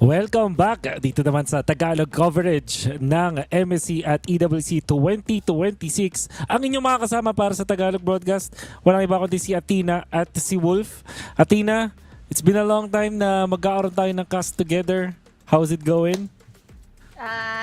Welcome back dito naman sa Tagalog coverage ng MSC at EWC 2026. Ang inyong mga kasama para sa Tagalog broadcast, walang iba kundi si Athena at si Wolf. Athena, it's been a long time na magkakaroon tayo ng cast together. How's it going?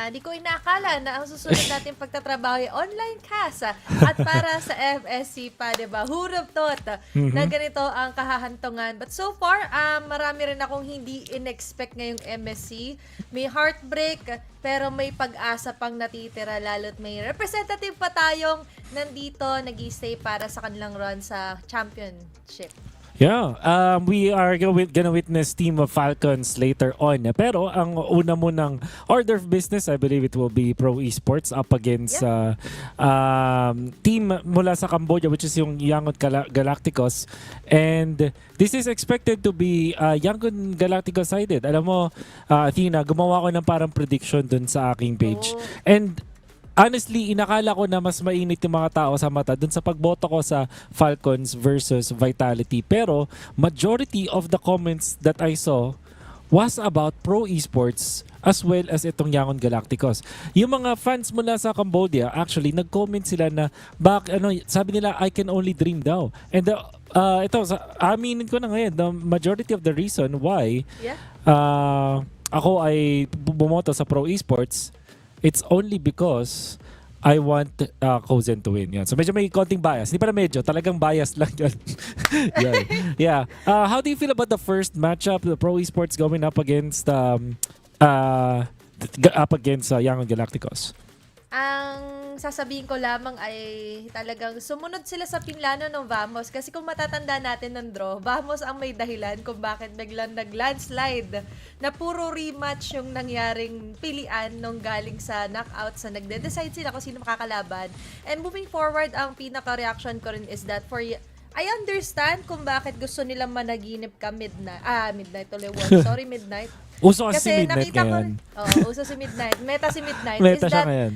Di ko inaakala na ang susunod natin pagtatrabaho ay online cast. At para sa MSC pa, diba? Who would have thought na ganito ang kahahantungan. But so far, marami rin akong hindi in-expect ngayong MSC. May heartbreak, pero may pag-asa pang natitira. Lalo't may representative pa tayong nandito, nag-i-stay para sa kanilang run sa championship. Yeah, we are gonna witness Team of Falcons later on. Pero ang una mo ng order of business, I believe it will be Pro Esports up against team mula sa Cambodia, which is yung Yangon Galacticos. And this is expected to be Yangon Galacticos sided. Alam mo, Athena, gumawa ko ng parang prediction dun sa aking page. And honestly, inakala ko na mas mainit yung mga tao sa mata dun sa pagboto ko sa Falcons versus Vitality. Pero majority of the comments that I saw was about Pro Esports as well as itong Yangon Galacticos. Yung mga fans mula sa Cambodia, actually, nag-comment sila na sabi nila, I can only dream daw. And aminin ko na ngayon, the majority of the reason why ako ay bumoto sa Pro Esports, it's only because I want Kozen to win. Yan. So medyo may konting bias. Hindi pala medyo, talagang bias lang yun. Yeah. How do you feel about the first matchup, the Pro Esports going up against Yangon Galacticos? Ang sasabihin ko lamang ay talagang sumunod sila sa pinlano ng Vamos kasi kung matatanda natin ng draw, Vamos ang may dahilan kung bakit biglang nag-landslide na puro rematch yung nangyaring pilian nung galing sa knockout sa nagde-decide sila kung sino makakalaban. And moving forward, ang pinaka-reaction ko rin is that I understand kung bakit gusto nilang managinip ka midnight. Midnight. Uso kasi Midnight ngayon. Uso si Midnight. Meta si Midnight. Meta siya ngayon.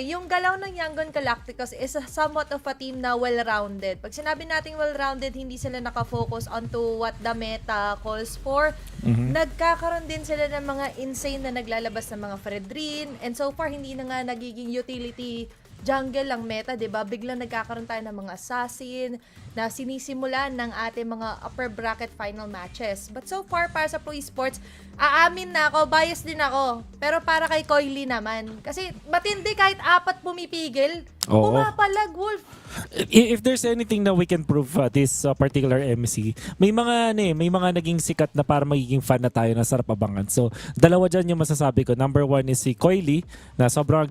Yung galaw ng Yangon Galacticos is somewhat of a team na well-rounded. Pag sinabi nating well-rounded, hindi sila nakafocus onto what the meta calls for. Nagkakaroon din sila ng mga insane na naglalabas ng mga Fredrin. And so far, hindi na nga nagiging utility jungle lang meta, diba? Biglang nagkakaroon tayo ng mga assassin na sinisimulan ng ating mga upper bracket final matches. But so far, para sa Pro Esports, aamin na ako, bias din ako. Pero para kay Coily naman. Kasi matindi kahit 4 pumipigil, pumapalag, Wolf. If there's anything na we can prove this particular MC, may mga naging sikat na para magiging fan na tayo na sarap abangan. So, dalawa dyan yung masasabi ko. Number 1 is si Coily, na sobrang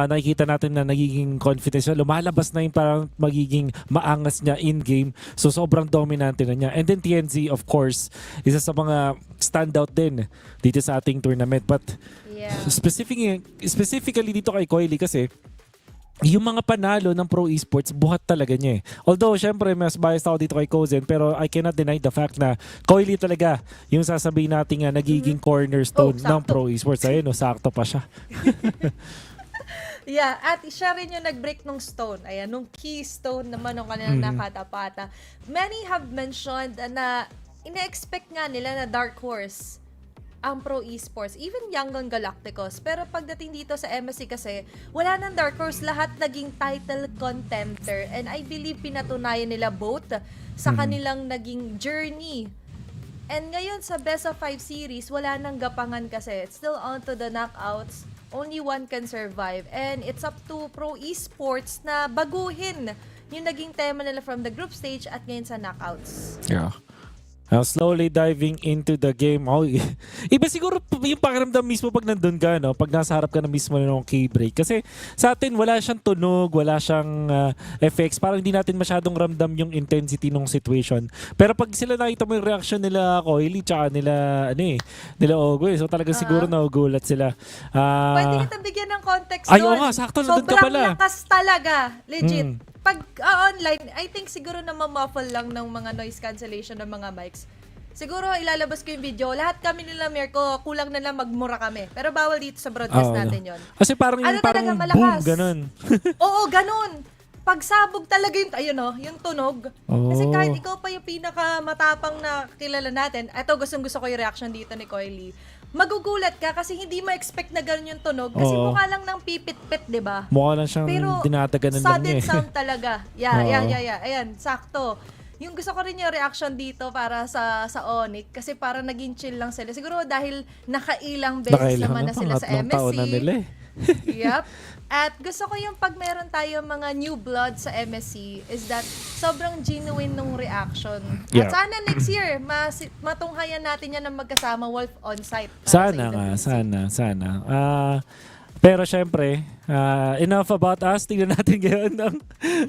nakikita natin na nagiging confidence siya. Lumalabas na yung parang magiging maangas niya in-game. So, sobrang dominante na niya. And then TNZ, of course, isa sa mga standout din dito sa ating tournament. But specifically dito kay Coily kasi yung mga panalo ng Pro Esports, buhat talaga niya eh. Although, syempre, mas biased ako dito kay Kozen, pero I cannot deny the fact na Coily talaga yung sasabihin natin nga nagiging cornerstone ng Pro Esports. Ayun, sakto pa siya. Yeah, at siya rin yung nag-break ng stone. Ayan, nung keystone naman ng kanilang nakatapata. Many have mentioned na ina-expect nga nila na dark horse ang Pro Esports, even Yangon Galacticos. Pero pagdating dito sa MSC kasi, wala nang dark horse, lahat naging title contender. And I believe pinatunayan nila both sa kanilang naging journey. And ngayon sa Best of 5 series, wala nang gapangan kasi. It's still on to the knockouts. Only one can survive. And it's up to Pro Esports na baguhin yung naging tema nila from the group stage at ngayon sa knockouts. Yeah. Slowly diving into the game. Iba siguro yung pakiramdam mismo pag nandun ka, no? Pag nasa harap ka na mismo ng key-break. Kasi sa atin, wala siyang tunog, wala siyang effects. Parang hindi natin masyadong ramdam yung intensity ng situation. Pero pag sila nakita mo yung reaction nila Coily, tsaka nila Ogo. So talagang siguro nagugulat sila. Pwede kita bigyan ng context doon. Nga, sakto, nandun ka pala. Sobrang lakas talaga. Legit. Pag online, I think siguro na ma-muffle lang ng mga noise cancellation ng mga mics. Siguro ilalabas ko yung video. Lahat kami nila Mirko, kulang na lang magmura kami. Pero bawal dito sa broadcast natin yon. Kasi parang yung parang boom, ganun. Oo, ganun. pagsabog talaga yung, ayun no, yung tunog. Kasi Oh. kahit ikaw pa yung pinakamatapang na kilala natin, eto gustong-gusto ko yung reaction dito ni Coily. Magugulat ka kasi hindi mo expect na gano'n yung tunog. Kasi Oo. mukha lang ng pipit-pit, di ba? Mukha lang siyang Pero dinadaganan lang sudden niya eh. sound talaga. Yeah, Oo. yeah. Ayan, sakto. Yung gusto ko rin yung reaction dito para sa Onyx kasi para naging chill lang sila. Siguro dahil nakailang beses Nakailang naman na sila sa pangatlong taon na MSC. nila eh. Yep. At gusto ko yung pag meron tayo mga new blood sa MSC is that sobrang genuine nung reaction. Yeah. At sana next year, matunghayan natin yan ng magkasama Wolf on-site. para Sana sa nga, EWC. sana. Pero syempre, enough about us. Tingnan natin ngayon ang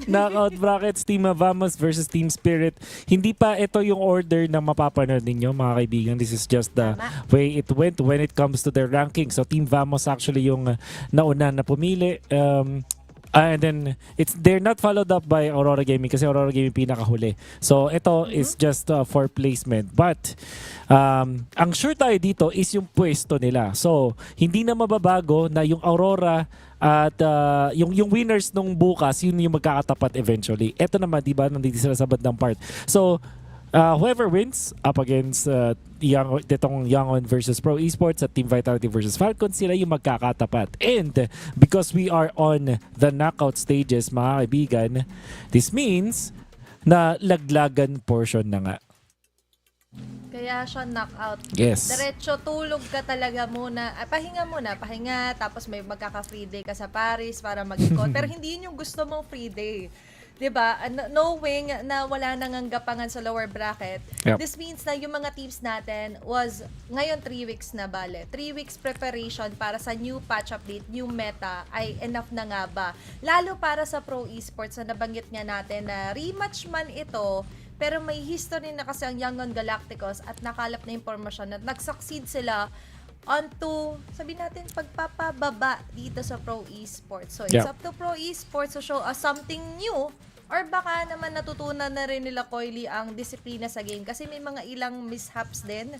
knockout brackets. Team Vamos versus Team Spirit. Hindi pa ito yung order na mapapanood ninyo, mga kaibigan. This is just the Tama. way it went when it comes to their ranking. So Team Vamos actually yung nauna na pumili. And then they're not followed up by Aurora Gaming kasi Aurora Gaming pinakahuli. So ito is just for placement. But ang sure tayo dito is yung pwesto nila. So hindi na mababago na yung Aurora at yung winners nung bukas yun yung magkakatapat eventually. Ito naman, di ba, nandito sila sa bandang part. So whoever wins up against Yangon versus Pro Esports at Team Vitality versus Falcon, sila yung magkakatapat. And because we are on the knockout stages, mga kaibigan, this means na laglagan portion na nga. Kaya siya knockout. Yes. Diretso tulog ka talaga muna. Pahinga, tapos may magkaka-free day ka sa Paris para mag-ikot. Pero hindi yun yung gusto mong free day. 'Di ba? Knowing na wala nang gapangan sa lower bracket, Yep. this means na yung mga teams natin was ngayon 3 weeks na bale. 3 weeks preparation para sa new patch update, new meta ay enough na nga ba? Lalo para sa Pro Esports na nabanggit nga natin na rematch man ito, pero may history na kasi ang Yangon Galacticos at nakalap na impormasyon na nag-succeed sila onto, sabi natin, pagpapababa dito sa Pro Esports. So, it's Yep. up to Pro Esports to show us something new or baka naman natutunan na rin nila Coily ang disiplina sa game kasi may mga ilang mishaps din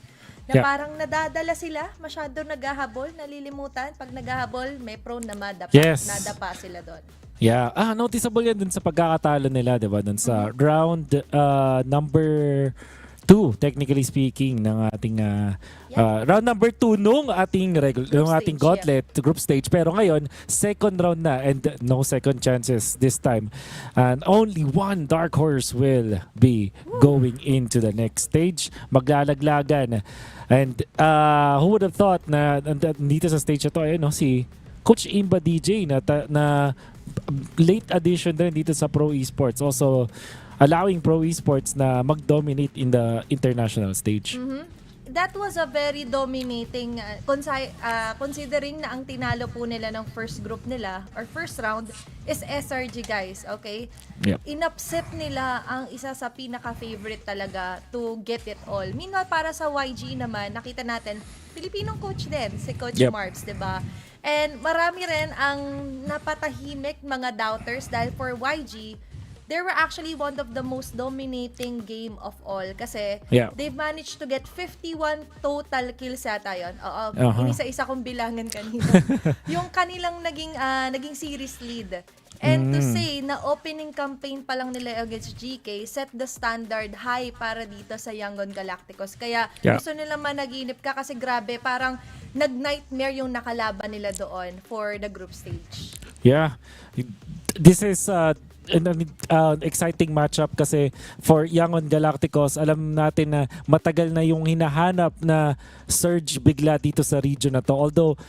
na Yep. parang nadadala sila, masyado naghahabol, nalilimutan. Pag naghahabol, may prone na madapa. Yes. Nadapa sila doon. Yeah, noticeable yan dun sa pagkakatalo nila, 'di ba? Dun sa round number 2, technically speaking, ng ating round number 2 nung ating nung ating stage, gauntlet group stage. Pero ngayon, second round na and no second chances this time. And only one dark horse will be going into the next stage. Maglalaglagan. And who would have thought na dito sa stage na to, ayun, no, si Coach Imba DJ na late addition din dito sa Pro Esports, also allowing Pro Esports na mag-dominate in the international stage. That was a very dominating, considering na ang tinalo po nila ng first group nila, or first round, is SRG, guys, okay? Yep. Inupset nila ang isa sa pinaka-favorite talaga to get it all. Meanwhile, para sa YG naman, nakita natin, Pilipinong coach din, si Coach Yep. Marbs, diba? And marami rin ang napatahimik mga doubters dahil for YG, they were actually one of the most dominating game of all kasi Yeah. they managed to get 51 total kills yata yun. Oo, inisa-isa kong bilangan kanina. Yung kanilang naging series lead. And to say na opening campaign pa lang nila against GK set the standard high para dito sa Yangon Galacticos. Kaya Yeah. gusto nila managinip ka kasi grabe, parang nag-nightmare yung nakalaban nila doon for the group stage. Yeah. This is an exciting matchup kasi for Yangon Galacticos, alam natin na matagal na yung hinahanap na surge bigla dito sa region na to. Although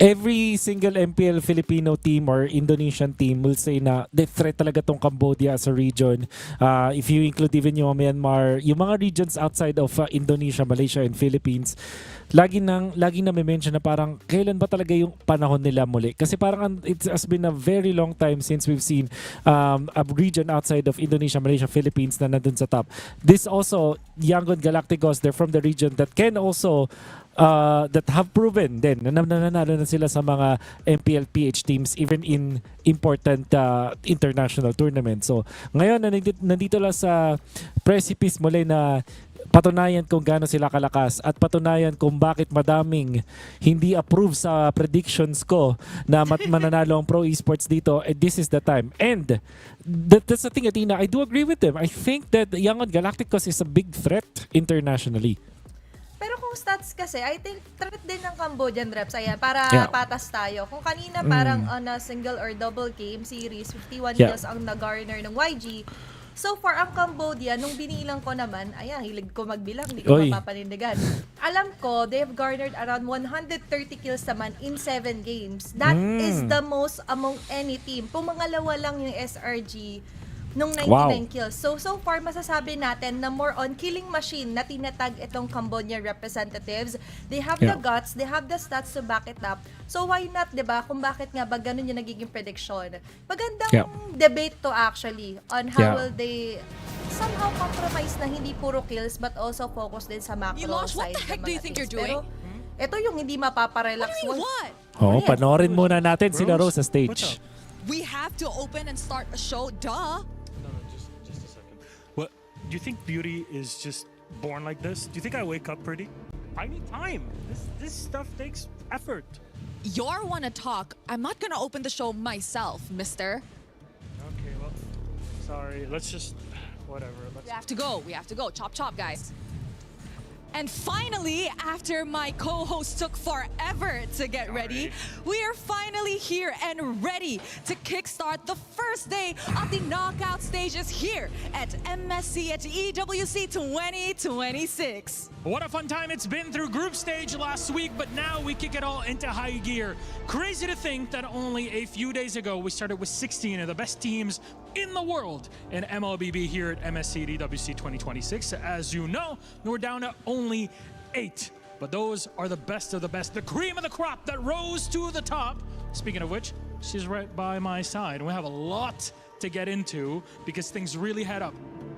every single MPL Filipino team or Indonesian team will say na the threat talaga tong Cambodia as a region. If you include even yung Myanmar, yung mga regions outside of Indonesia, Malaysia, and Philippines, lagi na may mention na parang kailan ba talaga yung panahon nila muli? Kasi parang it has been a very long time since we've seen a region outside of Indonesia, Malaysia, Philippines na nandun sa top. This also, Yangon Galacticos, they're from the region that can also that have proven din na nanalo na sila sa mga MPL PH teams even in important international tournaments. So ngayon nandito lang sa precipice muli na patunayan kung gaano sila kalakas at patunayan kung bakit madaming hindi approve sa predictions ko na mananalo ang pro esports dito. And this is the time. And that's the thing, Athena. I do agree with them. I think that Young Galacticos is a big threat internationally. Pero kung stats kasi, I think threat din ng Cambodian reps. Ayan, para patas tayo. Kung kanina parang on a single or double game series, 51 kills ang nag-garner ng YG. So far, ang Cambodia, nung binilang ko naman, ayan, hilig ko magbilang, hindi ko mapapanindigan. Alam ko, they've garnered around 130 kills naman in 7 games. That is the most among any team. Pumangalawa lang yung SRG nung 99 kills. So far, masasabi natin na more on killing machine na tinatag itong Cambodian representatives. They have the guts, they have the stats to back it up. So why not, di ba? Kung bakit nga ba ganun yung nagiging prediction. Magandang debate to actually on how will they somehow compromise na hindi puro kills but also focus din sa macro Milosh, side. what the heck do you think you're doing? Ito yung hindi mapaparelax. What? Panoorin muna natin sila Rose sa stage. We have to open and start a show, duh. No, just a second. What? Do you think beauty is just born like this? Do you think I wake up pretty? I need time. This stuff takes effort. You're wanna talk. I'm not gonna open the show myself, mister. Okay, well, sorry. Let's just, whatever. We have to go. We have to go. Chop, chop, guys. And finally, after my co-host took forever to get ready, we are finally here and ready to kickstart the first day of the knockout stages here at MSC at EWC 2026. What a fun time it's been through group stage last week, but now we kick it all into high gear. Crazy to think that only a few days ago we started with 16 of the best teams in the world in MLBB here at MSC at EWC 2026. As you know, we're down to only 8. But those are the best of the best, the cream of the crop that rose to the top. Speaking of which, she's right by my side. We have a lot to get into because things really head up.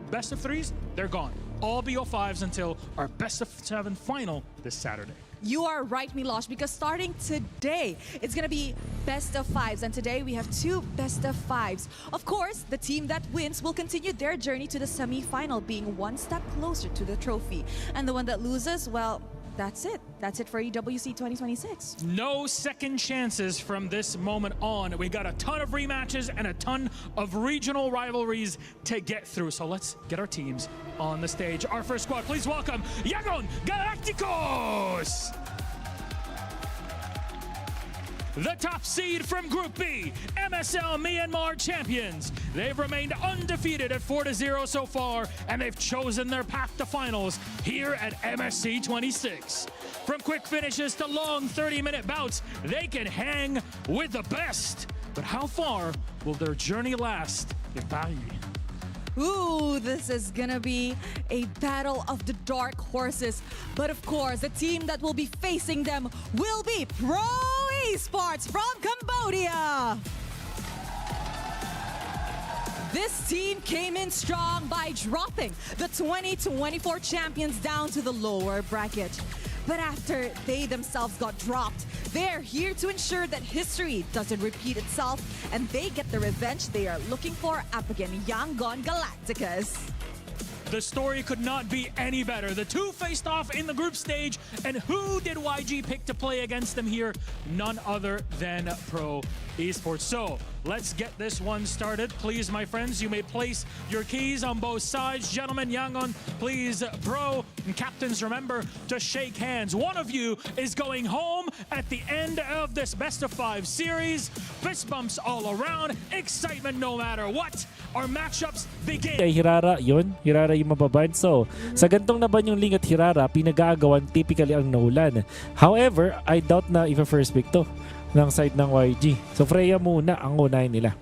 Best of 3s, they're gone. All BO5s until our best of 7 final this Saturday. You are right, Milosh, because starting today, it's going to be best of 5s. And today we have 2 best of 5s. Of course, the team that wins will continue their journey to the semi-final, being one step closer to the trophy. And the one that loses, well, that's it. That's it for EWC 2026. No second chances from this moment on. We got a ton of rematches and a ton of regional rivalries to get through. So let's get our teams on the stage. Our first squad, please welcome Yagon Galacticos! The top seed from Group B, MSL Myanmar champions. They've remained undefeated at 4-0 so far, and they've chosen their path to finals here at MSC 26. From quick finishes to long 30-minute bouts, they can hang with the best. But how far will their journey last in Paris? Ooh, this is gonna be a battle of the dark horses. But of course, the team that will be facing them will be Pro Esports from Cambodia. This team came in strong by dropping the 2024 champions down to the lower bracket. But after they themselves got dropped, they're here to ensure that history doesn't repeat itself and they get the revenge they are looking for up against Yangon Galacticos. The story could not be any better. The two faced off in the group stage, and who did YG pick to play against them here? None other than Pro Esports. So let's get this one started. Please, my friends, you may place your keys on both sides. Gentlemen, Yangon, please, Pro and captains, remember to shake hands. One of you is going home at the end of this best of 5 series. Fist bumps all around. Excitement no matter what. Our matchups begin. Kay Hirara yun, Hirara yung mababan. So, sa gantong naban yung Ling at Hirara, pinag-aagawan typically ang Nolan. However, I doubt na i-first pick to ng side ng YG. So, Freya muna ang unahin nila.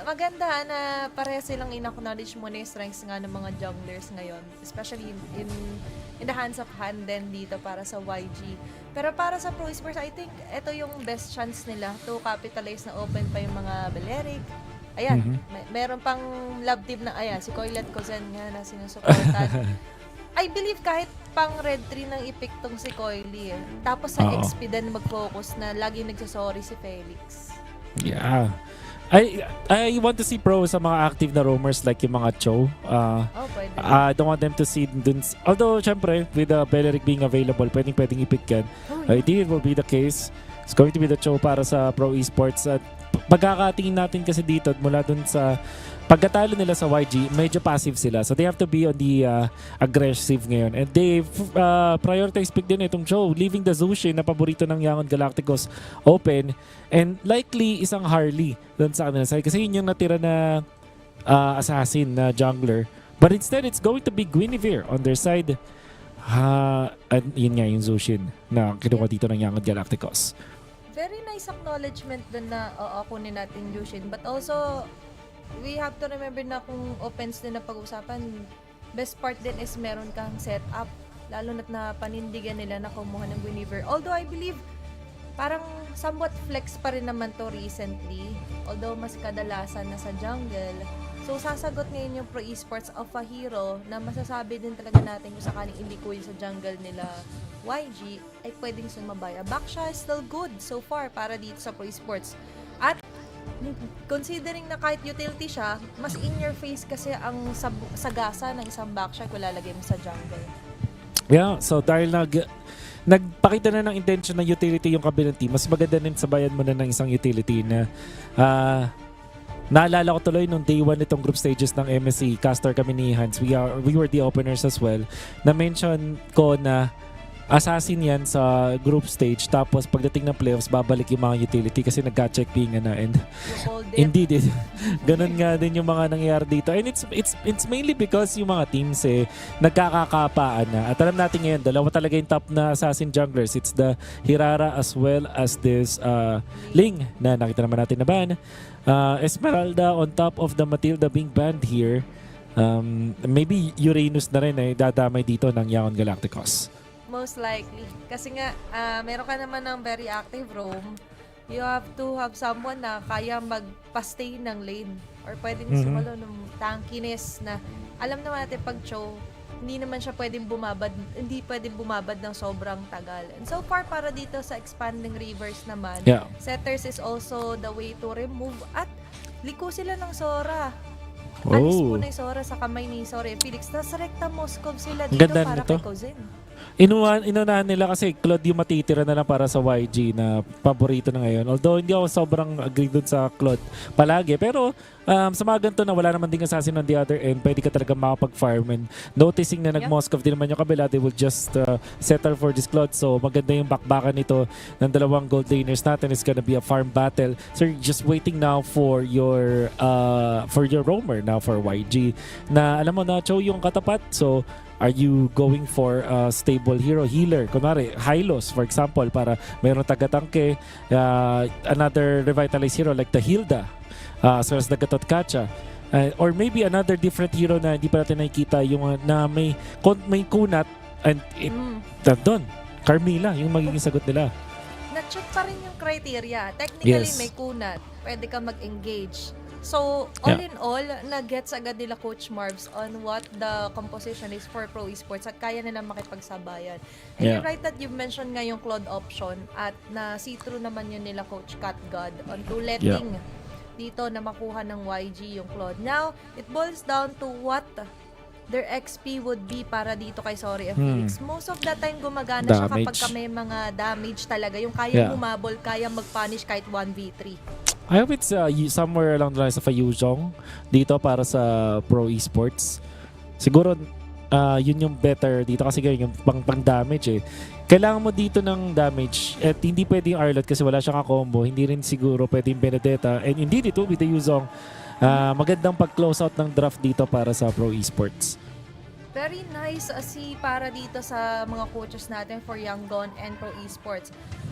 Maganda na pareha silang in-acknowledge muna yung strengths nga ng mga junglers ngayon. Especially in the hands of hand din dito para sa YG. Pero para sa Pro Esports, I think ito yung best chance nila to capitalize na open pa yung mga Beleric. Ayan, meron pang love team na, ayan, si Coilet Cozen nga na sinusuportan. I believe kahit pang red 3 nang i-pick tong si Coily eh. Tapos sa XP din mag-focus na lagi nagsasorry si Felix. Yeah. I want to see pro sa mga active na roamers like yung mga Cho. Pwede. I don't want them to see dun. Although, syempre, with the Beleric being available, pwedeng ipik yan. I think it will be the case. It's going to be the Cho para sa Pro Esports. At pagkakatingin natin kasi dito mula dun sa pagkatalo nila sa YG, medyo passive sila. So they have to be on the aggressive ngayon. And they prioritize pick din itong Cho, leaving the Zushin na paborito ng Yangon Galacticos open. And likely isang Harley dun sa kanila side. Kasi yun yung natira na assassin na jungler. But instead, it's going to be Guinevere on their side. And yun nga yung Zushin na kinuha dito ng Yangon Galacticos. Very nice acknowledgement dun na kunin natin Yushin. But also, we have to remember na kung offense din na pag-usapan, best part din is meron kang setup. Lalo na't na panindigan nila na kumuha ng Guinevere. Although I believe, parang somewhat flex pa rin naman to recently. Although mas kadalasan na sa jungle. So sasagot ngayon yung Pro Esports of a hero na masasabi din talaga natin kung sakaling hindi cool sa jungle nila YG ay pwedeng sumabaya. Baksha is still good so far para dito sa Pro Esports. At considering na kahit utility siya, mas in your face kasi ang sagasa ng isang Baksha kung lalagay mo sa jungle. Yeah, so dahil nagpakita na ng intention ng utility yung kabilang team, mas maganda din sabayan mo na ng isang utility na naalala ko tuloy nung day 1 nitong group stages ng MSC, caster kami ni Hans, we were the openers as well, na-mention ko na assassin yan sa group stage, tapos pagdating ng playoffs, babalik yung mga utility kasi nagka-check being na and indeed, ganun nga din yung mga nangyayari dito. And it's mainly because yung mga teams nagkakakapaan na. At alam natin ngayon, dalawa talaga yung top na assassin junglers. It's the Hirara as well as this Ling na nakita naman natin na ban. Esmeralda on top of the Matilda being banned here. Maybe Uranus na rin dadamay dito ng Yangon Galacticos. Most likely. Kasi nga, meron ka naman ng very active roam. You have to have someone na kaya magpa-stay ng lane. Or pwedeng sumalo ng tankiness na alam naman natin pag Cho, hindi naman siya pwedeng bumabad ng sobrang tagal. And so far, para dito sa expanding rivers naman, setters is also the way to remove at liko sila ng Sora. Alis muna yung Sora sa kamay ni Sora Felix. Tapos rekta Moskov sila dito para kay Cousin. Inunahan nila kasi Claude yung matitira na lang para sa YG na paborito na ngayon. Although hindi ako sobrang agree dun sa Claude palagi. Pero sa mga ganito na wala naman ding assassin on the other end, pwede ka talaga makapag-farm. And noticing na nag-Moskov din naman yung kabila, they will just settle for this Claude. So maganda yung bakbakan nito ng dalawang gold laners natin. It's gonna be a farm battle. So you're just waiting now for your roamer now for YG. Na alam mo na Cho yung katapat. So are you going for a stable hero healer? Kunwari, Hylos, for example, para mayroong taga-tangke, another revitalized hero like the Hilda, as well as the Gatotkacha. Or maybe another different hero na hindi pa natin nakikita, yung na may kunat, and doon, Carmilla, yung magiging sagot nila. Na-check pa rin yung criteria. Technically, may kunat. Pwede ka mag-engage. So, all in all, nag-gets agad nila Coach Marvs on what the composition is for Pro Esports at kaya nila makipagsabayan. And you're right that you mentioned nga yung Claude option at na see-through naman yun nila Coach Cat God on to letting dito na makuha ng YG yung Claude. Now, it boils down to what their XP would be para dito kay Sorry Felix. Most of the time gumagana siya kapag may mga damage talaga. Yung kaya humabol, kaya mag-punish kahit 1v3. I hope it's somewhere along the lines of a Yuzhong dito para sa Pro Esports. Siguro yun yung better dito kasi yung pang-damage Kailangan mo dito ng damage at hindi pwede yung Arlot kasi wala siyang ka-combo. Hindi rin siguro pwede yung Benedetta. And indeed, it will be the Yuzhong. Magandang pag-close out ng draft dito para sa Pro Esports. Very nice para dito sa mga coaches natin for Yangon and Pro Esports.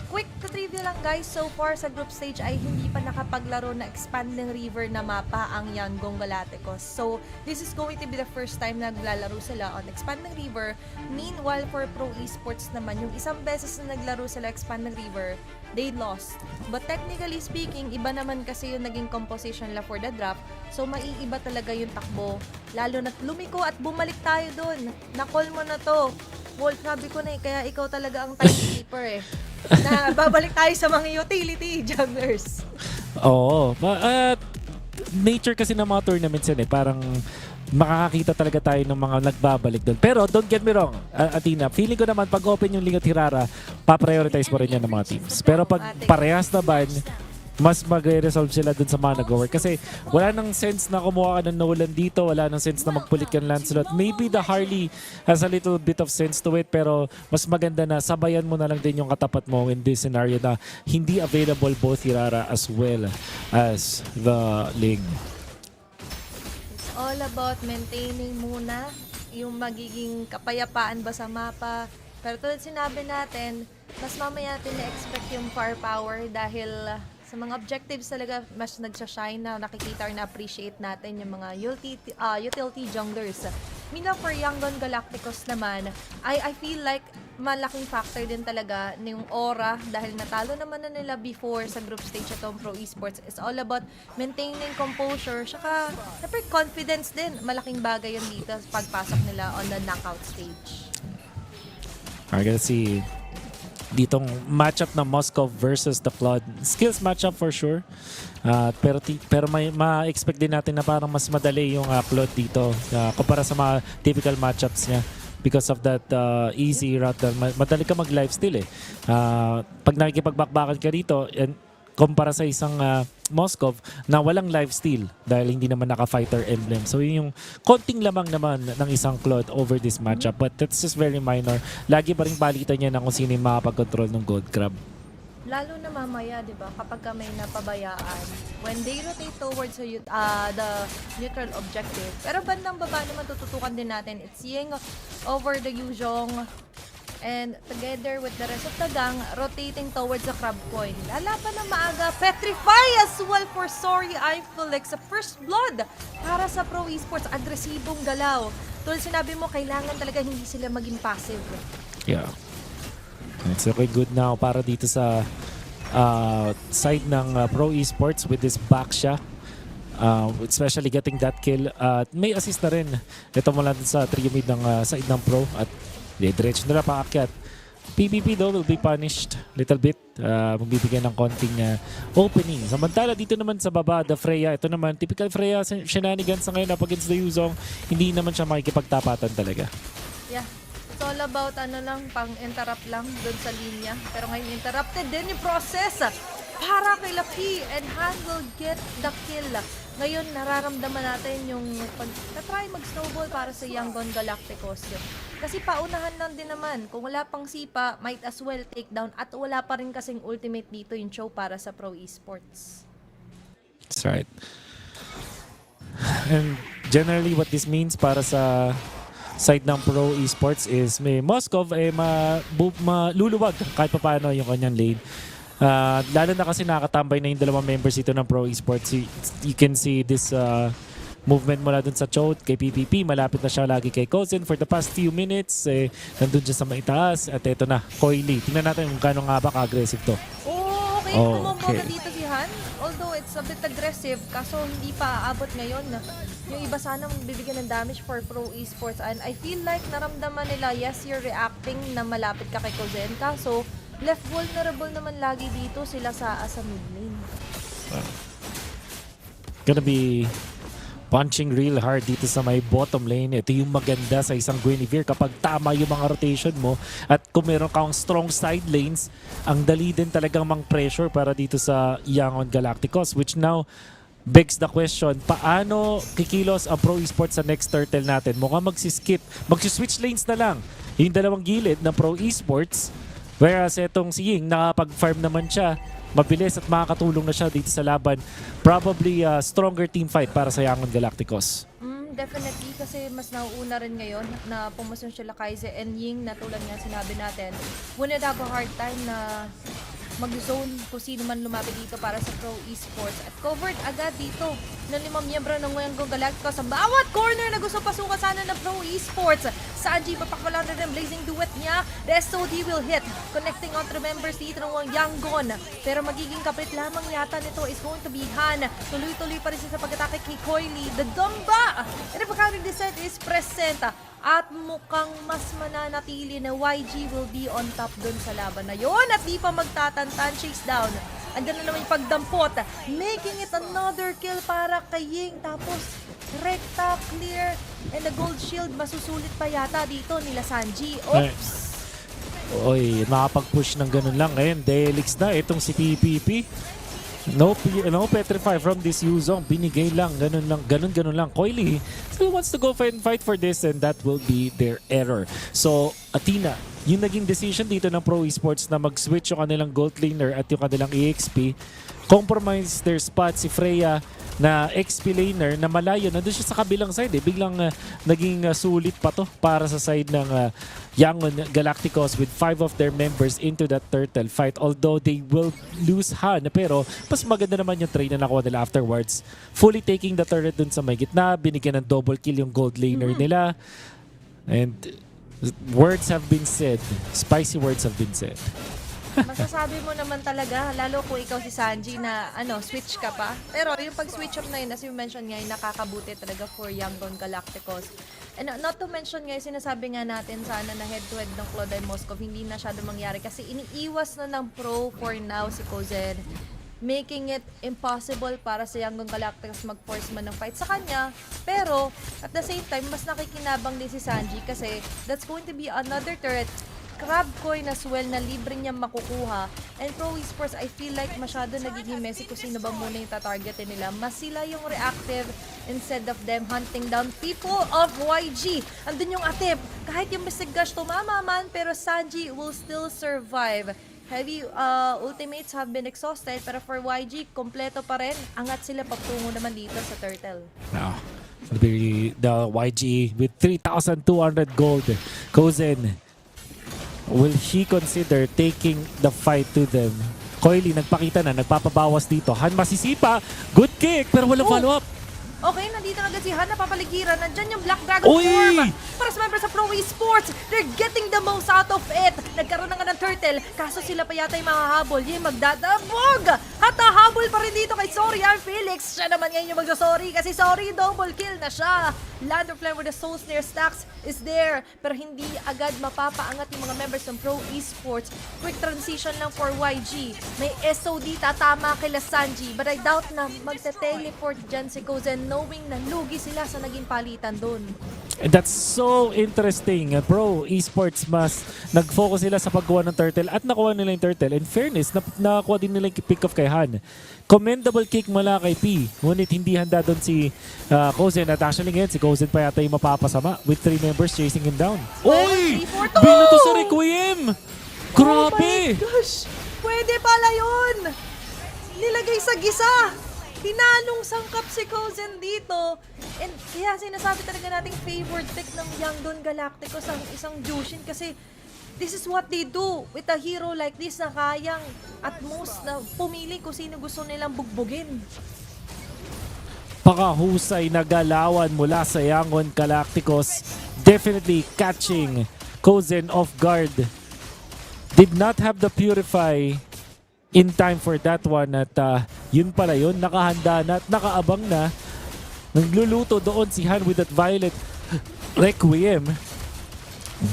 Quick trivia lang guys, so far sa group stage ay hindi pa nakapaglaro na expanding river na mapa ang Yangon Galacticos. So this is going to be the first time na naglalaro sila on expanding river. Meanwhile for Pro Esports naman, yung isang beses na naglaro sila expanding river, they lost. But technically speaking, iba naman kasi yung naging composition nila for the draft. So maiiba talaga yung takbo. Lalo na lumiko at bumalik tayo doon. Na-call mo na to. Wolf, sabi ko na kaya ikaw talaga ang timekeeper na babalik tayo sa mga utility junglers. Oo. nature kasi ng mga tournaments yan eh. Parang makakakita talaga tayo ng mga nagbabalik doon. Pero don't get me wrong, Athena, feeling ko naman pag open yung Liga Tirara, pa-prioritize mo rin yan ng mga teams. Pero pag parehas na ban, mas mag-resolve sila dun sa mga nag-work. Kasi wala nang sense na kumuha ka ng Nolan dito, wala nang sense na magpulit ka ng Lancelot. Maybe the Harley has a little bit of sense to it, pero mas maganda na sabayan mo na lang din yung katapat mo in this scenario na hindi available both Tirara as well as the Ling. It's all about maintaining muna yung magiging kapayapaan ba sa mapa. Pero tulad sinabi natin, mas mamaya natin na-expect yung firepower dahil sa mga objectives talaga mas nagsashine na nakikita or na-appreciate natin yung mga utility junglers. Mina for Yangon Galacticos naman, I feel like malaking factor din talaga yung aura dahil natalo naman na nila before sa group stage itong Pro Esports. It's all about maintaining composure, saka syempre confidence din. Malaking bagay yun dito sa pagpasok nila on the knockout stage. I gotta see ditong matchup na Moscow versus the Cloud. Skills matchup for sure. Pero may ma-expect din natin na parang mas madali yung Cloud dito kumpara sa mga typical matchups niya because of that easy route. Madali ka mag-lifesteal eh. Pag nakikipag-backbackan ka dito, kumpara sa isang Moscow na walang lifesteal dahil hindi naman naka-fighter emblem. So yun yung konting lamang naman ng isang Claude over this matchup. But that's just very minor. Lagi pa rin palitan niya na kung sino yung makapag-control ng Gold Crab. Lalo na mamaya, di ba, kapag ka may napabayaan, when they rotate towards the neutral objective. Pero bandang baba naman tututukan din natin. It's Ying over the Yuzhong. And together with the rest of the gang, rotating towards the crab coin. Lalaban na maaga. Petrify as well for Sorry Felix. First blood para sa Pro Esports. Agresibong galaw. Tulad sinabi mo, kailangan talaga hindi sila maging passive. Yeah. It's looking good now para dito sa side ng Pro Esports with this back siya. Especially getting that kill. May assist na rin. Ito mula sa trio mid ng side ng Pro. At diretso nila paakyat. PvP though will be punished little bit. Magbibigyan ng konting opening. Samantala dito naman sa baba, the Freya. Ito naman, typical Freya shenanigans sa ngayon up against the Yuzhong. Hindi naman siya makikipagtapatan talaga. Yeah. It's all about pang-interrupt lang dun sa linya. Pero ngayon interrupted din yung process. Para kay Lapi and Han will get the kill. Ngayon, nararamdaman natin yung pag-try mag-snowball para sa Yangon Galacticos. Kasi paunahan lang din naman. Kung wala pang sipa, might as well take down. At wala pa rin kasing ultimate dito yung show para sa Pro Esports. That's right. And generally, what this means para sa side ng Pro Esports is may Moscow maluluwag kahit pa paano yung kanyang lane. Lalo na kasi nakatambay na yung dalawang members ito ng Pro Esports. You can see this movement mula dun sa Chode kay PPP. Malapit na siya lagi kay Cousin for the past few minutes. Nandun siya sa maitaas. At ito na, Coily. Tingnan natin kung gano'n nga ba ka-aggressive to. Okay. Kumombo na dito si Han. Although it's a bit aggressive, kaso hindi pa aabot ngayon. Yung iba sana bibigyan ng damage for Pro Esports. And I feel like naramdaman nila, yes, you're reacting na malapit ka kay Cousin. Kaso, left vulnerable naman lagi dito sila sa mid lane. Gonna be punching real hard dito sa may bottom lane. Ito yung maganda sa isang Guinevere kapag tama yung mga rotation mo at kung meron kang strong side lanes, ang dali din talagang mang-pressure para dito sa Yangon Galacticos, which now begs the question, paano kikilos ang Pro Esports sa next turtle natin? Mukhang magsiswitch lanes na lang yung dalawang gilid ng Pro Esports, whereas etong si Ying nakapag-farm naman siya, mabilis at makakatulong na siya dito sa laban. Probably a stronger team fight para sa Yangon Galacticos. Definitely, kasi mas nauuna rin ngayon na pumusyon sila Kaize and Ying na tulad nga sinabi natin, would have a hard time na mag-zone kung sino man lumapit dito para sa Pro Esports. At covered agad dito ng 5 miyembro ng Yangon Galacticos sa bawat corner na gusto pasukan sana ng Pro Esports. Sanji, papakalan rin ang blazing duet niya. The SOD will hit, connecting on to members dito ng Yangon. Pero magiging kapit lamang yata nito is going to be Han. Tuloy-tuloy pa rin siya sa pag-atake kay Coily. The Dumba! And the Pagkaring Descent is present. At mukhang mas mananatili na YG will be on top dun sa laban na yon at di pa magtatantan. Chase down Andyan na naman yung pagdampot. Making it another kill para kay Ying. Tapos, rekta, clear, and the gold shield. Masusulit pa yata dito nila Sanji. Oops! Oy, makapag-push ng ganun lang. Ngayon, Delix na. Itong si PPP. No petrify from this Yuzong. Binigay lang. Ganun lang. Coily still wants to go fight for this and that will be their error. So, Athena, yung naging decision dito ng Pro Esports na mag-switch yung kanilang gold laner at yung kanilang EXP, compromise their spot si Freya na XP laner na malayo. Nandun siya sa kabilang side eh. Biglang naging sulit pa to para sa side ng Yangon Galacticos with 5 of their members into that turtle fight. Although they will lose Han, pero mas maganda naman yung trade na nakuha nila afterwards. Fully taking the turret dun sa may gitna, binigyan ng double kill yung gold laner nila. And words have been said. Spicy words have been said. Masasabi mo naman talaga, lalo kung ikaw si Sanji na switch ka pa. Pero yung pag-switch up na yun, as you mentioned nga, yung nakakabuti talaga for Yangon Galacticos. And not to mention nga, sinasabi nga natin sana na head-to-head ng Cloud9 Moscow, hindi na siya mangyari kasi iniiwas na ng pro for now si Kozen, making it impossible para sa Yangon Galacticos mag-force man ng fight sa kanya. Pero, at the same time, mas nakikinabang din si Sanji kasi that's going to be another turret crab coin as well na libre niya makukuha. And Pro Esports, I feel like masyado nagiging messy kung sino ba muna yung tatargetin nila. Mas sila yung reactive instead of them hunting down people of YG. Andun yung attempt. Kahit yung Mystic Gush tumama man, pero Sanji will still survive. Heavy ultimates have been exhausted, pero for YG, kompleto pa rin. Angat sila patungo naman dito sa Turtle. Now, the YG with 3,200 gold. Kozen, will he consider taking the fight to them? Coily nagpakita na, nagpapabawas dito. Han masisipa, good kick, pero walang follow-up. Okay, nandito agad si Han, napapaligiran. Nandyan yung Black Dragon Uy! form. Para sa members sa Pro Esports, they're getting the most out of it. Nagkaroon na nga ng turtle, kaso sila pa yata yung mahahabol. Yung magdadabog! At nahabol pa rin dito kay Sorian Felix. Siya naman ngayon yung magsasorry kasi sorry, double kill na siya. Land of Flame with the Soul Snare stacks is there. Pero hindi agad mapapaangat yung mga members ng Pro Esports. Quick transition lang for YG. May SOD tatama kay Sanji. But I doubt na magte-teleport dyan si Kozen knowing na lugi sila sa naging palitan doon. And that's so interesting. Pro Esports mas nag-focus sila sa paggawa ng turtle at nakuha nila yung turtle. In fairness, nakakuha din nila yung pick-off kay Han. Commendable kick mula kay P. Ngunit hindi handa doon si Kozen. At actually ngayon, si Kozen pa yata yung mapapasama with 3 members chasing him down. Oy! 3-4-2! Binoto sa Requiem! Grabe! Oh my gosh! Pwede pala yun! Nilagay sa gisa! Hinanong sangkap si Kozen dito. And kaya sinasabi talaga nating favored pick ng Yangon Galacticos ang isang Jushin kasi this is what they do with a hero like this na kayang at most na pumili kung sino gusto nilang bugbugin. Pakahusay na galawan mula sa Yangon Galacticos. Definitely catching Kozen off guard. Did not have the Purify in time for that one at yun pala yun, nakahanda na at nakaabang na. Nagluluto doon si Han with that Violet Requiem.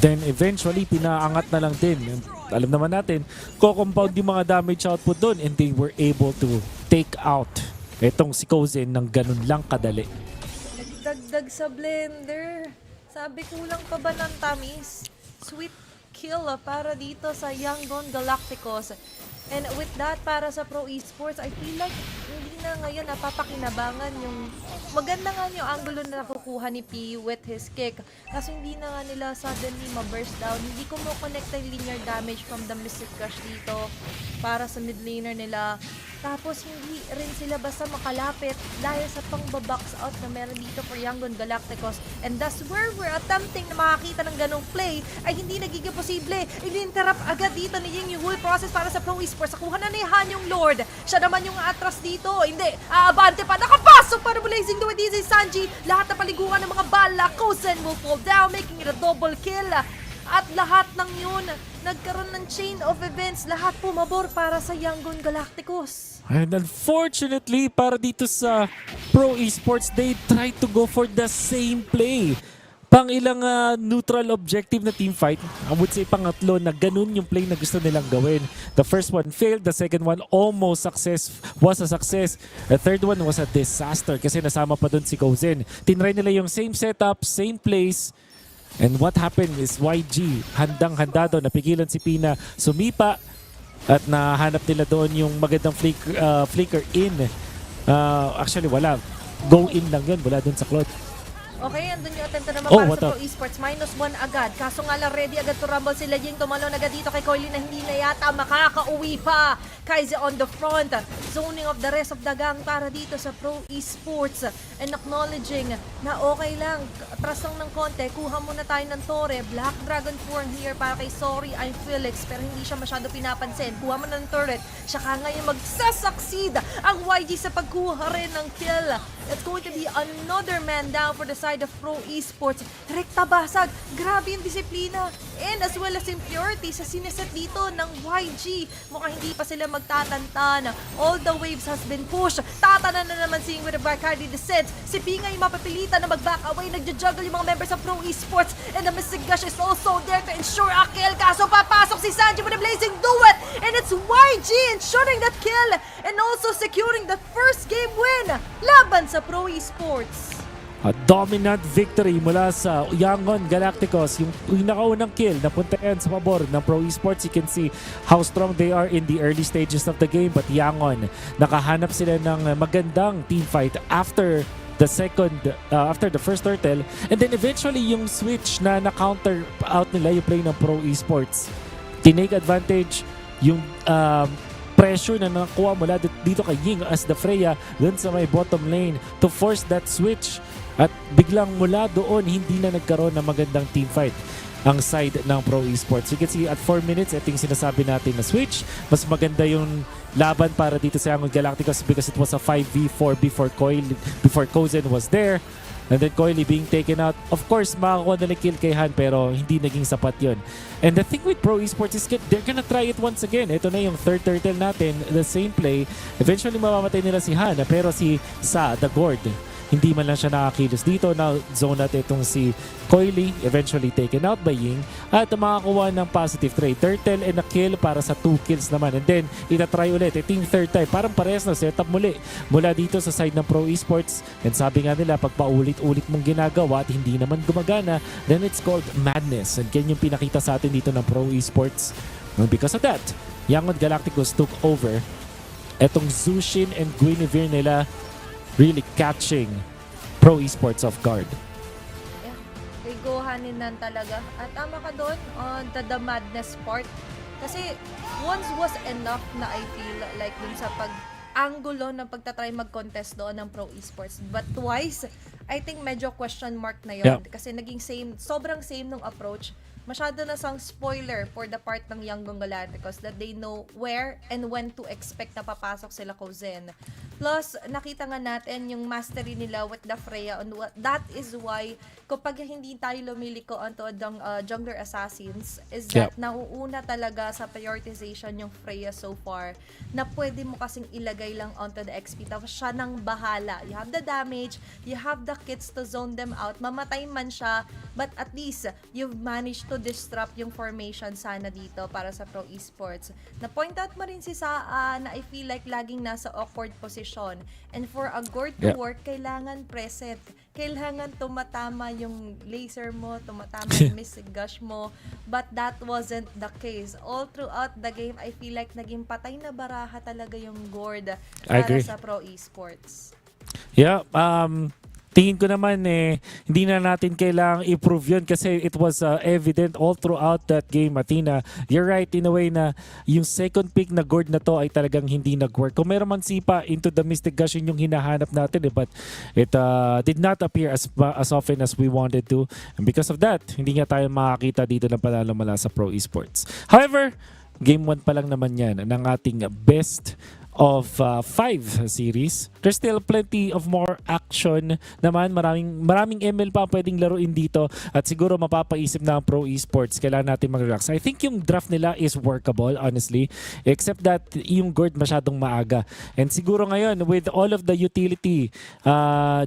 Then eventually pinaangat na lang din. Alam naman natin, ko-compound yung mga damage output doon and they were able to take out etong si Kozen ng ganun lang kadali. Nagdagdag sa blender. Sabi kulang pa ba ng tamis? Sweet kill para dito sa Yangon Galacticos. And with that, para sa Pro Esports, I feel like hindi na ngayon napapakinabangan yung maganda nga yung angulo na nakukuha ni P with his kick. Kaso hindi na nga nila suddenly ma-burst down. Hindi ko mo-connect yung linear damage from the Mystic Crush dito para sa mid laner nila. Tapos hindi rin sila basta makalapit dahil sa pang-box out na meron dito for Yangon Galacticos. And that's where we're attempting na makakita ng ganong play ay hindi nagiging posible. I-interrupt agad dito ni Ying yung whole process para sa Pro Esports. Nakuha na ni Han yung Lord. Siya naman yung atras dito. Hindi, aabante pa. Nakapasok para blazing to with easy Sanji. Lahat na paliguan ng mga bala. Kozen will fall down, making it a double kill. At lahat ng yun, nagkaroon ng chain of events. Lahat pumabor para sa Yangon Galacticos. And unfortunately, para dito sa Pro Esports, they tried to go for the same play. pang ilang neutral objective na team fight. I would say pangatlo na ganun yung play na gusto nilang gawin. The first one failed, the second one almost was a success. The third one was a disaster kasi nasama pa dun si Kozen. Tinry nila yung same setup, same plays. And what happened is YG, handang-handa doon, napigilan si Pina, sumipa at nahanap nila doon yung magandang flicker in. Actually, wala. Go in lang yun, wala doon sa Claude. Okay, andun yung attempt naman Oh, para what sa up? Pro Esports. -1 agad. Kaso nga lang ready agad to rumble sila. Jing tumalon agad dito kay Coily na hindi na yata makakauwi pa. Kaize on the front. Zoning of the rest of the gang para dito sa Pro Esports. And acknowledging na okay lang. Atras lang ng konti. Kuha muna tayo ng Torre. Black Dragon Form here para kay Sorry, I'm Felix. Pero hindi siya masyado pinapansin. Kuha mo na ng turret. Siya ka ngayon magsasucceed ang YG sa pagkuha rin ng kill. It's going to be another man down for the side of Pro Esports. Rekta basag. Grabe yung disiplina. And as well as impurity sa sineset dito ng YG. Mukhang hindi pa sila magtatantan. All the waves has been pushed. Tatanan na naman seeing with the Bacardi descent. Si Pinga yung mapapilitan na mag-back away. Nagja-juggle yung mga members of Pro Esports. And the Mystic Gush is also there to ensure a kill. Kaso papasok si Sanji with a blazing duet. And it's YG ensuring that kill. And also securing the first game win. Laban sa Pro Esports. A dominant victory mula sa Yangon Galacticos. Yung pinakaunang kill na punta yan sa pabor ng Pro Esports. You can see how strong they are in the early stages of the game. But Yangon, nakahanap sila ng magandang team fight after the first turtle. And then eventually yung switch na na-counter out nila yung play ng Pro Esports. Tinake advantage yung pressure na nakuha mula dito kay Ying as the Freya dun sa may bottom lane to force that switch. At biglang mula doon, hindi na nagkaroon ng magandang team fight ang side ng Pro Esports. You can see at 4 minutes, ito yung sinasabi natin na switch. Mas maganda yung laban para dito sa Yangon Galacticos because it was a 5v4 before Kozen was there. And then Coily being taken out. Of course, makakuha na kill kay Han pero hindi naging sapat yun. And the thing with Pro Esports is they're gonna try it once again. Ito na yung third turtle natin, the same play. Eventually, mamamatay nila si Han pero si Sa, the Gord, hindi man lang siya nakakilos dito. Now, zone natin itong si Coily, eventually taken out by Ying. At makakuha ng positive trade. Turtle and a kill para sa 2 kills naman. And then, itatry ulit. Ito yung third time. Parang parehas na setup muli. Mula dito sa side ng Pro Esports. And sabi nga nila, pag paulit-ulit mong ginagawa at hindi naman gumagana, then it's called madness. And yan yung pinakita sa atin dito ng Pro Esports. And because of that, Yangon Galacticos took over. Etong Zushin and Guinevere nila really catching Pro Esports off guard. Yeah, ligohanin nan talaga. At tama ka doon on the madness part. Kasi once was enough na I feel like dun sa pag-angulo ng pagtatry mag-contest doon ng Pro Esports. But twice, I think medyo question mark na yon. Yeah. Kasi naging sobrang same nung approach. Masyado na sang spoiler for the part ng Yangon Galacticos that they know where and when to expect na papasok sila Kozen. Plus, nakita nga natin yung mastery nila with the Freya on what that is why kapag hindi tayo lumiliko onto jungler assassins is that nauuna talaga sa prioritization yung Freya so far na pwede mo kasing ilagay lang onto the XP tapos siya nang bahala. You have the damage, you have the kits to zone them out, mamatay man siya but at least you've managed to disrupt yung formation sana dito para sa Pro Esports. Na-point out mo rin si Saa na I feel like laging nasa awkward position. And for a Gord to work, kailangan present. Kailangan tumatama yung laser mo, tumatama yung Mystic Gush mo. But that wasn't the case. All throughout the game, I feel like naging patay na baraha talaga yung Gord para sa Pro Esports. Yeah, tingin ko naman hindi na natin kailangang i-prove yun kasi it was evident all throughout that game, Athena. You're right in a way na yung second pick na Gord na to ay talagang hindi nag-work. Kung meron man sipa into the Mystic Gush yung hinahanap natin but it did not appear as often as we wanted to. And because of that, hindi nga tayo makakita dito ng panalo mula sa Pro Esports. However, Game 1 pa lang naman yan ng ating best of 5 series. There's still plenty of more action naman. Maraming ML pa pwedeng laruin dito at siguro mapapaisip na ang pro esports. Kailangan natin mag-relax. I think yung draft nila is workable, honestly. Except that yung Gord masyadong maaga. And siguro ngayon, with all of the utility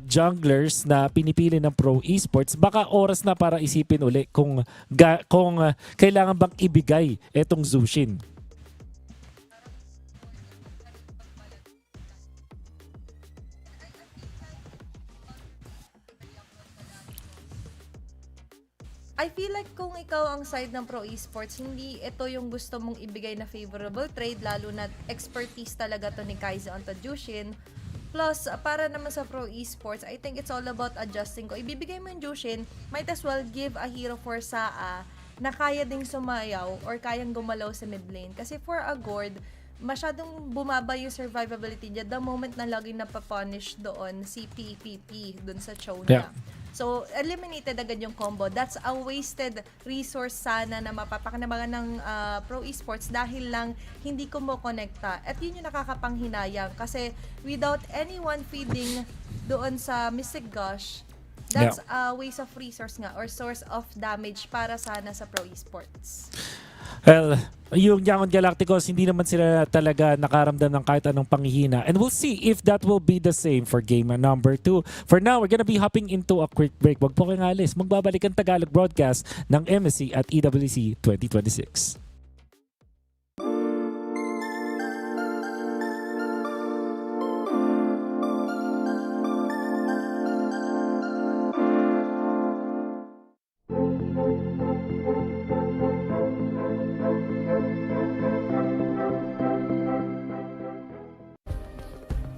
junglers na pinipili ng pro esports, baka oras na para isipin uli kung kailangan bang ibigay etong Zushin. I feel like kung ikaw ang side ng pro esports, hindi ito yung gusto mong ibigay na favorable trade, lalo na expertise talaga to ni Kaizo onto Jushin. Plus, para naman sa pro esports, I think it's all about adjusting ko. Ibibigay mo yung Jushin, might as well give a hero for Saa na kaya ding sumayaw or kayang gumalaw sa mid lane. Kasi for a Gord, masyadong bumaba yung survivability niya the moment na laging napapunish doon si PPP doon sa show niya. Yeah. So, eliminated agad yung combo. That's a wasted resource sana na mapapakinabangan ng pro esports dahil lang hindi kumokonekta. At yun yung nakakapanghinayang kasi without anyone feeding doon sa Mystic Gush, that's a waste of resource nga or source of damage para sana sa pro esports. Well, yung Yangon Galacticos, hindi naman sila talaga nakaramdam ng kahit anong panghihina. And we'll see if that will be the same for game number 2. For now, we're gonna be hopping into a quick break. Wag po kayong alis. Magbabalik ang Tagalog broadcast ng MSC at EWC 2026.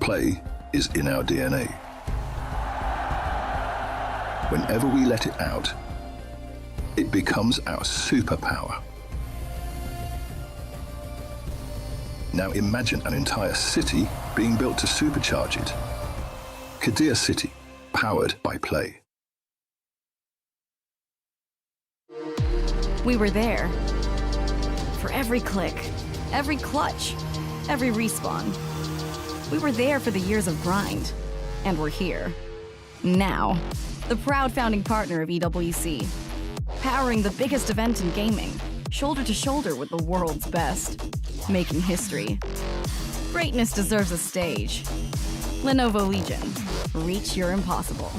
Play is in our DNA. Whenever we let it out, it becomes our superpower. Now imagine an entire city being built to supercharge it. Kadir City, powered by Play. We were there. For every click, every clutch, every respawn. We were there for the years of grind. And we're here. Now. The proud founding partner of EWC. Powering the biggest event in gaming. Shoulder to shoulder with the world's best. Making history. Greatness deserves a stage. Lenovo Legion. Reach your impossible.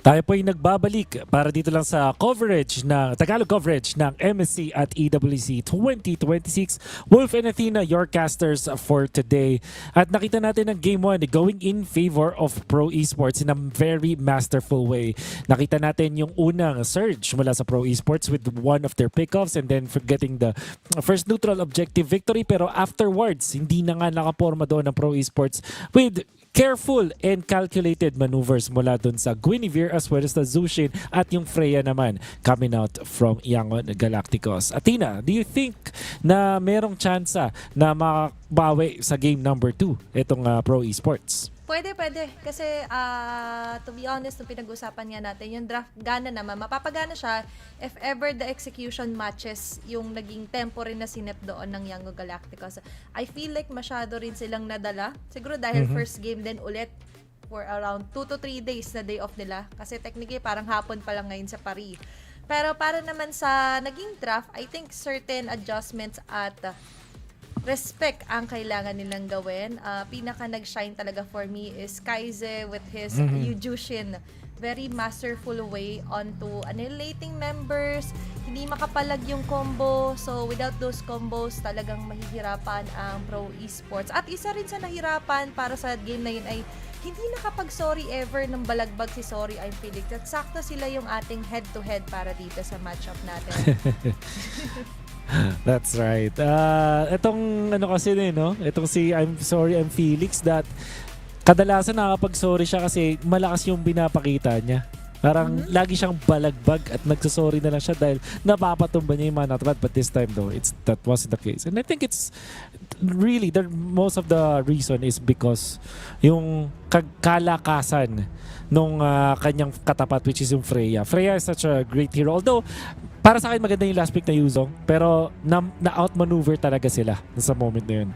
Tayo po ay nagbabalik para dito lang sa coverage ng Tagalog coverage ng MSC at EWC 2026. Wolf and Athena, your casters for today. At nakita natin ang Game 1 going in favor of Pro Esports in a very masterful way. Nakita natin yung unang surge mula sa Pro Esports with one of their pickoffs and then getting the first neutral objective victory. Pero afterwards, hindi na nga nakaporma doon ng Pro Esports with careful and calculated maneuvers mula dun sa Guinevere as well as the Zushin at yung Freya naman coming out from Yangon Galacticos. Athena, do you think na merong tsansa na makabawi sa game number 2 itong Pro Esports? Pwede. Kasi, to be honest, nung pinag-usapan nga natin, yung draft gana naman, mapapagana siya if ever the execution matches yung naging tempo rin na sinip doon ng Yango Galacticos. I feel like masyado rin silang nadala. Siguro dahil first game din ulit for around 2 to 3 days na day off nila. Kasi technically, parang hapon pa lang ngayon sa Paris. Pero para naman sa naging draft, I think certain adjustments at respect ang kailangan nilang gawin. Pinaka nag-shine talaga for me is Kaize with his Yujushin. Very masterful way onto annihilating members. Hindi makapalag yung combo. So, without those combos, talagang mahihirapan ang Pro Esports. At isa rin sa nahirapan para sa game na yun ay hindi nakapag-sorry ever ng balagbag si Sorry I'm Felix. At sakto sila yung ating head-to-head para dito sa matchup natin. That's right. Itong ano kasi din, no? Itong si I'm Sorry I'm Felix that kadalasan nakakapag-sorry siya kasi malakas yung binapakita niya. Parang lagi siyang balagbag at nagsasorry na lang siya dahil napapatumba niya yung mga natrat. But this time though, that wasn't the case. And I think it's really, most of the reason is because yung kalakasan nung kanyang katapat, which is yung Freya. Freya is such a great hero. Although, para sa akin maganda yung last pick na Yuzong, pero na-outmaneuver talaga sila sa moment na yun.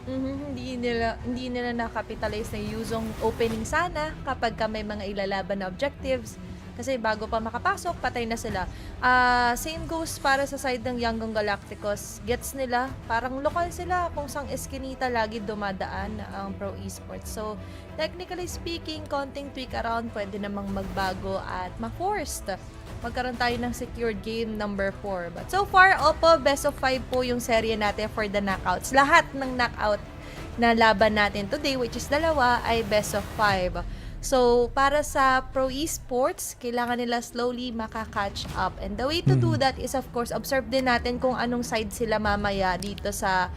Hindi nila na-capitalize na Yuzong opening sana kapag may mga ilalaban na objectives. Kasi bago pa makapasok, patay na sila. Same goes para sa side ng Yangon Galacticos. Gets nila, parang lokal sila kung sang eskinita lagi dumadaan ang Pro Esports. So, technically speaking, konting tweak around pwede namang magbago at ma-forced. Magkaroon tayo ng secured game number 4. But so far, opo, best of 5 po yung serye natin for the knockouts. Lahat ng knockout na laban natin today, which is dalawa, ay best of 5. So, para sa Pro Esports, kailangan nila slowly makaka-catch up. And the way to do that is, of course, observe din natin kung anong side sila mamaya dito sa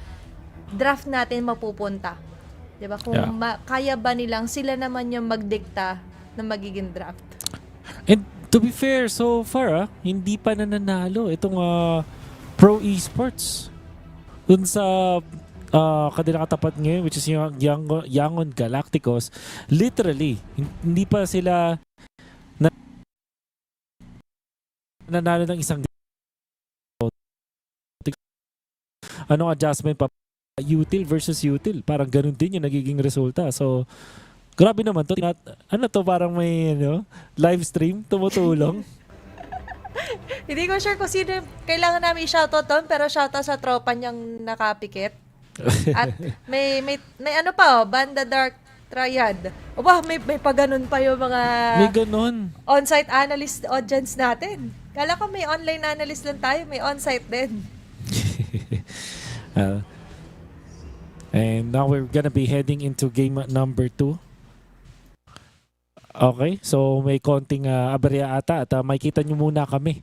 draft natin mapupunta. Diba? Kung kaya ba nilang sila naman yung magdikta na magiging draft. And to be fair, so far, hindi pa nananalo itong Pro Esports. Dun sa kanilang katapat ngayon, which is yung Yangon Galacticos, literally, hindi pa sila nanalo ng isang anong adjustment pa, util versus util, parang ganun din yung nagiging resulta. So, grabe naman to. Ano to, parang may live stream tumutulong. Hindi ko sure kung sino kailangan namin i-shoutout doon, pero shoutout sa tropa niyang nakapikit. At may ano pa, Banda Dark Triad. O ba, may paganon pa yung mga may ganon on-site analyst audience natin. Kala ko may online analyst lang tayo, may on-site din. And now we're gonna be heading into game number 2. Okay, so may konting aberya ata at makikita nyo muna kami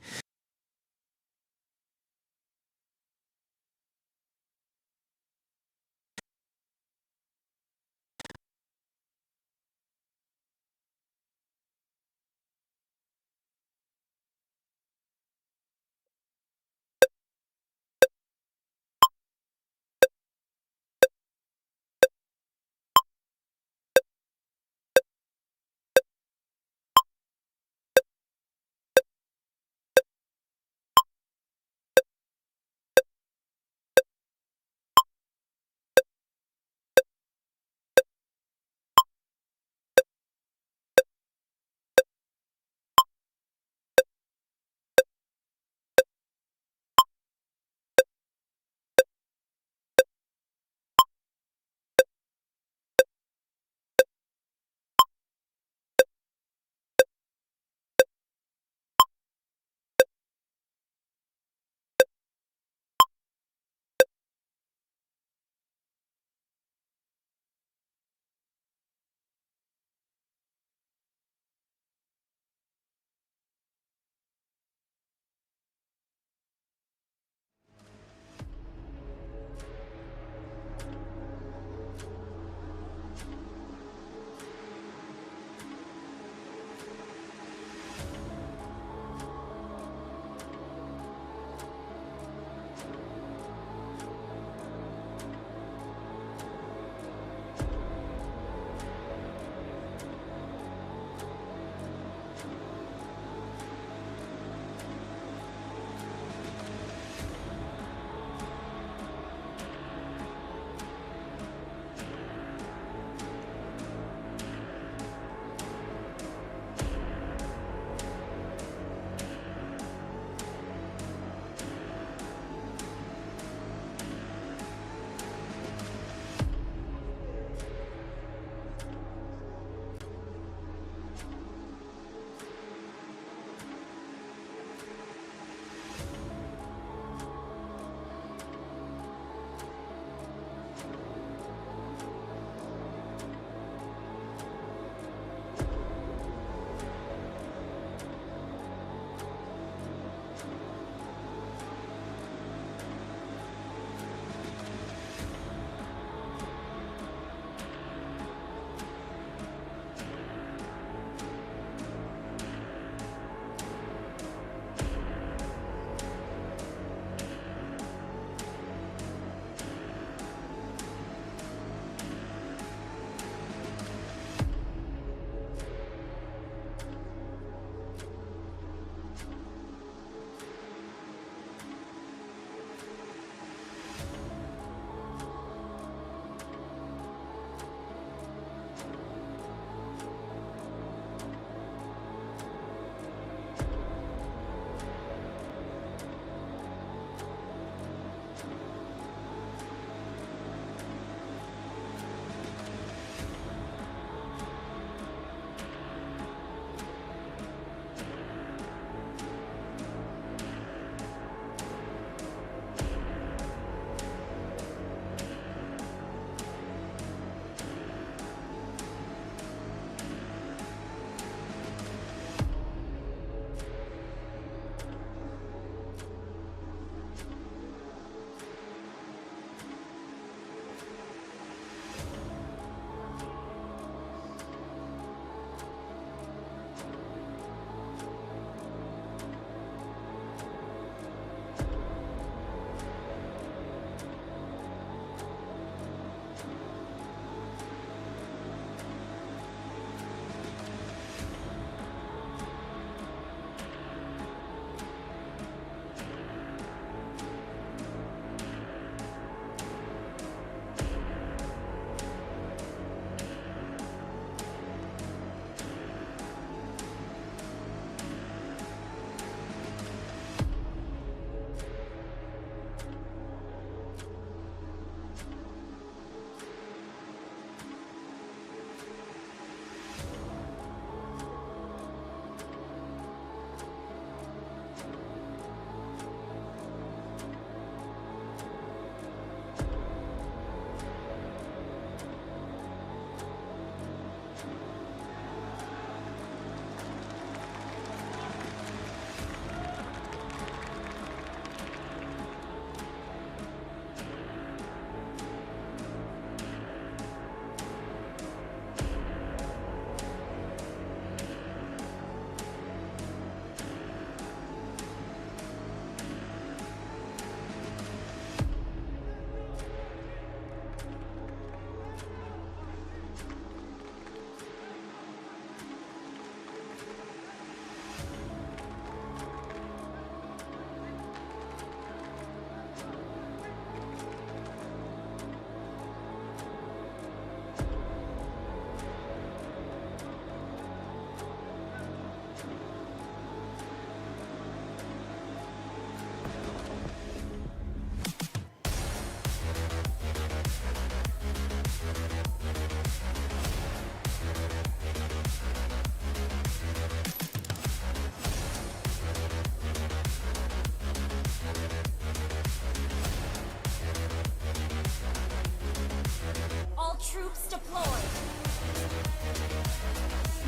Traps deployed.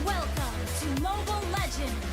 Welcome to Mobile Legends.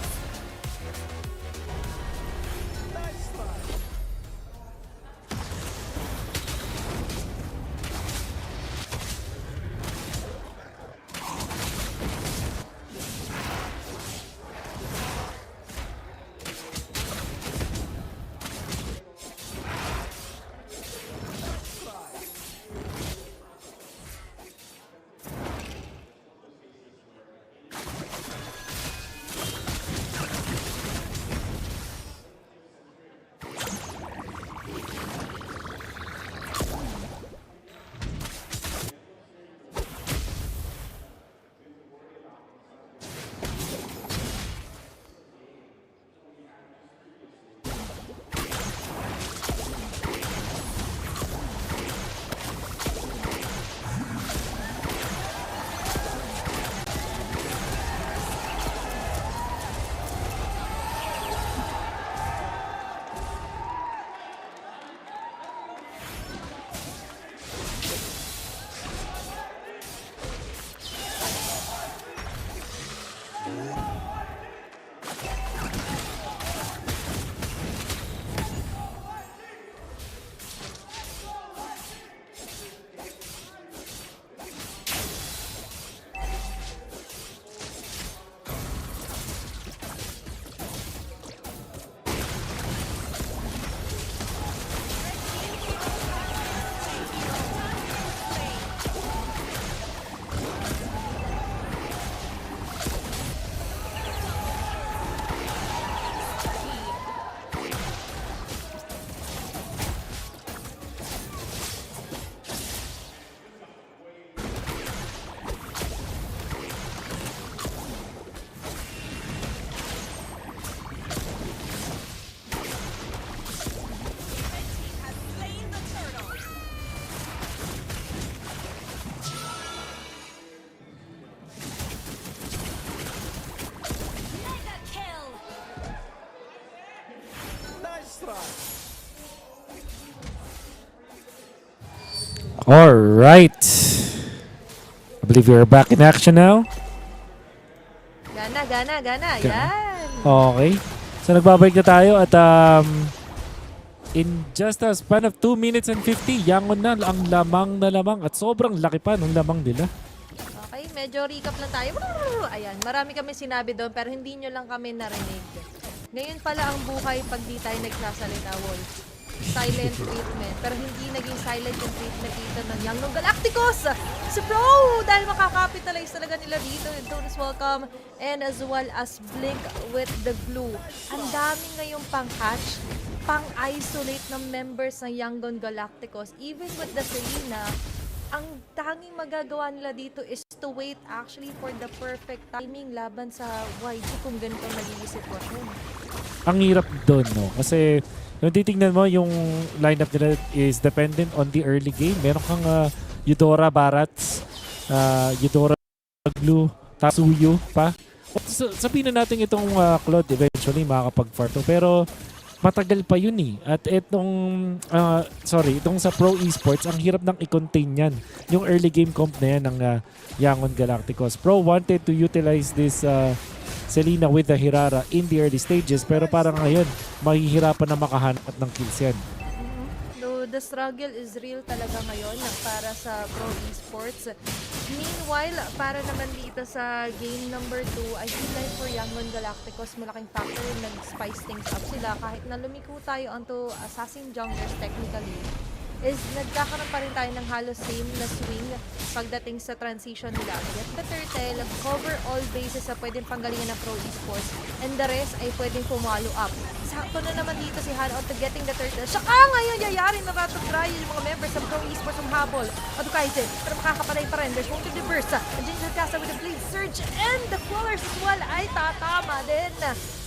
Mega kill. All right. I believe we are back in action now. Gana. Yan. Okay. So nagbabalik na tayo at in just a span of 2 minutes and 50, yangon na ang lamang na lamang at sobrang laki pa ng lamang nila. Okay, medyo recap lang tayo. Ayan, marami kami sinabi doon pero hindi nyo lang kami narinig. Ngayon pala ang buhay pag di tayo nagsasalita, Wolf. Silent treatment. Pero hindi naging silent yung treatment dito ng Young Galacticos. Si Pro! Dahil makakapitalize talaga nila dito. Bonus welcome. And as well as Blink with the glue. Ang dami ngayong pang-hatch, pang-isolate ng members ng Young Galacticos. Even with the Selena, ang tanging magagawa nila dito is to wait actually for the perfect timing laban sa YG kung ganito ang nagiging sitwasyon. Ang hirap doon, no? Kasi yung titingnan mo, yung lineup nila is dependent on the early game. Meron kang Eudora Barats, Eudora Glue, Tatsuyu pa. Sabihin na natin itong Claude eventually makakapag-farm to. Pero matagal pa yun eh. At itong sa Pro Esports, ang hirap nang i-contain yan. Yung early game comp na yan ng Yangon Galacticos. Pro wanted to utilize this Selena with the Hirara in the early stages, pero parang ngayon, mahihirapan na makahanap ng kills yan. Though the struggle is real talaga ngayon para sa Pro Esports. Meanwhile, para naman dito sa game number 2, I feel like for Yangon Galacticos, malaking factor yung nag-spice things up sila. Kahit na lumiko tayo onto assassin junglers technically, is nagkakaroon pa rin tayo ng halos same na swing pagdating sa transition nila. Get the turtle, cover all bases na pwedeng panggalingan ng Pro Esports, and the rest ay pwedeng pumalo up. Sakto na naman dito si Hana onto getting the turtle. Siya ngayon yayari na ratog-try yung mga members ng Pro Esports ng habol. Adukaisen, pero makakapatay pa rin. There's one to the burst. Andiyan yung Casa with the blade surge, and the crawlers as well ay tatama din.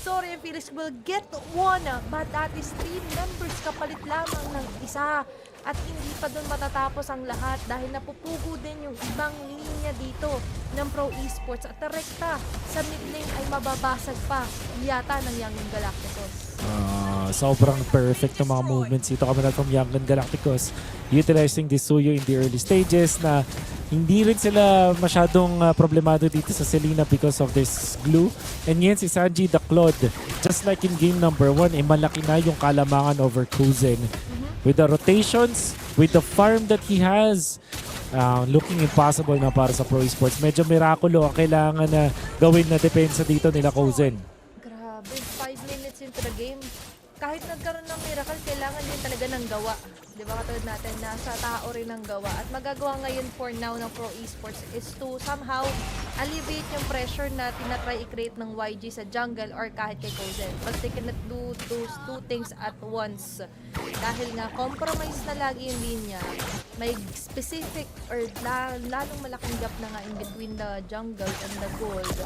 Sorry, and Felix will get one, but that is 3 members kapalit lamang ng isa. At hindi pa doon matatapos ang lahat dahil napupugo din yung ibang linya dito ng Pro Esports at rekta sa mid lane ay mababasag pa yata ng Young Galacticos. Sobrang perfect ng mga movements dito kami from Young Galacticos, utilizing this Suyo in the early stages na Hindi rin sila masyadong problemado dito sa Selena because of this glue. And yan si Sanji the Claude, just like in game number 1, malaki na yung kalamangan over Kuzen. With the rotations, with the farm that he has, looking impossible na para sa Pro Esports. Medyo mirakulo ang kailangan na gawin na depensa dito nila Kuzen. Grabe, 5 minutes into the game. Kahit nagkaroon ng miracle, kailangan din talaga ng gawa. Di ba katulad natin, nasa tao rin ng gawa. At magagawa ngayon for now ng Pro Esports is to somehow alleviate yung pressure na tinatry i-create ng YG sa jungle or kahit kay Kozen. But they cannot do those two things at once. Dahil nga, compromise na lagi yung linya. May specific or lalong malaking gap na nga in between the jungle and the gold.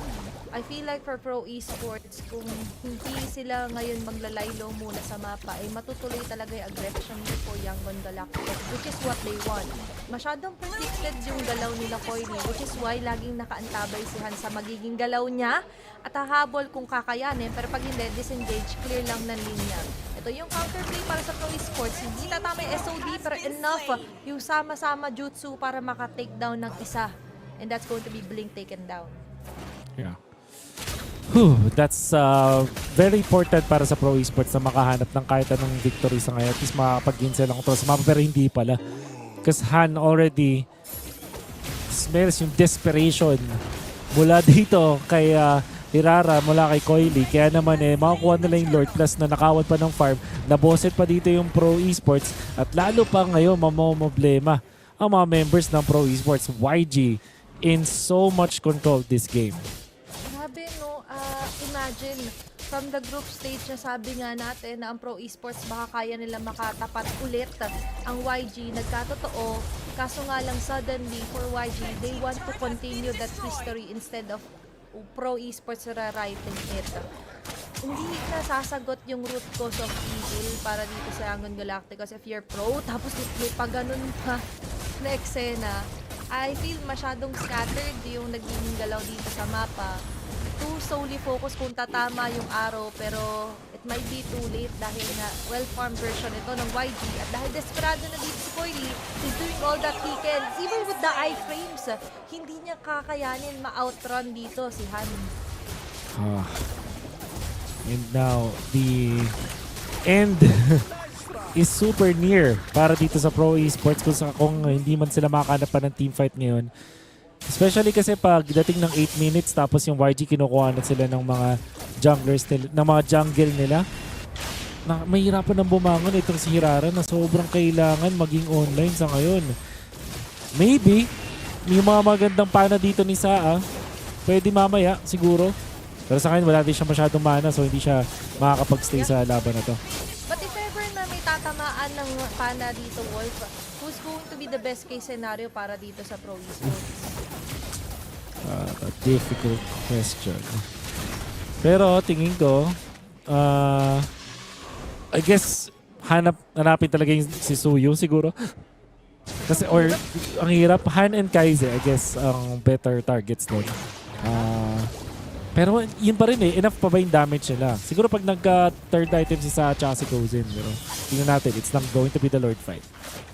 I feel like for Pro Esports, kung hindi sila ngayon maglalaylo muna sa mapa, ay matutuloy talaga yung aggression for Yangon Galacticos, which is what they want. Masyadong predicted yung galaw nila Koini, which is why laging nakaantabay si Han sa magiging galaw niya at hahabol kung kakayanin, pero pag hindi, disengage, clear lang ng linya. Ito yung counterplay para sa Pro Esports. Hindi tatama yung SOD, pero enough yung sama-sama jutsu para maka-take down ng isa. And that's going to be Blink taken down. Yeah. That's very important para sa Pro Esports na makahanap ng kahit anong victory sa ngayon. At least makakapag-gain sila ng control sa mapa, pero hindi pala. Because Han already smells yung desperation mula dito kay Hirara, mula kay Coily. Kaya naman makakuha nila yung Lord Plus na nakawan pa ng farm. Naboset pa dito yung Pro Esports. At lalo pa ngayon, mamomblema ang mga members ng Pro Esports. YG in so much control this game. Grabe, no? Imagine, from the group stage na sabi nga natin na ang Pro Esports baka kaya nila makatapat ulit ang YG. Nagkatotoo, kaso nga lang suddenly for YG, they want to continue that history instead of Pro Esports rewriting it. Hindi nasasagot yung root cause of evil para dito sa Yangon Galacticos. If you're pro, tapos may pa ganun pa na eksena, I feel masyadong scattered yung naging galaw dito sa mapa. Too solely focus kung tatama yung Araw, pero it might be too late dahil na well-farmed version ito ng YG. At dahil desperado na dito si Coily, he's doing all that he can. Even with the iframes, hindi niya kakayanin ma-outrun dito si Han. And now, the end is super near para dito sa Pro Esports kung hindi man sila makakanap pa ng teamfight ngayon. Especially kasi pag dating ng 8 minutes tapos yung YG kinukuha na sila ng mga junglers nila, ng mga jungle nila. Mahirapan ng bumangon itong si Hirara na sobrang kailangan maging online sa ngayon. Maybe, may mga magandang pana dito ni Saa. Pwede mamaya, siguro. Pero sa akin, wala din siya masyadong mana so hindi siya makakapag-stay sa laban na to. But if ever na may tatamaan ng pana dito, Wolf, who's going to be the best case scenario para dito sa Pro Esports? A difficult question. Pero tingin ko, I guess hanapin talaga yung si Suyu siguro. Kasi or ang hirap, Han and Kaize I guess ang better targets doon. Pero yun pa rin enough pa ba yung damage nila? Siguro pag nagka-third item si Sa at si Kozen, pero tingnan natin, it's not going to be the Lord fight.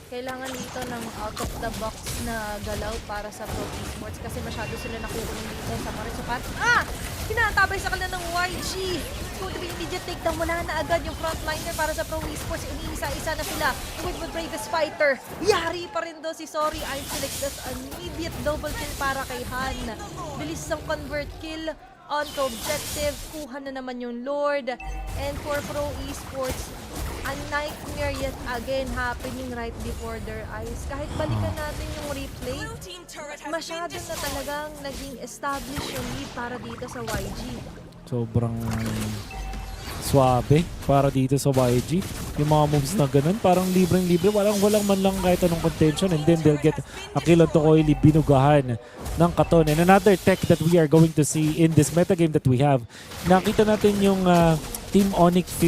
Kailangan dito ng out-of-the-box na galaw para sa Pro Esports kasi masyado sila nakukulong dito sa Marisupat. Kinatabay sa kanila ng YG. Going to be immediate takedown. Wala na agad yung frontliner para sa Pro Esports. Iniisa-isa na sila. With the bravest fighter. Yari pa rin do si Sorry. I'm selected an immediate double kill para kay Han. Bilis ng convert kill. Onto objective. Kuha na naman yung Lord. And for Pro Esports, a nightmare yet again happening right before their eyes. Kahit balikan natin yung replay, masyado na talagang naging established yung lead para dito sa YG. Sobrang swabe para dito sa YG. Yung mga moves na ganun, parang libreng-libre. Walang man lang kahit anong contention and then they'll get a kill on Tokoily, binugahan ng Katon. And another tech that we are going to see in this metagame that we have, nakita natin yung Team Onyx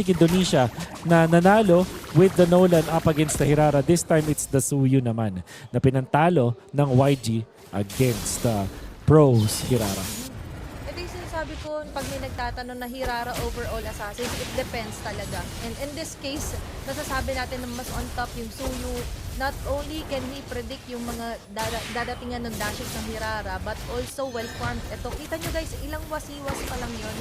Indonesia na nanalo with the Nolan up against the Hirara. This time it's the Suyu naman na pinantalo ng YG against the Pros Hirara. Ito yung sinasabi sabi ko, pag may nagtatanong na Hirara overall assassin, it depends talaga. And in this case, masasabi natin na mas on top yung Suyu. Not only can he predict yung mga dadatingan ng dashes ng Hirara, but also well-farmed. Ito, kita nyo guys, ilang wasiwas pa lang yun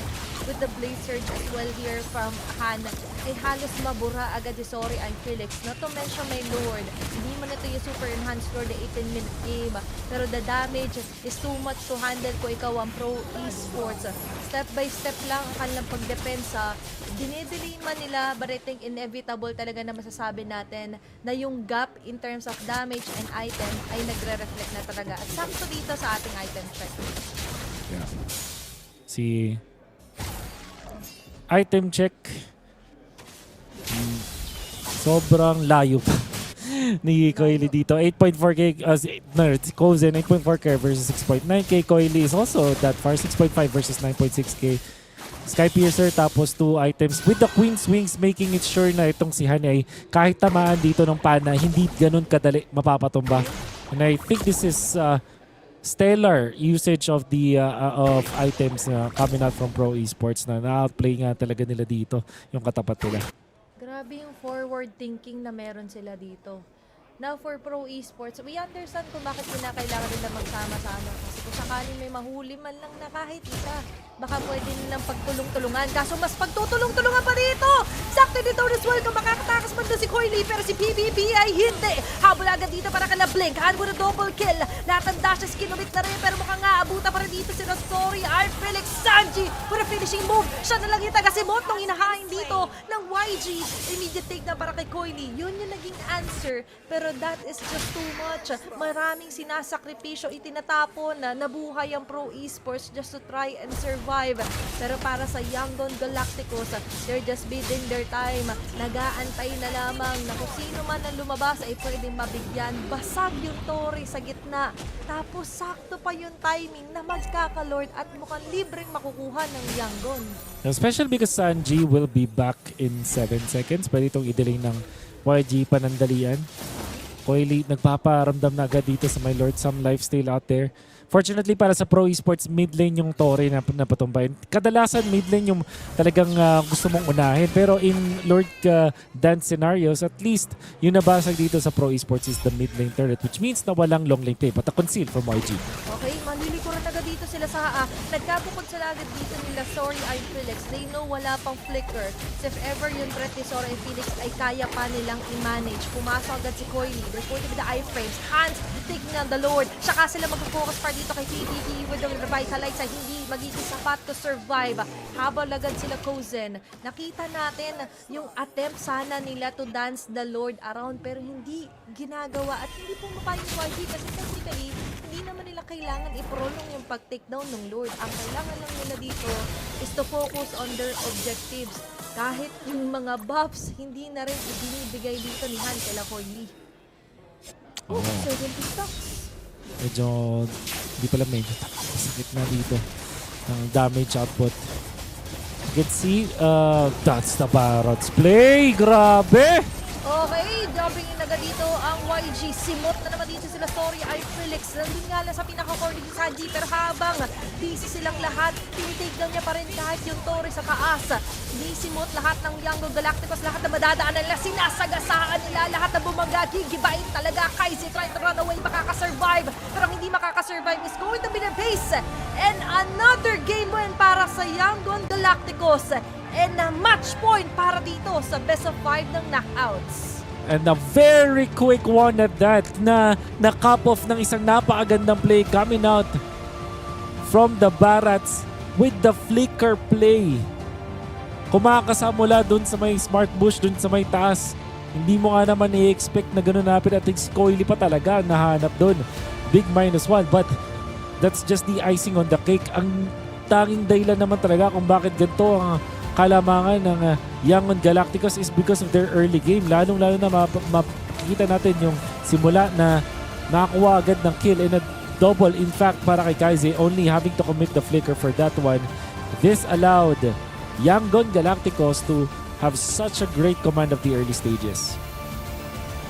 with the Blaze Surge as well here from Han. Ay halos mabura agad si Sorry and Felix. Not to mention may Lord. Hindi man ito yung super enhanced Lord, the 18-minute game. Pero the damage is too much to handle kung ikaw ang pro esports. Step by step lang ang kanilang pagdepensa. Dinidelay man nila, but I think inevitable talaga na masasabi natin na yung gap in terms of damage and item ay nagre-reflect na talaga. At sakto dito sa ating item check. Yeah. Si item check sobrang layo pa ni Coily dito. 8.4k Kozen 8.4k versus 6.9k. Coily is also that far, 6.5 versus 9.6k. Skypiercer tapos 2 items with the Queen Swings, making it sure na itong si Han ay kahit tamaan dito ng pana, hindi ganun kadali mapapatumba. And I think this is stellar usage of the of items coming out from Pro Esports na na-outplay nga talaga nila dito yung katapat nila. Grabe yung forward thinking na meron sila dito. Now for Pro Esports, we understand kung bakit kinakailangan nila magsama-sama. Kasi kung sakaling may mahuli man lang na kahit isa, baka pwede nilang pagtulong-tulungan. Kaso mas pagtutulong-tulungan pa dito! Sakto dito as well kung makakatakas man doon si Coily, pero si PBB ay hindi. Habol agad dito para kala Blink. Han with a double kill. Lahat ng dashes kinumit na rin, pero mukhang nga abuta pa rin dito si Story. Art Felix Sanji for a finishing move. Siya na lang yung taga-simot nung inahain dito ng YG. Immediate take na para kay Coily. Yun yung naging answer. Pero that is just too much. Maraming sinasakripisyo, itinatapon na nabuhay ang Pro Esports just to try and survive. Pero para sa Yangon Galacticos, they're just biding their time. Nag-aantay na lamang na kung sino man ang lumabas ay pwedeng mabigyan. Basag yung Tori sa gitna. Tapos sakto pa yung timing na magkakalord at mukhang libreng makukuha ng Yangon. Especially because Sanji will be back in 7 seconds. Pwede itong i-delay ng YG panandalian. Coily nagpaparamdam na agad dito sa my Lord some lifestyle out there. Fortunately para sa Pro Esports, mid lane yung Torre na napatumbayin. Kadalasan mid lane yung talagang gusto mong unahin. Pero in Lord dance scenarios, at least yung nabasag dito sa Pro Esports is the mid lane turret, which means na walang long lane play but a conceal from YG. Okay, manlilikuran agad dito sila sa nagkabukod sila agad dito nila Sorry ay Felix. They know wala pang flicker. So if ever yung threat ni Sorry ay Felix ay kaya pa nilang i-manage. Pumasok agad si Coily. They're going to be the iframes. Hands taking on the Lord. Tsaka sila mag-focus pa dito kay PBB with the revitalize ay hindi magiging sapat to survive. Habang agad sila Kozen. Nakita natin yung attempt sana nila to dance the Lord around pero hindi ginagawa at hindi pumapayag yung YG kasi technically hindi naman nila kailangan i-prolong yung pag-takedown ng Lord. Ang kailangan lang nila dito is to focus on their objectives. Kahit yung mga buffs, hindi na rin ibinibigay dito ni Han kay Coily. Oh, 70 stocks. Medyo, hindi pala medyo sakit na dito ng damage output. You can see, that's the Barrett's play. Grabe! Okay, jumping in agad dito ang YG. Simot na naman dito sila Story ay Felix. Nandun nga lang sa pinaka-core ni Sanji pero habang busy silang lahat, tinitake down niya pa rin kahit yung Tori sa taas. Di simot lahat ng Yangon Galacticos, lahat na madadaanan nila, sinasagasaan nila, lahat na bumaga, gigibain talaga. Kaizi trying to run away, makakasurvive. Pero hindi makakasurvive is going to be the pace. And another game win para sa Yangon Galacticos. And a match point para dito sa best of 5 ng knockouts. And a very quick one at that na na-cap off ng isang napakagandang play coming out from the Barats with the flicker play. Kumakasamula dun sa may smart bush, dun sa may taas. Hindi mo nga naman i-expect na gano'n napit at si Coily pa talaga nahanap dun. Big -1 but that's just the icing on the cake. Ang tanging dahilan naman talaga kung bakit ganito ang kalamangan ng Yangon Galacticos is because of their early game. Lalong-lalo na makikita natin yung simula na nakakuha agad ng kill and a double in fact para kay Kaize, only having to commit the flicker for that one. This allowed Yangon Galacticos to have such a great command of the early stages.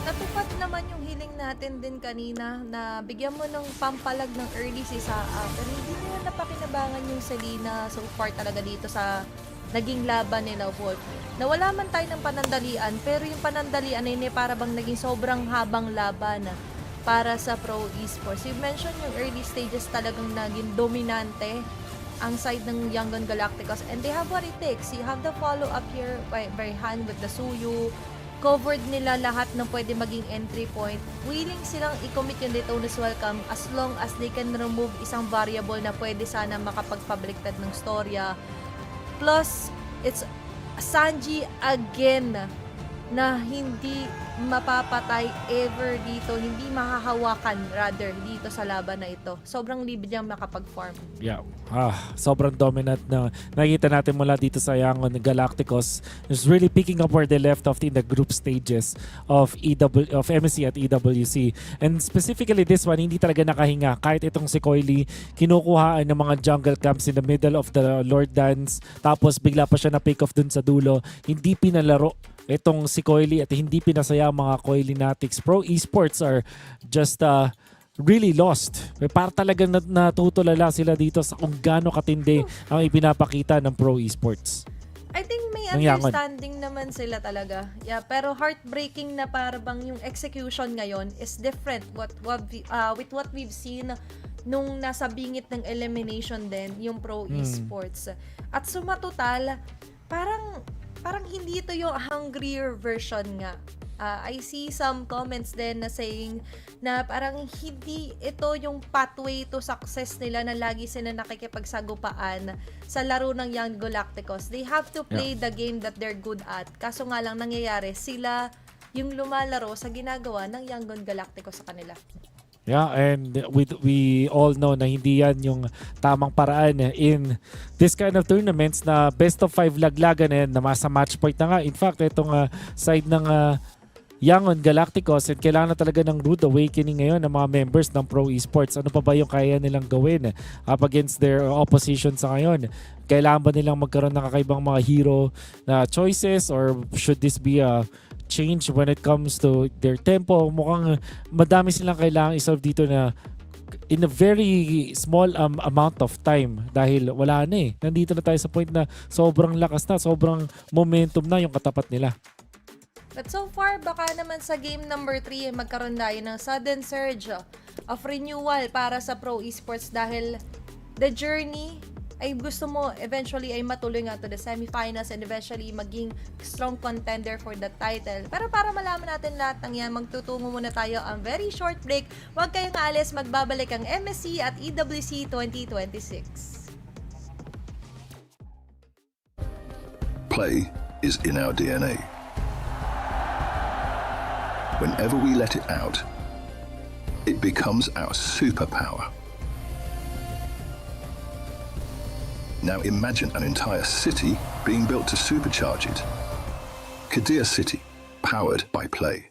Natupad naman yung hiling natin din kanina na bigyan mo ng pampalag ng early si Saa. Pero hindi nila napakinabangan yung Selena so far talaga dito sa naging laban nila, Wolf. Nawala man tayo ng panandalian, pero yung panandalian ay para bang naging sobrang habang laban para sa Pro Esports. You mentioned yung early stages talagang naging dominante ang side ng Young Gun Galacticos, and they have what it takes. You have the follow-up here by hand with the Suyu. Covered nila lahat ng pwede maging entry point. Willing silang i-commit yung Daytona's Welcome as long as they can remove isang variable na pwede sana makapagpabaliktad ng storya. Plus, it's Sanji again na hindi mapapatay ever dito, hindi mahahawakan rather dito sa laban na ito. Sobrang libre niyang makapag-farm. Yeah. Sobrang dominant na nakikita natin mula dito sa Young Galacticos. Is really picking up where they left off in the group stages of MSC at EWC. And specifically this one, hindi talaga nakahinga. Kahit itong si Coily, kinukuhaan ng mga jungle camps in the middle of the Lord Dance. Tapos bigla pa siya na pick off dun sa dulo. Hindi pinalaro itong si Coily at hindi pinasaya ang mga Coily Natics. Pro Esports are just really lost. Para talagang natutulala sila dito sa kung gaano katindi ang ipinapakita ng Pro Esports. I think may Nangyangod. understanding naman sila talaga. Yeah, pero heartbreaking na para bang yung execution ngayon is different with what we've seen nung nasa bingit ng elimination din yung Pro Esports. At sumatotal, parang hindi ito yung hungrier version nga. I see some comments din na saying na parang hindi ito yung pathway to success nila na lagi sila nakikipagsagupaan sa laro ng Young Galacticos. They have to play the game that they're good at. Kaso nga lang nangyayari, sila yung lumalaro sa ginagawa ng Young Galacticos sa kanila. Yeah, and we all know na hindi yan yung tamang paraan in this kind of tournaments na best of 5 laglagan na masa match point na nga. In fact, itong side ng Young Galacticos, and kailangan na talaga ng rude awakening ngayon ng mga members ng Pro Esports. Ano pa ba yung kaya nilang gawin up against their opposition sa ngayon? Kailangan ba nilang magkaroon ng kakaibang mga hero na choices, or should this be a change when it comes to their tempo? Mukhang madami silang kailangan isolve dito na in a very small amount of time, dahil wala na nandito na tayo sa point na sobrang lakas na, sobrang momentum na yung katapat nila. But so far, baka naman sa game number 3 magkaroon tayo ng sudden surge of renewal para sa Pro Esports, dahil the journey ay gusto mo eventually ay matuloy nga to the semifinals and eventually maging strong contender for the title. Pero para malaman natin lahat ng yan, magtutungo muna tayo ang very short break. Huwag kayong aalis, magbabalik ang MSC at EWC 2026. Play is in our DNA. Whenever we let it out, it becomes our superpower. Now imagine an entire city being built to supercharge it. Kadir City, powered by play.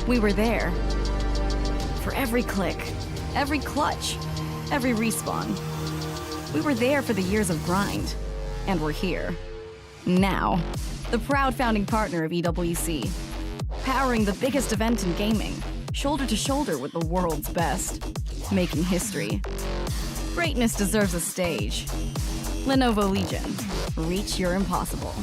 We were there. For every click, every clutch, every respawn. We were there for the years of grind. And we're here. Now. The proud founding partner of EWC. Powering the biggest event in gaming. Shoulder to shoulder with the world's best. Making history. Greatness deserves a stage. Lenovo Legion. Reach your impossible.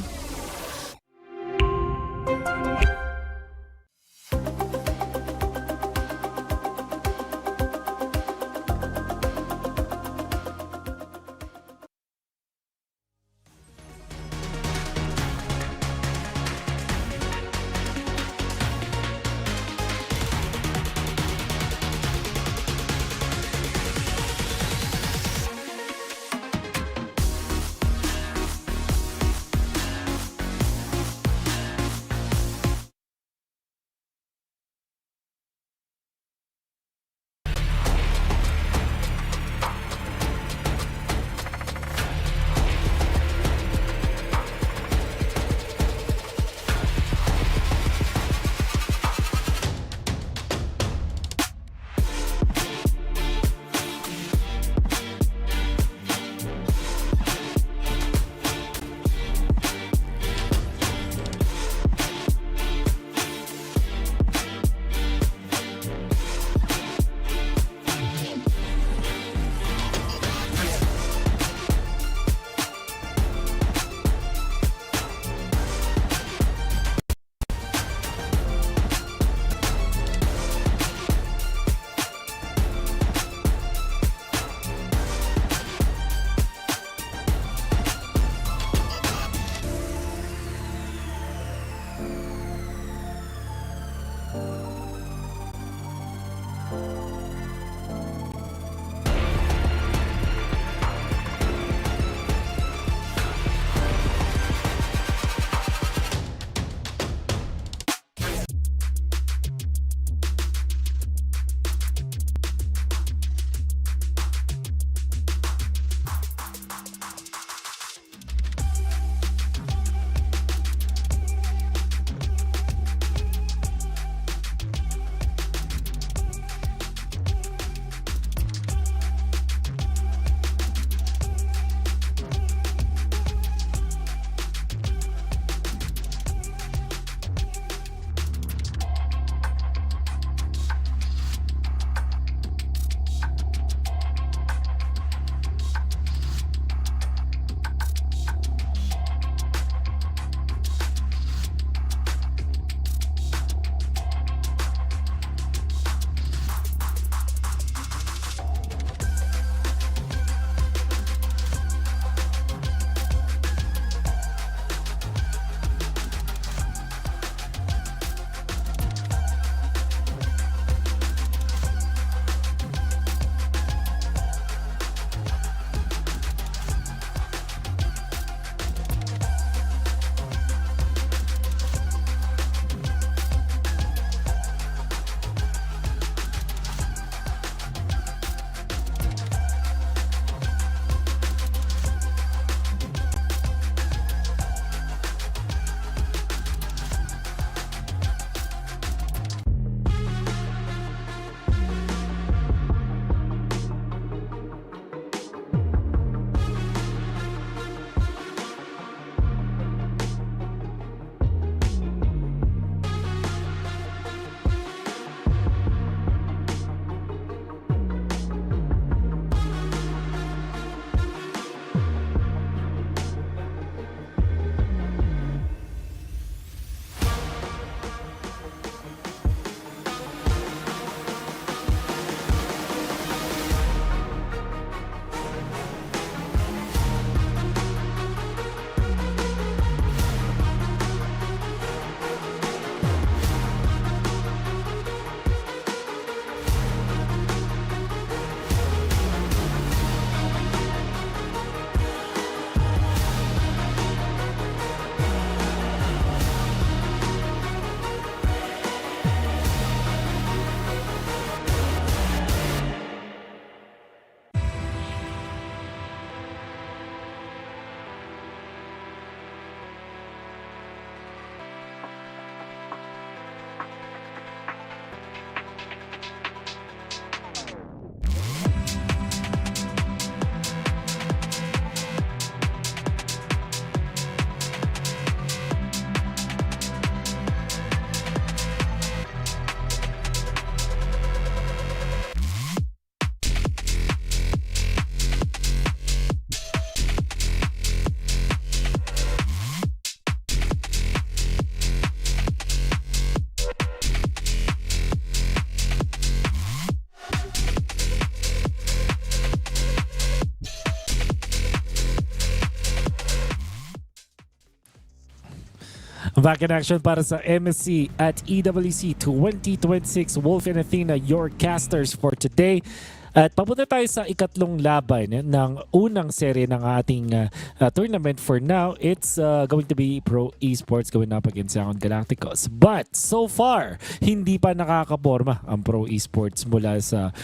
Back in action para sa MSC at EWC 2026. Wolf and Athena, your casters for today. At papunta tayo sa ikatlong laban ng unang serye ng ating tournament. For now, it's going to be Pro Esports going up against Young Galacticos. But so far, hindi pa nakakaporma ang Pro Esports mula sa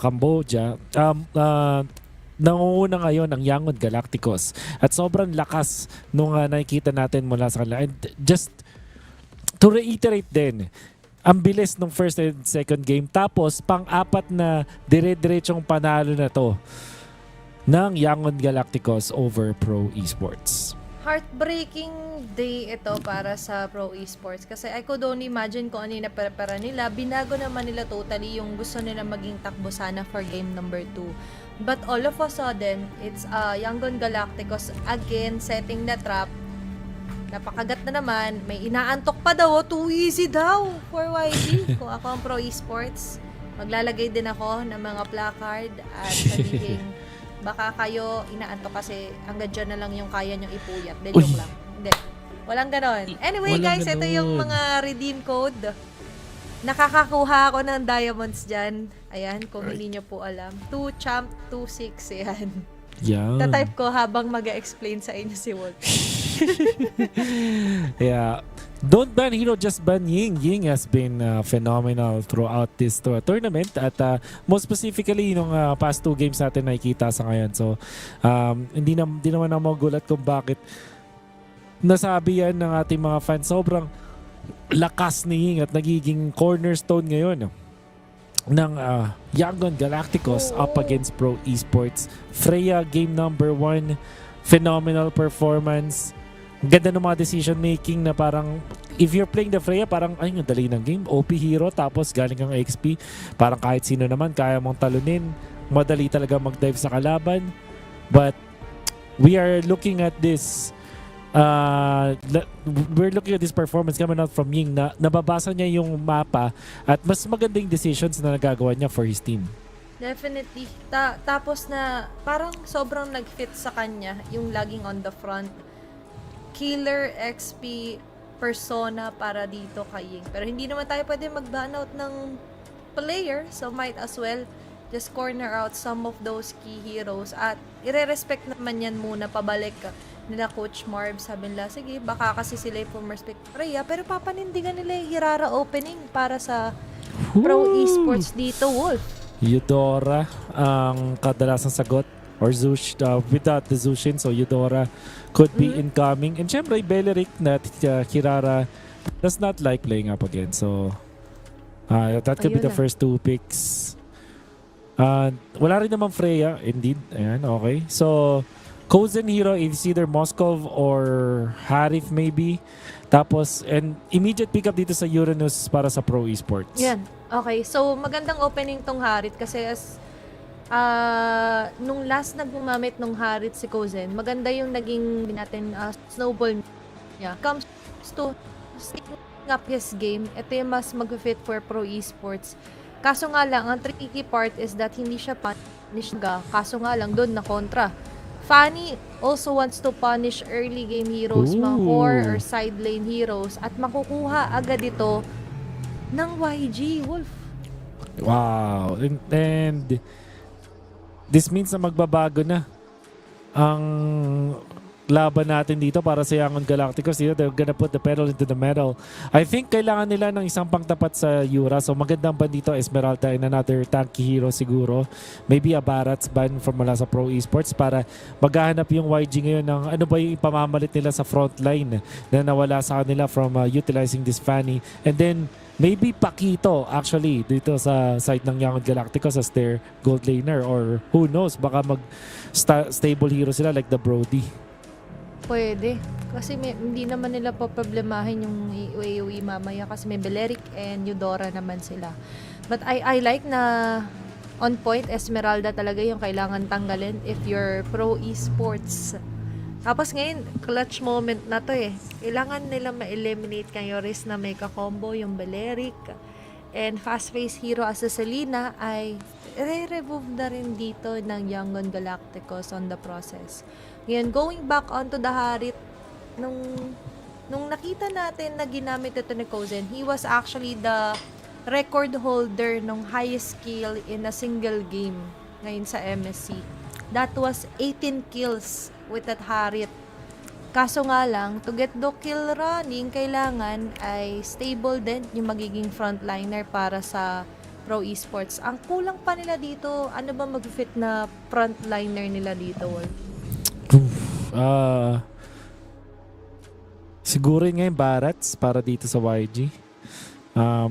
Cambodia. Nangunguna ngayon ang Young Galacticos. At sobrang lakas nung nakikita natin mula sa kanila. And just to reiterate din, ang bilis ng first and second game. Tapos, pang-apat na dire-diretsong panalo na to ng Young Galacticos over Pro Esports. Heartbreaking day ito para sa Pro Esports kasi I could only imagine kung ano yung naprepara nila. Binago naman nila totally yung gusto nila maging takbo sana for game number 2. But all of a sudden, it's Young Galacticos again setting the trap. Napakagat na naman. May inaantok pa daw. Too easy daw for YG. Kung ako ang Pro Esports, maglalagay din ako ng mga placard at sabihin, baka kayo inaantok kasi hanggang dyan na lang yung kaya nyong ipuyat. De joke lang. Hindi. Walang ganon. Anyway Walang guys, ito ganon. yung mga redeem code. Nakakakuha ako ng diamonds dyan. Ayan, kung hindi nyo po alam. 2champ26. Ayan. Yan. Ta-type ko habang mag-explain sa inyo si Wolf. Yeah. Don't ban Hero, just ban Ying. Ying has been phenomenal throughout this tournament at most specifically yung past 2 games natin nakikita sa ngayon. So, hindi naman ako magulat kung bakit nasabi yan ng ating mga fans. Sobrang lakas ni Ying at nagiging cornerstone ngayon ng Young Galacticos up against Pro Esports. Freya, game number 1. Phenomenal performance. Ganda ng mga decision making na parang if you're playing the Freya, parang ay, yung dali ng game. OP hero, tapos galing kang XP. Parang kahit sino naman, kaya mong talunin. Madali talaga mag-dive sa kalaban. But we are looking at this we're looking at this performance coming out from Ying na nababasa niya yung mapa at mas magandang decisions na nagagawa niya for his team. Definitely. Tapos na parang sobrang nag-fit sa kanya yung laging on the front. Killer XP persona para dito kay Ying. Pero hindi naman tayo pwede mag-ban out ng player, so might as well just corner out some of those key heroes at ire-respect naman yan muna pabalik nila Coach Marv. Sabi nila, sige, baka kasi sila yung respect Freya, pero papanindigan nila yung Hirara opening para sa Pro Esports dito, Wolf. Eudora ang kadalasang sagot or Zush without the Zushin, so Eudora could be incoming. And syempre Beleric na Kirara does not like playing up again, so that could be the first 2 picks. Wala rin naman Freya, indeed. Ayan, okay. So Kozen hero is either Moskov or Harith maybe. Tapos, and immediate pick up dito sa Uranus para sa Pro Esports. Yan. Okay, so magandang opening tong Harit kasi as nung last na gumamit nung Harit si Kozen, maganda yung naging natin snowball niya. Comes to setting up his game, ito yung mas mag-fit for Pro Esports. Kaso nga lang, ang tricky part is that hindi siya punish ga. Kaso nga lang, doon na kontra. Fanny also wants to punish early game heroes, mga core or side lane heroes, at makukuha agad ito ng YG, Wolf. Wow. And this means na magbabago na ang laban natin dito para sa Young Galacticos. They're gonna put the pedal into the metal. I think kailangan nila ng isang pangtapat sa Yura. So magandang ban dito, Esmeralda and another tanky hero siguro. Maybe a Barat's ban from mula sa Pro Esports para maghahanap yung YG ngayon ng ano ba yung ipamamalit nila sa front line na nawala sa kanila from utilizing this Fanny. And then maybe Pakito actually dito sa side ng Young Galacticos as their gold laner, or who knows, baka stable hero sila like the Brody. Pwede. Kasi hindi naman nila paproblemahin yung AoE mamaya kasi may Beleric and Eudora naman sila. But I like na on point, Esmeralda talaga yung kailangan tanggalin if you're Pro Esports. Tapos ngayon, clutch moment na to eh. Kailangan nila ma-eliminate kayo risk na may ka-combo yung Beleric and fast-paced hero as sa Selena ay re-remove na rin dito ng Young Galacticos on the process. Ngayon, going back onto the Harit, nung nung nakita natin na ginamit ito ni Kozen, he was actually the record holder ng highest kill in a single game ngayon sa MSC. That was 18 kills with that Harit. Kaso nga lang, to get the kill running, kailangan ay stable din yung magiging frontliner para sa Pro Esports. Ang kulang pa nila dito, ano ba mag-fit na frontliner nila dito, Wolf? Siguro ngayon Barats para dito sa YG.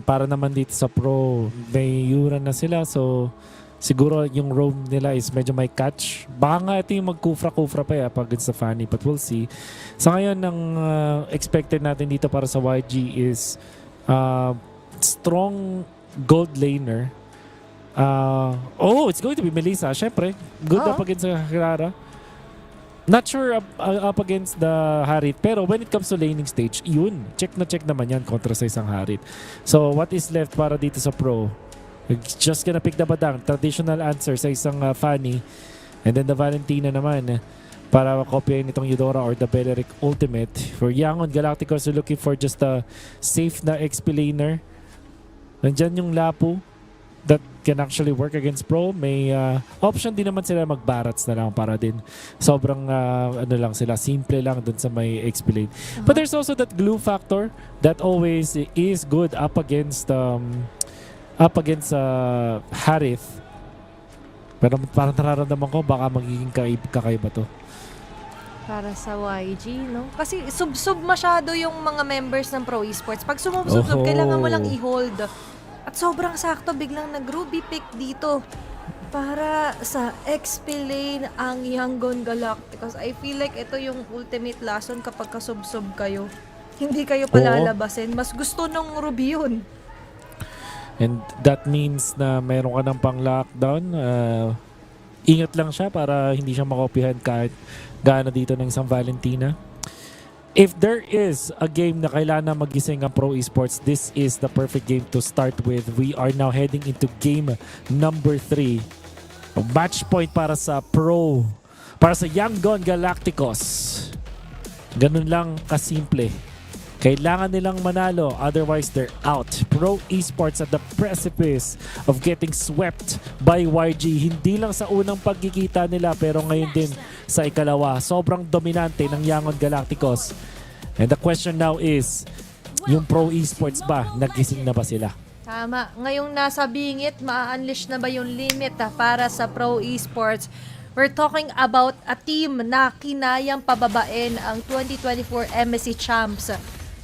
Para naman dito sa Pro, may Yura na sila. So, siguro yung roam nila is medyo may catch. Baka nga ito yung magkufra-kufra pa pag sa Fanny. But we'll see. Sa ngayon, ang expected natin dito para sa YG is strong gold laner. It's going to be Melissa. Syempre, good up against sa Hirara. Not sure up against the Harit. Pero when it comes to laning stage, yun. Check na check naman yan kontra sa isang Harit. So, what is left para dito sa Pro? Just gonna pick the badang. Traditional answer sa isang Fanny. And then the Valentina naman para makopyahin itong Eudora or the Beleric Ultimate. For Yangon, Galacticos are looking for just a safe na XP laner. Nandyan yung Lapu that can actually work against Pro. May option din naman sila mag-Barats na lang para din. Sobrang ano lang sila, simple lang dun sa may XP lane. But there's also that glue factor that always is good up against Harith. Pero parang nararamdaman ko baka magiging kakaiba to. Para sa YG, no? Kasi sub-sub masyado yung mga members ng Pro Esports. Pag sumub-sub, kailangan mo lang i-hold. At sobrang sakto, biglang nag-Ruby pick dito para sa XP lane ang Yangon Galacticos. I feel like ito yung ultimate lason kapag kasub-sub kayo. Hindi kayo palalabasin. Mas gusto nung Ruby yun. And that means na meron ka ng pang-lockdown. Ingat lang siya para hindi siya makopihan kahit gaano dito ng isang Valentina. If there is a game na kailangan magising ang Pro Esports, this is the perfect game to start with. We are now heading into game number 3. Match point para sa Pro. Para sa Yangon Galacticos. Ganun lang kasimple. Kailangan nilang manalo, otherwise they're out. Pro Esports at the precipice of getting swept by YG. Hindi lang sa unang pagkikita nila pero ngayon din sa ikalawa. Sobrang dominante ng Yangon Galacticos. And the question now is, yung Pro Esports ba, nagising na ba sila? Tama. Ngayong nasa bingit, ma-unleash na ba yung limit para sa Pro Esports? We're talking about a team na kinayang pababain ang 2024 MSC Champs.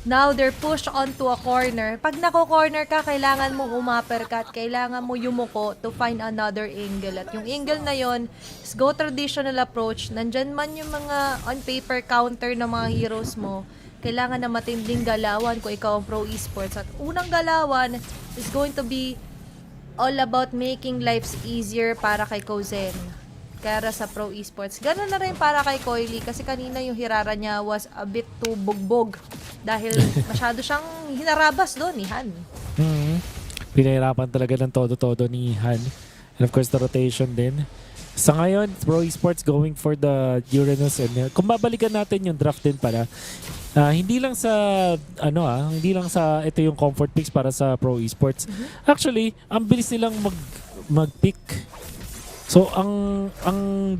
Now, they're pushed onto a corner. Pag nako-corner ka, kailangan mo umapercut. Kailangan mo yumuko to find another angle. At yung angle na yon is go traditional approach. Nandyan man yung mga on-paper counter ng mga heroes mo. Kailangan na matinding galawan kung ikaw ang Pro Esports. At unang galawan is going to be all about making lives easier para kay Kozen. Kaya sa Pro Esports. Ganun na rin para kay Coily kasi kanina yung hirara niya was a bit too bugbog dahil masyado siyang hinarabas doon ni Han. Pinahirapan talaga ng todo-todo ni Han. And of course, the rotation din. Sa ngayon, Pro Esports going for the Uranus. And kung babalikan natin yung draft din pala, hindi lang sa hindi lang sa ito yung comfort picks para sa Pro Esports. Actually, ang bilis nilang mag-pick. So ang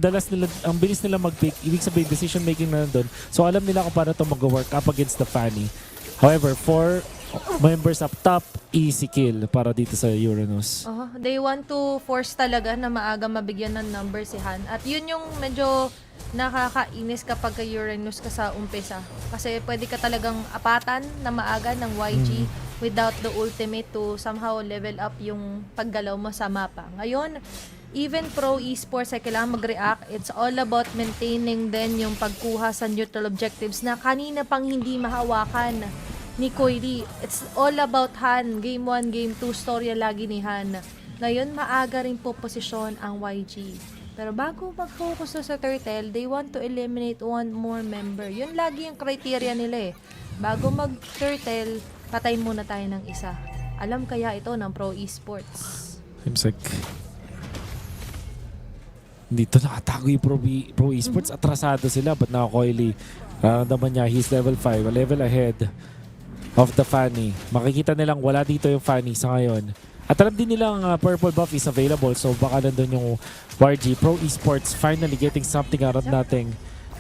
bilis nila mag-pick, ibig sabihin decision making na doon. So alam nila kung paano to mag-work up against the Fanny. However, for members up top, easy kill para dito sa Uranus. They want to force talaga na maaga mabigyan ng number si Han. At yun yung medyo nakakainis kapag ka Uranus ka sa umpisa. Kasi pwede ka talagang apatan na maaga ng YG without the ultimate to somehow level up yung paggalaw mo sa mapa. Ngayon, even Pro Esports ay kailangan mag-react. It's all about maintaining din yung pagkuha sa neutral objectives na kanina pang hindi mahawakan ni Coily. It's all about Han. Game 1, Game 2, storya lagi ni Han. Ngayon, maaga rin po posisyon ang YG. Pero bago mag-focus na sa Turtle, they want to eliminate one more member. Yun lagi yung criteria nila eh. Bago mag-Turtle, patayin muna tayo ng isa. Alam kaya ito ng Pro Esports. Seems like dito nakatago yung Pro Esports. Atrasado sila, but now Coily, naman niya, he's level 5, a level ahead of the Fanny. Makikita nilang wala dito yung Fanny sa ngayon. At alam din nilang purple buff is available, so baka nandun yung YG. Pro Esports finally getting something out of nothing.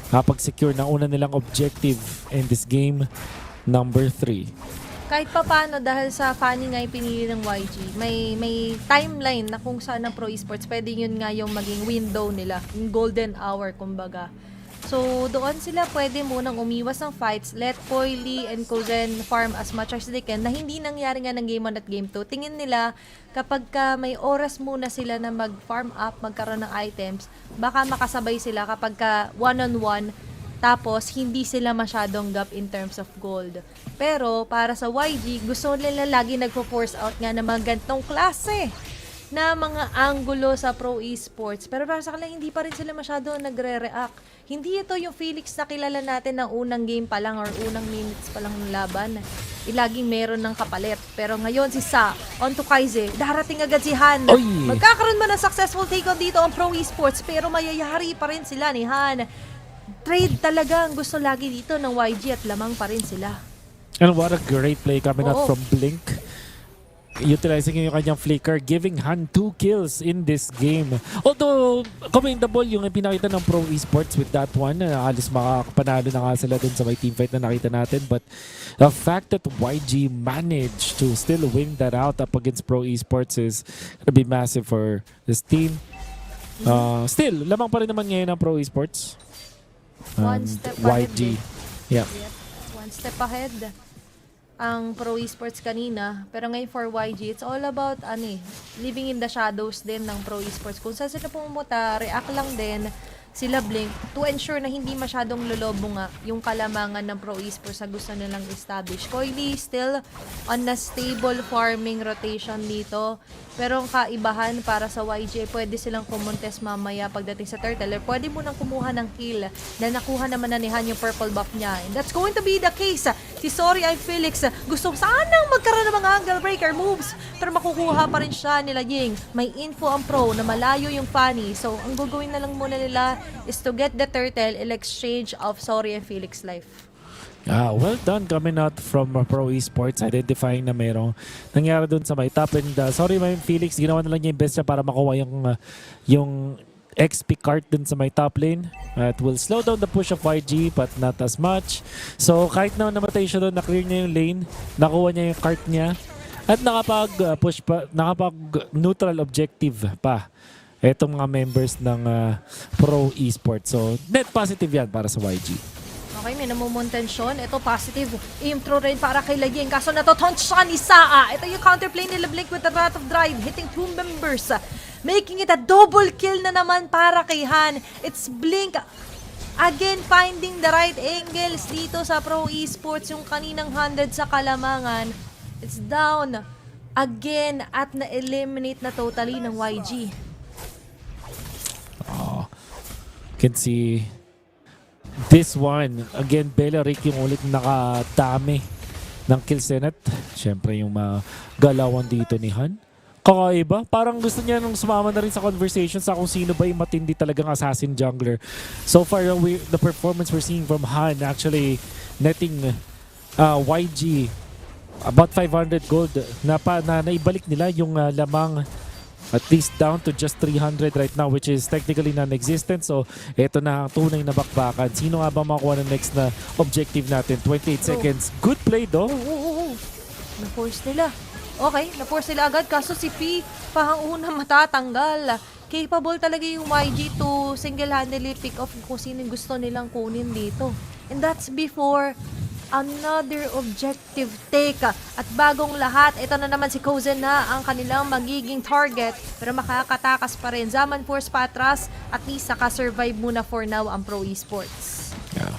Pag-secure na una nilang objective in this game, number 3. Kahit pa paano, dahil sa Fanny nga yung pinili ng YG, may timeline na kung saan ang Pro Esports, pwede yun nga yung maging window nila, yung golden hour, kumbaga. So, doon sila pwede munang umiwas ng fights, let Coily and Kozen farm as much as they can, na hindi nangyari nga ng Game 1 at Game 2. Tingin nila, kapag may oras muna sila na mag-farm up, magkaroon ng items, baka makasabay sila kapag one-on-one, tapos hindi sila masyadong gap in terms of gold. Pero para sa YG, gusto nila lagi nagpo-force out nga ng mga gantong klase na mga angulo sa Pro Esports. Pero para sa kanila, hindi pa rin sila masyado nagre-react. Hindi ito yung Felix na kilala natin ng unang game pa lang or unang minutes pa lang ng laban. Laging meron ng kapalit. Pero ngayon si Sa, on to Kaize, darating agad si Han. Oy! Magkakaroon man ng successful take-on dito ang Pro Esports, pero mayayari pa rin sila ni Han. Trade talaga ang gusto lagi dito ng YG at lamang pa rin sila. And what a great play coming out Oo. from Blink. Utilizing yung kanyang flicker, giving Han 2 kills in this game. Although, commendable yung pinakita ng Pro Esports with that one. Halos makakapanalo na nga sila dun sa may teamfight na nakita natin. But the fact that YG managed to still win that out up against Pro Esports is gonna be massive for this team. Still, lamang pa rin naman ngayon ang Pro Esports. One step ahead. YG. Yeah. Yep. One step ahead ang Pro Esports kanina. Pero ngayon for YG, it's all about living in the shadows din ng Pro Esports. Kung saan sila pumunta, react lang din sila Blink to ensure na hindi masyadong lolobo nga yung kalamangan ng Pro Esports sa gusto nilang establish. Coily still on a stable farming rotation dito. Pero ang kaibahan para sa YG, pwede silang kumontes mamaya pagdating sa turtle. Pwede mo nang kumuha ng kill na nakuha naman na ni Han yung purple buff niya. And that's going to be the case. Si Sorry ay Felix, gusto sanang magkaroon ng mga angle breaker moves, pero makukuha pa rin siya nila Ying. May info ang Pro na malayo yung Fanny. So, ang gagawin na lang muna nila is to get the turtle in exchange of Sorry and Felix life. Well done coming out from Pro Esports, identifying na mayroong nangyari dun sa may top. And sorry man Felix, ginawa na lang niya yung best niya para makuha yung XP cart dun sa may top lane. It will slow down the push of YG but not as much. So kahit na namatay siya doon, na-clear niya yung lane, nakuha niya yung cart niya at nakapag-push pa, nakapag-neutral objective pa etong mga members ng Pro Esports. So net positive yan para sa YG. Okay, may namumuntensyon. Ito positive intro rin para kay Laging. Kaso natotaunt siya ni Saa. Ito yung counterplay nila Blink with the Wrath of Drive, hitting 2 members. Making it a double kill na naman para kay Han. It's Blink again finding the right angles dito sa Pro Esports. Yung kaninang 100 sa kalamangan, it's down again at na-eliminate na totally ng YG. Can see this one. Again, Bellaric yung ulit nakadami ng kill Senate. Siyempre yung galawan dito ni Han. Kakaiba. Parang gusto niya nung sumama na rin sa conversation sa kung sino ba yung matindi talagang assassin jungler. So far, the performance we're seeing from Han actually netting YG about 500 gold na naibalik nila yung lamang at least down to just 300 right now, which is technically non-existent. So, eto na ang tunay na bakbakan. Sino nga ba makuha ng next na objective natin? 28 seconds. Good play, though. Na-force nila. Okay, na-force nila agad. Kaso si P, pahang-una matatanggal. Capable talaga yung YG to single-handedly pick off kung sino gusto nilang kunin dito. And that's before another objective take. At bagong lahat, ito na naman si Kozen na ang kanilang magiging target. Pero makakatakas pa rin. Zaman Force patras, at least naka-survive muna for now ang Pro Esports. Yeah.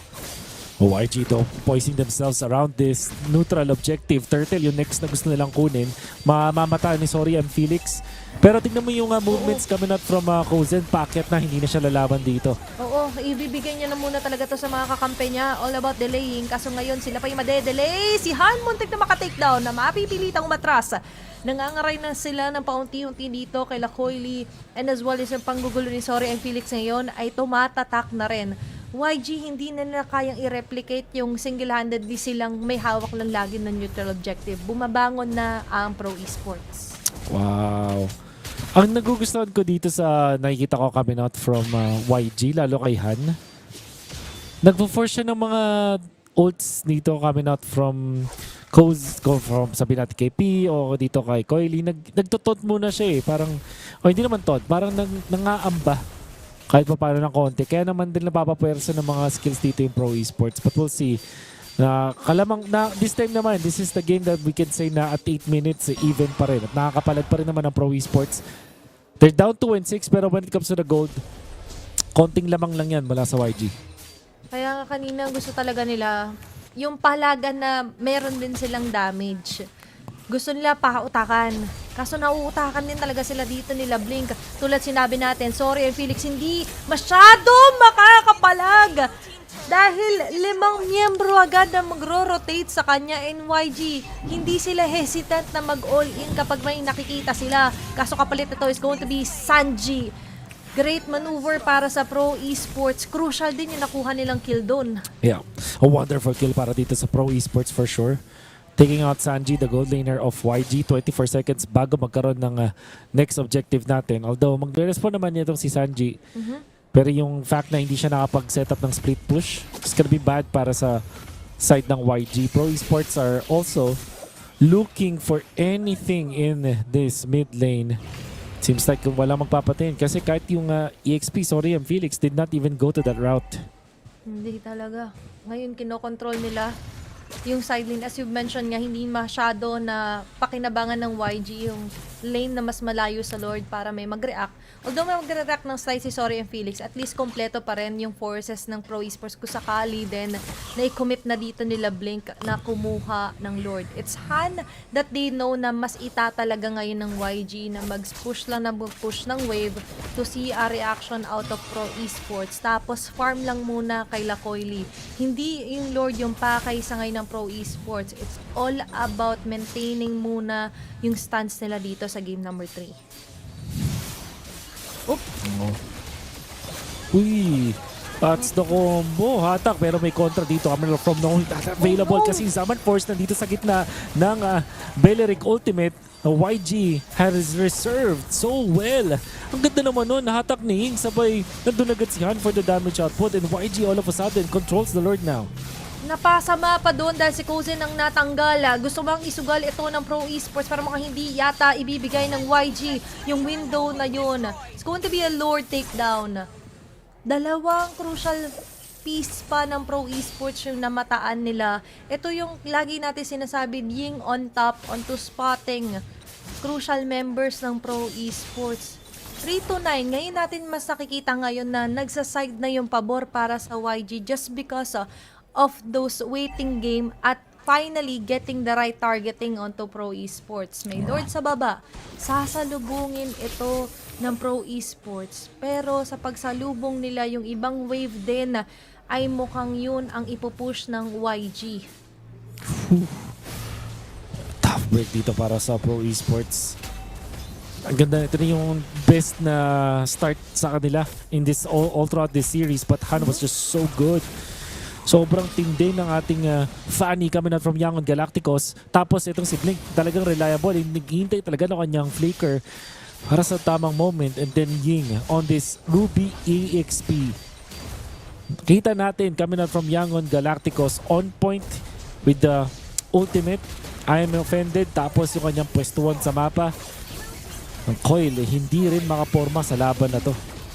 YG though, poising themselves around this neutral objective. Turtle yung next na gusto nilang kunin. Mamamataan ni Sorry and Felix. Pero tingnan mo yung movements coming out from Kozen. Paakyat na, hindi na siya lalaban dito. Oo, ibibigay niya na muna talaga to sa mga kakampi niya. All about delaying. Kaso ngayon sila pa yung madedelay. Si Han muntik na maka-takedown na mapipilitang umatras. Nangangaray na sila ng paunti-unti dito kay Lakoili, and as well as yung panggugulo ni Sorry and Felix ngayon ay tumatatak na rin. YG, hindi na nila kayang i-replicate yung single-handedly silang may hawak lang lagi ng neutral objective. Bumabangon na ang pro esports. Wow. Ang nagugustuhan ko dito sa nakikita ko coming out from YG, lalo kay Han, nagpo-force siya ng mga ults dito coming out from from sabi natin kay P o dito kay Coily. Nagtutot muna siya eh. Parang, hindi naman tot, parang nangaamba kahit pa paano ng konti. Kaya naman din napapapwersa ng mga skills dito yung pro esports. But we'll see. Kalamang na this time naman, this is the game that we can say na at 8 minutes even pa rin. At nakakapalag pa rin naman ang pro esports. They're down 2-6 pero when it comes to the gold, konting lamang lang yan mula sa YG. Kaya nga kanina gusto talaga nila yung pahalaga na meron din silang damage. Gusto nila pautakan. Kaso nauutakan din talaga sila dito nila Blink. Tulad sinabi natin, Sorry and Felix hindi masyado makakapalag. Dahil 5 miyembro agad na magro-rotate sa kanya and YG. Hindi sila hesitant na mag-all-in kapag may nakikita sila. Kaso kapalit ito is going to be Sanji. Great maneuver para sa pro esports. Crucial din yung nakuha nilang kill doon. Yeah, a wonderful kill para dito sa pro esports for sure. Taking out Sanji, the gold laner of YG, 24 seconds bago magkaroon ng next objective natin. Although magre-respond naman niya itong si Sanji. Pero yung fact na hindi siya nakapag-set up ng split push, it's gonna be bad para sa side ng YG. Pro esports are also looking for anything in this mid lane. Seems like wala magpapatin kasi kahit yung EXP, Sorry and Felix did not even go to that route. Hindi talaga. Ngayon kinokontrol nila yung side lane. As you mentioned nga, hindi masyado na pakinabangan ng YG yung lane na mas malayo sa Lord para may mag-react. Although may mag-react ng side si Sorry and Felix, at least kompleto pa rin yung forces ng pro esports kung sakali din na i-commit na dito nila Blink na kumuha ng Lord. It's Han that they know na mas itatalaga ngayon ng YG na mag-push lang na push ng wave to see a reaction out of pro esports. Tapos farm lang muna kay Lakoili. Hindi yung Lord yung pakay sa ngayon ng pro esports. It's all about maintaining muna yung stance nila dito sa game number 3. Uy, that's the combo. Hatak, pero may kontra dito. Camera from no available kasi Zaman Force nandito sa gitna ng Beleric Ultimate. YG has reserved so well. Ang ganda naman nun, hatak ni Ying. Sabay, nandun agad si Han for the damage output. And YG all of a sudden controls the Lord now. Napasama pa doon dahil si Cousin ang natanggal. Gusto bang isugal ito ng pro esports para mukhang hindi yata ibibigay ng YG yung window na yun. It's going to be a Lord takedown. Dalawang crucial piece pa ng pro esports yung namataan nila. Ito yung lagi natin sinasabi, Ying on top, onto spotting. Crucial members ng pro esports. 3-9, ngayon natin mas nakikita ngayon na nagsaside na yung pabor para sa YG just because of those waiting game at finally getting the right targeting onto pro esports. May Lord sa baba. Sasalubungin ito ng pro esports. Pero sa pagsalubong nila yung ibang wave din ay mukhang yun ang ipupush ng YG. Tough break dito para sa pro esports. Ang ganda, ito na yung best na start sa kanila in this all throughout this series, but Han was just so good. Sobrang tindi ng ating Fanny coming out from Yangon Galacticos. Tapos itong si Blink talagang reliable. Naghihintay talaga ng kanyang flicker para sa tamang moment. And then Ying on this Ruby EXP. Kita natin coming out from Yangon Galacticos on point with the ultimate. I am offended. Tapos yung kanyang pwestuhan sa mapa. Ang Coil hindi rin makaporma sa laban na to.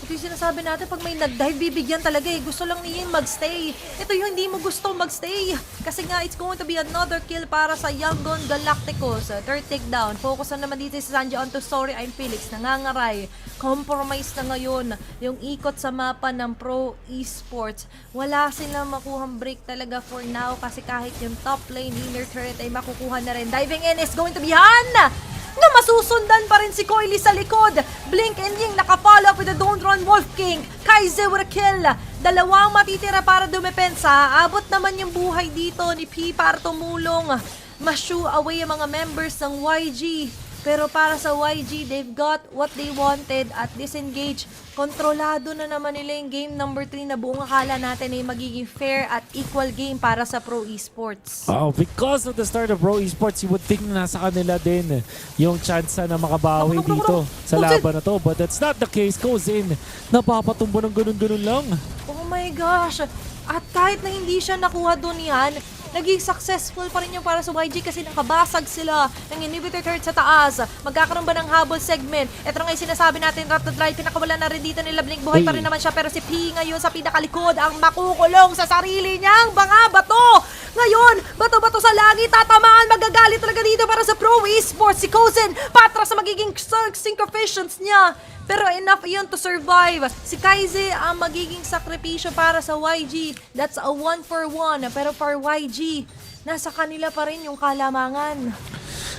Ito yung sinasabi natin, pag may nag-dive, bibigyan talaga eh. Gusto lang niya magstay. Ito yung hindi mo gusto magstay. Kasi nga, it's going to be another kill para sa Yangon Galacticos. Third takedown. Focus na naman dito si Sanji onto Sorry and Felix. Nangangaray. Compromise na ngayon yung ikot sa mapa ng pro esports. Wala silang makuhang break talaga for now kasi kahit yung top lane inner turret ay makukuha na rin. Diving in is going to be Han! Na masusundan pa rin si Coily sa likod. Blink and Ying nakafollow up with the Don't Run Wolf King. Kaize with a kill. Dalawang matitira para dumepensa. Abot naman yung buhay dito ni P para tumulong. Ma-shoo away ang mga members ng YG. Pero para sa YG, they've got what they wanted at disengage. Kontrolado na naman nila yung game number 3 na buong akala natin ay magiging fair at equal game para sa Pro Esports. Oh, because of the start of Pro Esports, you would think na nasa kanila din yung chance na makabawi dito sa laban na to. But that's not the case. Kozin, napapatumbo ng ganun-ganun lang. Oh my gosh! At kahit na hindi siya nakuha doon yan, naging successful pa rin yung para sa YG kasi nakabasag sila ng inhibitor turret sa taas. Magkakaroon ba ng habol segment? Ito nga yung sinasabi natin, Raptor Drive, pinakawala na rin dito nila Blink. Buhay pa rin naman siya pero si P ngayon sa pinakalikod ang makukulong sa sarili niyang mga bato. Ngayon, bato-bato sa langit, tatamaan, magagalit talaga dito para sa Pro Esports. Si Kozen, patras sa magiging synchrofitions niya. Pero enough yun to survive. Si Kaize ang magiging sakripisyo para sa YG. That's a 1-for-1. Pero for YG, nasa kanila pa rin yung kalamangan.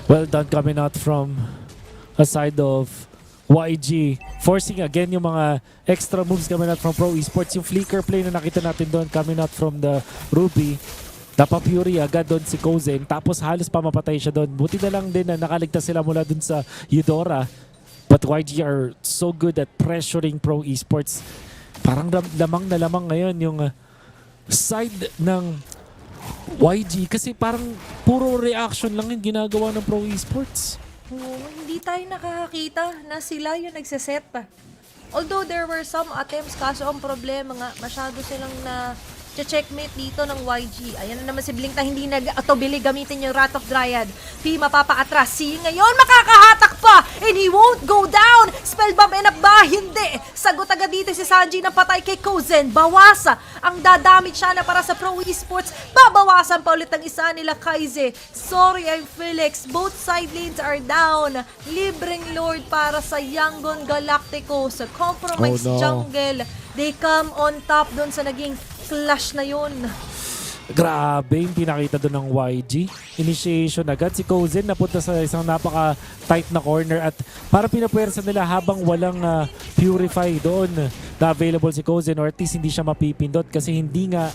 Well done coming out from a side of YG. Forcing again yung mga extra moves coming out from Pro Esports. Yung flicker play na nakita natin doon coming out from the Ruby. Napapuri agad doon si Kozen. Tapos halos pa mapatay siya doon. Buti na lang din na nakaligtas sila mula doon sa Eudora. But YG are so good at pressuring Pro Esports. Parang lamang na lamang ngayon yung side ng YG kasi parang puro reaction lang yung ginagawa ng Pro Esports. Hindi tayo nakakakita na sila yung nagsiset pa. Although there were some attempts, kaso ang problema nga, masyado silang na checkmate dito ng YG. Ayan na naman si Blink na hindi nag-atubili gamitin yung Wrath of Dryad. P mapapaatras. Si ngayon makakahatak pa and he won't go down. Spellbomb enough ba? Hindi. Sagot agad dito si Sanji na patay kay Kozen. Bawasa ang dadamit siya na para sa Pro Esports. Babawasan pa ulit ang isa nila Kaize. Sorry, I'm Felix. Both side lanes are down. Libreng Lord para sa Yangon Galacticos. Compromise jungle. They come on top doon sa naging clash na yun. Grabe yung pinakita doon ng YG. Initiation agad. Si Kozen napunta sa isang napaka-tight na corner at para pinapwersa nila habang walang purify doon na available si Kozen or at least hindi siya mapipindot kasi hindi nga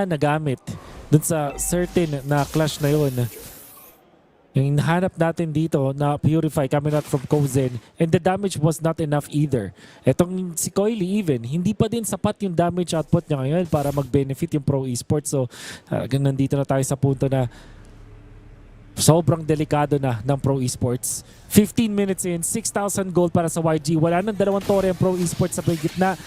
nagamit doon sa certain na clash na yun. Yung hinahanap natin dito na purify coming out from Kozen and the damage was not enough either. Etong si Coily even, hindi pa din sapat yung damage output niya ngayon para mag-benefit yung Pro Esports. So, nandito na tayo sa punto na sobrang delikado na ng Pro Esports. 15 minutes in, 6,000 gold para sa YG. Wala nang dalawang tore ang Pro Esports sa gitna.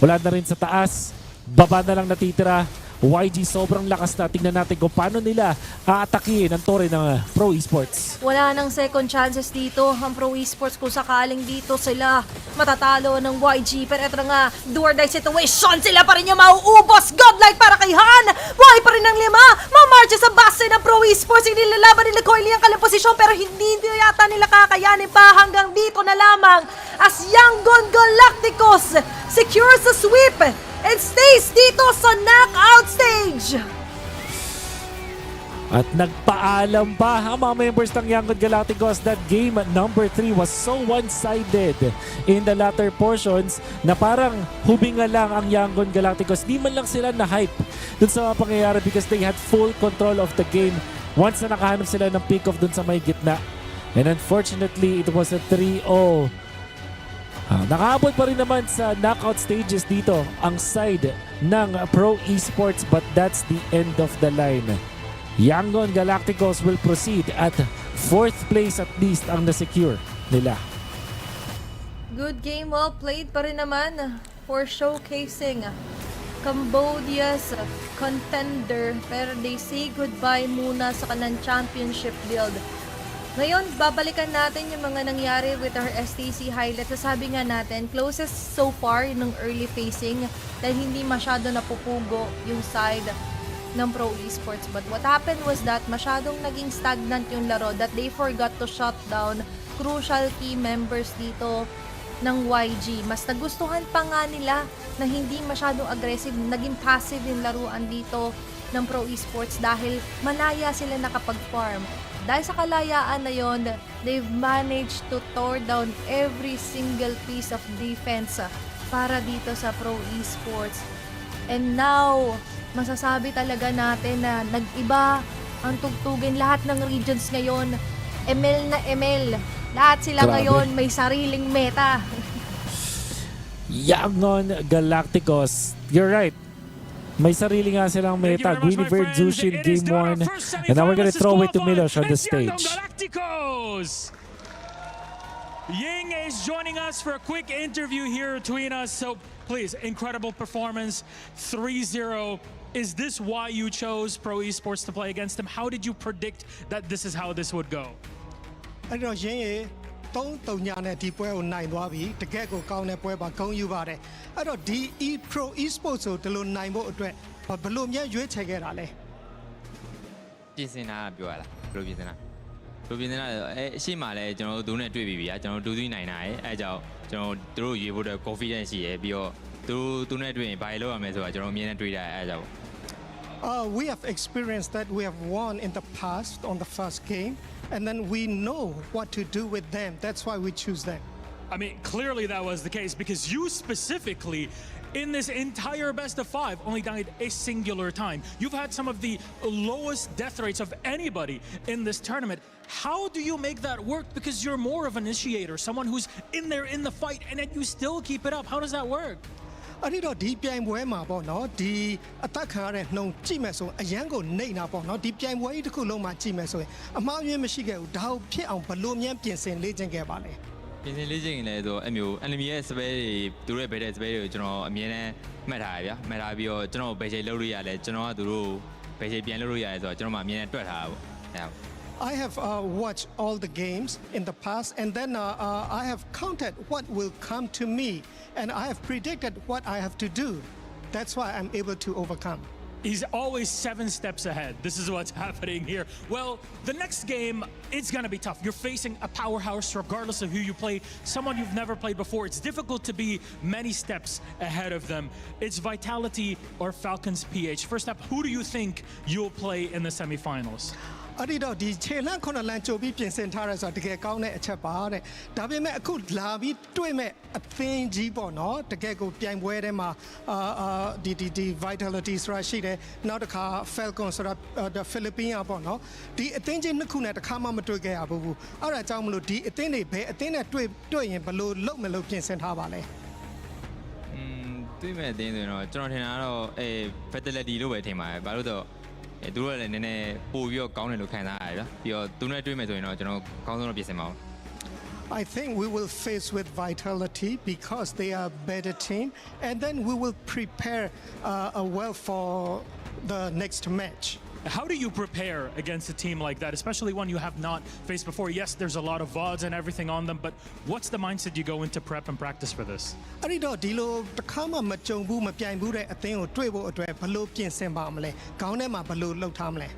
Wala na rin sa taas. Baba na lang natitira. YG sobrang lakas na. Tingnan natin kung paano nila aatakihin ang tore ng Pro Esports. Wala nang second chances dito ang Pro Esports kung sakaling dito sila matatalo ng YG. Pero ito nga, do or die situation. Sila pa rin yung mauubos. Godlike para kay Han. Buhay pa rin ng 5. Mamarcha sa base ng Pro Esports. Inilalaban nila Coily ang kalang posisyon pero hindi yata nila kakayanin pa hanggang dito na lamang as Yangon Galacticos secures the sweep and stays dito sa knockout stage. At nagpaalam pa ang mga members ng Yangon Galacticos that game number 3 was so one-sided in the latter portions na parang hubinga lang ang Yangon Galacticos. Di man lang sila na-hype dun sa mga pangyayari because they had full control of the game once na nakahanap sila ng pick-off dun sa may gitna. And unfortunately, it was a 3-0. Nakaabot pa rin naman sa knockout stages dito ang side ng Pro Esports but that's the end of the line. Yangon Galacticos will proceed at 4th place at least ang na-secure nila. Good game, well played pa rin naman for showcasing Cambodia's contender pero they say goodbye muna sa kanang championship build. Ngayon, babalikan natin yung mga nangyari with our STC highlights. Sabi nga natin, closest so far ng early facing dahil hindi masyado napupugo yung side ng Pro Esports. But what happened was that masyadong naging stagnant yung laro that they forgot to shut down crucial key members dito ng YG. Mas nagustuhan pa nga nila na hindi masyadong aggressive, naging passive yung laruan dito ng Pro Esports dahil malaya sila nakapag-farm. Dahil sa kalayaan na yon, they've managed to tore down every single piece of defense para dito sa Pro Esports. And now, masasabi talaga natin na nag-iba ang tugtugin lahat ng regions ngayon. ML na ML. Lahat sila Grabe. ngayon may sariling meta. Yangon Galacticos. You're right. May sarili nga silang Thank you meta. very much, my Guinevere friends. Zushin It is game now our 1. first And now we're gonna semifinalist throw it to qualified. Milosh on the It's Yangon stage. Galacticos. Ying is joining us for a quick interview here between us. So please, incredible performance, 3-0. Is this why you chose Pro Esports to play against them? How did you predict that this is how this would go? အဲ့တော့ရင်းရေ3-3ညနဲ့ဒီပွဲကိုနိုင်သွားပြီတကယ့်ကိုကောင်းတဲ့ပွဲပါဂုဏ်ယူပါတယ်အဲ့တော့ဒီ Pro Esports ကိုဒီလိုနိုင်ဖို့အတွက်ဘယ်လိုများရွေးချယ်ခဲ့တာလဲ ပြင်ဆင်တာပြောရလားဘယ်လိုပြင်ဆင်တာအရှိမှလည်းကျွန်တော်တို့နဲ့တွေ့ပြီးပြီကျွန်တော်တို့တူးနိုင်တာအဲအကြောင်းကျွန်တော်တို့ရွေးဖို့အတွက် confidence ရှိရပြီးတော့သူနဲ့တွေ့ရင်ဘာလုပ်ရမလဲဆိုတာကျွန်တော်အမြဲတမ်းတွေးတာအဲအကြောင်း We have experienced that we have won in the past on the first game and then we know what to do with them that's why we choose them I mean, clearly that was the case because you specifically, in this entire best of 5, only died a singular time. You've had some of the lowest death rates of anybody in this tournament. How do you make that work? Because you're more of an initiator, someone who's in there in the fight, and then you still keep it up. How does that work? အဲ့ဒီတော့ဒီပြိုင်ပွဲမှာပေါ့နော်ဒီအသက်ခံရတဲ့နှုံကြည့်မယ်ဆိုအရန်ကိုနှိမ့်တာပေါ့နော်ဒီပြိုင်ပွဲကြီးတစ်ခုလုံးမှာကြည့်မယ်ဆိုရင်အမှားယွင်းမရှိခဲ့ဘူးဒါကိုဖြစ်အောင်ဘယ်လိုများပြင်ဆင်လေ့ကျင့်ခဲ့ပါလဲ ပြင်ဆင်လေးချင်းလည်းဆိုအမျိုး enemy ရဲ့ spell တွေသူတို့ရဲ့ battle spell တွေကိုကျွန်တော်အမြဲတမ်းမှတ်ထားရဗျာမှတ်ထားပြီးတော့ကျွန်တော်ဘယ်ချိန်လုပ်လို့ရလဲကျွန်တော်ကသူတို့ဘယ်ချိန်ပြန်လုပ်လို့ရလဲဆိုတော့ကျွန်တော်မှအမြဲတမ်းတွက်ထားတာပေါ့အဲ I have watched all the games in the past and then I have counted what will come to me and I have predicted what I have to do. That's why I'm able to overcome. He's always 7 steps ahead. This is what's happening here. Well, the next game, it's going to be tough. You're facing a powerhouse regardless of who you play, someone you've never played before. It's difficult to be many steps ahead of them. It's Vitality or Falcons PH. First up, who do you think you'll play in the semifinals? အဲ့ဒီတော့ဒီခြေလန့်9လမ်းကြိုပြီးပြင်ဆင်ထားရဲဆိုတော့တကယ်ကောင်းတဲ့အချက်ပါတဲ့ဒါပေမဲ့အခုလာပြီးတွေ့မဲ့အသင်းကြီးပေါ့နော်တကယ်ကိုပြိုင်ပွဲထဲမှာဒီ vitality ဆိုတာရှိတယ်နောက်တစ်ခါ falcon ဆိုတာ Philippines ပေါ့နော်ဒီအသင်းကြီးနှစ်ခုနဲ့တစ်ခါမှမတွေ့ခဲ့ရဘူးအဲ့ဒါကြောင့်မလို့ဒီအသင်းတွေဘယ်အသင်းနဲ့တွေ့ရင်ဘယ်လိုလုပ်မလို့ပြင်ဆင်ထားပါလဲ တွေ့မဲ့အတင်းဆိုရင်တော့ကျွန်တော်ထင်တာကတော့fatality လို့ပဲထင်ပါတယ်ဘာလို့တော့သူတို့လည်းနည်းနည်းပို့ပြီးတော့ကောင်းတယ်လို့ခံစားရတယ်ဗျာပြီးတော့သူနဲ့တွေ့မယ်ဆိုရင်တော့ကျွန်တော်ကောင်းဆုံးတော့ပြင်ဆင်ပါဦး I think we will face with Vitality because they are a better team and then we will prepare well for the next match. How do you prepare against a team like that, especially one you have not faced before? Yes, there's a lot of VODs and everything on them, but what's the mindset you go into prep and practice for this? အဲ့ဒီတော့ဒီလိုတစ်ခါမှမကြုံဘူးမပြိုင်ဘူးတဲ့အသင်းကိုတွေ့ဖို့အတွက်ဘယ်လိုပြင်ဆင်ပါမလဲခေါင်းထဲမှာဘယ်လိုလှုပ်ထားမလဲ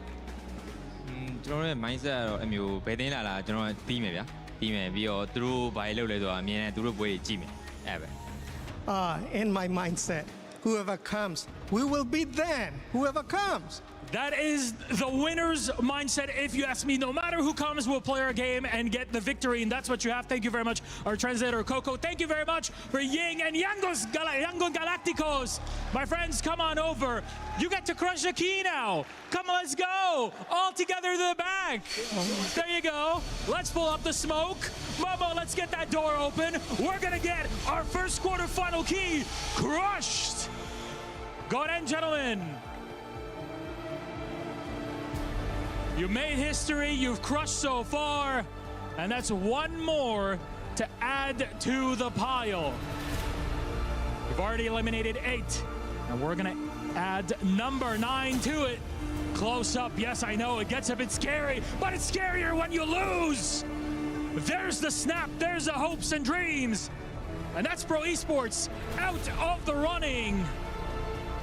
ကျွန်တော်ရဲ့ mindset ကတော့အမျိုးဘယ်တင်းလာကျွန်တော်ပြီးမယ်ဗျာပြီးမယ်ပြီးတော့သူတို့ဘာလုပ်လဲဆိုတာအမြင်နဲ့သူတို့ပွဲကြီးကြည့်မယ်အဲ့ပဲ in my mindset whoever comes we will beat them whoever comes That is the winner's mindset. If you ask me, no matter who comes, we'll play our game and get the victory. And that's what you have. Thank you very much, our translator, Coco. Thank you very much for Ying and Yangon Galacticos. My friends, come on over. You get to crush a key now. Come on, let's go. All together to the back. There you go. Let's pull up the smoke. Momo, let's get that door open. We're going to get our first quarterfinal key crushed. Go ahead, gentlemen. You made history, you've crushed so far, and that's one more to add to the pile. You've already eliminated 8, and we're gonna add number 9 to it. Close up, yes, I know, it gets a bit scary, but it's scarier when you lose. There's the snap, there's the hopes and dreams, and that's Pro Esports out of the running.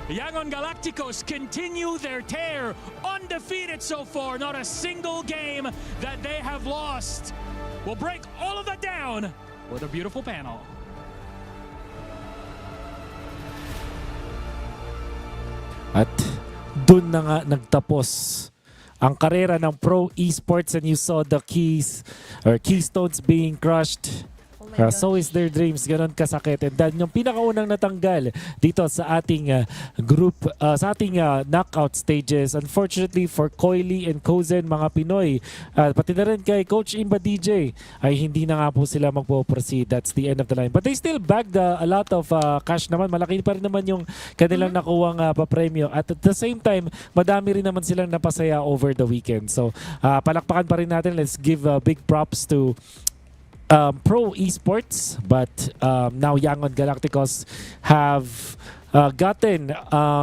Yangon Galacticos continue their tear, undefeated so far, not a single game that they have lost. We'll break all of that down with a beautiful panel. At dun na nga nagtapos ang karera ng Pro Esports and you saw the keys or keystones being crushed. Oh my So gosh. is their dreams, ganon kasakit. And then yung pinakaunang natanggal dito sa ating group, sa ating knockout stages, unfortunately for Coily and Kozen, mga Pinoy, pati na rin kay Coach Imba DJ, ay hindi na nga po sila magpo-proceed. That's the end of the line. But they still bagged a lot of cash naman. Malaki pa rin naman yung kanilang nakuwang papremyo. At the same time, madami rin naman silang napasaya over the weekend. So, palakpakan pa rin natin. Let's give big props to Pro Esports, but now Yangon Galacticos have gotten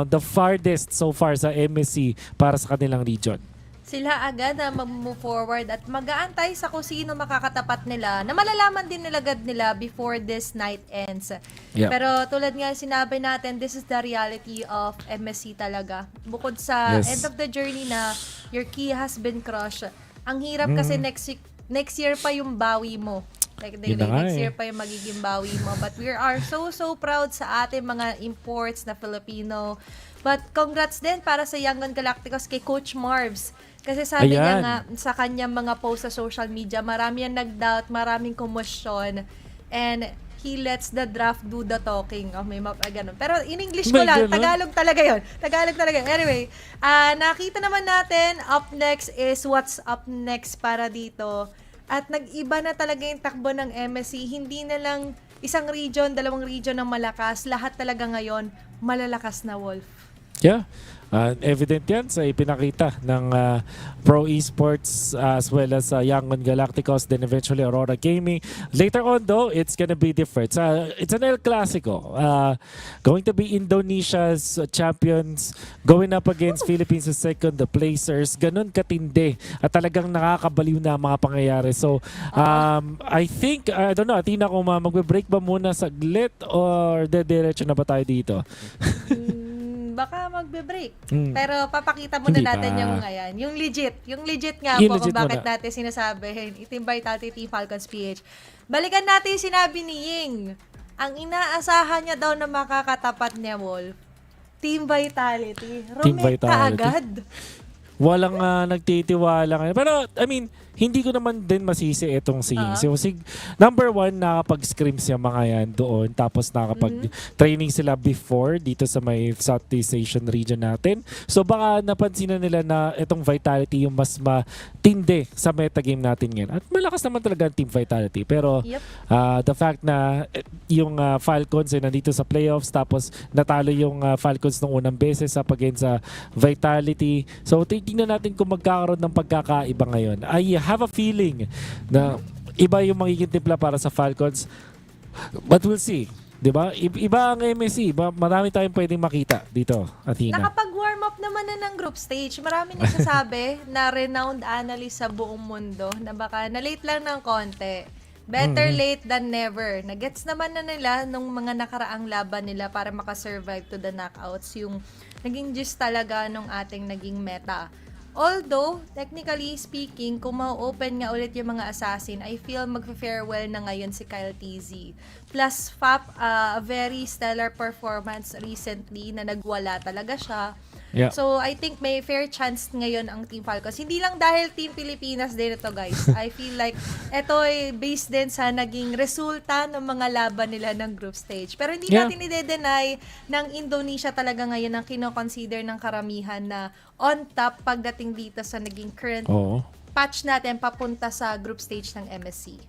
the farthest so far sa MSC para sa kanilang region. Sila agad na mag-move forward at mag-aantay sa kung sino makakatapat nila na malalaman din nila agad nila before this night ends. Yeah. Pero tulad nga sinabi natin, this is the reality of MSC talaga. Bukod sa Yes. end of the journey na your key has been crushed, ang hirap kasi next year pa yung bawi mo. Like, Yun na nga next eh. year pa yung magiging bawi mo. But we are so proud sa ating mga imports na Filipino. But congrats din para sa Yangon Galacticos kay Coach Marvs. Kasi sabi niya Ayan. nga sa kanyang mga post sa social media, marami yan nag-doubt, maraming kumusyon. And he lets the draft do the talking. Oh, may ganun. Pero in English ko May lang, ganun? Tagalog talaga yun. Tagalog talaga. Anyway, nakita naman natin, up next is what's up next para dito. At nag-iba na talaga yung takbo ng MSC. Hindi na lang isang region, dalawang region ng malakas. Lahat talaga ngayon, malalakas na Wolf. Yeah. Evident yan sa ipinakita ng Pro Esports as well as Yangon Galacticos, then eventually Aurora Gaming. Later on though, it's gonna be different. It's an El Clasico. Going to be Indonesia's champions going up against Philippines as second placers. Ganun katindi at talagang nakakabaliw na ang mga pangyayari. So, I think, I don't know, Athena, kung magbe-break ba muna saglit or diretso na ba tayo dito? Baka magbe-break. Pero papakita muna hindi natin pa. yung ngayon. Yung legit nga Yung po legit kung bakit muna. natin sinasabi, Team Vitality, Team Falcons PH. Balikan natin yung sinabi ni Ying. Ang inaasahan niya daw na makakatapat niya, Wolf. Team Vitality. Team Romit ka Vitality. agad. Walang nagtitiwala ngayon. Pero, I mean, hindi ko naman din masisi itong si Ying. So, number one, nakapag-scrim siya mga yan doon. Tapos nakapag-training sila before dito sa may Southeast Asian region natin. So, baka napansin na nila na itong Vitality yung mas matindi sa metagame natin ngayon. At malakas naman talaga ang Team Vitality. Pero, the fact na yung Falcons ay nandito sa playoffs tapos natalo yung Falcons nung unang beses up against sa Vitality. So, tingnan natin kung magkakaroon ng pagkakaiba ngayon. I have a feeling na iba yung magiging timpla para sa Falcons. But we'll see. Diba? Iba ang MSC. Marami tayong pwedeng makita dito, Athena. Nakapag-warm up naman na ng group stage. Marami nagsasabi na renowned analyst sa buong mundo na baka na-late lang ng konti. Better late than never. Nagets naman na nila nung mga nakaraang laban nila para makasurvive to the knockouts. Yung naging gist talaga nung ating naging meta. Although, technically speaking, kung ma-open nga ulit yung mga assassin, I feel mag-farewell na ngayon si Kyle TZ. Plus, FAP, a very stellar performance recently na nagwala talaga siya. Yeah. So, I think may fair chance ngayon ang Team Falcons. Hindi lang dahil Team Pilipinas din ito, guys. I feel like ito ay based din sa naging resulta ng mga laban nila ng group stage. Pero hindi natin i-deny ng Indonesia talaga ngayon ang kino-consider ng karamihan na on top pagdating dito sa naging current patch natin papunta sa group stage ng MSC.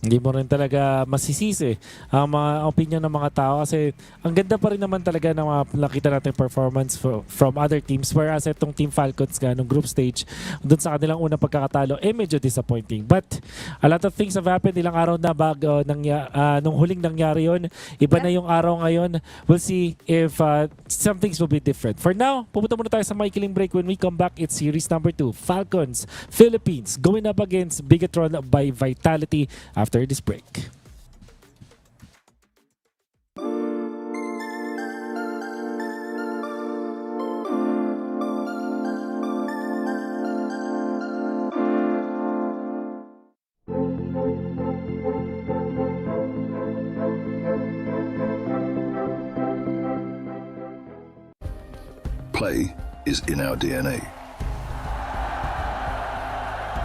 Hindi mo rin talaga masisisi ang mga opinion ng mga tao kasi ang ganda pa rin naman talaga ng mga nakita natin performance from other teams, whereas itong Team Falcons nga nung group stage doon sa kanilang unang pagkakatalo medyo disappointing, but a lot of things have happened. Ilang araw na bago nung huling nangyari yun, iba na yung araw ngayon. We'll see if some things will be different. For now, pupunta muna tayo sa maikiling break. When we come back, it's series number 2, Falcons Philippines going up against Bigatron by Vitality after this break. Play is in our DNA.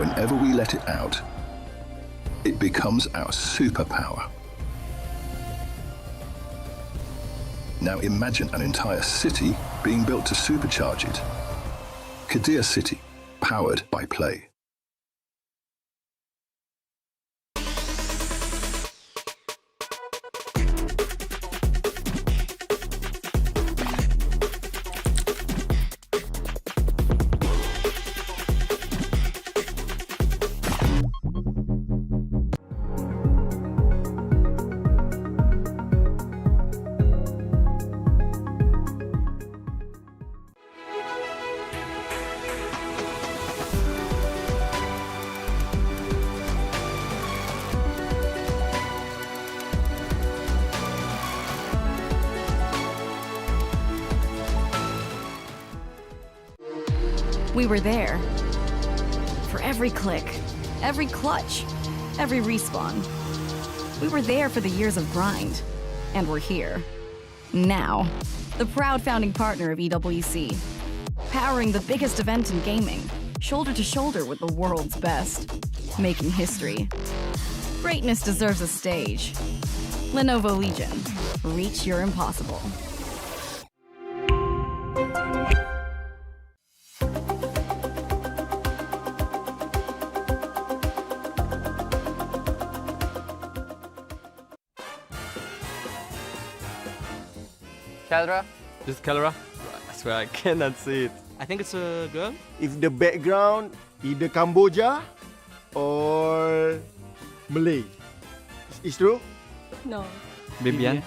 Whenever we let it out, it becomes our superpower. Now imagine an entire city being built to supercharge it. Kadir City, powered by play. We were there. For every click, every clutch, every respawn. We were there for the years of grind. And we're here. Now. The proud founding partner of EWC. Powering the biggest event in gaming. Shoulder to shoulder with the world's best. Making history. Greatness deserves a stage. Lenovo Legion. Reach your impossible. Kelra? This is Kelra? I swear I cannot see it. I think it's a girl. If the background either Cambodia or Malay. It's true? No. Bibian?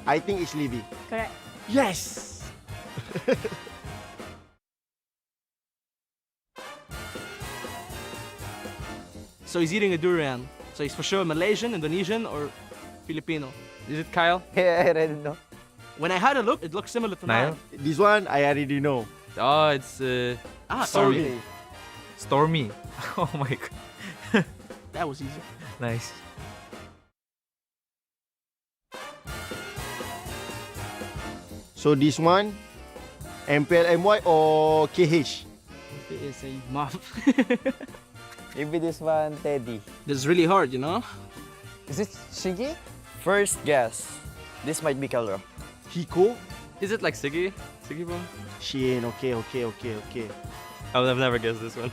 I think it's Livy. Correct. Yes! So he's eating a durian. So he's for sure Malaysian, Indonesian, or Filipino. Is it Kyle? Yeah, I already know. When I had a look, it looked similar to Niall? mine. This one, I already know. Oh, it's Stormy. Stormy. Oh my god. That was easy. Nice. So this one, MPLMY or KH? It is a mom. Maybe this one, Teddy. This is really hard, you know? Is it Shiggy? First guess. This might be Kelra. Hiko? Is it like Siggy? Siggy bro? Shin, okay. I've never guessed this one.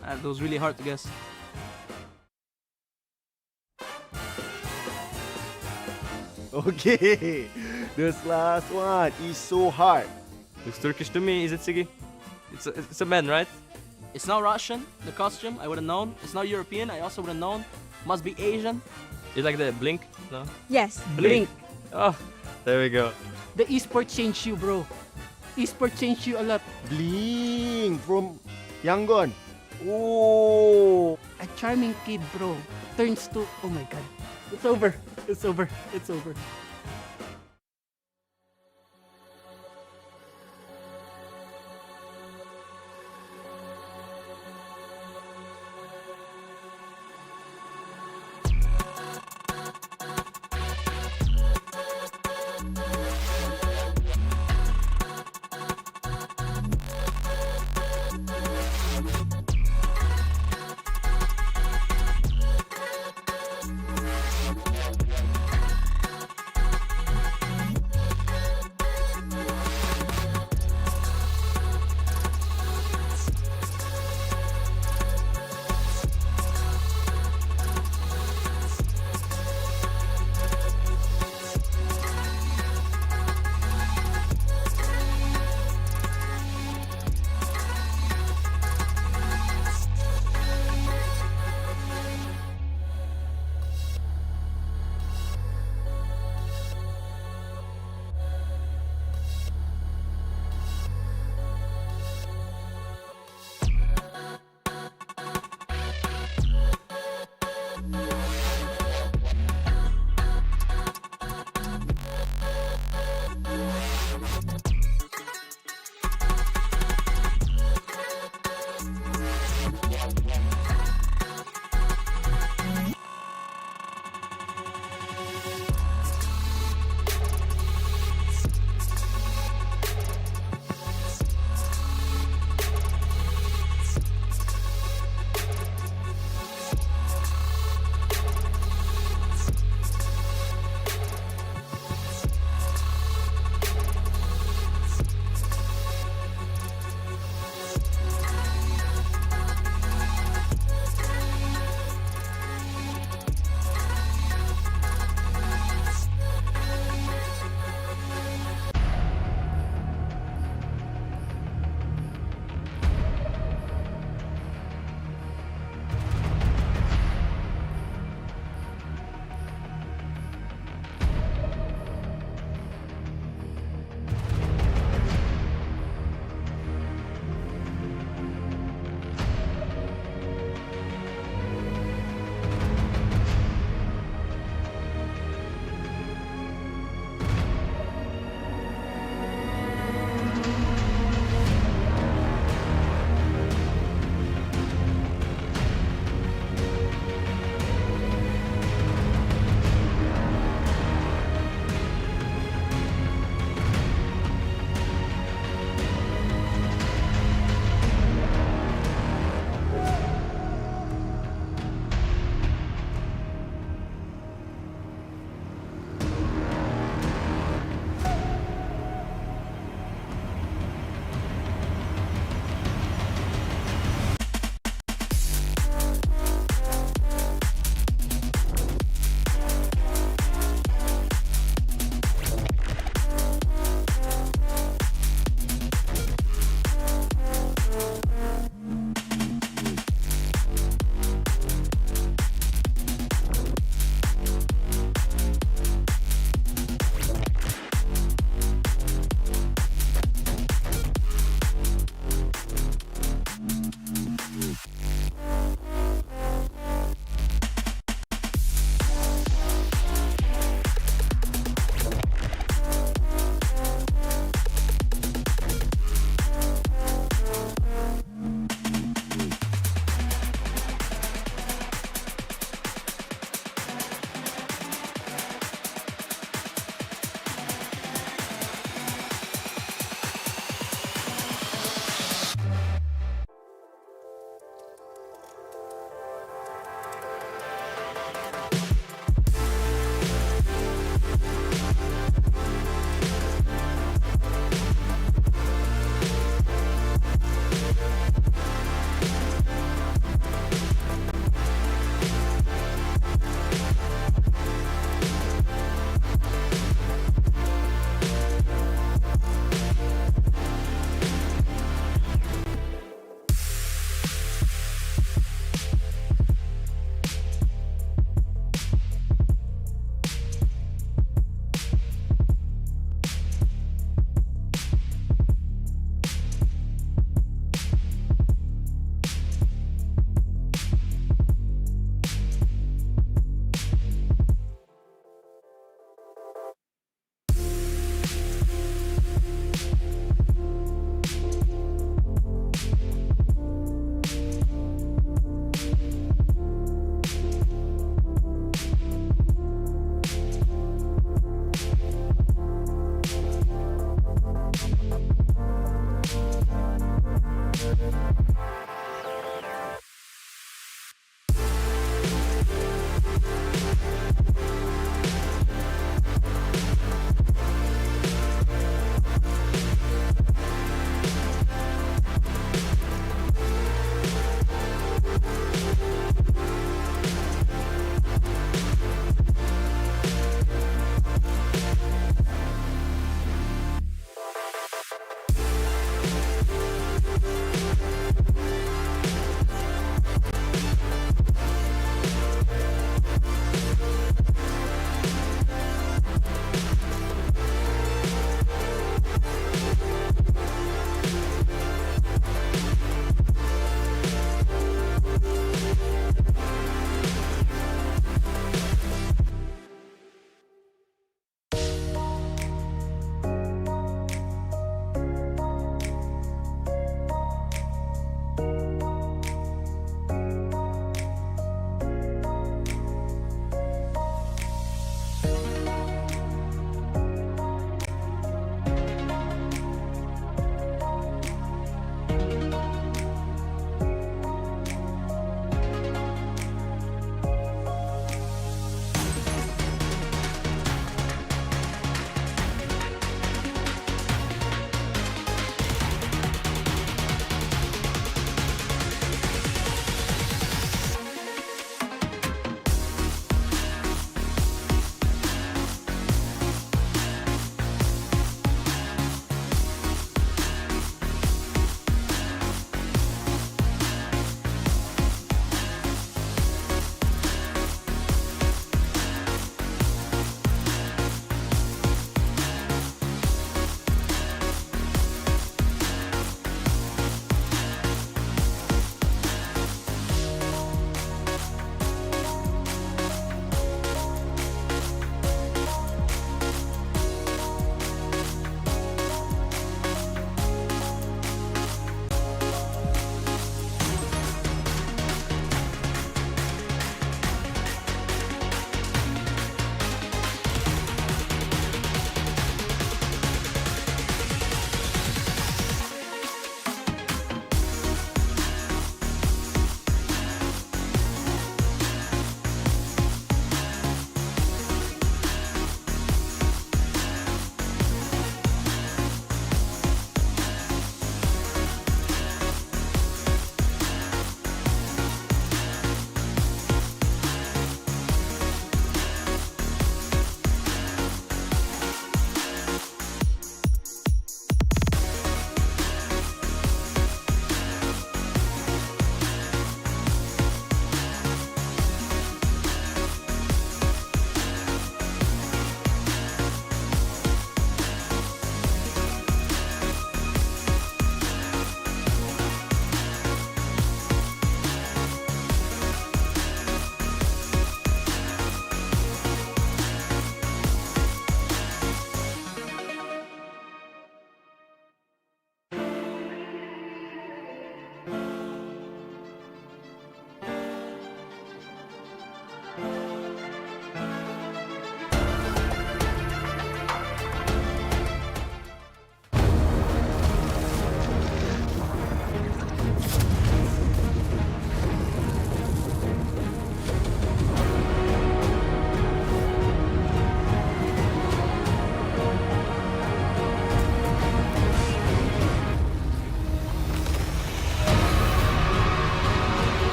That was really hard to guess. Okay, this last one is so hard. Looks Turkish to me. Is it Siggy? It's a man, right? It's not Russian, the costume, I would have known. It's not European, I also would have known. Must be Asian. Is like the Blink? No? Yes. Blink. Oh, there we go. The esport changed you, bro. Esport changed you a lot. Bling from Yangon. Oh, A charming kid, bro, turns to, oh my god. It's over. It's over. It's over.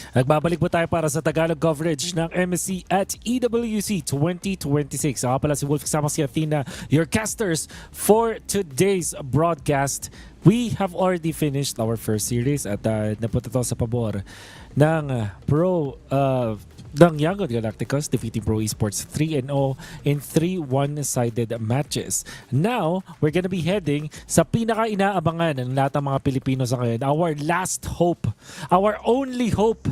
Nagbabalik po tayo para sa Tagalog coverage ng MSC at EWC 2026. Ako pala si Wolf, kasama si Athena, your casters for today's broadcast. We have already finished our first series at napunta to sa pabor ng ng Yangon Galacticos, defeating Pro Esports 3-0 in 3 one-sided matches. Now, we're gonna be heading sa pinaka-inaabangan ng lahat ng mga Pilipino sa ngayon. Our last hope. Our only hope.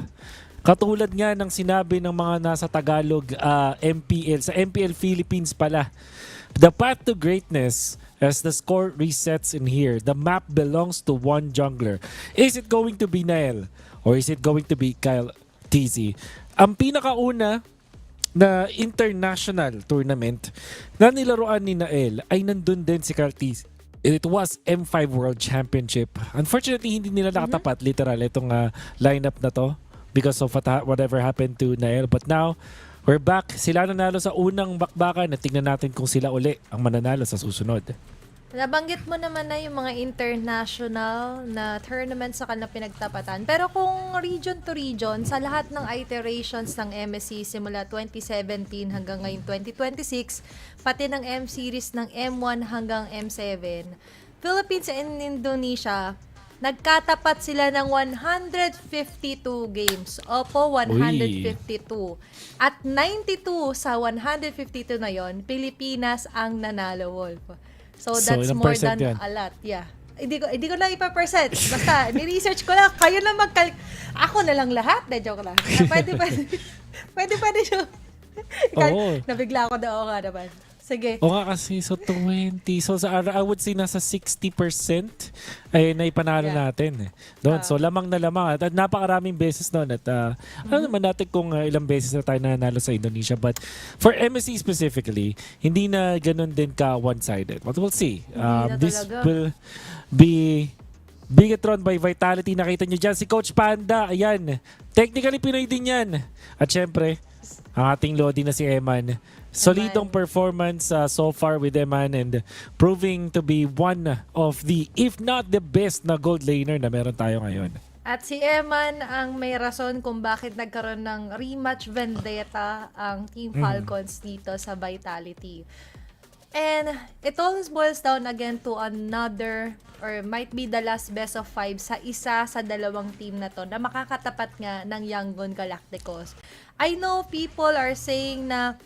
Katulad nga ng sinabi ng mga nasa Tagalog MPL, sa MPL Philippines pala. The path to greatness as the score resets in here. The map belongs to one jungler. Is it going to be Nael or is it going to be Kyle TZ? Ang pinakauna na international tournament na nilaruan ni Nael ay nandun din si Kyle TZ. It was M5 World Championship. Unfortunately, hindi nila nakatapat literal itong lineup na to because of whatever happened to Nael. But now, we're back. Sila nanalo sa unang bakbakan at tingnan natin kung sila uli ang mananalo sa susunod. Nabanggit mo naman na yung mga international na tournaments sa kanilang pinagtapatan. Pero kung region to region, sa lahat ng iterations ng MSC simula 2017 hanggang ngayon 2026, pati ng M-Series ng M1 hanggang M7, Philippines and Indonesia, nagkatapat sila ng 152 games. Opo, 152. At 92 sa 152 na yon, Pilipinas ang nanalo, Wolf. So that's more than yan? a lot. Yeah. Hindi ko na ipa-percent. Basta, ni-research ko lang. Kayo na ako na lang lahat. Na joke lang. Pwede siya. Oo. Nabigla ako na. Oo nga naman. Sige. O nga kasi, so 20. So sa I would say nasa 60% ay naipanalo natin. Doon. So lamang na lamang. At napakaraming beses noon. At ano naman natin kung ilang beses na tayo nanalo sa Indonesia. But for MSC specifically, hindi na ganun din ka one-sided. But we'll see. This will be Bigatron by Vitality. Nakita nyo dyan si Coach Panda. Ayan. Technically, Pinoy din yan. At syempre, ang ating Lodi na si Eman. Solidong performance so far with Eman and proving to be one of the, if not the best na gold laner na meron tayo ngayon. At si Eman ang may rason kung bakit nagkaroon ng rematch vendetta ang Team Falcons dito sa Vitality. And it always boils down again to another or might be the last best of 5 sa isa sa dalawang team na to na makakatapat nga ng Yangon Galacticos. I know people are saying na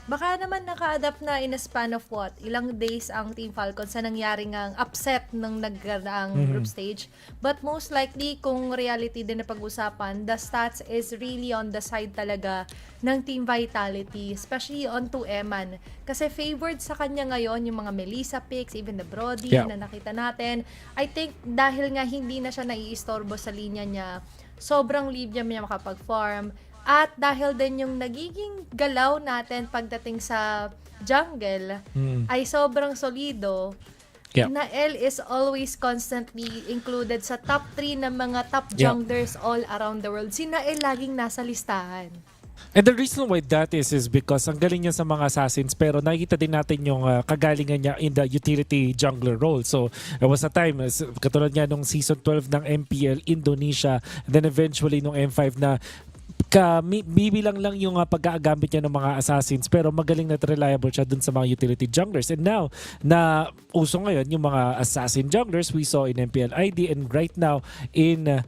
baka naman naka-adapt na in a span of what? Ilang days ang Team Falcons sa nangyari ngang upset ng nagkaraang group stage. But most likely, kung reality din na pag-usapan, the stats is really on the side talaga ng Team Vitality, especially on to Eman. Kasi favored sa kanya ngayon yung mga Melissa picks, even the Brody na nakita natin. I think dahil nga hindi na siya naiistorbo sa linya niya, sobrang libre niya makapag-farm. At dahil din yung nagiging galaw natin pagdating sa jungle ay sobrang solido, Nael is always constantly included sa top 3 ng mga top junglers all around the world. Si Nael laging nasa listahan. And the reason why that is because ang galing niya sa mga assassins pero nakikita din natin yung kagalingan niya in the utility jungler role. So, there was a time, katulad nga nung season 12 ng MPL Indonesia, and then eventually nung M5 na bibilang lang yung pagkagamit niya ng mga assassins pero magaling at reliable siya dun sa mga utility junglers. And now, na uso ngayon yung mga assassin junglers we saw in MPL ID and right now in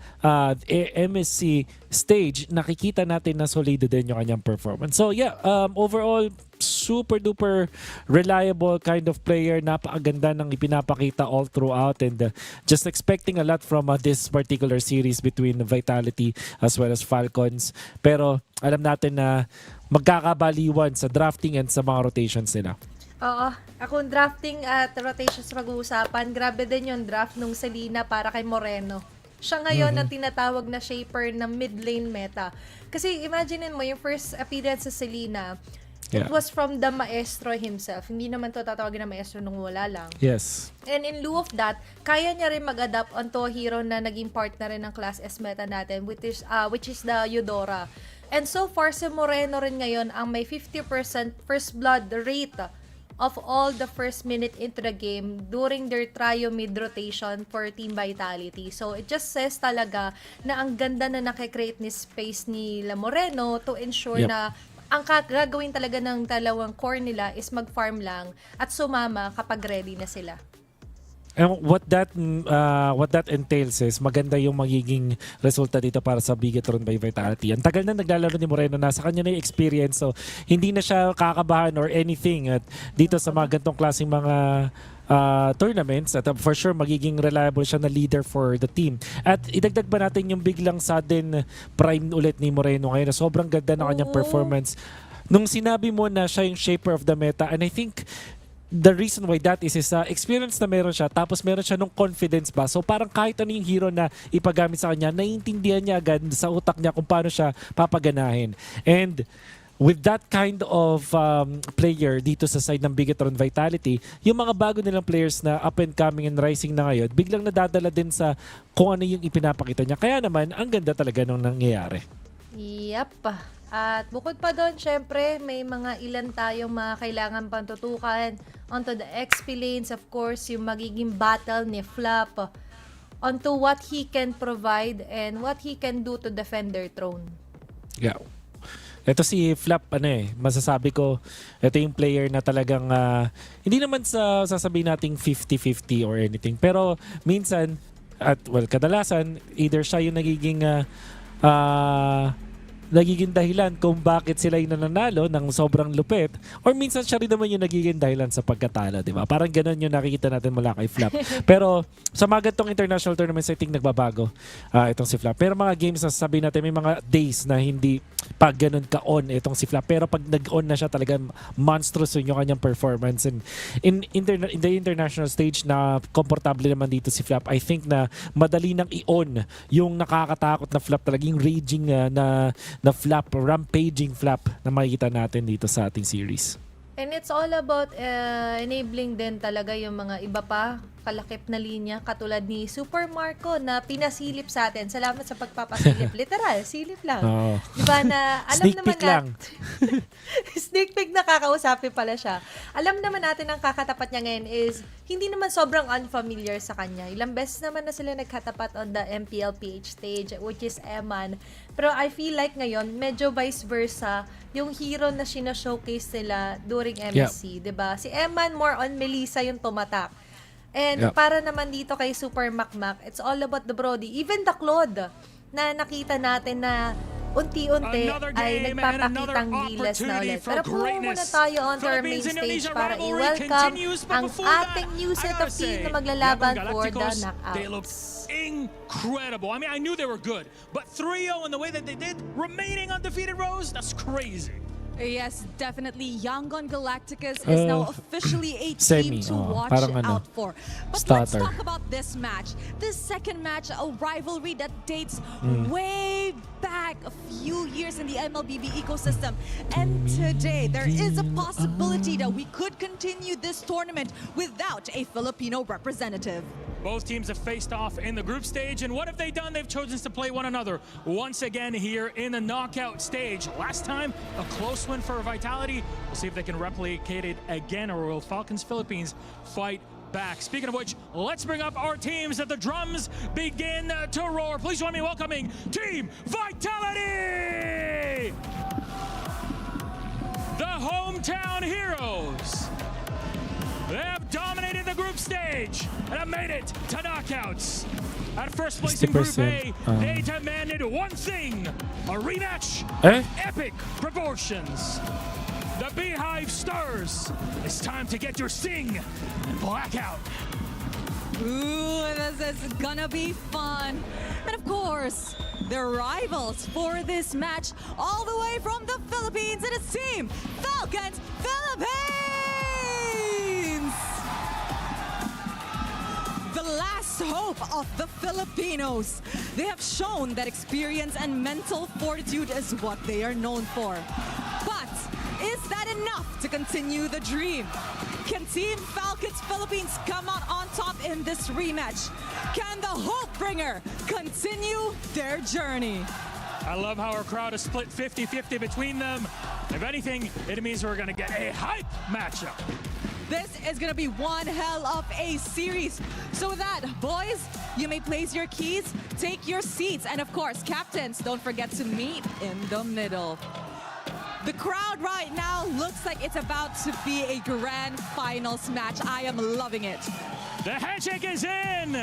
MSC stage, nakikita natin na solido din yung kanyang performance. So yeah, overall, super duper reliable kind of player. Napakaganda ng ipinapakita all throughout and just expecting a lot from this particular series between Vitality as well as Falcons. Pero alam natin na magkakabaliwan sa drafting and sa mga rotations nila. Oo. Akong drafting at rotations pag-uusapan, grabe din yung draft nung Selena para kay Moreno. Siya ngayon ang tinatawag na shaper ng mid-lane meta. Kasi imagine mo, yung first appearance sa Selena, it was from the maestro himself. Hindi naman to tatawagin na maestro nung wala lang. Yes. And in lieu of that, kaya niya rin mag-adapt onto a hero na naging part na rin ng Class S meta natin, which is the Eudora. And so far, si Moreno rin ngayon ang may 50% first blood rate of all the first minute into the game during their trio mid rotation for Team Vitality. So it just says talaga na ang ganda na nakikreate ni space ni La Moreno to ensure na ang gagawin talaga ng dalawang core nila is mag-farm lang at sumama kapag ready na sila. And what that entails is maganda yung magiging resulta dito para sa Bigatron by Vitality. Ang tagal na naglalaro ni Moreno, nasa kanya na yung experience, so hindi na siya kakabahan or anything at dito sa mga gantong klaseng mga tournaments at for sure magiging reliable siya na leader for the team. At idagdag ba natin yung biglang sudden prime ulit ni Moreno ngayon na sobrang ganda ng kanyang performance. Nung sinabi mo na siya yung shaper of the meta, and I think the reason why that is experience na meron siya, tapos meron siya nung confidence ba. So parang kahit ano yung hero na ipagamit sa kanya, naiintindihan niya agad sa utak niya kung paano siya papaganahin. And with that kind of player dito sa side ng Bigetron Vitality, yung mga bago nilang players na up and coming and rising na ngayon, biglang nadadala din sa kung ano yung ipinapakita niya. Kaya naman, ang ganda talaga nung nangyayari. Yep. At bukod pa doon, syempre, may mga ilan tayong mga kailangan pang tutukan onto the XP lanes, of course, yung magiging battle ni Flap onto what he can provide and what he can do to defend their throne. Yeah. Ito si Flap, masasabi ko, ito yung player na talagang, hindi naman sasabihin nating 50-50 or anything. Pero minsan, kadalasan, either siya yung nagiging dahilan kung bakit sila yung nananalo ng sobrang lupit, or minsan siya rin naman yung nagiging dahilan sa pagkatalo, di ba? Parang ganun yung nakikita natin mula kay Flap. Pero sa mga ganitong international tournaments, I think nagbabago itong si Flap. Pero mga games, sasabihin natin, may mga days na hindi pag ganun ka-on itong si Flap. Pero pag nag-on na siya, talagang monstrous yung kanyang performance. And in the international stage na komportable naman dito si Flap, I think na madali nang i-on yung nakakatakot na Flap, talagang raging na Flap, rampaging Flap na makikita natin dito sa ating series. And it's all about enabling din talaga yung mga iba pa kalakip na linya katulad ni Super Marco na pinasilip sa atin. Salamat sa pagpapasilip. Literal, silip lang. Oh. Diba na alam Sneak naman peek lang. Sneak peek na kakausapin pala siya. Alam naman natin ang kakatapat niya ngayon is hindi naman sobrang unfamiliar sa kanya. Ilang beses naman na sila nagkatapat on the MPLPH stage, which is Eman. Pero I feel like ngayon, medyo vice versa yung hero na showcase nila during MSC. Diba? Si Eman more on Melissa yung tumatak. And para naman dito kay Super Makmak, it's all about the Brody. Even the Claude na nakita natin na unti-unti ay nagpapakitang gilas na ulit. Pero pumunta muna tayo on to our main stage para i-welcome ang ating new set of team na maglalaban for the knockouts. Incredible. I mean, I knew they were good, but 3-0 in the way that they did, remaining undefeated, Rose, that's crazy. Yes, definitely. Yangon Galacticus is now officially a team to watch out for. But let's talk about this match. This second match, a rivalry that dates way back a few years in the MLBB ecosystem. And today, there is a possibility that we could continue this tournament without a Filipino representative. Both teams have faced off in the group stage, and what have they done? They've chosen to play one another once again here in the knockout stage. Last time, a close win for Vitality. We'll see if they can replicate it again, or will Falcons Philippines fight back? Speaking of which, let's bring up our teams as the drums begin to roar. Please join me in welcoming Team Vitality! The hometown heroes. They have dominated the group stage and have made it to knockouts. At first place in Group A, they demanded one thing, a rematch, epic proportions. The Beehive stirs. It's time to get your sting and black out. Ooh, this is gonna be fun. And of course, the rivals for this match, all the way from the Philippines, and it's Team Falcons Philippines! The last hope of the Filipinos. They have shown that experience and mental fortitude is what they are known for. But is that enough to continue the dream? Can Team Falcons Philippines come out on top in this rematch? Can the Hope Bringer continue their journey? I love how our crowd is split 50-50 between them. If anything, it means we're going to get a hype matchup. This is going to be one hell of a series. So with that, boys, you may place your keys, take your seats, and of course, captains, don't forget to meet in the middle. The crowd right now looks like it's about to be a grand finals match. I am loving it. The handshake is in!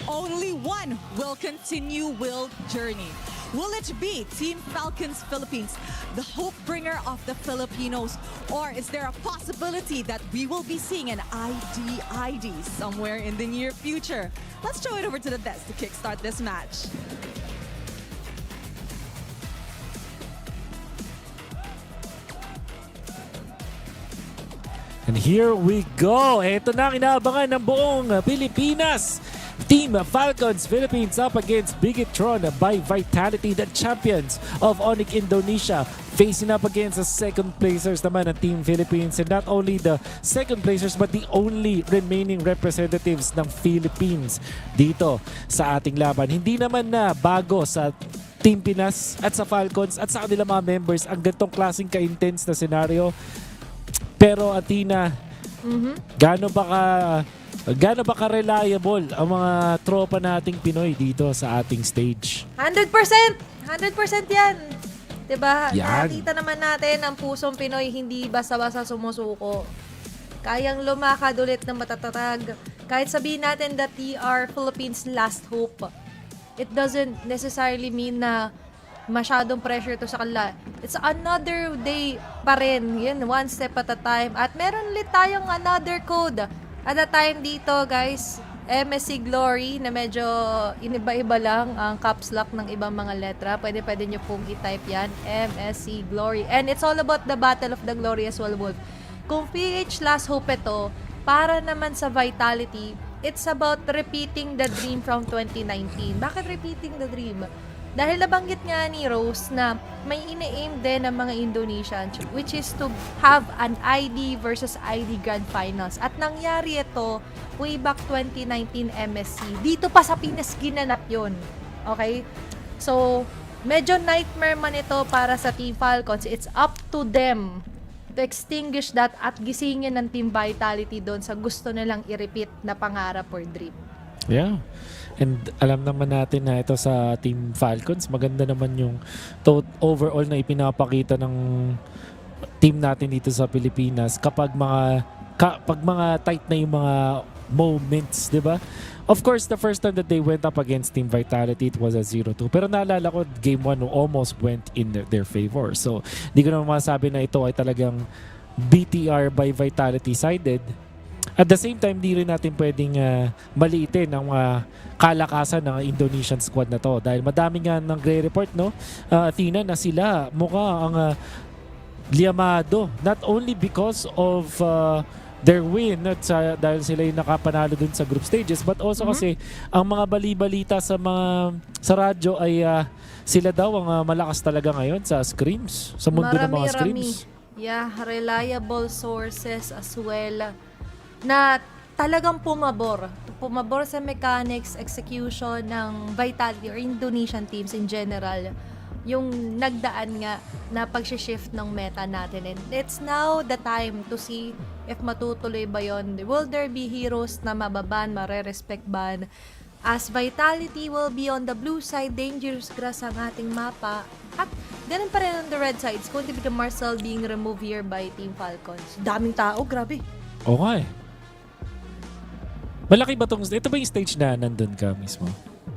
Only one will continue Will's journey. Will it be Team Falcons Philippines, the hope bringer of the Filipinos? Or is there a possibility that we will be seeing an ID somewhere in the near future? Let's throw it over to the desk to kickstart this match. And here we go. Ito na ang inaabangan ng buong Pilipinas. Team Falcons Philippines up against Bigetron by Vitality, the champions of Onyx Indonesia, facing up against the second placers naman ng Team Philippines, and not only the second placers but the only remaining representatives ng Philippines dito sa ating laban. Hindi naman na bago sa Team Pinas at sa Falcons at sa kanilang mga members ang ganitong klaseng ka-intense na scenario. Pero Athena, gaano ba ka-reliable ang mga tropa nating Pinoy dito sa ating stage? 100%! 100% yan! Diba? Yan. Nakita naman natin ang pusong Pinoy hindi basta-basta sumusuko. Kayang lumakad ulit ng matatatag. Kahit sabihin natin that we are Philippines' last hope, it doesn't necessarily mean na masyadong pressure to sa kanila. It's another day pa rin. Yun, one step at a time. At meron ulit tayong another code. At a time dito, guys, MSC Glory, na medyo iniba-iba lang ang caps lock ng ibang mga letra. Pwede nyo pong i-type yan. MSC Glory. And it's all about the Battle of the Glory as well, Wolf. Kung PH Last Hope ito, para naman sa Vitality, it's about repeating the dream from 2019. Bakit repeating the dream? Dahil nabanggit nga ni Rose na may ina-aim din ng mga Indonesians, which is to have an ID versus ID Grand Finals. At nangyari ito way back 2019 MSC. Dito pa sa Pinas ginanap yun. Okay? So, medyo nightmare man ito para sa Team Falcons. It's up to them to extinguish that at gisingin ng Team Vitality doon sa gusto nilang i-repeat na pangarap or dream. Yeah. And alam naman natin na ito sa Team Falcons, maganda naman yung overall na ipinapakita ng team natin dito sa Pilipinas kapag mga tight na yung mga moments, di ba? Of course, the first time that they went up against Team Vitality, it was a 0-2. Pero naalala ko, Game 1 almost went in their favor. So, di ko naman masabi na ito ay talagang BTR by Vitality sided. At the same time, di rin natin pwedeng maliitin ang kalakasan ng Indonesian squad na to. Dahil madami nga ng report, no? Athena, na sila mukha ang liamado. Not only because of their win at dahil sila yung nakapanalo dun sa group stages, but also kasi ang mga bali-balita sa radyo ay sila daw ang malakas talaga ngayon sa scrims, sa mundo ng mga scrims. Yeah, reliable sources as well na talagang pumabor sa mechanics, execution ng Vitality or Indonesian teams in general, yung nagdaan nga na pag-shift ng meta natin. And it's now the time to see if matutuloy ba yun. Will there be heroes na mababan, marerespect ban? As Vitality will be on the blue side, dangerous grass ang ating mapa. At ganun pa rin on the red side. It's going to be the Marcel being removed here by Team Falcons. Daming tao, grabe. Okay. Malaki ba itong... Ito ba yung stage na nandun ka mismo?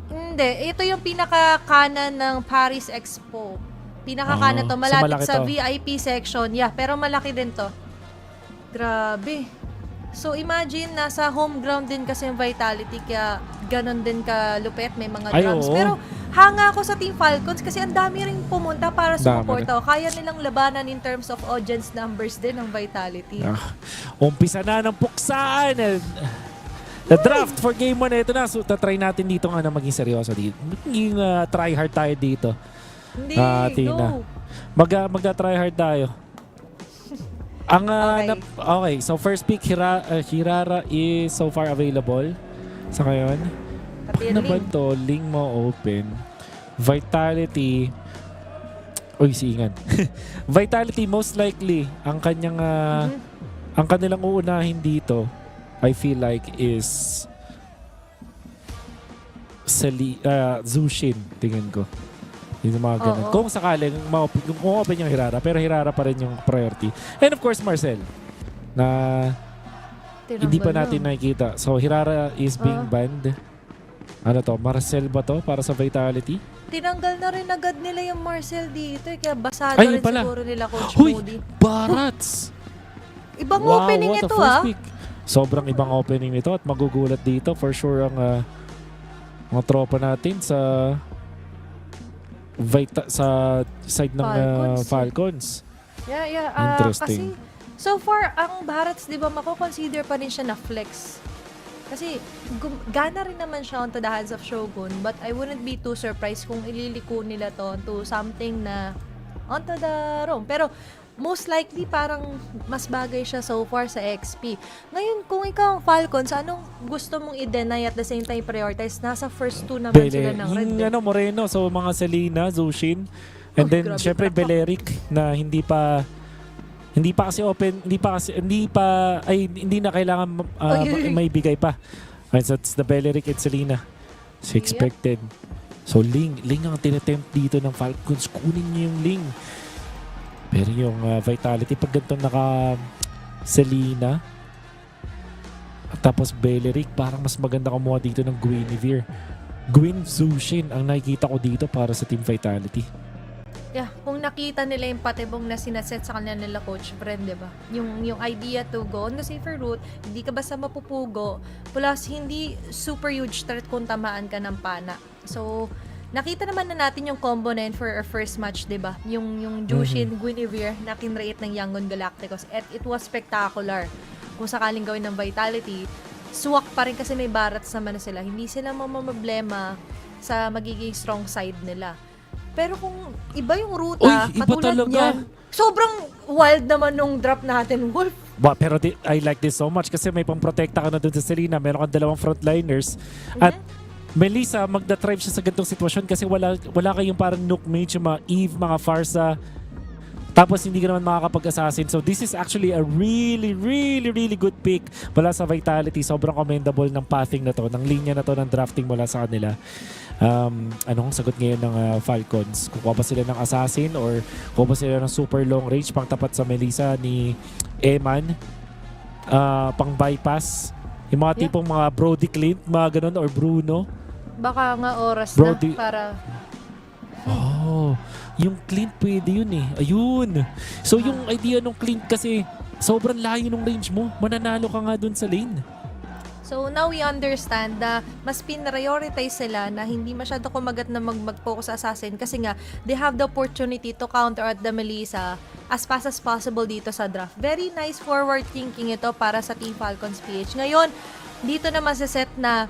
Hindi. Ito yung pinaka-kanan ng Paris Expo. Pinaka-kanan to. Malapit sa VIP section. Yeah, pero malaki din to. Grabe. So, imagine, nasa home ground din kasi yung Vitality. Kaya ganun din ka-lupet. May mga drums. Pero hanga ako sa Team Falcons kasi ang dami rin pumunta para sumuporta. Kaya nilang labanan in terms of audience numbers din ng Vitality. Umpisa na ng puksaan. The draft for Game 1 na ito na. So, tatry natin dito nga na maging seryoso dito. Maging try hard tayo dito. Hindi, Tina. no. Magda-try hard tayo. Ang okay, so first pick, Hirara is so far available. Sa ngayon. Paano ba ito? Link mo open. Vitality. Uy, siingan. Vitality most likely, ang kanyang ang kanilang uunahin dito, I feel like is Zushin, tingin ko. Yung mga ganun. Kung sakaling kung open yung Hirara, pero Hirara pa rin yung priority. And of course, Marcel, na hindi pa natin nakikita. So, Hirara is being banned. Ano to? Marcel ba to para sa Vitality? Tinanggal na rin agad nila yung Marcel dito. Kaya basado rin siguro nila Coach Moody. Barats! Ibang opening ito pick. Sobrang ibang opening nito at magugulat dito for sure ang mga tropa natin sa side ng Falcons. Yeah. Interesting. Kasi So far, ang Barats, di ba, mako-consider pa rin siya na flex. Kasi, gana rin naman siya onto the hands of Shogun, but I wouldn't be too surprised kung ililiko nila to onto something na onto the roam. Pero, most likely, parang mas bagay siya so far sa XP. Ngayon, kung ikaw ang Falcons, anong gusto mong i-deny at the same time prioritize? Nasa first two naman sila ng red. Yung Moreno, so mga Selena, Zushin, and then grabe, syempre crack. Beleric na hindi pa kasi open, hindi na kailangan may bigay pa. Right, so it's the Beleric and Selena. It's expected. So Ling ang tinatempt dito ng Falcons, kunin niyo yung Ling. Pero yung Vitality, pag ganito naka Selena at tapos Beleric, parang mas maganda kumuha dito ng Guinevere. Gwyn Zushin ang nakikita ko dito para sa Team Vitality. Yeah, kung nakita nila yung patibong na sinaset sa kanila nila Coach Bren, di ba? Yung idea to go on the safer route, hindi ka basta mapupugo, plus hindi super huge threat kung tamaan ka ng pana. So, nakita naman na natin yung combo na yun for our first match, di ba? Yung Jushin, Guinevere na kinrate ng Yangon Galacticos. At it was spectacular. Kung sakaling gawin ng Vitality, swak pa rin kasi may Barats naman na sila. Hindi sila mamamblema sa magiging strong side nila. Pero kung iba yung ruta, Uy, iba katulad talaga. niyan, sobrang wild naman nung drop natin, Wolf. Pero I like this so much kasi may pang-protekta ka na dun sa Selena. Meron kang dalawang frontliners. At Melissa, magda-thrive siya sa ganitong sitwasyon kasi wala kayong parang Nook Mage, yung mga Eve, mga Farsa. Tapos hindi ka naman makakapag-assassin. So this is actually a really, really, really good pick mula sa Vitality. Sobrang commendable ng pathing na to, ng linya na to ng drafting mula sa kanila. Anong sagot ngayon ng Falcons? Kukuha ba sila ng assassin or kukuha ba sila ng super long range pang tapat sa Melissa ni Eman? Pang bypass? Yung mga tipong mga Brody Clint, mga ganun, or Bruno? Baka nga oras Brody. na para... Oh, yung Clint pwede yun eh. Ayun. So yung idea ng Clint kasi sobrang layo ng range mo. Mananalo ka nga dun sa lane. So now we understand na mas prioritize sila na hindi masyado kumagat na mag-focus sa assassin kasi nga they have the opportunity to counter at the Melissa as fast as possible dito sa draft. Very nice forward thinking ito para sa Team Falcons PH. Ngayon, dito na masaset na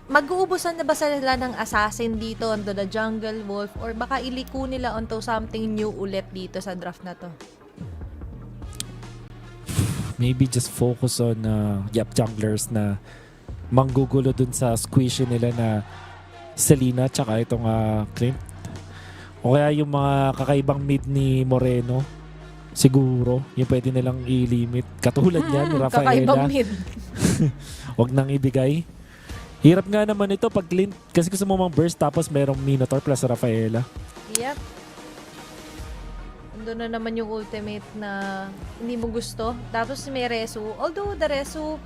mag-uubusan na ba sila ng assassin dito onto the jungle wolf or baka iliko nila onto something new ulit dito sa draft na to? Maybe just focus on junglers na manggugulo dun sa squishy nila na Selena tsaka itong Clint. O kaya yung mga kakaibang mid ni Moreno. Siguro, yung pwede nilang i-limit. Katulad niyan ni Rafaela. Kakaibang mid. Huwag nang ibigay. Hirap nga naman ito pag Clint kasi gusto mo mang burst tapos merong Minotaur plus Rafaela. Yep. Ando na naman yung ultimate na hindi mo gusto. Tapos may Resu. Although the Resu,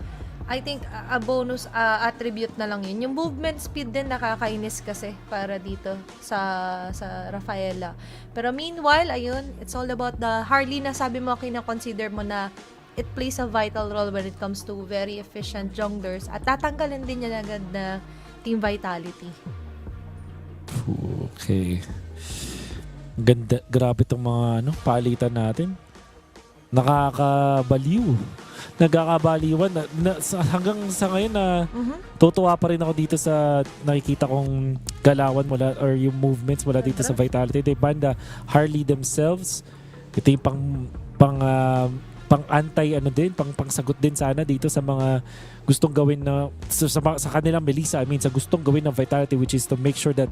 I think a bonus attribute na lang yun. Yung movement speed din nakakainis kasi para dito sa Rafaela. Pero meanwhile, ayun, it's all about the Harley na sabi mo kina-consider mo na it plays a vital role when it comes to very efficient junglers at tatanggalin din niya agad na Team Vitality. Okay. Ganda, grabe itong mga palitan natin. Nakakabaliw. Nagkakabaliwan. Hanggang sa ngayon na tutuwa pa rin ako dito sa nakikita kong galawan mula or yung movements mula dito sa Vitality. They banda Harley themselves. Ito yung pang-anti pang-sagot din sana dito sa mga gustong gawin na sa kanilang Melissa. I mean, sa gustong gawin ng Vitality which is to make sure that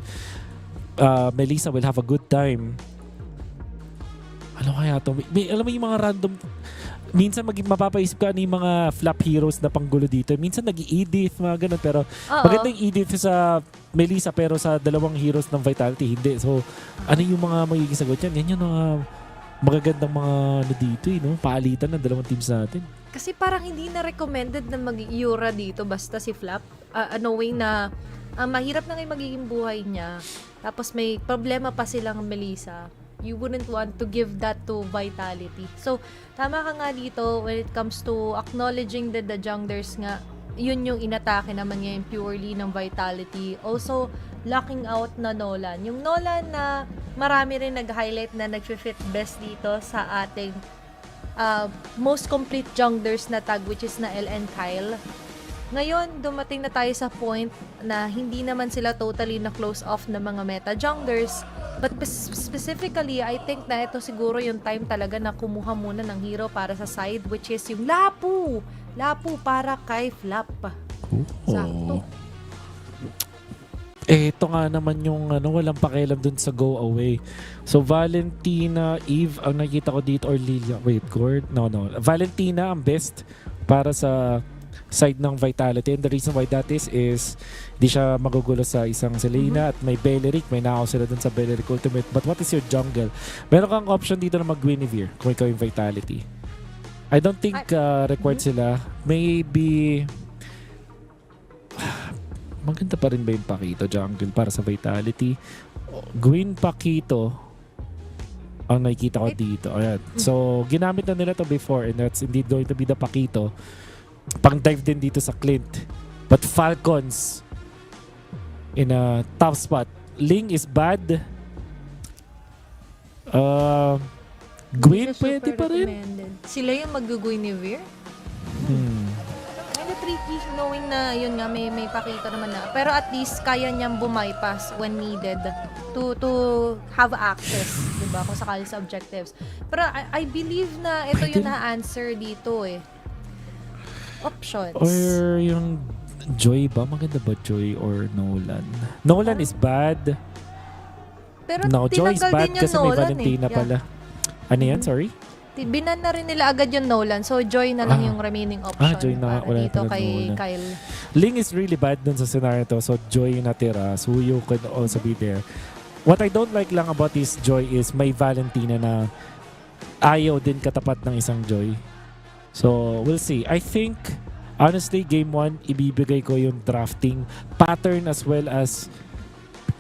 Melissa will have a good time. Ano kaya to? Alam mo yung mga random minsan mapapaisip ka ano yung mga flop heroes na panggulo dito. Minsan nag-i-Edith, mga ganun. Pero maganda yung Edith sa Melissa pero sa dalawang heroes ng Vitality, hindi. So, ano yung mga magiging sagot yan? Yan yung mga magagandang mga dito, paalitan ng dalawang teams natin. Kasi parang hindi na recommended na mag-Yura dito basta si Flap. Knowing na mahirap na ngayon magiging buhay niya. Tapos may problema pa silang Melissa. You wouldn't want to give that to Vitality. So, tama ka nga dito when it comes to acknowledging that the junglers nga, yun yung inatake naman ngayon purely ng Vitality. Also, locking out na Nolan. Yung Nolan na marami rin nag-highlight na nag-fit best dito sa ating most complete junglers na tag, which is na and Kyle. Ngayon, dumating na tayo sa point na hindi naman sila totally na close off na mga meta junglers. But specifically, I think na ito siguro yung time talaga na kumuha muna ng hero para sa side, which is yung Lapu. Lapu para kay Flap. Sakto. Ito nga naman yung walang pakialam dun sa go away. So Valentina, Eve ang nakita ko dito, or Lilia. Wait, Gord? No. Valentina ang best para sa side ng Vitality. And the reason why that is di siya magugulo sa isang Selena at may Beleric. May nakaw sila dun sa Beleric Ultimate. But what is your jungle? Meron kang option dito na mag-Guinevere kung ikaw yung Vitality. I don't think required sila. Maybe maganda pa rin ba yung Pakito jungle para sa Vitality? Gwyn Pakito ang nakikita ko dito. Ayan. So, ginamit na nila to before and that's indeed going to be the Pakito. Pang-dive din dito sa Clint. But Falcons in a tough spot. Ling is bad. Gwyn pwede pa rin. Sila yung mag-Guinevere? Kinda tricky knowing na yun nga may pakita naman na. Pero at least kaya niyang bumaypass when needed to have access, 'di ba? Kung sakali sa objectives. Pero I believe na ito yung na-answer dito eh. Options. Or yung Joy ba? Maganda ba Joy or Nolan? Nolan is bad. Pero no, Joy is bad din yung kasi may Nolan Valentina eh. pala. Ano yan? Sorry? Binan na rin nila agad yung Nolan. So, Joy na lang yung remaining option Joy na, para wala dito pala kay Nolan. Kyle. Ling is really bad dun sa scenario to. So, Joy yung natira. So, you could also be there. What I don't like lang about this Joy is may Valentina na ayaw din katapat ng isang Joy. So, we'll see. I think, honestly, game 1, ibibigay ko yung drafting pattern as well as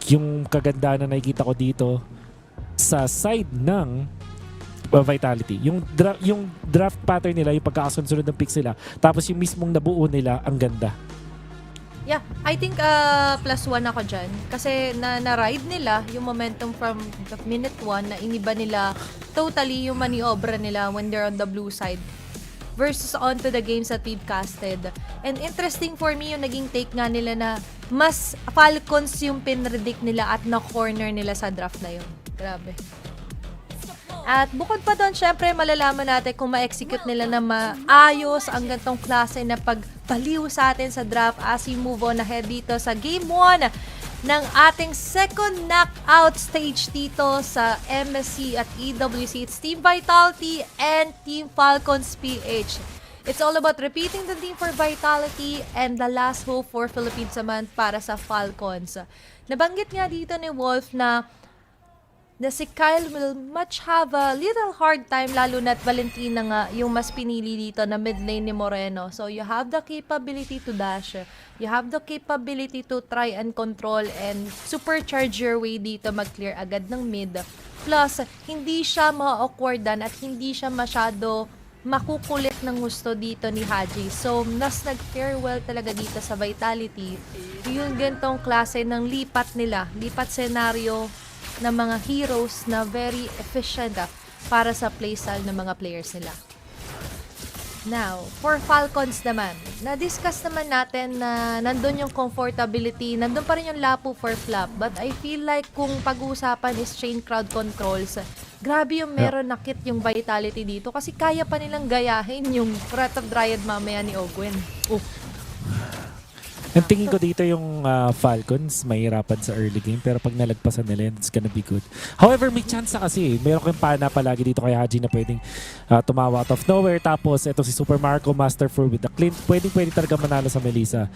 yung kagandaan na nakikita ko dito sa side ng Vitality. Yung draft pattern nila, yung pagkakasunod ng picks nila, tapos yung mismong nabuo nila, ang ganda. Yeah, I think +1 ako dyan. Kasi na-ride nila yung momentum from the minute 1 na iniba nila totally yung maniobra nila when they're on the blue side versus onto the games that we've casted. And interesting for me yung naging take nga nila na mas Falcons yung pinredict nila at na-corner nila sa draft na yun. Grabe. At bukod pa doon, syempre, malalaman natin kung ma-execute nila na maayos ang gantong klase na pagbaliw sa atin sa draft as we move on ahead dito sa Game 1 ng ating second knockout stage dito sa MSC at EWC. It's Team Vitality and Team Falcons PH. It's all about repeating the team for Vitality and the last hope for Philippines naman para sa Falcons. Nabanggit nga dito ni Wolf na si Kyle will much have a little hard time lalo na't Valentina nga yung mas pinili dito na mid lane ni Moreno. So you have the capability to dash. You have the capability to try and control and supercharge your way dito mag-clear agad ng mid. Plus, hindi siya ma-awkwardan at hindi siya masyado makukulit ng gusto dito ni Haji. So, mas nag-farewell talaga dito sa Vitality. Yung gantong klase ng lipat nila, lipat scenario ng mga heroes na very efficient para sa playstyle ng mga players nila. Now, for Falcons naman, na-discuss naman natin na nandun yung comfortability, nandun pa rin yung Lapu for Flap, but I feel like kung pag-uusapan is chain crowd controls, grabe yung meron nakit yung Vitality dito kasi kaya pa nilang gayahin yung Threat of Dryad mamaya ni Ogwen. Ang tingin ko dito yung Falcons, mahirapan sa early game pero pag nalagpasan nila yan, it's gonna be good. However, may chance kasi. Meron kayong pana palagi dito kay Haji na pwedeng tumawa out of nowhere. Tapos, ito si Super Marco, Masterful with the Clint. Pwede talaga manalo sa Melissa.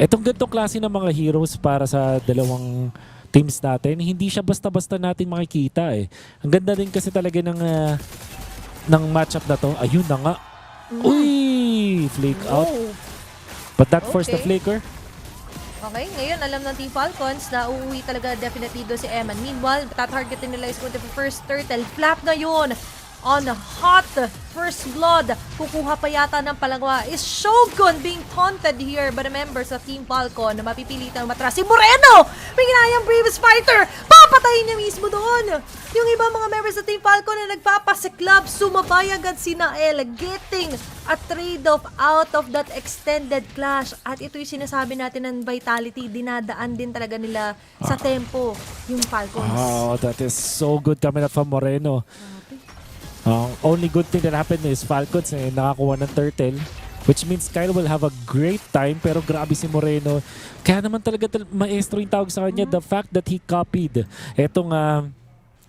Etong gantong klase ng mga heroes para sa dalawang teams natin, hindi siya basta-basta natin makikita eh. Ang ganda din kasi talaga ng matchup na to. Ayun na nga. Uy! Flake out. But that forced the flicker. Okay, ngayon alam ng Team Falcons na uuwi talaga definitely doon si Eman. Meanwhile, tatargetin nila is going to be first turtle. Flap na yun on hot first blood. Kukuha pa yata ng palangwa. Is Shogun being taunted here by the members of Team Falcon na mapipilitan matras si Moreno! May ginayang Bravest Fighter! Papa Napatay niya mismo doon. Yung iba mga members ng Team Falcon na nagpapasiklab, sumabay agad si Nael, getting a trade-off out of that extended clash. At ito yung sinasabi natin ng Vitality, dinadaan din talaga nila sa tempo yung Falcons. Oh, that is so good coming up from Moreno. Only good thing that happened is Falcons nakakuha ng turtle. Which means Kyle will have a great time, pero grabe si Moreno. Kaya naman talaga maestro yung tawag sa kanya. The fact that he copied etong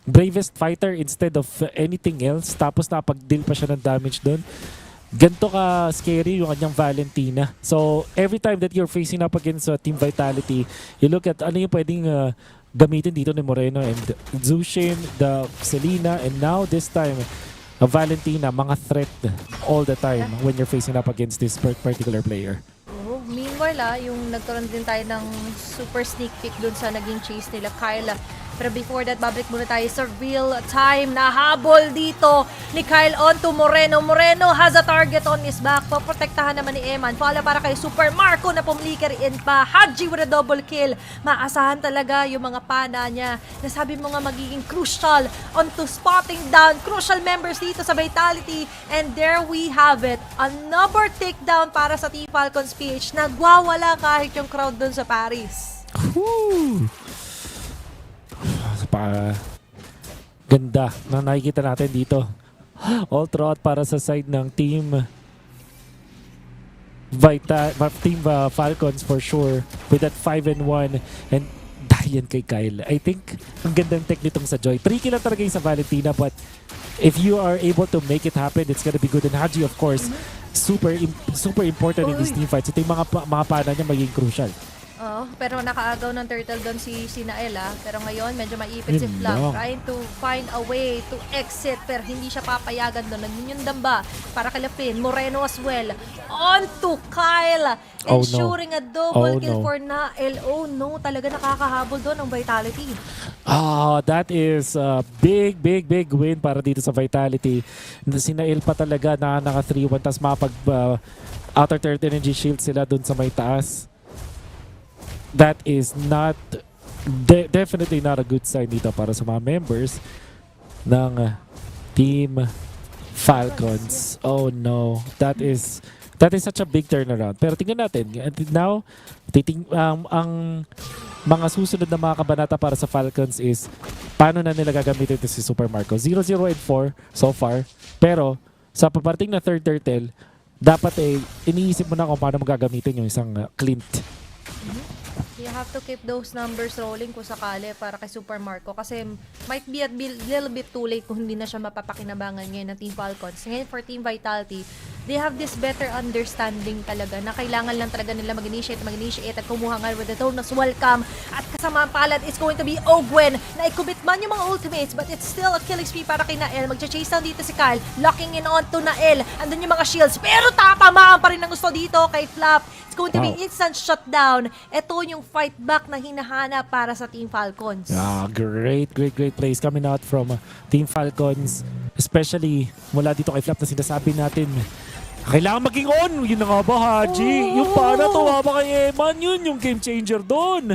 bravest fighter instead of anything else, tapos napag-deal pa siya ng damage doon. Ganito ka scary yung kanyang Valentina. So every time that you're facing up against Team Vitality, you look at ano yung pwedeng gamitin dito ni Moreno and Zushin, the Selena, and now this time Valentina, mga threat all the time when you're facing up against this particular player. Meanwhile, yung nagkaroon din tayo ng super sneak peek dun sa naging chase nila, Kyle. Pero before that, babalik muna tayo sa real time na habol dito ni Kyle onto Moreno. Moreno has a target on his back. Poprotektahan naman ni Eman. Follow para kay Super Marco na pumliker in pa. Haji with a double kill. Maasahan talaga yung mga pana niya. Nasabi mo nga magiging crucial onto spotting down crucial members dito sa Vitality. And there we have it. Another takedown para sa Team Falcons PH. Nagwawala kahit yung crowd dun sa Paris. Woo! Ganda na nakikita natin dito. All throughout para sa side ng Team Falcons for sure with that 5-1 and dahil yan kay Kyle. I think ang gandang tech nitong sa Joy. Tricky lang talaga yung sa Valentina, but if you are able to make it happen, it's gonna be good. And Haji, of course, super important in these team fights. Ito yung mga pana niya magiging crucial. Pero nakaagaw ng turtle doon si Nael. Pero ngayon, medyo maipit si Flap. Trying to find a way to exit, pero hindi siya papayagan doon. Nagnyundam ba para kalapin. Moreno as well. On to Kyle. Ensuring a double kill for Nael. Oh no, talaga nakakahabol doon ang Vitality. That is a big win para dito sa Vitality. Si Nael pa talaga na naka 3-1, tapos mapag outer third energy shield sila doon sa may taas. That is not definitely not a good sign dito para sa mga members ng Team Falcons. Oh no, that is such a big turnaround. Pero tingnan natin. Now, ang mga susunod na mga kabanata para sa Falcons is paano na nila gagamitin ito si Super Marco. 0-0 and 4 so far. Pero sa paparating na third turtle, dapat iniisip mo na kung paano magagamitin yung isang Clint. You have to keep those numbers rolling kung sakali para kay Super Marco kasi might be a little bit too late kung hindi na siya mapapakinabangan ngayon ng Team Falcons. Ngayon for Team Vitality, they have this better understanding talaga na kailangan lang talaga nila mag-initiate at kumuha nga with the Donuts welcome. At kasama ang palad is going to be Ogwen na i-commit man yung mga ultimates, but it's still a killing spree para kay Nael. Mag-chase down dito si Kyle, locking in on to Nael. Andun yung mga shields, pero tatamaan pa rin ang gusto dito kay Flap. It's going to be instant shutdown. Ito yung fight back na hinahanap para sa Team Falcons. Great plays coming out from Team Falcons. Especially mula dito kay Flap na sinasabi natin, kailangan maging on. Yun na nga ba, Haji? Yung para tumama kay Eman, yun yung game changer doon.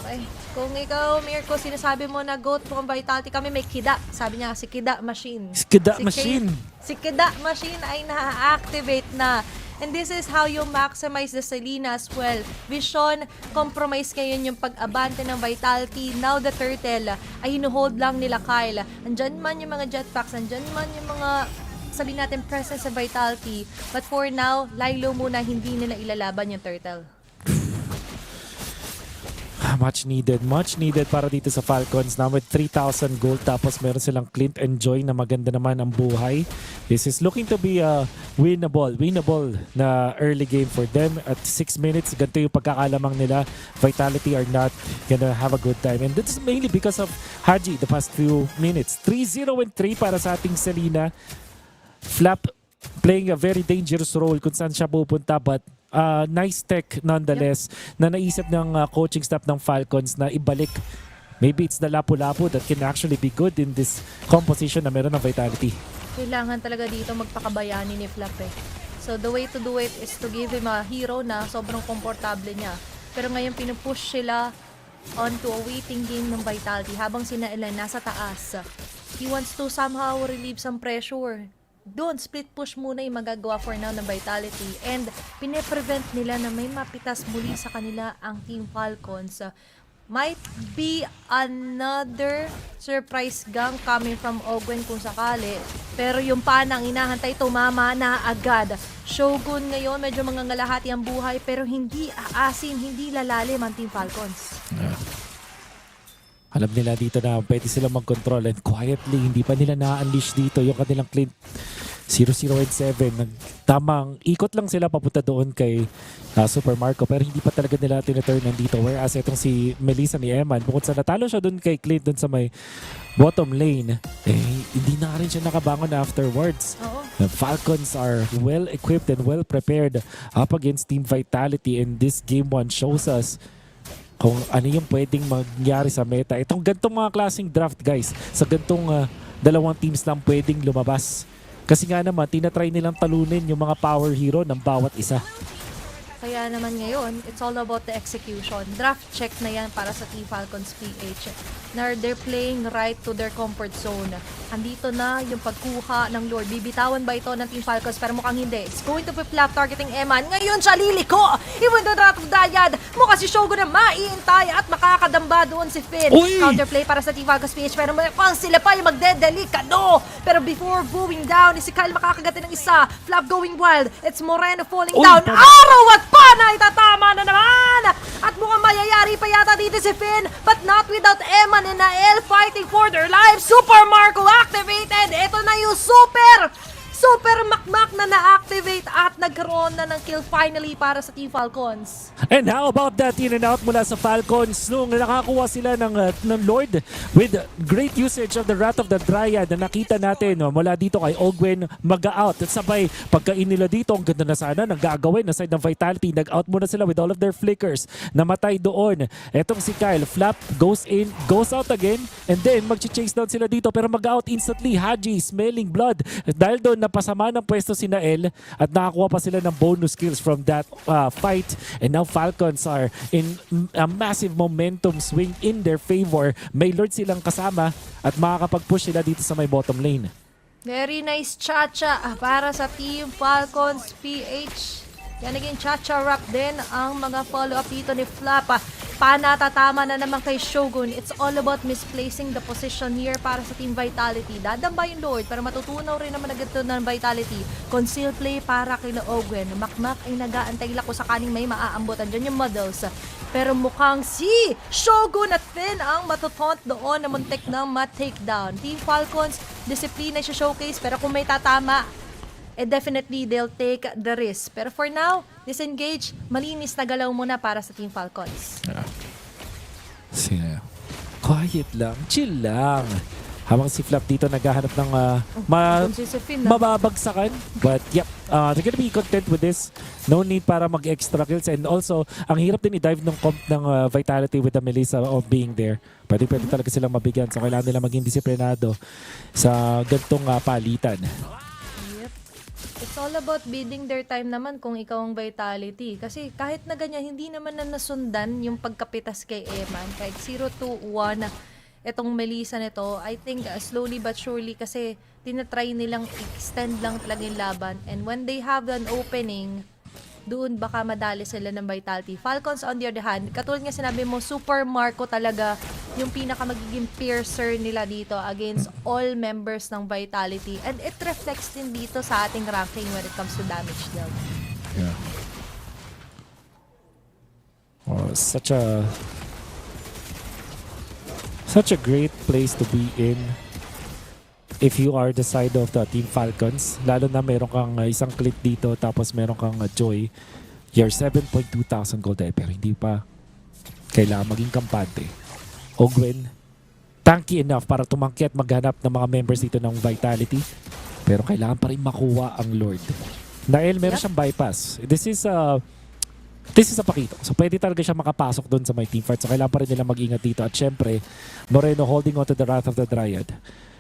Okay. Kung ikaw, Mirko, sinasabi mo na GOAT from Vitality, kami may Kida. Sabi niya, si Kida Machine. Si Kida Machine. Si Kida Machine ay na-activate na. And this is how you maximize the Selena as well. Vision, compromise ngayon yung pag-abante ng Vitality. Now the Turtle ay hinuhold lang nila Kyle. Andyan man yung mga jetpacks, andyan man yung mga sabihin natin presence sa Vitality. But for now, Lilo muna, hindi nila ilalaban yung Turtle. Much needed para dito sa Falcons. Now with 3,000 gold, tapos meron silang Clint and Joy na maganda naman ang buhay. This is looking to be a winnable na early game for them. At 6 minutes, ganito yung pagkakalamang nila. Vitality are not gonna have a good time. And this is mainly because of Haji the past few minutes. 3-0 and 3 para sa ating Selena. Flap playing a very dangerous role kung saan siya pupunta, but nice tech nonetheless na naisip ng coaching staff ng Falcons na ibalik. Maybe it's the lapu-lapu that can actually be good in this composition na meron ng Vitality. Kailangan talaga dito magpakabayani ni Flap So the way to do it is to give him a hero na sobrang komportable niya. Pero ngayon pinupush sila onto a waiting game ng Vitality habang sina Elan nasa taas. He wants to somehow relieve some pressure. Doon, split push muna yung magagawa for now ng Vitality. And pine-prevent nila na may mapitas muli sa kanila ang Team Falcons. Might be another surprise gang coming from Ogwen kung sakali. Pero yung panang inahantay, tumama na agad. Shogun ngayon, medyo mangangalahati ang buhay pero hindi aasin, hindi lalalim ang Team Falcons. Alam nila dito na pwede sila mag-control and quietly, hindi pa nila na-unleash dito yung kanilang Clint 0-0-7. Tamang ikot lang sila papunta doon kay Super Marco pero hindi pa talaga nila tinaturn nandito. Whereas itong si Melissa ni Eman, bukod sa natalo siya doon kay Clint doon sa may bottom lane, hindi na rin siya nakabangon afterwards. The Falcons are well equipped and well prepared up against Team Vitality, and this game 1 shows us kung ano yung pwedeng mangyari sa meta. Itong gantong mga klaseng draft, guys, sa gantong dalawang teams lang pwedeng lumabas. Kasi nga naman, tinatry nilang talunin yung mga power hero ng bawat isa. Kaya naman ngayon, it's all about the execution. Draft check na yan para sa Team Falcons PH. Na they're playing right to their comfort zone. Andito na yung pagkuha ng Lord. Bibitawan ba ito ng Team Falcons? Pero mukhang hindi. It's going to be flap targeting Eman. Ngayon siya liliko! Even the Drat of Dayad. Mukha si Shogun na maiintay at makakadamba doon si Finn. Uy! Counterplay para sa Team Falcons PH. Pero mukhang sila pa yung magdedelikado. Pero before going down, si Kyle makakagatin ng isa. Flap going wild. It's Moreno falling down. Araw at pana! Itatama na naman! At mukhang mayayari pa yata dito si Finn. But not without Eman and Nael fighting for their lives. Super Marco activated. Ito na yung Super Makmak na na-activate at nagkaroon na ng kill finally para sa Team Falcons. And how about that in and out mula sa Falcons nung nakakuha sila ng Lord with great usage of the Wrath of the Dryad na nakita natin mula dito kay Ogwen mag-out. At sabay pagkain nila dito, ang ganda na sana ng gagawin na side ng Vitality. Nag-out muna sila with all of their flickers. Namatay doon. Etong si Kyle, Flap goes in, goes out again, and then mag-chase down sila dito pero mag-out instantly. Haji smelling blood. Dahil doon napasama ng pwesto si Nael at nakakuha pa sila ng bonus kills from that fight, and now Falcons are in a massive momentum swing in their favor. May Lord silang kasama at makakapag-push sila dito sa may bottom lane. Very nice cha-cha para sa Team Falcons PH. Yan naging cha-cha rap din ang mga follow-up dito ni Flap. Panatatama na naman kay Shogun. It's all about misplacing the position here para sa Team Vitality. Dadamba yung Lord pero matutunaw rin naman agad ng Vitality. Conceal play para kay Ogwen. Makmak ay nag-aantay lang kung sakaling may maaambutan dyan yung models. Pero mukhang si Shogun at Finn ang matutaunt doon na muntik ng mat-takedown. Team Falcons, disiplina siya showcase pero kung may tatama, definitely they'll take the risk. Pero for now, disengage, malinis na galaw muna para sa Team Falcons. Quiet lang, chill lang. Habang si Flap dito naghahanap ng mababagsakan. But yep, they're gonna be content with this. No need para mag-extra kills. And also, ang hirap din i-dive ng comp ng Vitality with the Melissa of being there. Pwede talaga silang mabigyan. So kailangan nila maging disiplinado sa gantong palitan. It's all about bidding their time naman kung ikaw ang Vitality. Kasi kahit na ganyan, hindi naman na nasundan yung pagkapitas kay Eman. Kahit 0-2-1, itong Melissa nito, I think slowly but surely kasi tinatry nilang extend lang talaga yung laban. And when they have an opening, doon baka madali sila ng Vitality. Falcons on the other hand, katulad nga sinabi mo, Super Marco talaga yung pinaka magiging piercer nila dito against all members ng Vitality. And it reflects din dito sa ating ranking when it comes to damage dealt. Yeah. Such a great place to be in if you are the side of the Team Falcons. Lalo na meron kang isang click dito tapos meron kang Joy. You're 7.2 thousand gold pero hindi pa kailangan maging kampante. Ogwen, tanky enough para tumangki at maghanap ng mga members dito ng Vitality. Pero kailangan pa rin makuha ang Lord. Nael, meron siyang bypass. This is a pakito. So pwede talaga siya makapasok doon sa may team fight. So kailangan pa rin nila mag-ingat dito. At syempre, Moreno holding on to the Wrath of the Dryad.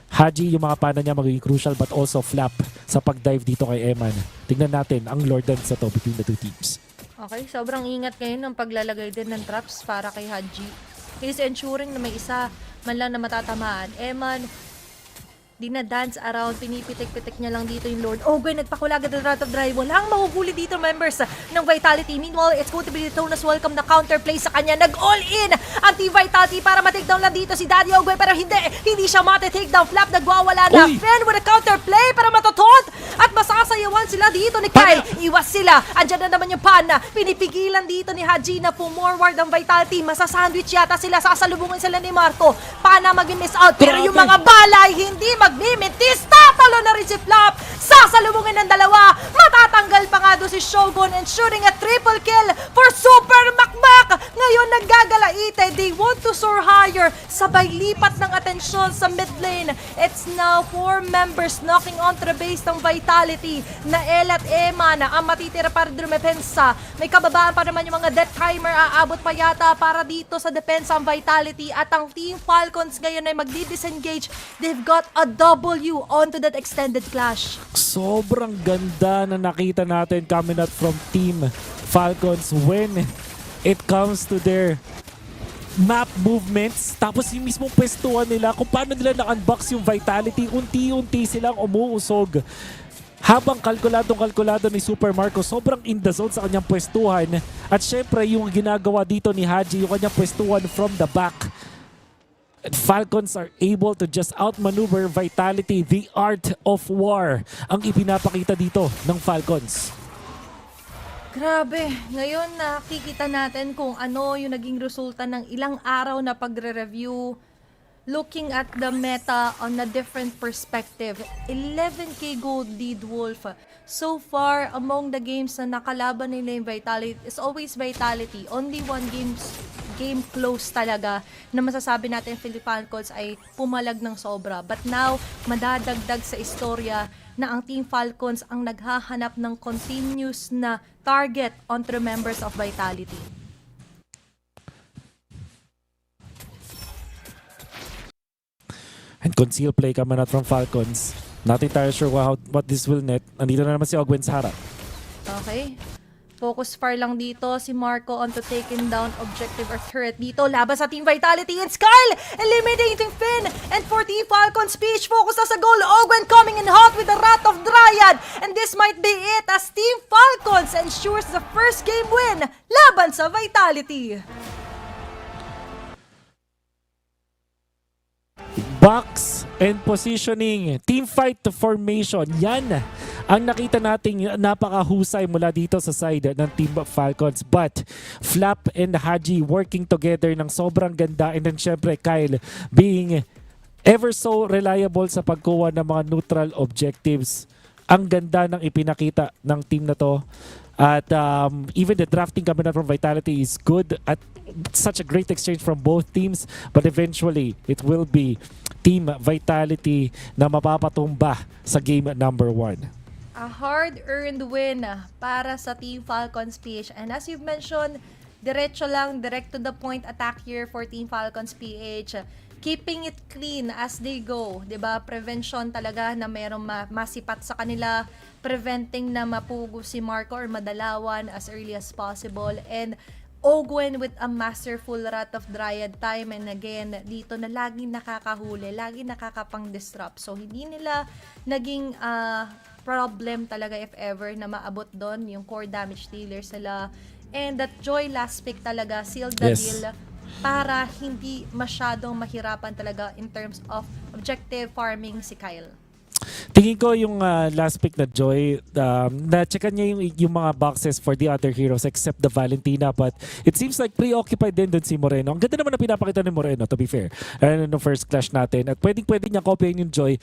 Haji, yung mga pana niya magiging crucial but also Flap sa pag-dive dito kay Eman. Tingnan natin ang Lord dance sa to between the two teams. Okay, sobrang ingat ngayon ng paglalagay din ng traps para kay Haji. He's ensuring na may isa man lang na matatamaan. Eman, dinadance around, pinipitik-pitik niya lang dito yung Lord. Oh, good, nagpakula agad ang Rat of Dry. Walang mahuhuli dito, members ng Vitality. Meanwhile, it's going to be Detona's welcome na counterplay sa kanya. Nag-all-in ang Team Vitality para ma-takedown lang dito si Daddy Ogwe, pero hindi siya mati-takedown. Flap, nagwawala na. Fen with a counterplay para matutot at masasayawan sila dito ni Kyle. Iwas sila. Andyan na naman yung Pana. Pinipigilan dito ni Haji na pumorward ang Vitality. Masasandwich yata sila. Sasalubungin sila ni Marco. Pana mag-miss out. Pero yung mga balay, hindi magmimintis. Tatalo na rin si Flap. Sasalubungin ng dalawa. Matatanggal pa nga doon si Shogun and shooting a triple kill for Super Makmak. Ngayon naggagalaite. They want to soar higher. Sabay lipat ng atensyon sa mid lane. It's now 4 members knocking on the base ng Vitality na El at Emma na ang matitira para dumepensa. May kababaan pa naman yung mga death timer. Aabot pa yata para dito sa depensa ang Vitality at ang Team Falcons ngayon ay magdi-disengage. They've got a W onto that extended clash. Sobrang ganda na nakita natin coming out from Team Falcons when it comes to their map movements. Tapos yung mismong pwestuhan nila, kung paano nila na-unbox yung Vitality, unti-unti silang umuusog. Habang kalkulado ni Super Marco, sobrang in the zone sa kanyang pwestuhan. At syempre yung ginagawa dito ni Haji, yung kanyang pwestuhan from the back. Falcons are able to just outmaneuver Vitality. The art of war ang ipinapakita dito ng Falcons. Grabe, ngayon nakikita natin kung ano yung naging resulta ng ilang araw na pagre-review. Looking at the meta on a different perspective. 11k gold lead Wolf. So far, among the games na nakalaban nila yung Vitality, is always Vitality. Only one game close talaga na masasabi natin Philippine Falcons ay pumalag ng sobra. But now, madadagdag sa istorya na ang Team Falcons ang naghahanap ng continuous na target on the members of Vitality. And conceal play coming out from Falcons. Not entirely sure what this will net. Nandito na naman si Ogwen sa harap. Okay. Focus fire lang dito si Marco on to taking down objective or turret dito. Laban sa Team Vitality and Skyle eliminating Finn. And for Team Falcon speech, focus na sa goal. Ogwen coming in hot with the Wrath of Dryad. And this might be it as Team Falcons ensures the first game win laban sa Vitality. Box and positioning, team fight to formation, yan ang nakita nating napakahusay mula dito sa side ng Team Falcons. But Flap and Haji working together ng sobrang ganda, and then syempre Kyle being ever so reliable sa pagkuha ng mga neutral objectives. Ang ganda ng ipinakita ng team na to. At even the drafting coming out from Vitality is good at such a great exchange from both teams, but eventually it will be Team Vitality na mapapatumba sa game number 1. A hard-earned win para sa Team Falcons PH. And as you've mentioned, diretso lang, direct to the point attack here for Team Falcons PH. Keeping it clean as they go, 'di ba? Prevention talaga na mayroong masipat sa kanila, preventing na mapugo si Marco or madalawan as early as possible, and Ogwen with a masterful Wrath of Dryad time and again dito na laging nakakahuli, laging nakakapang-disrupt. So hindi nila naging problem talaga if ever na maabot doon yung core damage dealer sila, and that Joy last pick talaga sealed the deal para hindi masyadong mahirapan talaga in terms of objective farming si Kyle. Tingin ko yung last pick na Joy, na-checkan niya yung mga boxes for the other heroes except the Valentina, but it seems like preoccupied din dun si Moreno. Ang ganda naman na pinapakita ni Moreno, to be fair. No first clash natin. At pwedeng-pwede niya kopyahin yung Joy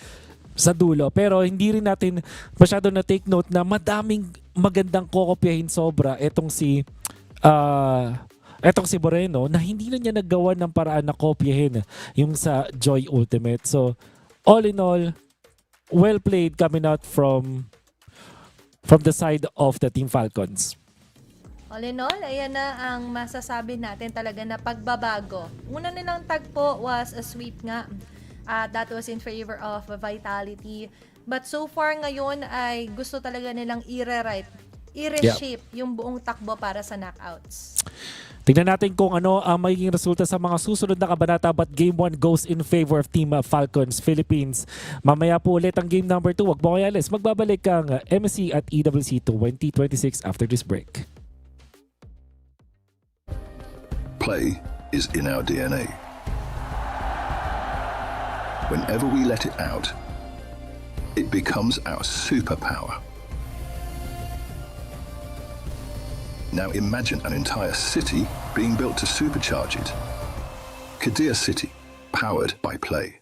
sa dulo. Pero hindi rin natin masyado na take note na madaming magandang kokopyahin sobra etong si Moreno na hindi na niya naggawa ng paraan na kopyahin yung sa Joy Ultimate. So, all in all, well played coming out from the side of the Team Falcons. All in all, ayan na ang masasabi natin talaga na pagbabago. Una nilang tagpo was a sweep nga. That was in favor of Vitality. But so far ngayon ay gusto talaga nilang i-reshape yung buong takbo para sa knockouts. Tignan natin kung ano ang magiging resulta sa mga susunod na kabanata, but Game 1 goes in favor of Team Falcons Philippines. Mamaya po ulit ang Game number 2. Wag mo kayo alis. Magbabalik ang MSC at EWC 2026 after this break. Play is in our DNA. Whenever we let it out, it becomes our superpower. Now imagine an entire city being built to supercharge it. Kadir City, powered by play.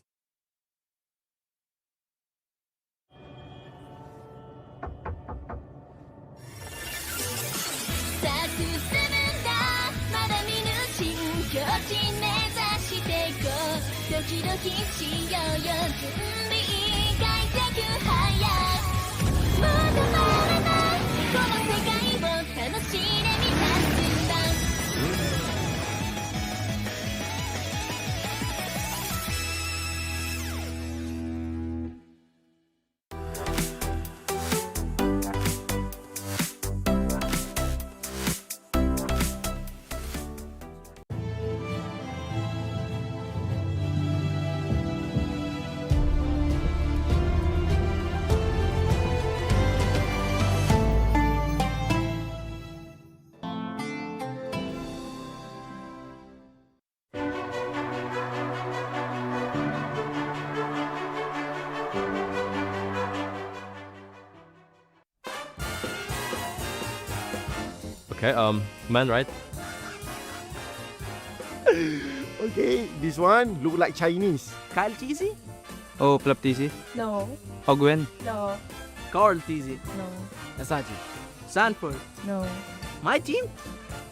Okay, man, right? Okay, this one look like Chinese. Kyle Tizzy? Oh, Plap TC. No. Ogwen. No. Carl Tizzy. No. Asaji. Sanford. No. My team?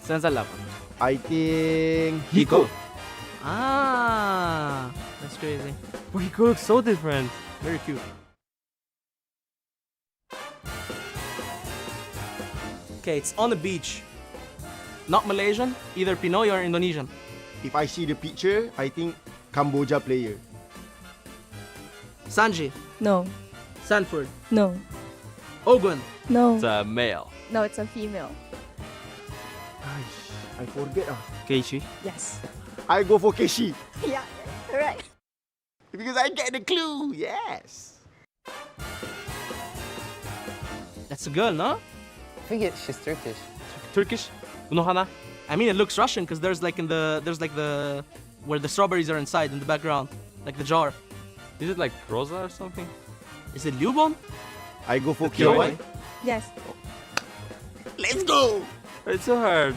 Sansalap. I think Hiko. Ah, that's crazy. But Hiko looks so different. Very cute. Okay, it's on the beach. Not Malaysian, either Pinoy or Indonesian. If I see the picture, I think Cambodia player. Sanji. No. Sanford. No. Ogun. No. It's a male. No, it's a female. I forget. Keishi. Yes. I go for Keshi. Yeah, right. Because I get the clue. Yes. That's a girl, no? I think she's Turkish. Turkish? Uno ka na? I mean, it looks Russian because there's like where the strawberries are inside in the background, like the jar. Is it like Rosa or something? Is it Lyubon? I go for Kioi. Kioi. Yes. Let's go. It's so hard.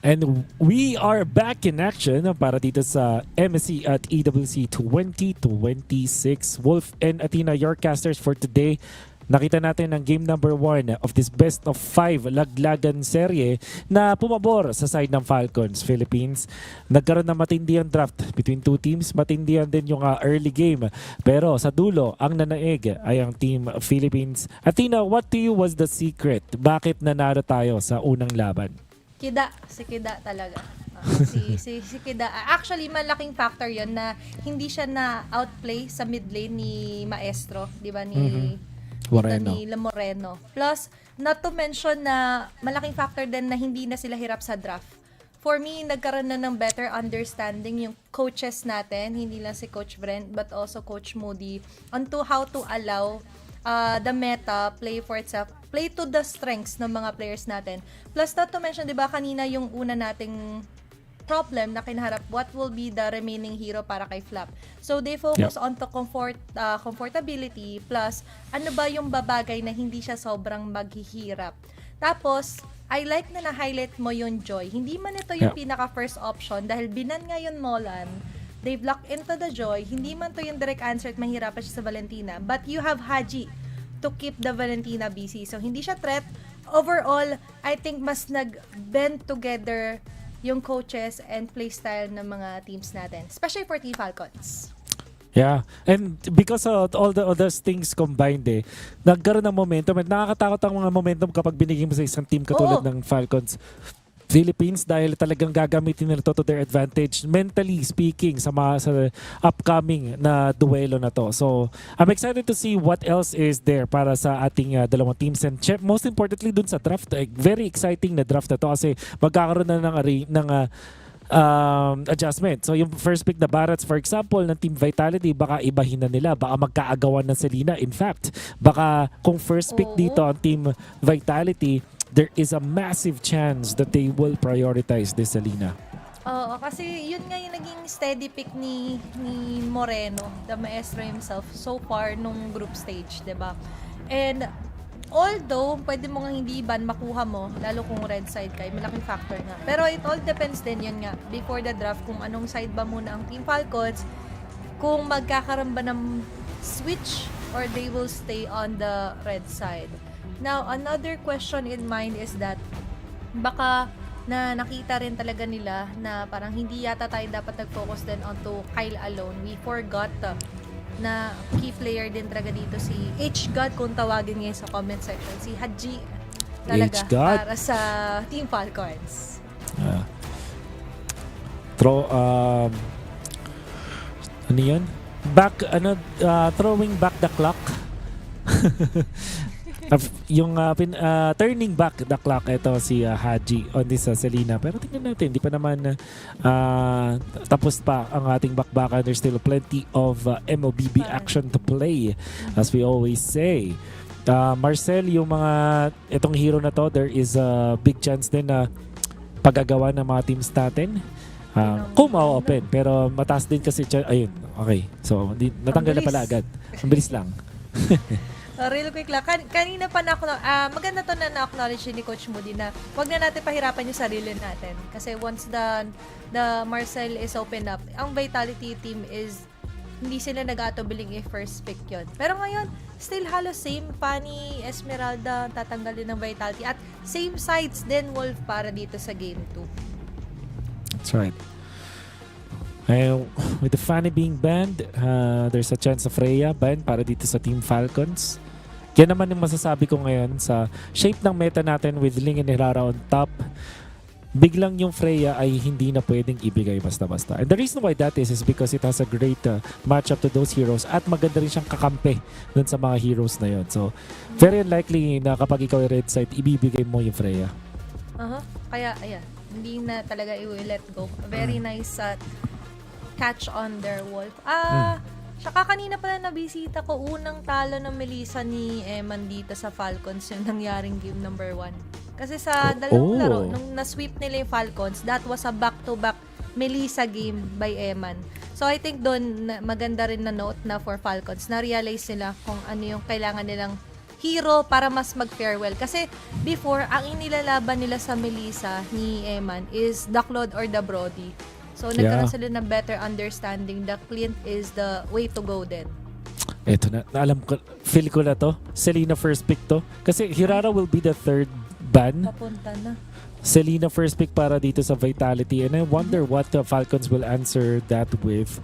And we are back in action para dito sa MSC at EWC 2026. Wolf and Athena, your casters for today. Nakita natin ang game number 1 of this best of 5 laglagan serye na pumabor sa side ng Falcons Philippines. Nagkaroon ng matindihang draft between two teams. Matindihan din yung early game. Pero sa dulo, ang nanaig ay ang Team Philippines. Athena, what to you was the secret? Bakit nanalo tayo sa unang laban? Si Kida talaga. Si Kida. Actually, malaking factor yon na hindi siya na outplay sa mid lane ni Maestro, di ba, ni Moreno. Plus, not to mention na malaking factor din na hindi na sila hirap sa draft. For me, nagkaroon na ng better understanding yung coaches natin, hindi lang si Coach Brent, but also Coach Moody, onto how to allow the meta play for itself, play to the strengths ng mga players natin. Plus, not to mention, di ba, kanina yung una nating problem na kinaharap, what will be the remaining hero para kay Flap. So, they focus on the comfortability, plus, ano ba yung babagay na hindi siya sobrang maghihirap. Tapos, I like na na-highlight mo yung Joy. Hindi man ito yung pinaka-first option dahil binan ngayon Nolan, they've locked into the Joy. Hindi man to yung direct answer at mahirapan siya sa Valentina. But you have Haji to keep the Valentina busy. So, hindi siya threat. Overall, I think mas nag-bend together yung coaches and playstyle ng mga teams natin. Especially for Team Falcons. Yeah. And because of all the other things combined nagkaroon ng momentum. At nakakatakot ang mga momentum kapag binigay mo sa isang team katulad ng Falcons Philippines dahil talagang gagamitin nila to their advantage mentally speaking sa upcoming na duelo na to. So, I'm excited to see what else is there para sa ating dalawang teams and most importantly dun sa draft. Very exciting na draft na to kasi magkakaroon na ng adjustment. So, yung first pick na Barats, for example, ng Team Vitality, baka ibahin na nila. Baka magkaagawan ng Selena. In fact, baka kung first pick dito ang Team Vitality, there is a massive chance that they will prioritize this Selena. Oo, kasi yun nga yung naging steady pick ni Moreno, the maestro himself, so far nung group stage, diba? And although, pwede mo nga hindi ban makuha mo, lalo kung red side ka, malaking factor nga. Pero it all depends din, yun nga, before the draft, kung anong side ba muna ang Team Falcons, kung magkakaroon ba ng switch or they will stay on the red side. Now, another question in mind is that baka na nakita rin talaga nila na parang hindi yata tayo dapat nag-focus din onto Kyle alone. We forgot na key player din talaga dito si H-God kung tawagin ngayon sa comment section. Si Haji talaga para sa Team Falcons. Ano yun? Throwing back the clock. Yung turning back the clock, ito si Haji on this Selena. Pero tingnan natin, hindi pa naman tapos pa ang ating bakbakan. There's still plenty of MLBB action to play, as we always say. Marcel, yung itong hero na to, there is a big chance din na paggagawa ng mga teams natin. Kung ma-open, pero mataas din kasi, ayun, okay. So, natanggal na pala agad. Ang bilis lang. Real quick lang. Kanina pa maganda to na na-acknowledge ni Coach Moody na wag na natin pahirapan yung sarili natin. Kasi once the Marcel is open up, ang Vitality team is hindi sila nag-atobiling first pick yun. Pero ngayon, still halos same Fanny, Esmeralda, tatanggalin ng Vitality. At same sides din, Wolf, para dito sa Game 2. That's right. With the Fanny being banned, there's a chance of Rhea ban para dito sa Team Falcons. Yan naman yung masasabi ko ngayon sa shape ng meta natin with Ling and Herrera on top. Biglang yung Freya ay hindi na pwedeng ibigay basta-basta. And the reason why that is because it has a great matchup to those heroes at maganda rin siyang kakampi dun sa mga heroes na yun. So, very unlikely na kapag ikaw ay red side, ibibigay mo yung Freya. Kaya, ayan, hindi na talaga i-let go. Very nice catch on their Wolf. Saka kanina pala nabisita ko, unang talo ng Melissa ni Eman dito sa Falcons yung nangyaring game number 1. Kasi sa dalawang laro, nung na-sweep nila yung Falcons, that was a back-to-back Melissa game by Eman. So I think doon maganda rin na note na for Falcons, na-realize nila kung ano yung kailangan nilang hero para mas mag-farewell. Kasi before, ang inilalaban nila sa Melissa ni Eman is the Claude or the Brody. So, nagkaroon sila ng better understanding. The Clint is the way to go din. Eto na, alam ko, feel ko na to. Selena first pick to. Kasi Hirara will be the third ban. Papunta na. Selena first pick para dito sa Vitality. And I wonder what the Falcons will answer that with.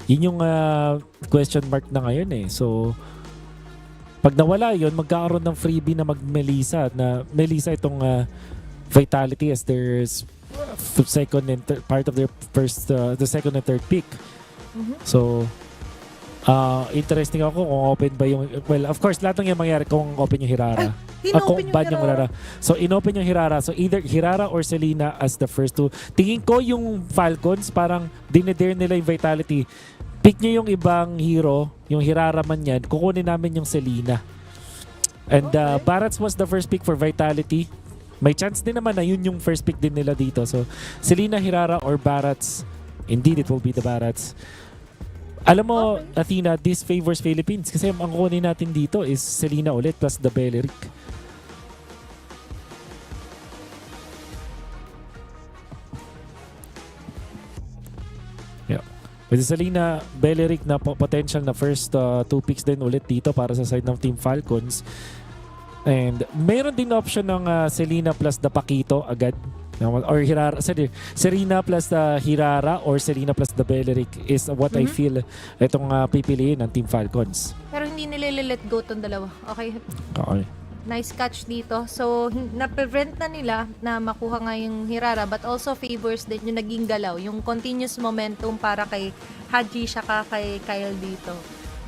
Yun yung question mark na ngayon eh. So, pag nawala yun, magkakaroon ng freebie na mag-Melissa. Na Melissa itong Vitality as their second and part of their first, the second and third pick. So, interesting ako kung open ba yung... Well, of course, lahat ng yung mangyari kung open yung Hirara. Kung ban yung Hirara. So, inopen yung Hirara. So, either Hirara or Selena as the first two. Tingin ko yung Falcons, parang dinedare nila yung Vitality. Pick nyo yung ibang hero, yung Hirara man yan, kukunin namin yung Selena. And Barats was the first pick for Vitality. May chance din naman na yun yung first pick din nila dito. So, Selena, Hirara, or Barats. Indeed, it will be the Barats. Alam mo, Athena, this favors Philippines kasi ang kunin natin dito is Selena ulit plus the Beleric. Yeah. With Selena, Beleric na potential na first two picks din ulit dito para sa side ng Team Falcons. And mayroon din option ng Selena plus the Paquito agad. Or Hirara, Serena plus the Hirara or Selena plus the Beleric is what I feel itong pipiliin ng Team Falcons. Pero hindi nila let go tong dalawa. Okay. Okay. Nice catch dito. So, na-prevent na nila na makuha nga yung Hirara but also favors din yung naging galaw, yung continuous momentum para kay Haji saka kay Kyle dito.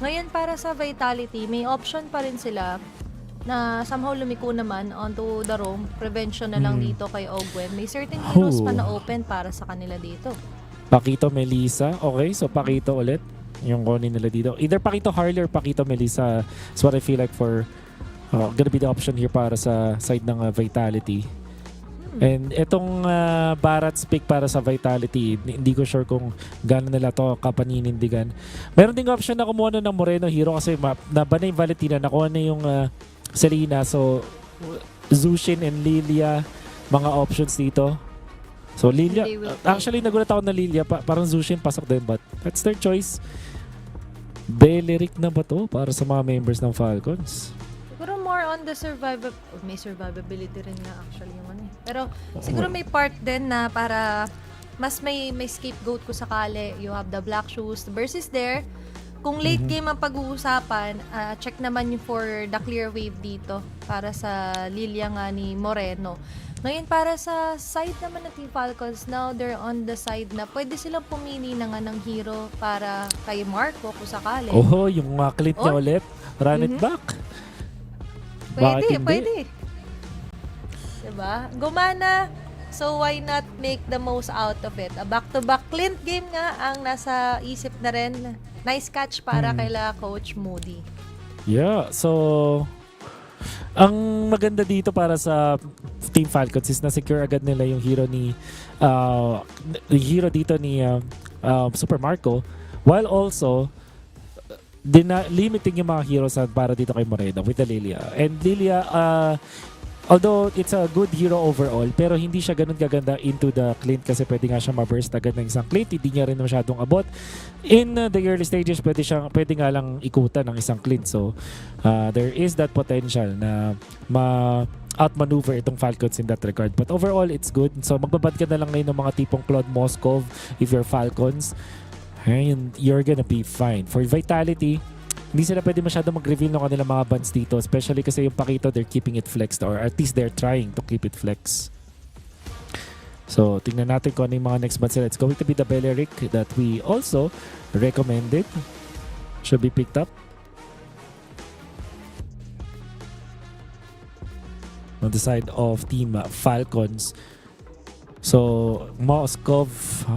Ngayon para sa Vitality, may option pa rin sila na somehow lumiko naman onto the roam. Prevention na lang dito kay Ogwen. May certain heroes pa na open para sa kanila dito. Paquito, Melissa. Okay, so Paquito ulit. Yung kunin nila dito. Either Paquito Harley or Paquito Melissa is what I feel like for gonna be the option here para sa side ng Vitality. And itong Barats pick para sa Vitality, hindi ko sure kung gano'n nila to kapaninindigan. Meron ding option na kumuha na ng Moreno hero kasi naba na yung Valentina, nakuha na yung Selena. So, Zushin and Lilia, mga options dito. So, Lilia, actually nagulat ako na Lilia, parang Zushin pasok din, but that's their choice. Beleric na ba to para sa mga members ng Falcons? Siguro more on the may survivability rin nga actually yung ano eh. Pero siguro may part din na para mas may scapegoat ko sakali. You have the Black Shoes, the burst is there. Kung late game ang pag-uusapan, check naman yung for the clear wave dito para sa Lilia nga ni Moreno. Ngayon para sa side naman ng Team Falcons, now they're on the side na pwede silang pumili na nga ng hero para kay Marco kung sakali. Oh, yung clip niya ulit. Run it back. Pwede. Diba? Gumana. So why not make the most out of it? A back-to-back Clint game nga ang nasa isip na rin. Nice catch para kaila Coach Moody. Yeah, so ang maganda dito para sa Team Falcons is na-secure agad nila yung hero dito ni Super Marco, while also limiting yung mga heroes para dito kay Moreno with the Lilia. And Lilia, although it's a good hero overall, pero hindi siya ganun gaganda into the Clint kasi pwede nga siya ma-burst agad ng isang Clint. Hindi niya rin masyadong abot. In the early stages, pwede nga lang ikutan ng isang Clint. So, there is that potential na outmaneuver itong Falcons in that regard. But overall, it's good. So, magbabad ka na lang ngayon ng mga tipong Claude Moskov if you're Falcons. And you're gonna be fine. For Vitality, hindi sila pwede masyado mag-reveal ng kanilang mga bans dito, especially kasi yung Paquito, they're keeping it flexed, or at least they're trying to keep it flexed. So, tingnan natin kung ano yung mga next bans nila. It's going to be the Beleric that we also recommended. Should be picked up. On the side of Team Falcons. So, Moskov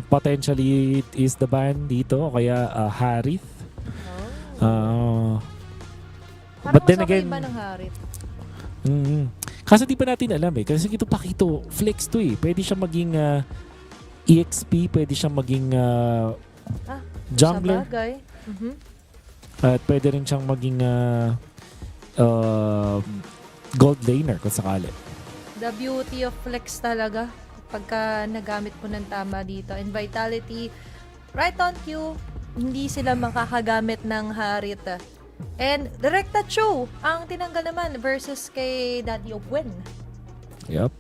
potentially is the ban dito, kaya Harith. But then again, kasi di pa natin alam eh. Kasi ito Paquito, flex to eh. Pwede siya maging EXP, pwede siya maging jungler. At pwede rin siyang maging gold laner kung sakali. The beauty of flex talaga pagka nagamit mo ng tama dito. And Vitality, right on cue, hindi sila makakagamit ng Harit. And Direkta Cho ang tinanggal naman versus kay Daddy Ogwen. Yep.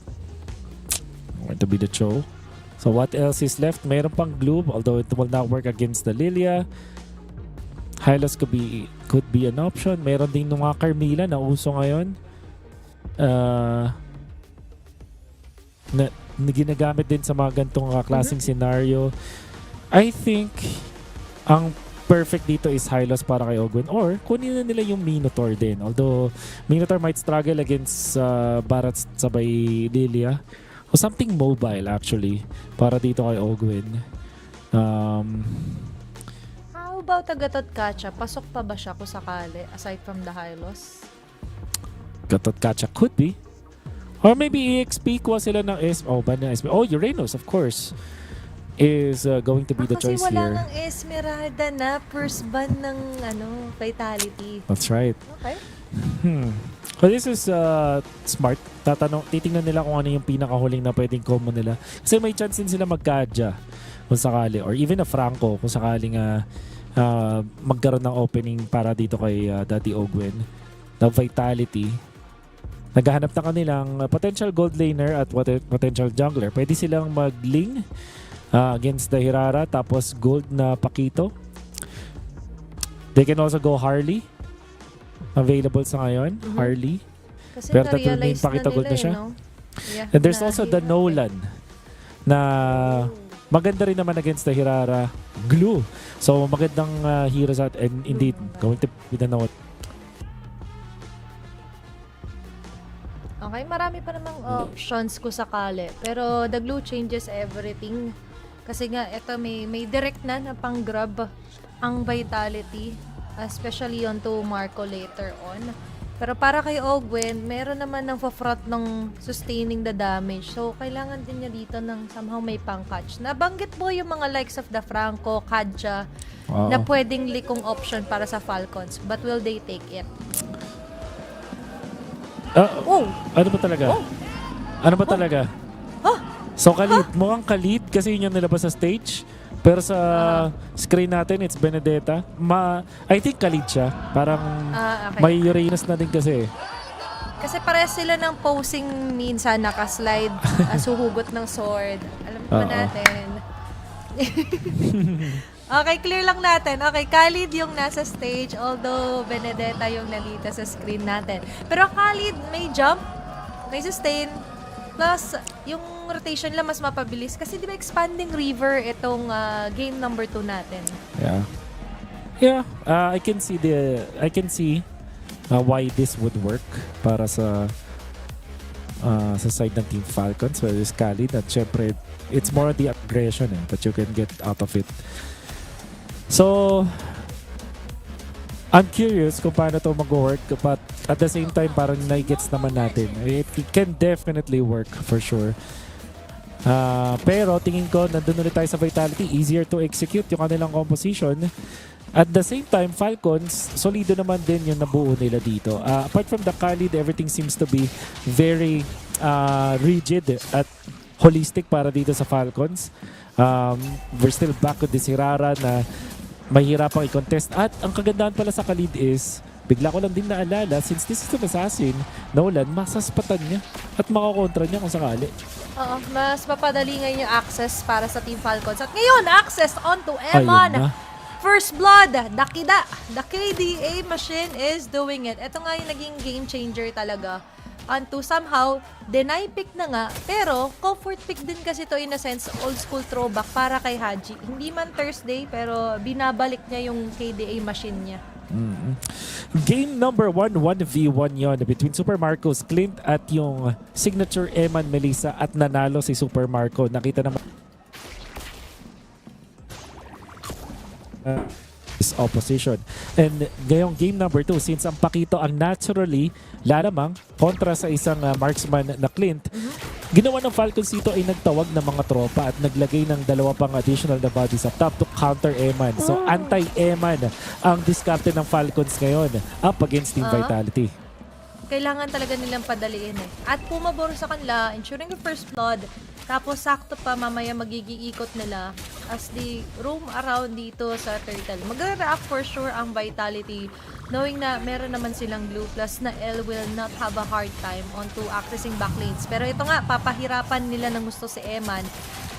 Going to be the Cho. So what else is left? Meron pang Gloom, although it will not work against the Lilia. Hylos could be an option. Meron din mga Carmilla na uso ngayon. Na ginagamit din sa mga gantong klaseng scenario. I think ang perfect dito is Hylos para kay Ogwen, or kunin na nila yung Minotaur din, although Minotaur might struggle against Barat sabay Lilia, o something mobile actually para dito kay Ogwen. How about Agatot Kacha? Pasok pa ba siya kung sakali aside from the Hylos? Gatot Kacha could be. Or maybe EXP kuha sila ng Uranus, of course, is going to be the choice kasi here. wala ng Esmeralda na first ban ng Vitality. That's right. Okay. So this is smart. Titingnan nila kung ano yung pinakahuling na pwedeng combo nila. Kasi may chance din sila magkadya kung sakali. Or even a Franco kung sakaling magkaroon ng opening para dito kay Daddy Ogwen. The Vitality. Naghahanap na kanilang potential gold laner at potential jungler. Pwede silang mag-ling against the Hirara, tapos gold na Pakito. They can also go Harley. Available sa ngayon, Harley. Kasi Pero na-realize Pakito gold na siya. Yeah, And there's also the Nolan na maganda rin naman against the Hirara. Glue. So magandang heroes at and indeed going to be the Nolan. Okay, marami pa namang options ko sakali. Pero the glue changes everything. Kasi nga, ito may direct na pang-grab ang Vitality. Especially onto Marco later on. Pero para kay Ogwen, meron naman ng front ng sustaining the damage. So, kailangan din niya dito ng somehow may pang-catch. Nabanggit mo yung mga likes of the Franco, Kadja, na pwedeng likong option para sa Falcons. But will they take it? Ano ba talaga? Ano ba talaga? So Khalid, mukhang Khalid kasi yun yung nilabas sa stage. Pero sa screen natin, it's Benedetta. I think Khalid siya. Parang okay. may Uranus na din kasi. Kasi parehas sila ng posing minsan, nakaslide, suhugot ng sword. Alam ba natin? Okay, clear lang natin. Okay, Khalid yung nasa stage, although Benedetta yung nalita sa screen natin. Pero Khalid may jump, may sustain, plus yung rotation lang mas mapabilis. Kasi di ba expanding river itong game number 2 natin? Yeah, I can see why this would work para sa side ng Team Falcons, whether it's Khalid, at syempre it's more the aggression that you can get out of it. So, I'm curious kung paano ito mag-work, but at the same time, parang nai-gets naman natin. It can definitely work for sure. Pero tingin ko, nandun ulit tayo sa Vitality, easier to execute yung kanilang composition. At the same time, Falcons, solido naman din yung nabuo nila dito. Apart from the Khalid, everything seems to be very rigid at holistic para dito sa Falcons. We're still back with this Hirara na mahirapang i-contest. At ang kagandahan pala sa Khalid is, bigla ko lang din naalala, since this is an assassin, Nolan, masaspatan niya at makakontra niya kung sakali. Oo, mas mapadali ngayon yung access para sa Team Falcons. At ngayon, access onto Eman. First Blood, Dakida. The KDA machine is doing it. Ito nga yung naging game changer talaga. Onto somehow, deny pick na nga, pero comfort pick din kasi to in a sense, old school throwback para kay Haji. Hindi man Thursday, pero binabalik niya yung KDA machine niya. Game number 1, 1v1 yon between Super Marcos, Clint at yung signature Eman Melissa, at nanalo si Super Marco. Nakita naman is opposition. And ngayong game number 2, since ang Pakito ang naturally lalamang kontra sa isang marksman na Clint, ginawa ng Falcons dito ay nagtawag ng mga tropa at naglagay ng 2 pang additional na bodies up top to counter Eman. So anti-Eman ang discarte ng Falcons ngayon up against Team Vitality. kailangan talaga nilang padaliin eh. At pumabor sa kanila, ensuring the first blood, tapos sakto pa mamaya magiging ikot nila as they roam around dito sa turtle. Mag-react for sure ang Vitality knowing na meron naman silang blue plus na L will not have a hard time onto accessing backlanes. Pero ito nga, papahirapan nila ng gusto si Eman.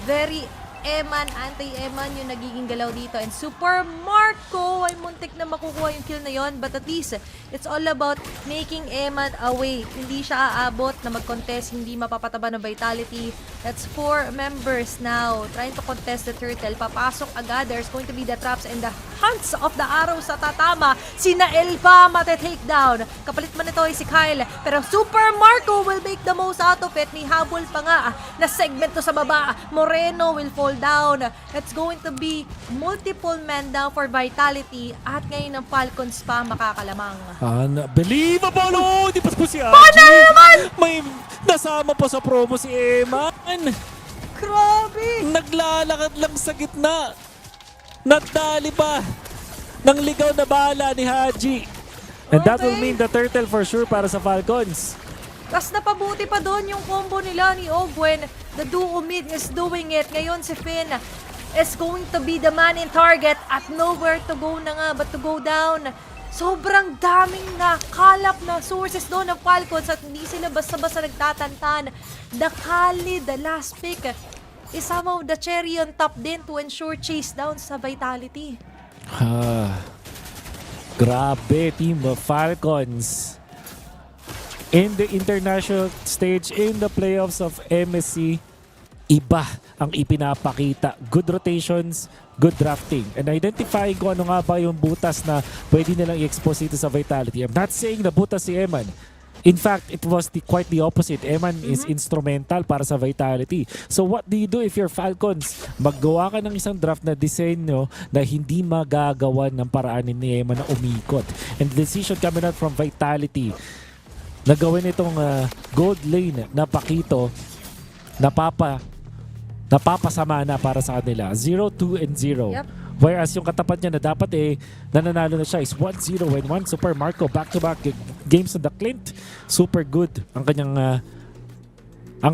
Very Eman, anti-Eman yung nagiging galaw dito. And Super Marco ay muntik na makukuha yung kill na yon. But at least, it's all about making Eman away. Hindi siya aabot na mag-contest, hindi mapapataba ng Vitality. That's 4 members now trying to contest the turtle. Papasok agad. There's going to be the traps and the hunts of the Araw sa tatama. Sina El pa mate-take down. Kapalit man ito ay si Kyle. Pero Super Marco will make the most out of it. May habol pa nga na segment to sa baba. Moreno will fall down. It's going to be multiple men down for Vitality at ngayon ang Falcons pa makakalamang. Unbelievable! Oh, di pas po si Aji. Paano naman? May nasama pa sa promo si Eman. Grabe! Naglalakad lang sa gitna. Nadali pa ng ligaw na bala ni Haji. And that will mean the turtle for sure para sa Falcons. Tapos napabuti pa doon yung combo nila ni Ogwen. The duo mid is doing it. Ngayon si Finn is going to be the man in target at nowhere to go na nga but to go down. Sobrang daming nakalap na sources doon ng Falcons at hindi sila basta-basta nagtatantan. The Khalid, the last pick, is somehow the cherry on top din to ensure chase down sa Vitality. Grabe, team of Falcons. In the international stage, in the playoffs of MSC, iba ang ipinapakita. Good rotations, good drafting, and identifying kung ano nga ba yung butas na pwede nilang i-expose dito sa Vitality. I'm not saying na butas si Eman. In fact, it was quite the opposite. Eman is instrumental para sa Vitality. So what do you do if you're Falcons? Maggawa ka ng isang draft na disenyo na hindi magagawa ng paraan ni Eman na umikot. And the decision coming out from Vitality na gawin itong gold lane na Pakito napapasama na para sa kanila. 0-2 and 0. Yep. Whereas yung katapat niya na dapat nananalo na siya is 1-0 and 1. Super Marco back-to-back games on the Clint. Super good ang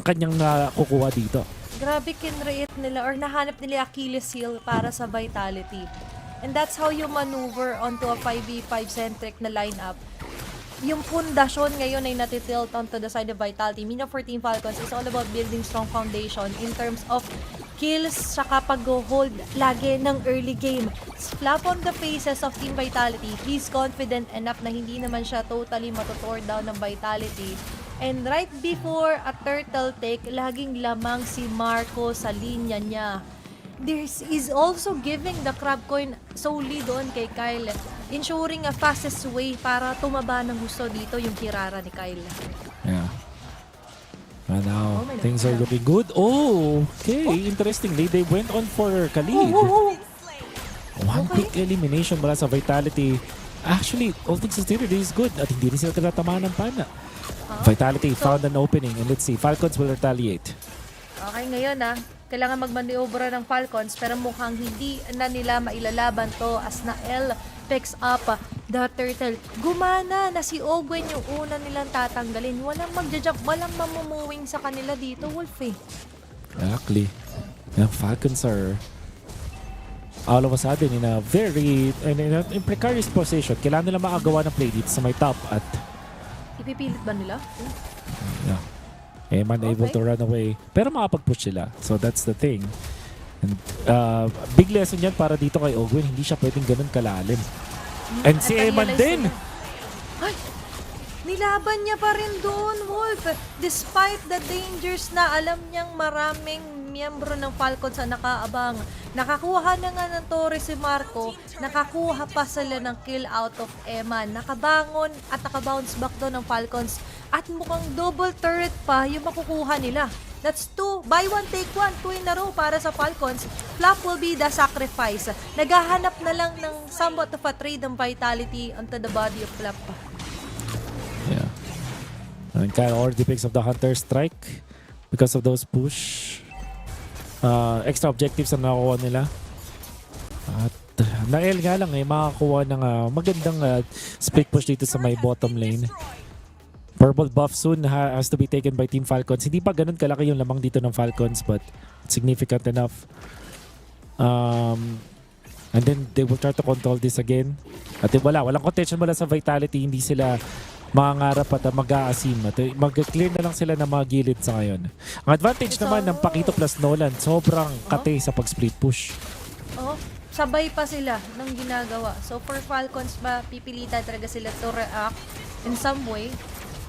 kanyang kukuha dito. Grabe kinreate nila or nahanap nila Achilles heel para sa Vitality. And that's how you maneuver onto a 5v5 centric na lineup. Yung pundasyon ngayon ay natitilt onto the side of Vitality. Mina for Team Falcons is all about building strong foundation in terms of kills saka pag-hold lagi ng early game. Slap on the faces of Team Vitality. He's confident enough na hindi naman siya totally matutore down ng Vitality. And right before a turtle take, laging lamang si Marco sa linya niya. Is also giving the crab coin solely doon kay Kyle, ensuring a fastest way para tumaba ng gusto dito yung kirara ni Kyle. Yeah. And now, things are looking good. Oh, okay. Interestingly, they went on for Khalid. One quick elimination mula sa Vitality. Actually, all things considered, is good. At hindi rin sila tinatamaan ng pana. Vitality found an opening. And let's see, Falcons will retaliate. Okay, ngayon kailangan magmaniobra ng Falcons pero mukhang hindi na nila mailalaban to as na L picks up the turtle. Gumana na si Ogwen yung una nilang tatanggalin. Walang magja-jump, walang mamumuwing sa kanila dito, Wolf Exactly. The Falcons are all of a sudden in a very in precarious position. Kailangan nila makagawa ng play dito sa may top at ipipilit ba nila? Yeah. Eman able to run away. Pero makapag-push sila. So that's the thing. And big lesson yan para dito kay Ogwen. Hindi siya pwedeng ganun kalalim. And si Eman din. Ay! Nilaban niya pa rin doon, Wolf. Despite the dangers na alam niyang maraming miyembro ng Falcons ang nakaabang. Nakakuha na nga ng Torres si Marco. Nakakuha pa sila ng kill out of Eman. Nakabangon at nakabounce back doon ng Falcons. At mukhang double turret pa yung makukuha nila. That's 2. Buy one, take one. 2 in a row para sa Falcons. Flap will be the sacrifice. Naghahanap na lang ng somewhat of a trade ng Vitality onto the body of Flap. Yeah. And Kyle already picks up the Hunter Strike because of those push. Extra objectives na nakuha nila. At Nael nga lang makakuha ng magandang split push dito sa may bottom lane. Purple buff soon has to be taken by Team Falcons. Hindi pa ganun kalaki yung lamang dito ng Falcons, but significant enough. And then they will try to control this again. At walang contention mula sa Vitality. Hindi sila mangangarap at mag-aasim. At mag-clear na lang sila ng mga gilid sa ngayon. Ang advantage naman ng Pakito plus Nolan, sobrang kate sa pag-split push. Sabay pa sila ng ginagawa. So for Falcons ba, pipilitan talaga sila to react in some way.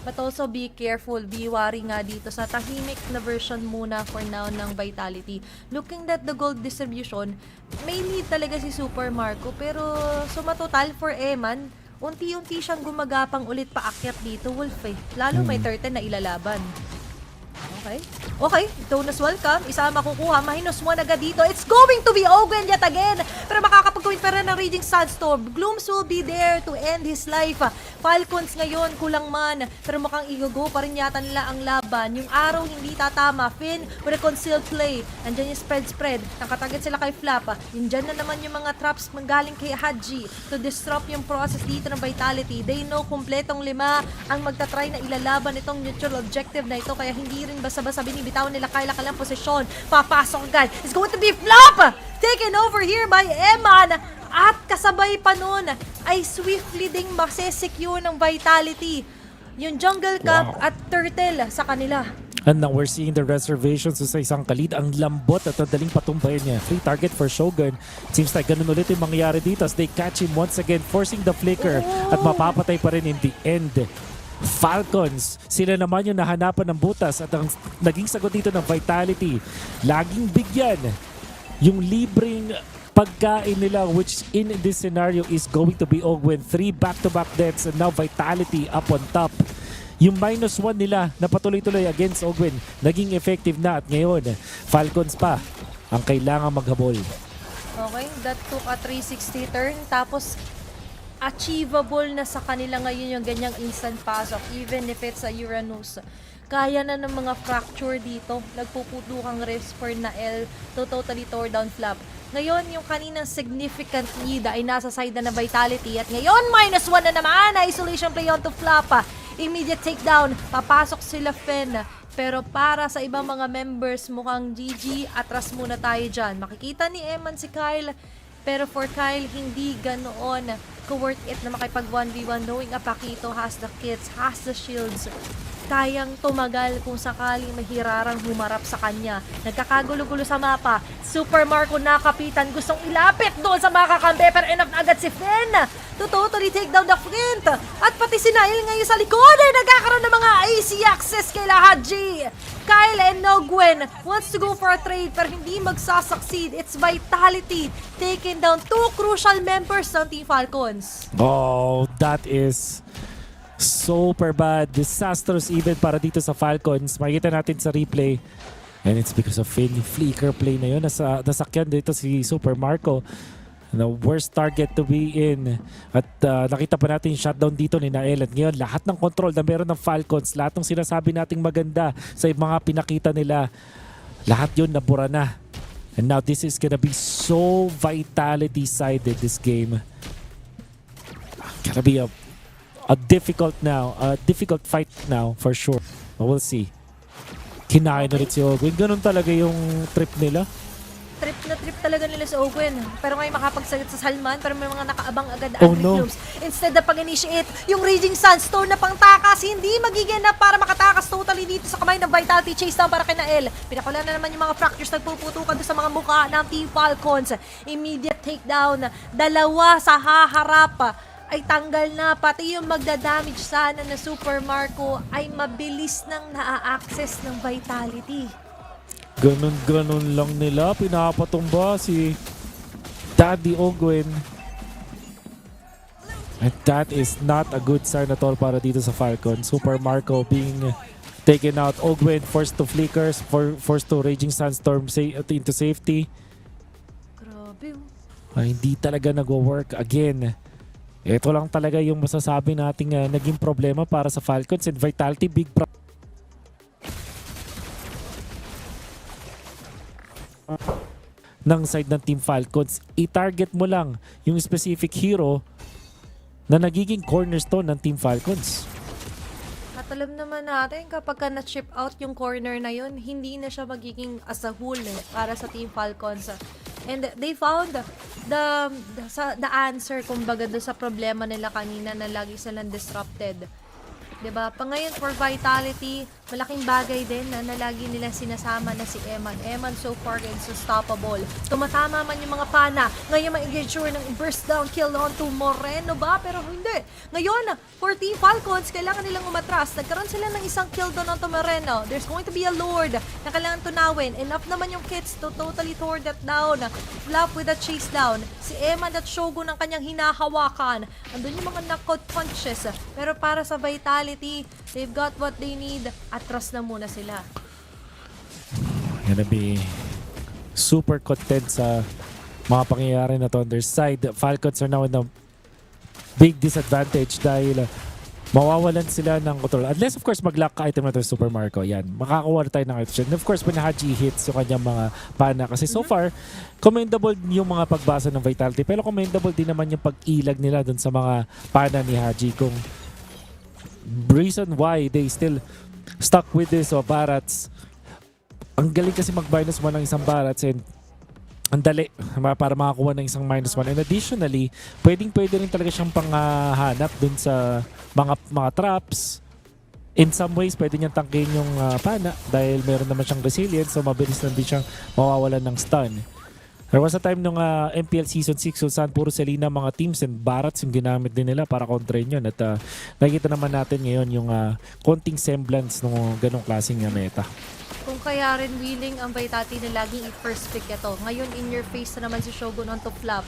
But also be careful, be wary nga dito sa tahimik na version muna for now ng Vitality. Looking at the gold distribution, may lead talaga si Super Marco. Pero sumatotal for Eman, unti-unti siyang gumagapang ulit paakyat dito, Wolf eh. Lalo may 30 na ilalaban. Okay, Donus welcome. Isa makukuha. -1 agad dito. It's going to be Ogwen yet again. Pero makakapag-commit pa rin ng Raging Sandstorm. Glooms will be there to end his life. Falcons ngayon, kulang man. Pero mukhang i-go pa rin yata nila ang laban. Yung Araw hindi tatama. Finn with a concealed play. Andyan yung spread. Nakatagat sila kay Flap. Yung dyan na naman yung mga traps galing kay Haji to disrupt yung process dito ng Vitality. They know kumpletong 5 ang magtatry na ilalaban itong neutral objective na ito. Kaya hindi rin basta-basta binibitawan nila kailang posisyon. Papasok agad. It's going to be Flop! Taken over here by Eman. At kasabay pa nun ay swiftly ding masesecure ng Vitality yung Jungle Cup at Turtle sa kanila. And now we're seeing the reservations sa isang kalid. Ang lambot at madaling patumbayan niya. Free target for Shogun. It seems like ganun ulit yung mangyayari dito as they catch him once again, forcing the flicker at mapapatay pa rin in the end. Falcons, sila naman yung nahanapan ng butas at ang naging sagot dito ng Vitality. Laging bigyan yung libreng pagkain nila, which in this scenario is going to be Ogwen. 3 back-to-back deaths and now Vitality up on top. Yung -1 nila na patuloy-tuloy against Ogwen naging effective na at ngayon Falcons pa ang kailangan maghabol. Okay, that took a 360 turn tapos achievable na sa kanila ngayon yung ganyang instant pasok even if it's a Uranus. Kaya na ng mga fracture dito. Nagpuputukang rifts for Nael to totally tore down Flap. Ngayon, yung kaninang significant lead ay nasa side na Vitality. At ngayon, -1 na naman. Isolation play onto Flap. Immediate takedown. Papasok sila Finn. Pero para sa ibang mga members, mukhang GG. Atras muna tayo dyan. Makikita ni Eman si Kyle. Pero for Kyle, hindi ganoon ka-worth it na makipag 1v1 knowing Pakito has the kits, has the shields. Kayang tumagal kung sakaling mahirarang humarap sa kanya. Nagkakagulo-gulo sa mapa. Super Marco nakapitan. Gustong ilapit doon sa mga kakampi. Pero enough na agad si Finn to totally take down the Flint. At pati si Nail ngayon sa likod ay nagkakaroon ng mga AC access kay Haji. Kyle and Ogwen wants to go for a trade pero hindi magsasucceed. It's Vitality taking down 2 crucial members ng Team Falcons. Oh, that is super bad. Disastrous even para dito sa Falcons. Makikita natin sa replay. And it's because of Finn. Flicker play na yun. Nasakyan dito si Super Marco. The worst target to be in. At nakita pa natin yung shutdown dito ni Nael. At ngayon, lahat ng control na meron ng Falcons, lahat ng sinasabi nating maganda sa mga pinakita nila, lahat yun nabura na. And now this is gonna be so Vitality-sided, this game. Gonna be a difficult fight now for sure. But we'll see. Kinain ulit si Ogwen. Ganun talaga yung trip nila. Trip na trip talaga nila sa Ogwen. Pero ngayon makapagsalit sa Salman, pero may mga nakaabang agad Oh, Angry no. Glooms. Instead na pag-initiate, yung Raging Sandstorm na pangtakas, hindi magiging na para makatakas totally dito sa kamay ng Vitality. Chase down para kay Nael. Pinakula na naman yung mga fractures nagpuputukan doon sa mga mukha ng Team Falcons. Immediate takedown. 2 sa haharap ay tanggal na. Pati yung magdadamage sana na Super Marco ay mabilis nang naa-access ng Vitality. Ganun lang nila. Pinapatumba si Daddy Ogwen. And that is not a good sign at all para dito sa Falcon. Super Marco being taken out. Ogwen forced to flickers, forced to Raging Sandstorm into safety. Grabe. Ay, hindi talaga nagwo-work again. Ito lang talaga yung masasabi nating naging problema para sa Falcons and Vitality. Big ng side ng Team Falcons, i-target mo lang yung specific hero na nagiging cornerstone ng Team Falcons. At At alam naman natin, kapag ka na-chip out yung corner na yun, hindi na siya magiging as a whole para sa Team Falcons. And they found the answer, kumbaga, doon sa problema nila kanina na lagi silang disrupted. Diba? Pa ngayon, for Vitality, malaking bagay din na lagi nila sinasama na si Eman. Eman so far is unstoppable. Tumatama man yung mga pana. Ngayon, ma-engage sure ng burst down kill onto Moreno ba? Pero hindi. Ngayon, for Team Falcons, kailangan nilang umatras. Nagkaroon sila ng isang kill doon onto Moreno. There's going to be a Lord na kailangan tunawin. Enough naman yung kits to totally tore that down. Flap with a chase down. Si Eman at Shogun ang kanyang hinahawakan. Andun yung mga knockout punches. Pero para sa Vitality, they've got what they need. Atras na muna sila. Gonna be super content sa mga pangyayari na to on their side. Falcons are now in a big disadvantage dahil mawawalan sila ng control. Unless of course mag-lock item na to Super Marco. Yan. Makakuha tayo ng item. And of course when Haji hits yung kanyang mga pana. Kasi so far, commendable yung mga pagbasa ng Vitality. Pero commendable din naman yung pag-ilag nila dun sa mga pana ni Haji. Kung reason why they still stuck with this Barats. Ang galing kasi mag-minus 1 ng isang Barats and ang dali para makakuha ng isang -1. And additionally, pwede rin talaga siyang panghanap dun sa mga traps. In some ways, pwede niyang tangkin yung pana dahil meron naman siyang resilience, so mabilis na din siyang mawawalan ng stun. There was a time nung MPL Season 6 kung saan puro Selena mga teams and Barats yung ginamit din nila para kontrain yun. At nakikita naman natin ngayon yung konting semblance ng ganong klaseng meta. Kung kaya rin willing ang Vitality na laging i-first pick ito. Ngayon, in your face na naman si Shogun onto Flap.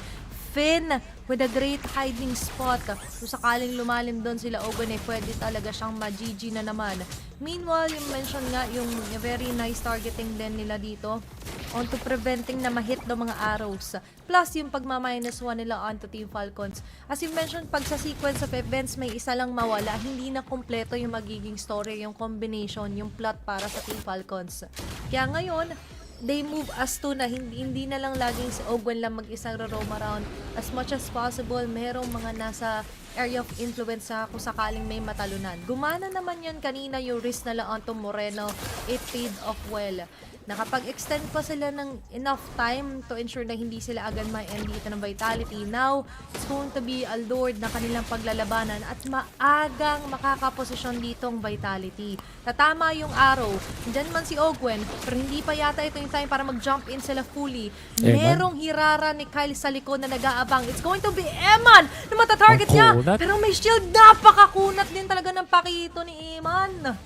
Finn with a great hiding spot. Kung sakaling lumalim doon sila Ogun, pwede talaga siyang ma-GG na naman. Meanwhile, yung mention nga, yung very nice targeting din nila dito onto preventing na ma-hit ng mga arrows. Plus, yung pagma-1 nila onto Team Falcons. As you mentioned, pag sa sequence of events may isa lang mawala, hindi na kompleto yung magiging story, yung combination, yung plot para sa Team Falcons. Kaya ngayon, they move as to na hindi na lang laging si Ogwen lang mag-isang roam around. As much as possible, merong mga nasa area of influence sa kung sakaling may matalunan. Gumana naman yan kanina yung risk na lang onto Moreno. It paid off well. Nakapag-extend pa sila ng enough time to ensure na hindi sila agad ma-end dito ng Vitality. Now, it's going to be a Lord na kanilang paglalabanan at maagang makakaposisyon ditong Vitality. Tatama yung arrow. Diyan man si Ogwen, pero hindi pa yata ito yung time para mag-jump in sila fully. Merong hirara ni Kyle sa likod na nag-aabang. It's going to be Eman na matatarget niya. Pero may shield, napakakunat din talaga ng pakito ni Eman.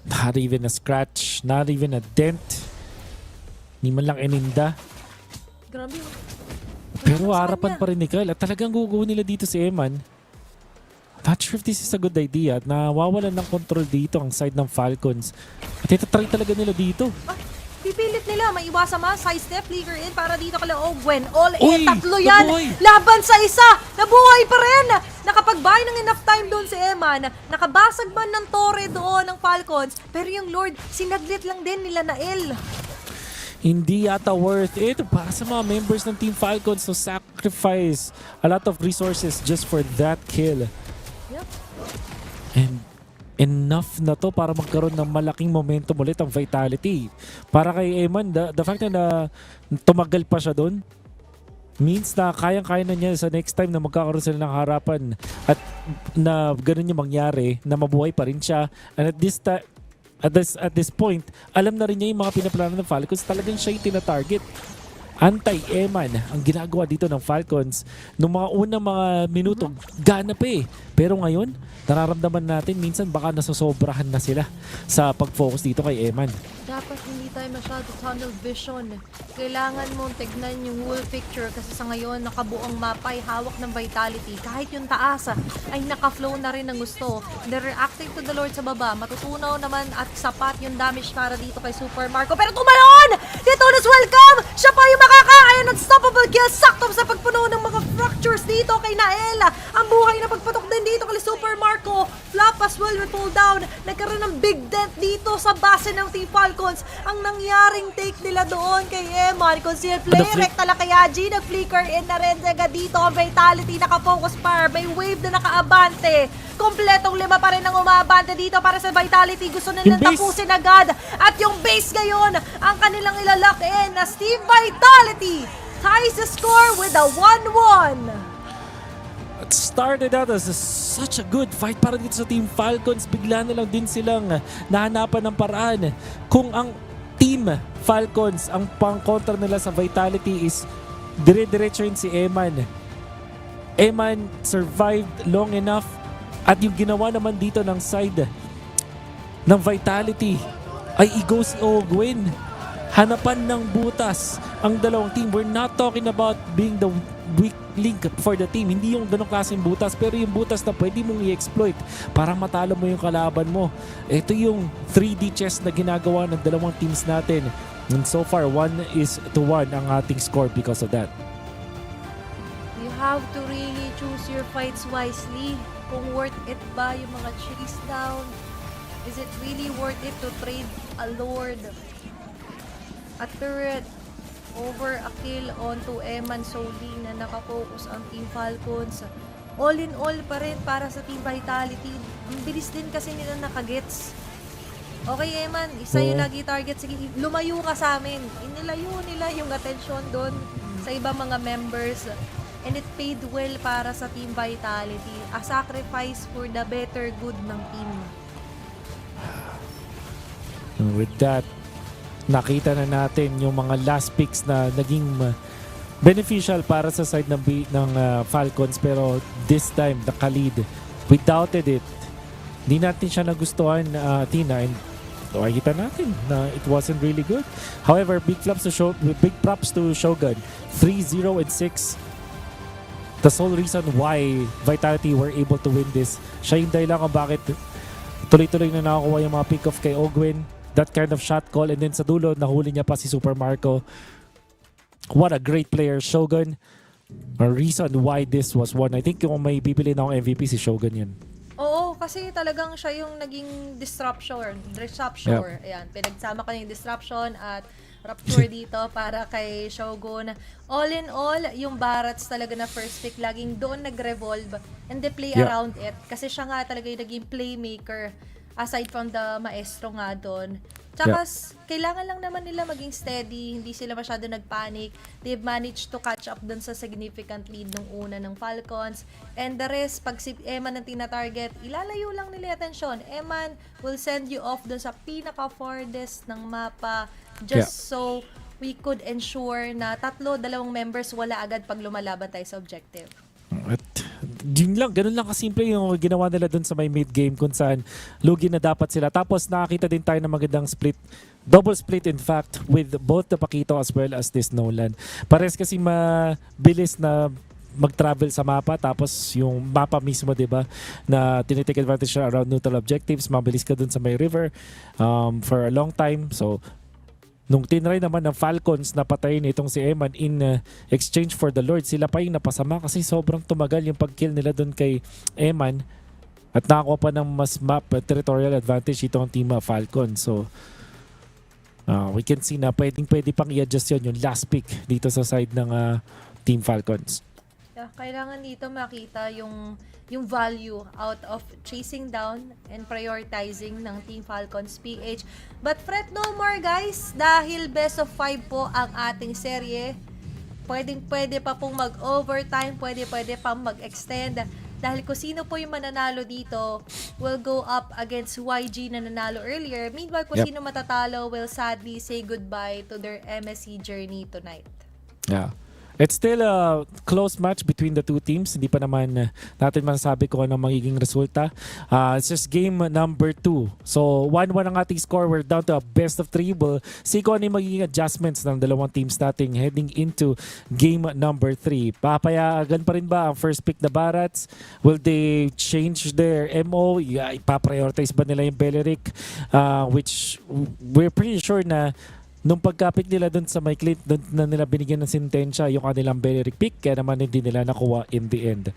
Not even a scratch, not even a dent. Hindi man lang ininda. Grabe. Pero harapan pa rin ni Kyle at talagang guguho nila dito si Eman. Not sure if this is a good idea at nawawalan ng control dito ang side ng Falcons. At itatry talaga nila dito. Pipilit nila, maiwasan ma, side step, flicker in para dito kala Ogwen. All Uy, in, tatlo yan. nabuhay. Laban sa isa, nabuhay pa rin. Nakapag-buy ng enough time doon si Eman. Nakabasag man ng torre doon ng Falcons. Pero yung Lord, sinaglit lang din nila na El. Hindi yata worth it para sa mga members ng Team Falcons to sacrifice a lot of resources just for that kill. Yep. And enough na to para magkaroon ng malaking momentum ulit ang Vitality. Para kay Eman, the fact na tumagal pa siya doon means na kayang-kaya na niya sa next time na magkakaroon sila ng harapan at na ganun yung mangyari, na mabuhay pa rin siya. And at this point, alam na rin niya yung mga pinaplano ng Falcons. Talagang siya yung tina-target. Anti-Eman ang ginagawa dito ng Falcons. Nung mga unang mga minuto, ganap Pero ngayon, nararamdaman natin minsan baka nasosobrahan na sila sa pag-focus dito kay Eman. Dapat hindi tayo masyado tunnel vision. Kailangan mong tignan yung whole picture kasi sa ngayon nakabuong mapa ay hawak ng Vitality. Kahit yung taas ay naka-flow na rin ng gusto. They're reacting to the Lord sa baba. Matutunaw naman at sapat yung damage para dito kay Super Marco. Pero tumalon! Detonas welcome! Siya pa yung makakain unstoppable kill. Sakto sa pagpuno ng mga fractures dito kay Naela. Ang buhay na pagpatok din dito kay Super Marco. Flap as well will pull down. Nagkaroon ng big dent dito sa base ng Team Falcons. Ang nangyaring take nila doon kay Eman. Concealed play, rekta lang kay Yaji. Nag-flicker in na rin dito. Ang Vitality nakafocus par. May wave na nakaabante. Kompletong 5 pa rin ang umaabante dito para sa Vitality. Gusto nilang tapusin agad. At yung base ngayon, ang kanilang ilalock in na Team Vitality ties the score with a 1-1. It started out as such a good fight para dito sa Team Falcons. Bigla na lang din silang nahanapan ng paraan. Kung ang Team Falcons, ang pang-counter nila sa Vitality is dire-diretso yun si Eman. Eman survived long enough at yung ginawa naman dito ng side ng Vitality ay i-go si Ogwin. Hanapan ng butas ang dalawang team. We're not talking about being the weak link for the team. Hindi yung ganong klaseng butas, pero yung butas na pwede mong i-exploit para matalo mo yung kalaban mo. Ito yung 3D chess na ginagawa ng dalawang teams natin. And so far, 1-1 ang ating score because of that. You have to really choose your fights wisely. Kung worth it ba yung mga chase down? Is it really worth it to trade a Lord, a turret, over a kill onto Eman solely na nakafocus ang Team Falcons? All in all pa rin para sa Team Vitality. Ang bilis din kasi nila nakagets. Okay, Eman, isa yung lagi target. Sige, lumayo ka sa amin. Inilayo nila yung attention doon sa ibang mga members. And it paid well para sa Team Vitality. A sacrifice for the better good ng team. With that, nakita na natin yung mga last picks na naging beneficial para sa side ng Falcons, pero this time the Khalid, we doubted it. Hindi natin siya nagustuhan, Tina, and nakita natin na it wasn't really good. However, big props to Shogun. 3-0 and 6. The sole reason why Vitality were able to win this. Siya yung dahilan kung bakit tuloy-tuloy na nakakuha yung mga pick-off kay Ogwin. That kind of shot call, and then sa dulo, nahuli niya pa si Super Marco. What a great player, Shogun. A reason why this was won. I think kung may bibili na akong MVP, si Shogun yun. Oo, kasi talagang siya yung naging disruption. Yep. Ayan, pinagsama ko yung disruption at Rapture dito para kay Shogun. All in all, yung Barats talaga na first pick, laging doon nag-revolve and they play around it. Kasi siya nga talaga yung naging playmaker aside from the maestro nga doon. Tsaka kailangan lang naman nila maging steady, hindi sila masyado nagpanic. They've managed to catch up dun sa significant lead nung una ng Falcons. And the rest, pag si Eman ang tina-target, ilalayo lang nila yung atensyon. Eman will send you off dun sa pinaka-farthest ng mapa just so we could ensure na 2 members wala agad pag lumalaban tayo sa objective. At yun lang, ganun lang kasimple yung ginawa nila dun sa may mid-game kung saan lugi na dapat sila. Tapos nakakita din tayo ng magandang split, double split in fact, with both the Paquito as well as this Nolan. Pares kasi mabilis na mag-travel sa mapa, tapos yung mapa mismo, diba, na tinitake advantage siya around neutral objectives, mabilis ka dun sa may river for a long time. So nung tinry naman ng Falcons na patayin itong si Eman in exchange for the Lord, sila pa yung napasama kasi sobrang tumagal yung pag-kill nila doon kay Eman at nakakuha pa ng mas map territorial advantage itong team Falcon. So we can see na pwede pang i-adjust yun yung last pick dito sa side ng Team Falcons. Yeah, kailangan dito makita yung value out of chasing down and prioritizing ng Team Falcons PH. But fret no more guys, dahil best of 5 po ang ating serye. Pwede pa pong mag-overtime, pwede pa mag-extend. Dahil kung sino po yung mananalo dito will go up against YG na nanalo earlier. Meanwhile, kung sino matatalo will sadly say goodbye to their MSC journey tonight. Yeah. It's still a close match between the two teams. Hindi pa naman natin masasabi kung anong magiging resulta. It's just game number 2. So 1-1 ang ating score. We're down to a best of 3. We'll see kung ano yung magiging adjustments ng dalawang teams natin heading into game number 3. Papayagan pa rin ba ang first pick na Barats? Will they change their MO? Ipaprioritize ba nila yung Beleric? Which we're pretty sure na nung pagkapit nila dun sa may clip, dun na nila binigyan ng sentensya yung kanilang beneric pick, kaya naman hindi nila nakuha in the end.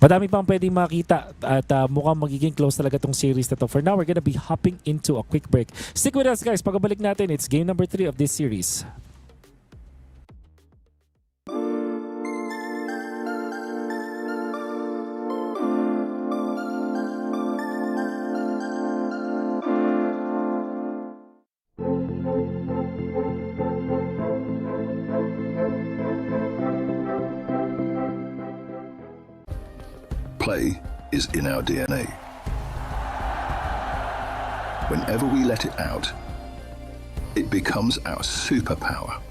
Madami pang pwedeng makita at mukhang magiging close talaga tong series na to. For now, we're gonna be hopping into a quick break. Stick with us guys, pagbalik natin, it's game number 3 of this series. Play is in our DNA. Whenever we let it out, it becomes our superpower.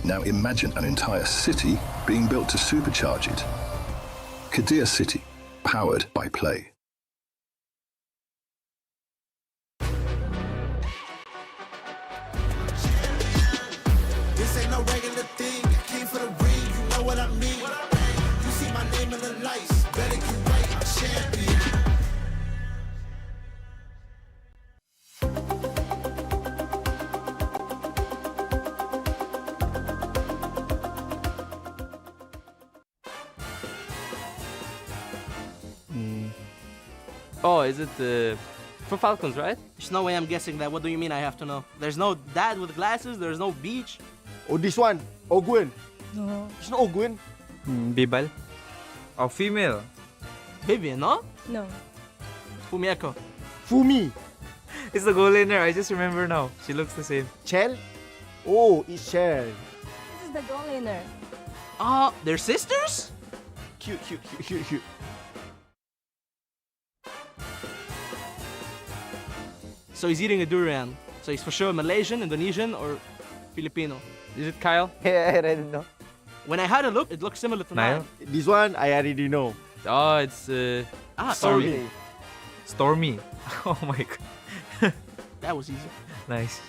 Now imagine an entire city being built to supercharge it. Kadir City, powered by play. This ain't no regular thing. I came for the ring, you know what I mean. You see my name in the lights, better get right, I'm champion. Oh, is it for Falcons, right? There's no way I'm guessing that. What do you mean I have to know? There's no dad with glasses, there's no beach. Oh, this one. Ogwin. No. It's not Ogwin. Bibal. Oh, female. Vivian, no? No. Fumieko. Fumi. It's the goal laner. I just remember now. She looks the same. Chel. Oh, it's Chel. This is the goal laner. They're sisters? Cute, cute, cute, cute, cute. So he's eating a durian. So he's for sure Malaysian, Indonesian, or Filipino. Is it Kyle? Yeah, I already know. When I had a look, it looked similar to Niall? mine. This one, I already know. Oh, it's Stormy. Stormy. Oh my god. That was easy. Nice.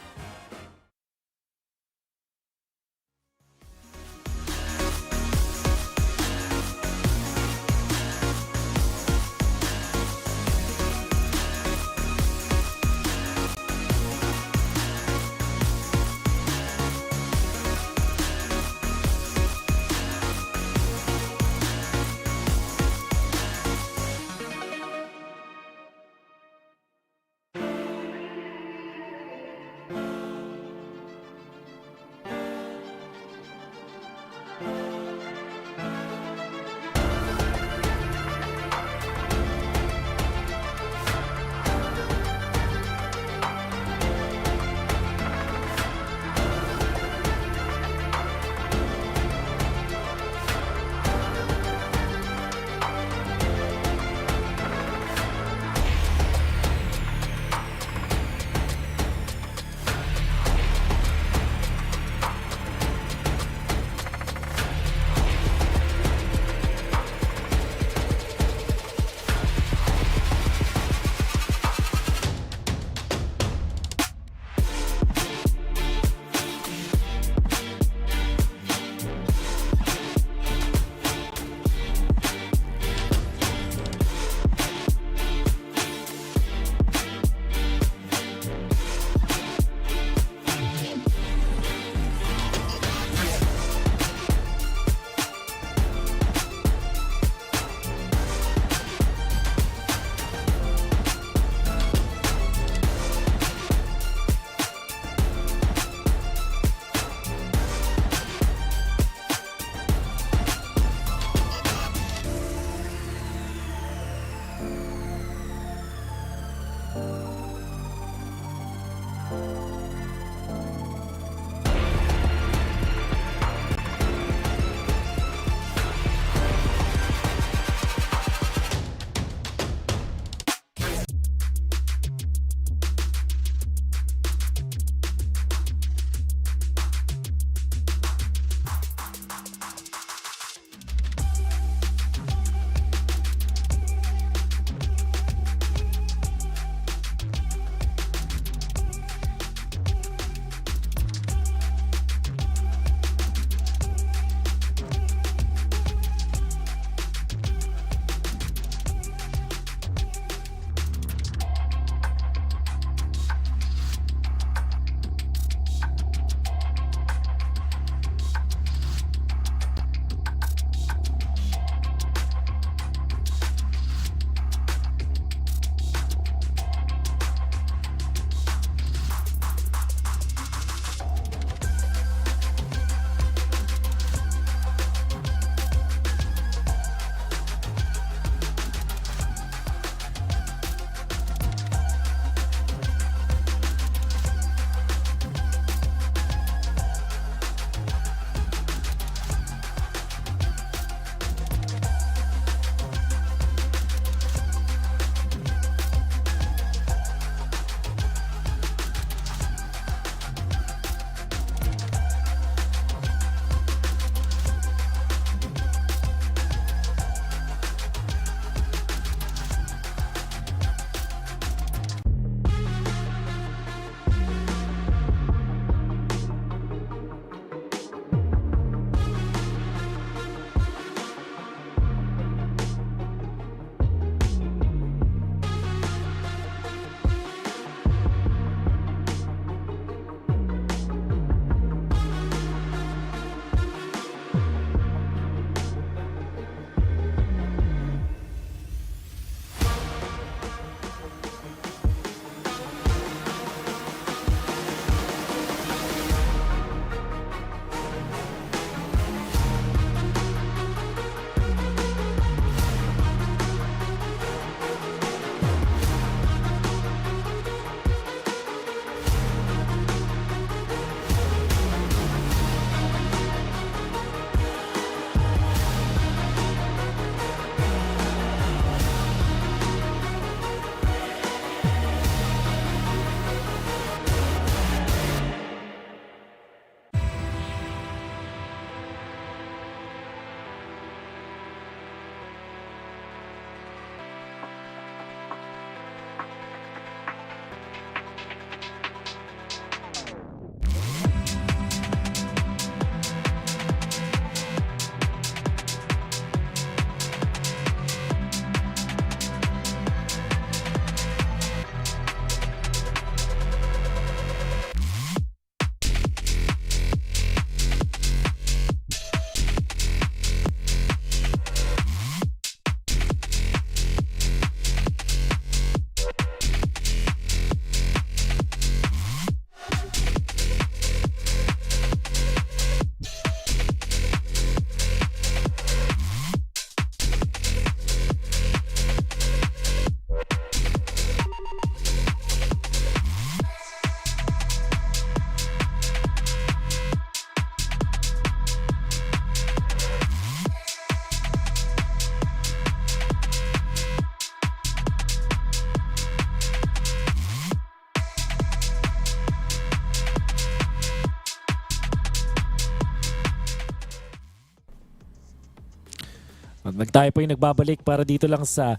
Tayo po yung nagbabalik para dito lang sa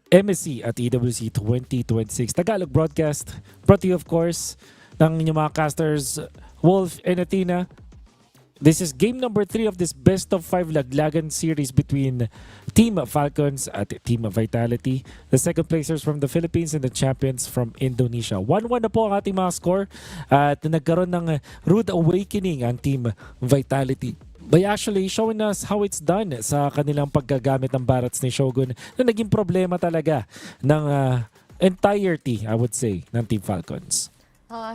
MSC at EWC 2026 Tagalog broadcast. Brought to you of course ng inyong mga casters Wolf and Athena. This is game number 3 of this best of 5 laglagan series between Team Falcons at Team Vitality. The second placers from the Philippines and the champions from Indonesia. 1-1 na po ang ating mga score at nagkaroon ng rude awakening ang Team Vitality by actually showing us how it's done sa kanilang paggagamit ng barrats ni Shogun na naging problema talaga ng entirety, I would say, ng Team Falcons.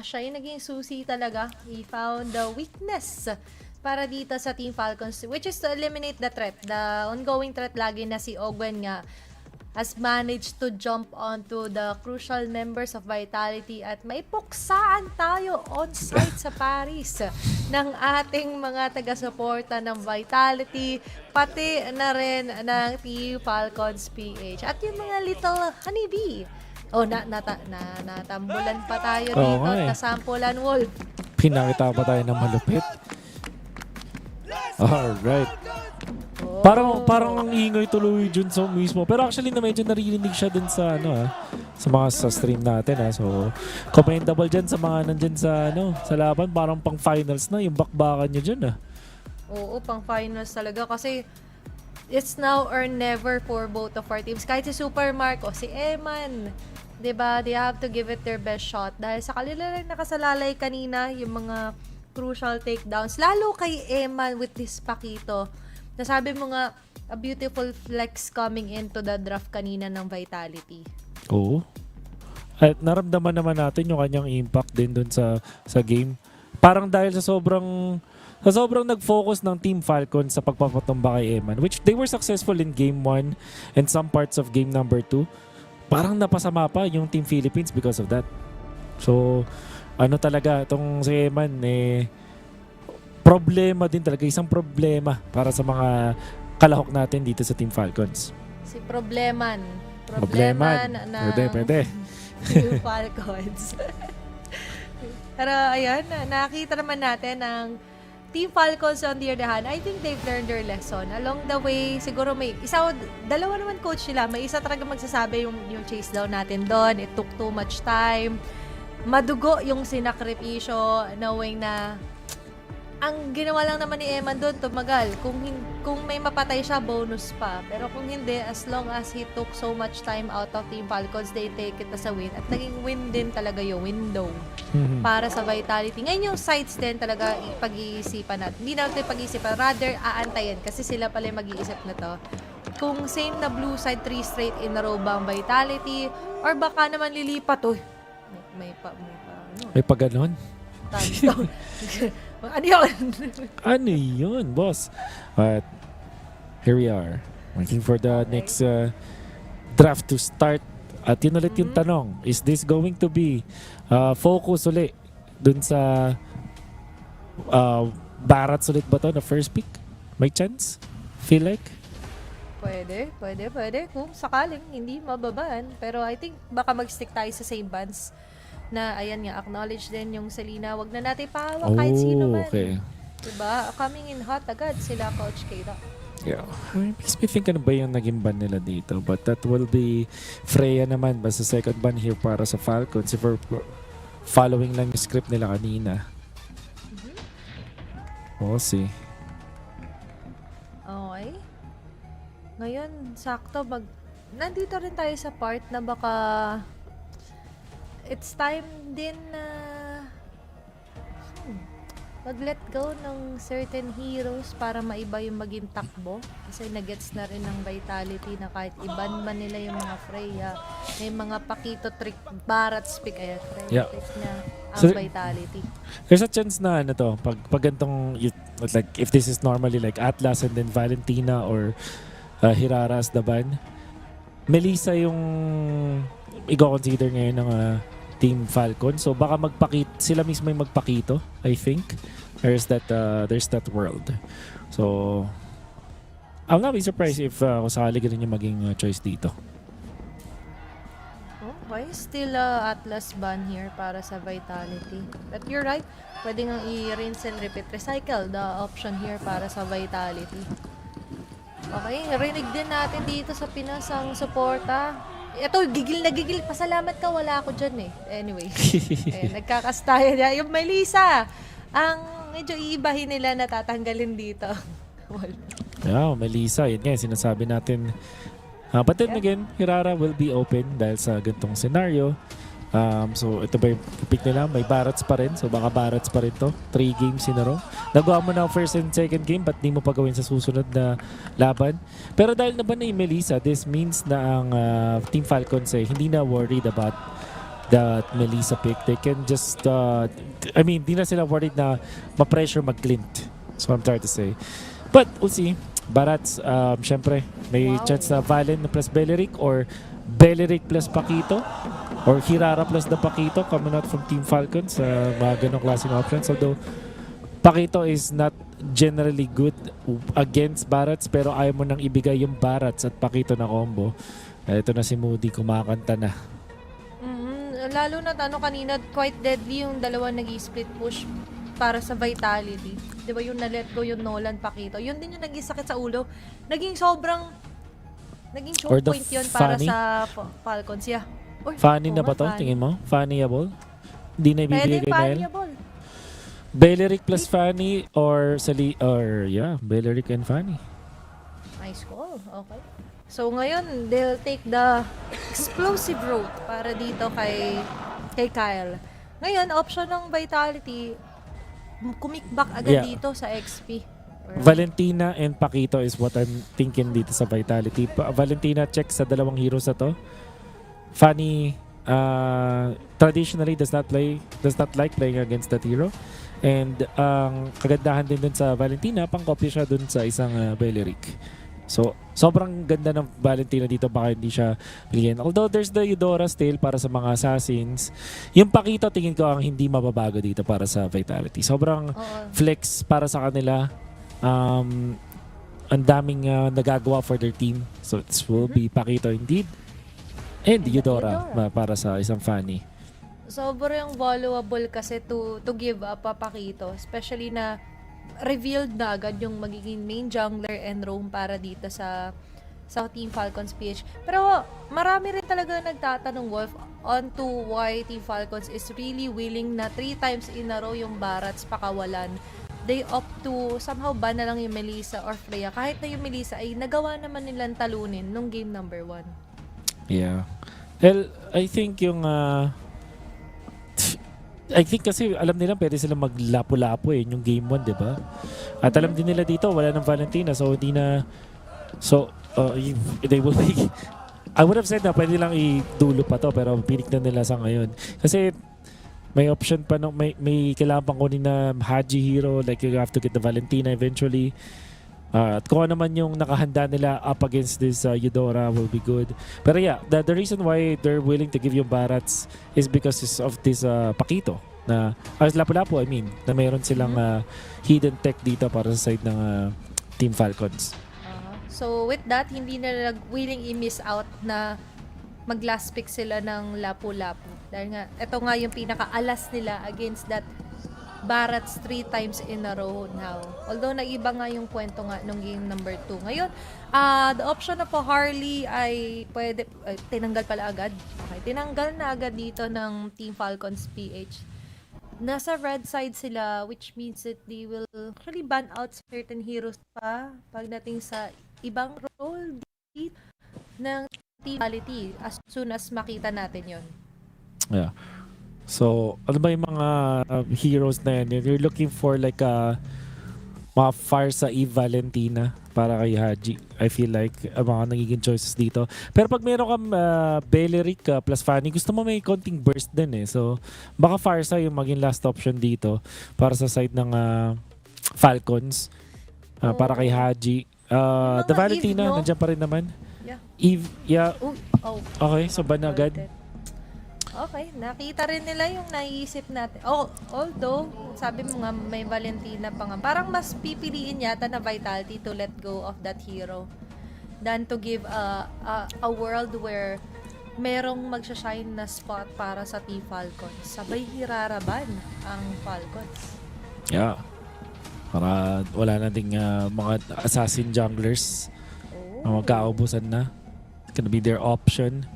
Siya yung naging susi talaga. He found the weakness para dito sa Team Falcons, which is to eliminate the threat. The ongoing threat lagi na si Ogwen nga has managed to jump onto the crucial members of Vitality at may puksaan tayo on-site sa Paris ng ating mga taga-suporta ng Vitality, pati na rin ng Team Falcons PH. At yung mga little honeybee. Natambulan pa tayo dito, nasampulan Wolf. Pinakita pa tayo ng malupit. Alright. Parang ang ingay tuloy dun sa mismo. Pero actually na medyo naririnig siya dun sa sa stream natin So commendable dyan sa mga nandyan sa laban. Parang pang finals na yung bakbakan nyo dyan Oo, pang finals talaga kasi it's now or never for both of our teams. Kahit si Super Marco, si Eman, 'di ba? They have to give it their best shot dahil sa kanila lang nakasalalay kanina yung mga crucial takedowns. Lalo kay Eman with this Pakito. Nasabi mo nga, a beautiful flex coming into the draft kanina ng Vitality. Oo. At naramdaman naman natin yung kanyang impact din dun sa game. Parang dahil sa sobrang nag-focus ng Team Falcon sa pagpapatumba kay Eman, which they were successful in game 1 and some parts of game number 2. Parang napasama pa yung Team Philippines because of that. So, talaga, itong si Eman, problema din talaga. Isang problema para sa mga kalahok natin dito sa Team Falcons. Si Probleman. Na Pwede. Team Falcons. Pero ayun, nakita naman natin ng Team Falcons on the other hand, I think they've learned their lesson. Along the way, siguro dalawa naman coach nila. May isa talaga magsasabi yung chase down natin doon. It took too much time. Madugo yung sinakripisyo knowing na ang ginawa lang naman ni Eman doon tumagal. Kung may mapatay siya, bonus pa. Pero kung hindi, as long as he took so much time out of Team Falcons, they take it as a win. At naging win din talaga yung window para sa Vitality. Ngayon yung sides din talaga pag-iisipan natin. Hindi natin pag-iisipan, rather aantayin kasi sila pala yung mag-iisip na to. Kung same na blue side 3 straight in a row ba ang Vitality or baka naman lilipat. May pag-ganon? Ano yun? Ano yun, boss? But here we are. Waiting for the next draft to start. At yun ulit yung tanong. Is this going to be focus ulit dun sa Barats ulit ba to na first pick? May chance? Feel like? Pwede. Kung sakaling hindi mababaan. Pero I think baka mag-stick tayo sa same bands na ayan nga, acknowledge din yung Selena. Wag na natin pahawak kahit sino man. Okay. Diba? Coming in hot agad sila Coach Keita. Yeah. Makes me think ano ba yung naging ban nila dito. But that will be Freya naman. Basta second ban here para sa Falcons. If we're following lang yung script nila kanina. We'll see. Okay. Ngayon, sakto nandito rin tayo sa part na baka it's time din na mag-let go ng certain heroes para maiba yung maging takbo. Kasi nagets na rin ng Vitality na kahit iban man nila yung mga Freya, may mga Pakito trick, Barats pick, trick na ang Vitality. There's a chance na pag gantong, like if this is normally like Atlas and then Valentina or Hirara as the ban, Melissa yung i-consider ngayon ng Team Falcon. So baka sila mismo yung magpakito, I think. There's that world. So I'll not be surprised if kung sakali ganun yung maging choice dito. Okay, still Atlas ban here para sa Vitality. But you're right, pwede nga i-rinse and repeat. Recycle the option here para sa Vitality. Okay, rinig din natin dito sa Pinas ang suporta. Ito, gigil na gigil. Pasalamat ka, wala ako dyan eh. Anyway, nagkakastayan niya. Yung Melissa, ang medyo iibahin nila na tatanggalin dito. Yeah, Melissa, yun nga, sinasabi natin. But then again, Hirara will be open dahil sa gantong scenario. So ito ba yung pick nila? May Barats pa rin. So baka Barats pa rin to. 3 games in a row. Nagawa mo na first and second game, but di mo pa gawin sa susunod na laban. Pero dahil naban na yung Melissa, this means na ang Team Falcons hindi na worried about that Melissa pick. They can just, di na sila worried na ma-pressure mag-glint. So I'm trying to say. But we'll see. Barats, syempre, may chance na Valen plus Beleric or Beleric plus Paquito or Hirara plus the Paquito coming out from Team Falcons. Mga ganong klaseng options. Although, Paquito is not generally good against Barats pero ayaw mo nang ibigay yung Barats at Paquito na combo. Ito na si Moody, kumakanta na. Lalo na kanina, quite deadly yung dalawa nag-split push para sa Vitality. Di ba yung na-let go yung Nolan Paquito? Yun din yung naging sakit sa ulo. Naging choke point yun para sa Falcons. Yeah. Funny na ba to? Tingin mo? Funnyable? Hindi na ibibigay kay Nel? Funnyable. Beleric plus Fanny or Beleric and Fanny. Nice call. Okay. So ngayon, they'll take the explosive route para dito kay Kyle. Ngayon, option ng Vitality, kumikback agad dito sa XP. Valentina and Paquito is what I'm thinking dito sa Vitality. Valentina check sa dalawang heroes na to. Fanny traditionally does not like playing against that hero. And ang kagandahan din dun sa Valentina, pang-copy siya dun sa isang Beleric. So, sobrang ganda ng Valentina dito, baka hindi siya bigyan. Although there's the Eudora still para sa mga assassins. Yung Paquito, tingin ko ang hindi mababago dito para sa Vitality. Sobrang flex para sa kanila. Ang daming nagagawa for their team. So, it will be Paquito indeed. And Eudora para sa isang Fanny. Sobrang valuable kasi to give up Paquito. Especially na revealed na agad yung magiging main jungler and roam para dito sa Team Falcons PH. Pero marami rin talaga nagtatanong, Wolf, onto why Team Falcons is really willing na 3 times in a row yung Barats pakawalan. They opt to somehow ban na lang yung Melissa or Freya. Kahit na yung Melissa ay nagawa naman nilang talunin nung game number 1. Yeah. Well, I think kasi alam nila pwede silang maglapo-lapo yung game 1, di ba? At alam din nila dito, wala ng Valentina, so hindi na... So, they will make... I would have said na pwede lang idulo pa to, pero pinik na nila sa ngayon. Kasi may option pa, may kailangan pang kunin na Haji hero, like you have to get the Valentina eventually. At kung ano naman yung nakahanda nila up against this Eudora will be good. Pero yeah, the reason why they're willing to give yung Barats is because of this Paquito na lapu-lapu, na mayroon silang hidden tech dito para sa side ng Team Falcons. So with that, hindi na willing i-miss out na mag-last pick sila ng lapu-lapu. Dahil nga, ito nga yung pinaka-alas nila against that Barats 3 times in a row now. Although naiba nga yung kwento nga nung game number 2. Ngayon, the option of Harley ay pwede, tinanggal pala agad. Okay, tinanggal na agad dito ng Team Falcons PH. Nasa red side sila, which means that they will actually ban out certain heroes pa pagdating sa ibang role ng Team Quality as soon as makita natin yon. Yeah. So, ano ba yung mga heroes na yan? You're looking for like mga fire sa Eve Valentina para kay Haji. I feel like mga nagiging choices dito. Pero pag meron kang Beleric plus Fanny, gusto mo may konting burst din eh. So, baka Farsa yung maging last option dito para sa side ng Falcons. Para kay Haji. The Valentina, Eve, no? Nandiyan pa rin naman. Yeah. Eve, yeah. Okay, so ban agad. Okay, nakita rin nila yung naiisip natin. Although, sabi mo nga may Valentina pa nga. Parang mas pipiliin yata na Vitality to let go of that hero than to give a world where merong magsashine na spot para sa Team Falcons. Sabay hiraraban ang Falcons. Yeah. Para wala na ding mga assassin junglers Magkaubusan na. It's gonna be their option.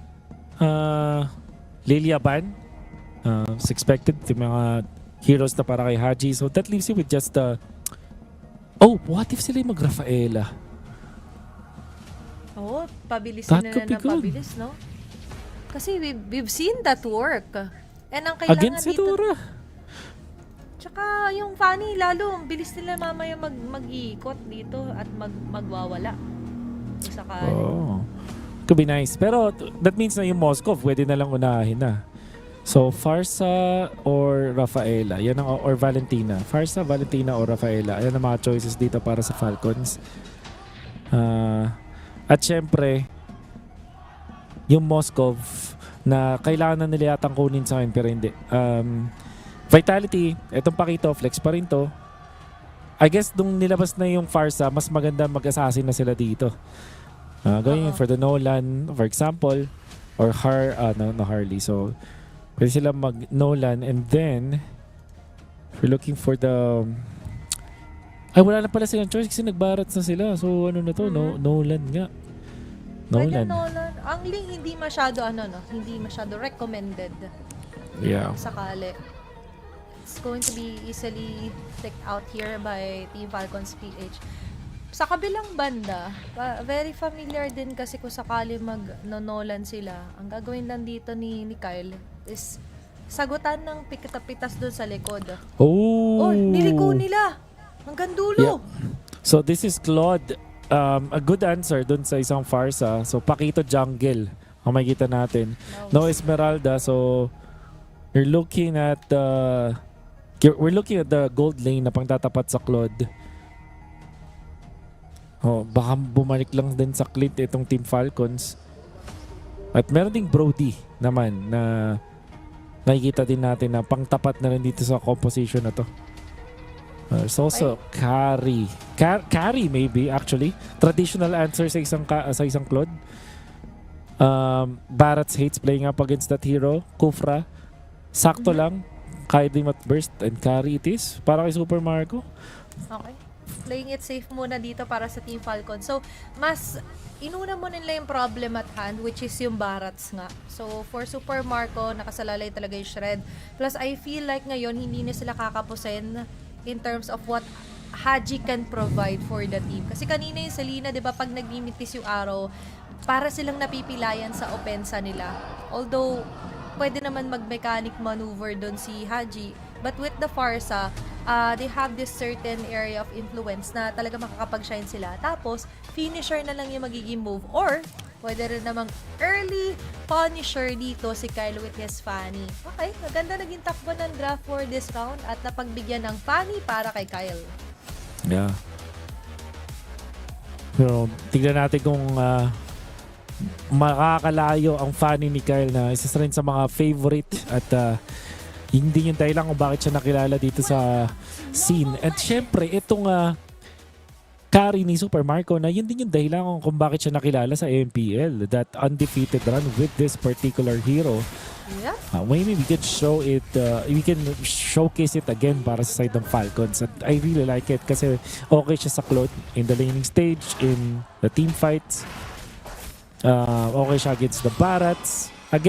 Laban. It's expected. Yung mga heroes na para kay Haji. So that leaves you with just oh, what if sila yung mag-Rafaela? Oh, pabilis That na could be ng good. pabilis, no? Kasi we've seen that work. And ang kailangan Against dito... Dora. Tsaka yung Fanny, lalo, ang bilis nila mamaya mag-iikot dito at magwawala. Kung sakali. Oh. Could be nice. Pero that means na yung Moscow, pwede na lang unahin na. So, Farsa or Rafaela. Yan ang, or Valentina. Farsa, Valentina or Rafaela. Ayan ang mga choices dito para sa Falcons. At syempre, yung Moscow na kailangan na nila yatang kunin sa akin pero hindi. Vitality, etong Pakito, flex pa rin to. I guess nung nilabas na yung Farsa, mas maganda mag-assassin na sila dito. Going for the Nolan, for example, or Harley. So, pwede sila mag-Nolan and then we're looking for the... Ay, wala na pala silang choice kasi nagbarats na sila. So, ano na to? Nolan nga. Pwede Nolan. Ang link hindi masyado, hindi masyado recommended. Yeah. Sakali. It's going to be easily picked out here by Team Falcons PH. Sa kabilang banda, very familiar din kasi kung sakali mag-Nolan sila. Ang gagawin lang dito ni Kyle is sagutan ng pikitapitas doon sa likod. Oh! Niliko nila! Hanggang dulo! Yeah. So this is Claude. A good answer doon sa isang Farsa. So Pakito Jungle ang makikita natin. No Esmeralda. So we're looking at the gold lane na pangtatapat sa Claude. Oh, baka bumalik lang din sa Clint itong Team Falcons. At meron ding Brody naman na nakikita din natin na pangtapat na rin dito sa composition na to. There's also Carry. Carry maybe actually. Traditional answer sa isang Claude. Barrett's hates playing up against that hero. Kufra. Sakto lang. Kaya din burst and carry it is. Para kay Super Marco. Okay. Playing it safe muna dito para sa Team Falcon. So, mas inuna mo nila yung problem at hand, which is yung Barats nga. So, for Super Marco, nakasalalay talaga yung Shred. Plus, I feel like ngayon, hindi na sila kakapusin in terms of what Haji can provide for the team. Kasi kanina yung Selena, di ba, pag naglimitis yung Araw, para silang napipilayan sa opensa nila. Although, pwede naman mag-mechanic maneuver doon si Haji. But with the Farsa, they have this certain area of influence na talaga makakapag-shine sila. Tapos, finisher na lang yung magiging move. Or, pwede rin namang early punisher dito si Kyle with his Fanny. Okay, maganda naging takbo ng draft for this round at napagbigyan ng Fanny para kay Kyle. Yeah. Pero, tignan natin kung makakalayo ang Fanny ni Kyle na isa rin sa mga favorite at hindi yung dahilan kung bakit siya nakilala dito sa scene. At syempre, itong carry ni Super Marco na yun din yung dahilan kung bakit siya nakilala sa MPL. That undefeated run with this particular hero. Yeah. Maybe we can show it, we can showcase it again para sa side ng Falcons. And I really like it kasi okay siya sa Claude in the laning stage, in the team fights. Okay siya against the Barats. I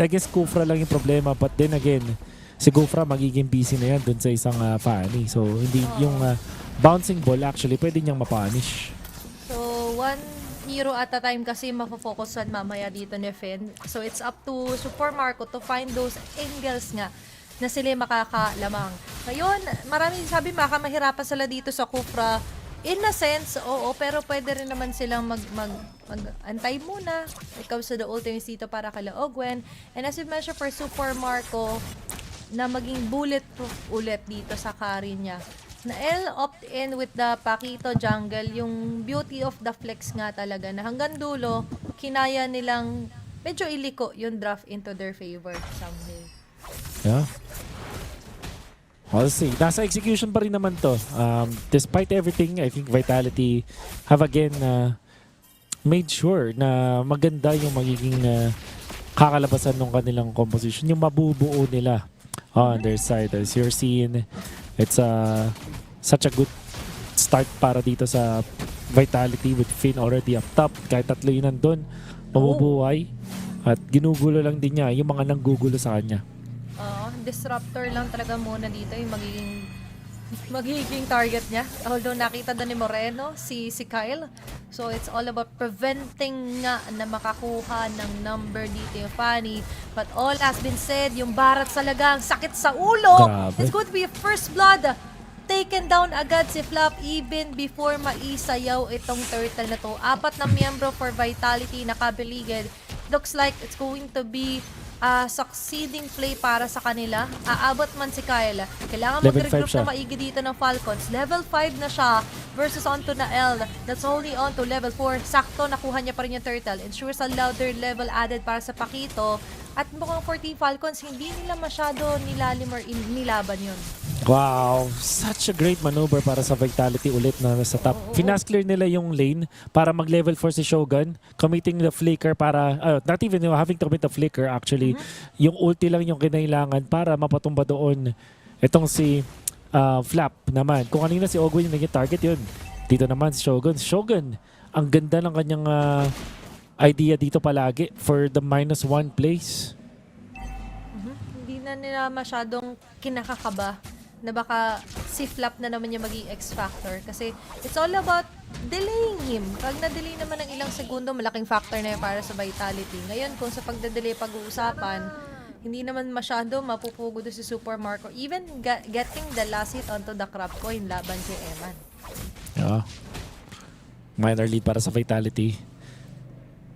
guess Kufra lang yung problema, but then again, si Gofra magiging busy na yan dun sa isang Fanny. So, hindi yung bouncing ball actually pwede niyang mapunish. So, one hero at a time kasi mapofocusan mamaya dito ni Finn. So, it's up to Super Marco to find those angles nga na sila makakalamang. Ngayon, maraming sabi mahirapan sila dito sa Kufra. In a sense, oo, pero pwede rin naman silang mag-antay muna. It comes to the ultimates dito para kala Ogwen. And as you mentioned for Super Marco, na maging bulletproof ulit dito sa carry niya. Nael opt-in with the Pakito jungle, yung beauty of the flex nga talaga na hanggang dulo, kinaya nilang medyo iliko yung draft into their favor someday. Yeah. We'll see. Nasa execution pa rin naman to. Despite everything, I think Vitality have again made sure na maganda yung magiging kakalabasan ng kanilang composition, yung mabubuo nila on their side. As you're seeing, it's such a good start para dito sa Vitality with Finn already up top. Kahit tatlo yun nandun, mabubuhay. At ginugulo lang din niya yung mga nanggugulo sa kanya. Disruptor lang talaga muna dito yung magiging target niya. Although nakita doon ni Moreno, si Kyle. So it's all about preventing nga na makakuha ng number dito yung Fanny. But all has been said, yung Barat talaga ang sakit sa ulo. Grabe. It's going to be a first blood. Taken down agad si Flap even before maisayaw itong turtle na to. 4 na miyembro for Vitality nakabiligid. Looks like it's going to be succeeding play para sa kanila. Aabot man si Kyle. Kailangan Level mag-regroup 5 siya. na maigi dito ng Falcons. Level 5 na siya versus onto na L. That's only onto level 4. Sakto, nakuha niya pa rin yung turtle. Ensures a louder level added para sa Pakito. At mukhang 14 Falcons, hindi nila masyado nilalim or nilaban yun. Wow, such a great maneuver para sa Vitality ulit na nasa top. Finast clear nila yung lane para mag-level 4 si Shogun, committing the flicker para, not even having to commit the flicker actually. Yung ulti lang yung kinailangan para mapatumba doon. Itong si Flap naman. Kung kanina si Ogwin yung naging target yun. Dito naman si Shogun. Shogun, ang ganda ng kanyang idea dito palagi for the -1 place. Hindi na nila masyadong kinakakaba na baka si Flap na naman yung maging X-factor. Kasi it's all about delaying him. Pag na-delay naman ng ilang segundo, malaking factor na yun para sa Vitality. Ngayon, kung sa pagda-delay pag-uusapan, hindi naman masyado mapupugo doon si Super Marco. Even getting the last hit onto the crab coin laban kay Eman. Yeah. Minor lead para sa Vitality.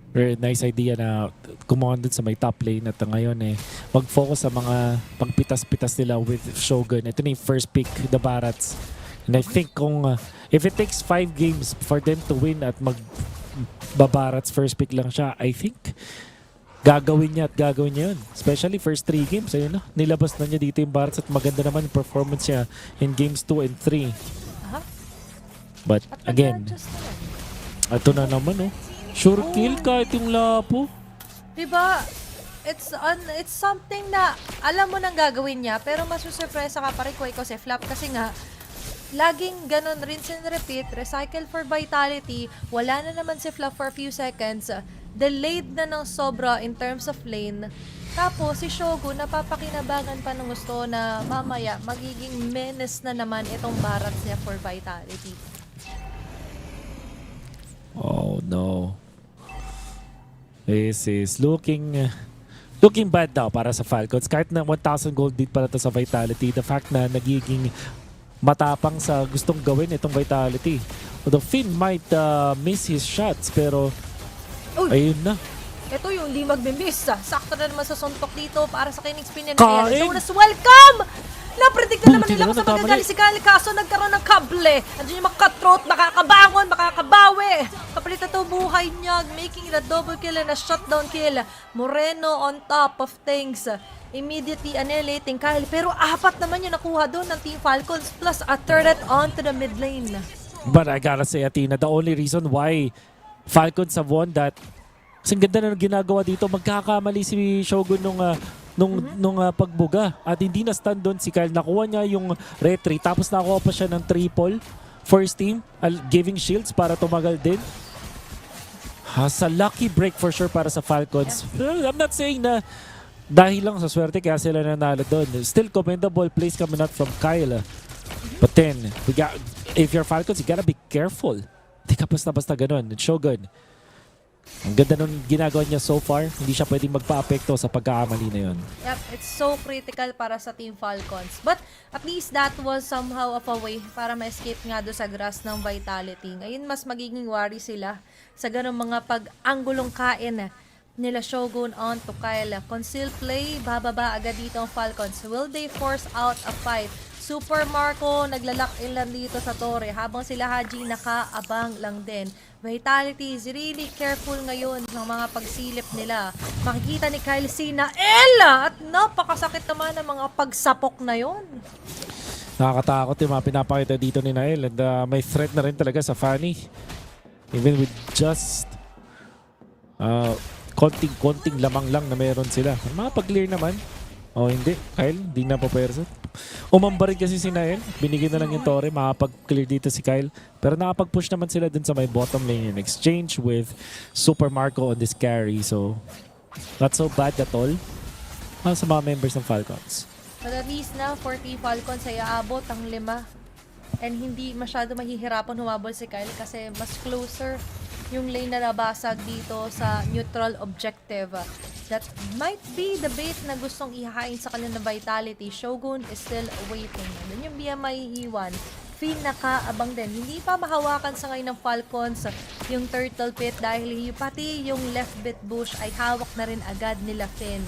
Very nice idea na kumuha dun sa may top lane at ngayon mag-focus sa mga pagpitas-pitas nila with Shogun. Ito na yung first pick, the Barats. And I think kung if it takes 5 games for them to win at mag-Barats first pick lang siya, I think gagawin niya yun. Especially first 3 games. Ayun na, nilabas na niya dito yung Barats at maganda naman yung performance niya in games 2 and 3. But again, ito na naman sure kill kahit yung lapo. Diba? It's something na alam mo nang gagawin niya pero masusurpresa ka pa rin kung ikaw si Flap kasi nga laging ganun, rinse and repeat, recycle for Vitality, wala na naman si Flap for a few seconds, delayed na ng sobra in terms of lane. Tapos si Shogun napapakinabangan pa ng gusto na mamaya magiging menace na naman itong Barats niya for Vitality. Oh no. This is looking bad daw para sa Falcons. Kahit na 1,000 gold lead para to sa Vitality, the fact na nagiging matapang sa gustong gawin itong Vitality. Although Finn might miss his shots, pero ayun na. Ito yung hindi magbe-miss. Sakto na naman sa suntok dito para sa kining spin and Kain! Jonas, welcome! Napredict na naman Buti nila naman kung sa nagkamali. magagali si Kyle, kaso nagkaroon ng kable. Andiyan yung makatrot, makakabangon, makakabawi. Kapalit na to buhay niya, making it a double kill and a shutdown kill. Moreno on top of things. Immediately annihilating Kyle. Pero 4 naman yung nakuha doon ng Team Falcons plus a turret onto the mid lane. But I gotta say, Athena, the only reason why Falcons have won that, kasi ang ganda na ginagawa dito, magkakamali si Shogun nung pagbuga. At hindi na stand doon si Kyle. Nakuha niya yung retreat, tapos nakuha pa siya ng triple first team, giving shields para tumagal din. Sa lucky break for sure para sa Falcons. I'm not saying na dahil lang sa swerte kaya sila nanalo doon. Still commendable plays coming out from Kyle. But then, if you're Falcons, you gotta be careful. Hindi ka basta-basta ganun. Shogun, ang ganda nung ginagawa niya so far. Hindi siya pwedeng magpa-apekto sa pagkakamali na yun. Yep, it's so critical para sa Team Falcons. But at least that was somehow of a way para ma-escape nga do sa grass ng Vitality. Ngayon mas magiging worry sila sa ganung mga pag-anggulong kain nila Shogun on to Kyle. Conceal play, bababa agad dito ang Falcons. Will they force out a fight? Super Marco naglalak-in lang dito sa Torre habang sila Haji nakaabang lang din. Vitality is really careful ngayon ng mga pagsilip nila. Makikita ni Kyle Sina, Ella! At napakasakit naman ng mga pagsapok na yon. Nakakatakot yung mga pinapakita dito ni Nael. And may threat na rin talaga sa Fanny. Even with just konting lamang lang na meron sila. Mga pag-clear naman, Oh, hindi. Kyle, hindi na paperson. Umambarin kasi si Nael. Binigyan na lang yung Torre. Makapag-clear dito si Kyle. Pero nakapag-push naman sila dun sa may bottom lane in exchange with Super Marco on this carry. So, not so bad at all. Sa mga members ng Falcons. But at least na 40 Falcons ay aabot ang 5. And hindi masyado mahihirapan humabol si Kyle kasi mas closer yung lane na nabasag dito sa neutral objective. That might be the bait na gustong ihahain sa kanya ng Vitality. Shogun is still waiting. Doon yung BMI iwan. Finn nakaabang din. Hindi pa mahawakan sa ngayon ng Falcons yung turtle pit dahil pati yung left bit bush ay hawak na rin agad nila Finn.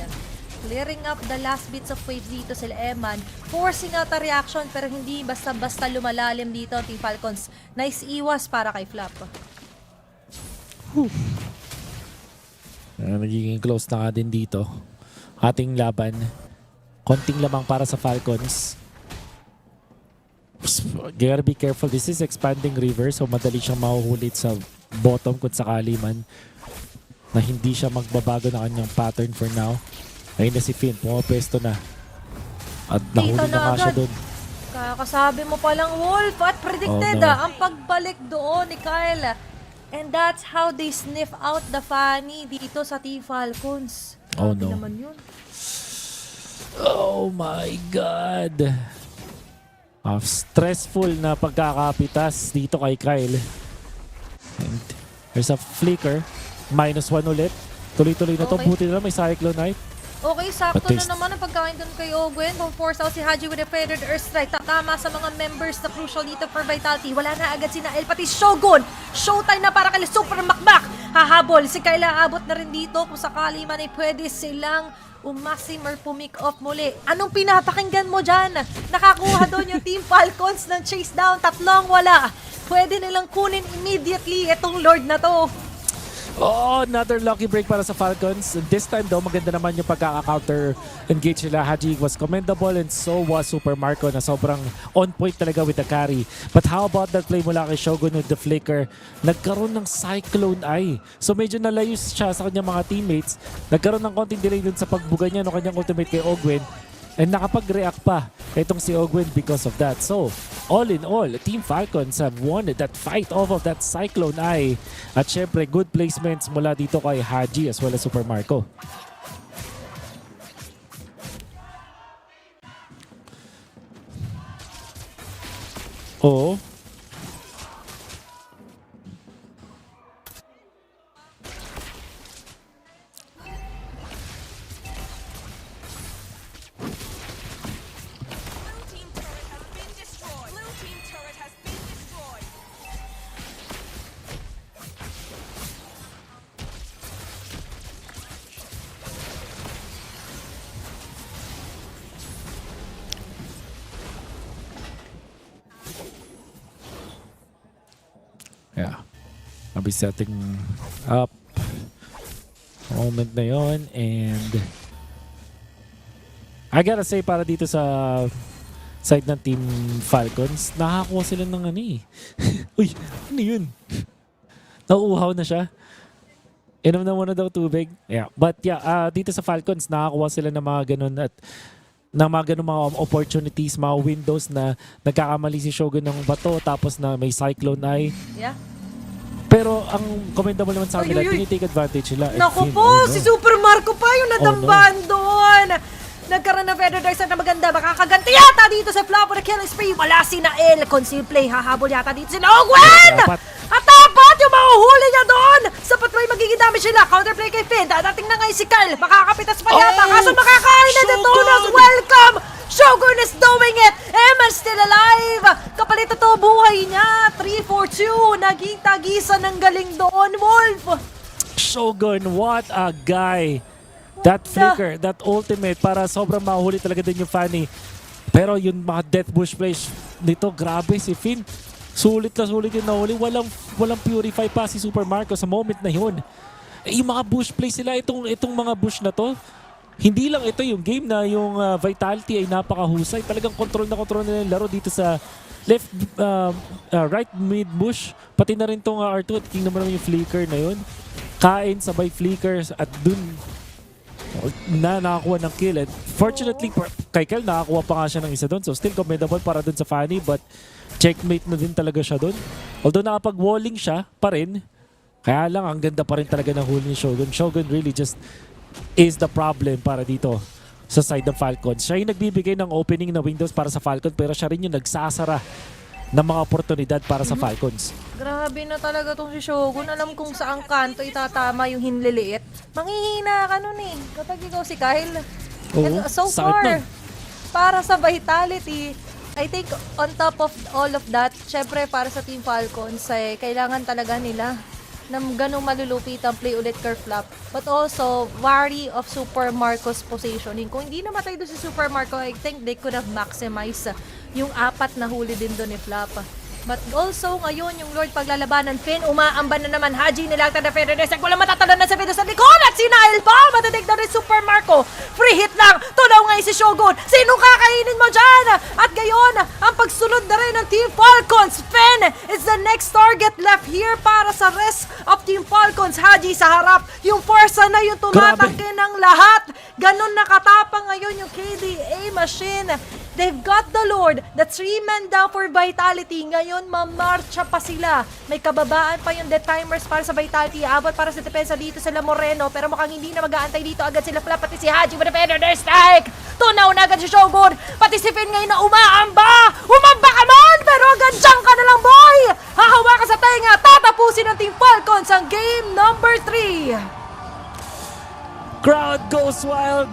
Clearing up the last bits of waves dito sila Eman. Forcing out a reaction pero hindi basta-basta lumalalim dito ang Team Falcons. Nice iwas para kay Flap. Nagiging close na nga din dito. Ating laban. Konting lamang para sa Falcons. You gotta be careful. This is expanding river so madali siyang mahuhulit sa bottom kung sakali man na hindi siya magbabago na kanyang pattern for now. Ayun na si Finn. Pumapesto na. At nahuli na nga siya dun. Kakasabi mo palang Wolf at predicted ang pagbalik doon ni Kyle. And that's how they sniff out the Fanny dito sa Team Falcons. Oh no. Naman yun. Oh my God. Stressful na pagkakapitas dito kay Kyle. And there's a flicker. -1 ulit. Tuloy-tuloy na to. Buti na may Cyclone Knight. Okay, sakto na naman ang pagkain doon kay Ogwen. Kung force out si Haji with a feathered Earthstrike. Tatama sa mga members na crucial dito for Vitality. Wala na agad si Nael, pati Shogun. Showtime na para kay Super Makmak. Hahabol. Si Kayla abot na rin dito. Kung sakali man ay pwede silang umasim or pumick off muli. Anong pinapakinggan mo dyan? Nakakuha doon yung Team Falcons ng chase down. 3 wala. Pwede nilang kunin immediately itong Lord na to. Oh, another lucky break para sa Falcons. This time though, maganda naman yung pagkaka-counter engage nila. Haji was commendable and so was Super Marco na sobrang on point talaga with the carry. But how about that play mula kay Shogun with the flicker? Nagkaroon ng Cyclone Eye. So medyo nalayo siya sa kanyang mga teammates. Nagkaroon ng konting delay dun sa pagbuga niya ng kanyang ultimate kay Ogwen. And nakapag-react pa itong si Ogwen because of that. So, all in all, Team Falcons have won that fight off of that Cyclone Eye. At syempre, good placements mula dito kay Haji as well as Super Marco. Oo. Yeah. I'll be setting up moment na yon, and I gotta say para dito sa side ng Team Falcons, nakakuha sila ng ano eh. Uy, ano yun? Nauuhaw na siya. Inom na muna daw tubig. Yeah. But yeah, dito sa Falcons, nakakuha sila ng mga ganun at ng mga ganun mga opportunities, mga windows na nagkakamali si Shogun ng bato tapos na may Cyclone Eye. Yeah. Pero ang commendable naman sa kanila, tinitake advantage nila. Naku po, si Super Marco pa yung nadambahan doon. Nagkaroon ng feather darts na maganda. Makakaganti yata dito sa Flop with a killing spree. Wala si Nael. Conceal play. Hahabol yata dito si Ogwen! At dapat yung mahuhuli niya doon. Sapat ba yung magiging damage nila? Counterplay kay Finn. Dadating na ngayon si Kyle. Makakapitas pa yata. Kaso makakain na dito. Welcome! Shogun is doing it! Emma's still alive! Kapalit ito buhay niya. 3-4-2. Naging tagisan ng galing doon, Wolf. Shogun, what a guy! That flicker, that ultimate, para sobrang mahuli talaga din yung Fanny. Pero yung mga death bush plays nito, grabe si Finn. Sulit na sulit yung nahuli. Walang purify pa si Super Marco sa moment na yun. Yung mga bush plays sila, itong mga bush na to, hindi lang ito yung game na yung Vitality ay napakahusay. Talagang control nila yung laro dito sa left, right mid bush. Pati na rin tong R2 at king naman yung flicker na yun. Kain sabay flickers at dun na nakakuha ng kill. And fortunately, kay Kyle nakakuha pa nga siya ng isa doon. So still commendable para doon sa Fanny, but checkmate na din talaga siya doon. Although nakapag-walling siya pa rin, kaya lang ang ganda pa rin talaga ng huli ni Shogun. Shogun really just is the problem para dito sa side ng Falcons. Siya yung nagbibigay ng opening na windows para sa Falcon, pero siya rin yung nagsasara ng mga oportunidad para sa Falcons. Grabe na talaga tong si Shogun. Alam kung saang kanto itatama yung hinliliit. Manghihina ka nun eh. Kapag ikaw si Kyle. Oo, And so sakit far, nun. para sa Vitality, I think on top of all of that, syempre para sa Team Falcons, ay kailangan talaga nila ng ganong malulupit ang play ulit curve flap. But also, wary of Super Marco's positioning. Kung hindi namatay doon si Super Marco, I think they could have maximized yung 4 na huli din doon ni Flap. But also, ngayon, yung Lord paglalabanan, Finn, umaamban na naman, Haji, nilagta na Federes, walang matatalo na sa Finn sa likod, at sinail pa, matatig na rin Super Marco. Free hit lang, tunaw ngayon si Shogun, sinong kakainin mo dyan? At gayon, ang pagsunod na rin ng Team Falcons, Finn is the next target left here para sa rest of Team Falcons. Haji sa harap, yung forsa na yung tumatangke ng lahat. Ganon nakatapang ngayon yung KDA machine. They've got the Lord, the 3-man down for Vitality. Ngayon, mamarcha pa sila. May kababaan pa yung death timers para sa Vitality. Abot para sa depensa dito sa La Moreno. Pero mukhang hindi na mag-aantay dito. Agad sila Flap, pati si Haji with a feather strike. Tunaw na agad si Shogun. Pati si Finn ngayon na umaamba. Umamba ka man! Pero agad dyan ka na lang, boy! Hahawa ka sa tenga. Tatapusin ng Team Falcons ang game number 3. Crowd goes wild.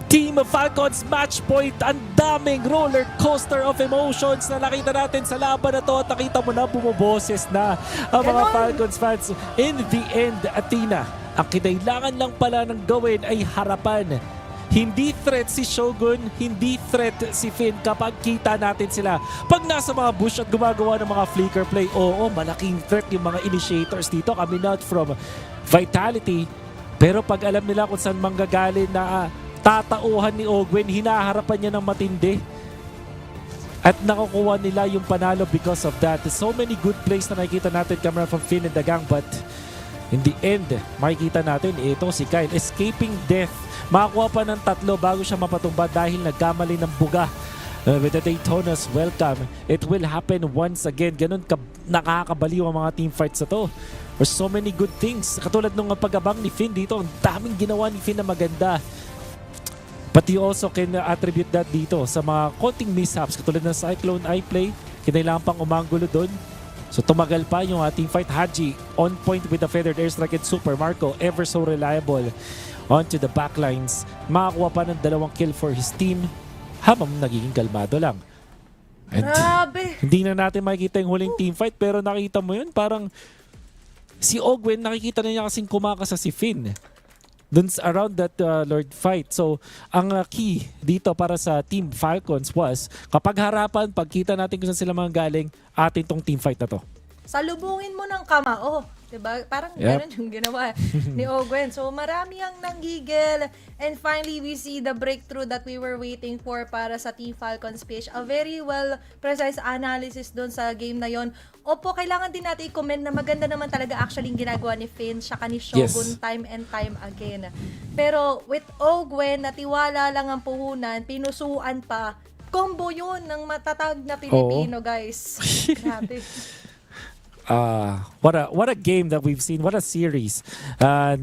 Team Falcons match point. Ang daming roller coaster of emotions na nakita natin sa laban na to. At nakita mo na bumuboses na ang mga Falcons fans. In the end, Athena, ang kinailangan lang pala ng gawin ay harapan. Hindi threat si Shogun, hindi threat si Finn kapag kita natin sila. Pag nasa mga bush at gumagawa ng mga flicker play, oo, malaking threat yung mga initiators dito coming out from Vitality. Pero pag alam nila kung saan manggagaling na tatauhan ni Ogwen, hinaharapan niya ng matindi. At nakukuha nila yung panalo because of that. So many good plays na nakikita natin coming from Finn and the gang, but in the end, makikita natin ito si Kyle escaping death. Makakuha pa ng 3 bago siya mapatumba dahil nagkamali ng buga. With the Daytona's welcome, it will happen once again. Ganun nakakabaliw ang mga team fights na to. There's so many good things. Katulad nung pag-abang ni Finn dito, ang daming ginawa ni Finn na maganda. But you also can attribute that dito sa mga konting mishaps. Katulad ng Cyclone Eye play, kinailangan pang umanggulo doon. So tumagal pa yung ating fight. Haji on point with the feathered airstrike and Super Marco, ever so reliable onto the backlines. Makakuha pa ng 2 kill for his team habang nagiging kalmado lang. And hindi na natin makikita yung huling team fight, pero nakita mo yun, parang si Ogwen, nakikita na niya kasing kumakasa si Finn dun around that Lord fight. So, ang key dito para sa Team Falcons was, kapag harapan, pagkita natin kung saan sila mga galing, atin tong team fight na to. Salubungin mo ng kamao. Diba? Parang ganun yung ginawa ni Ogwen. So, marami ang nanggigil. And finally, we see the breakthrough that we were waiting for para sa Team Falcons page. A very well precise analysis doon sa game na yon. Opo, kailangan din natin i-comment na maganda naman talaga actually yung ginagawa ni Finn saka ni Shogun time and time again. Pero with Ogwen, natiwala lang ang puhunan, pinusuan pa. Combo yun ng matatag na Pilipino, guys. Grabe. What a game that we've seen. What a series.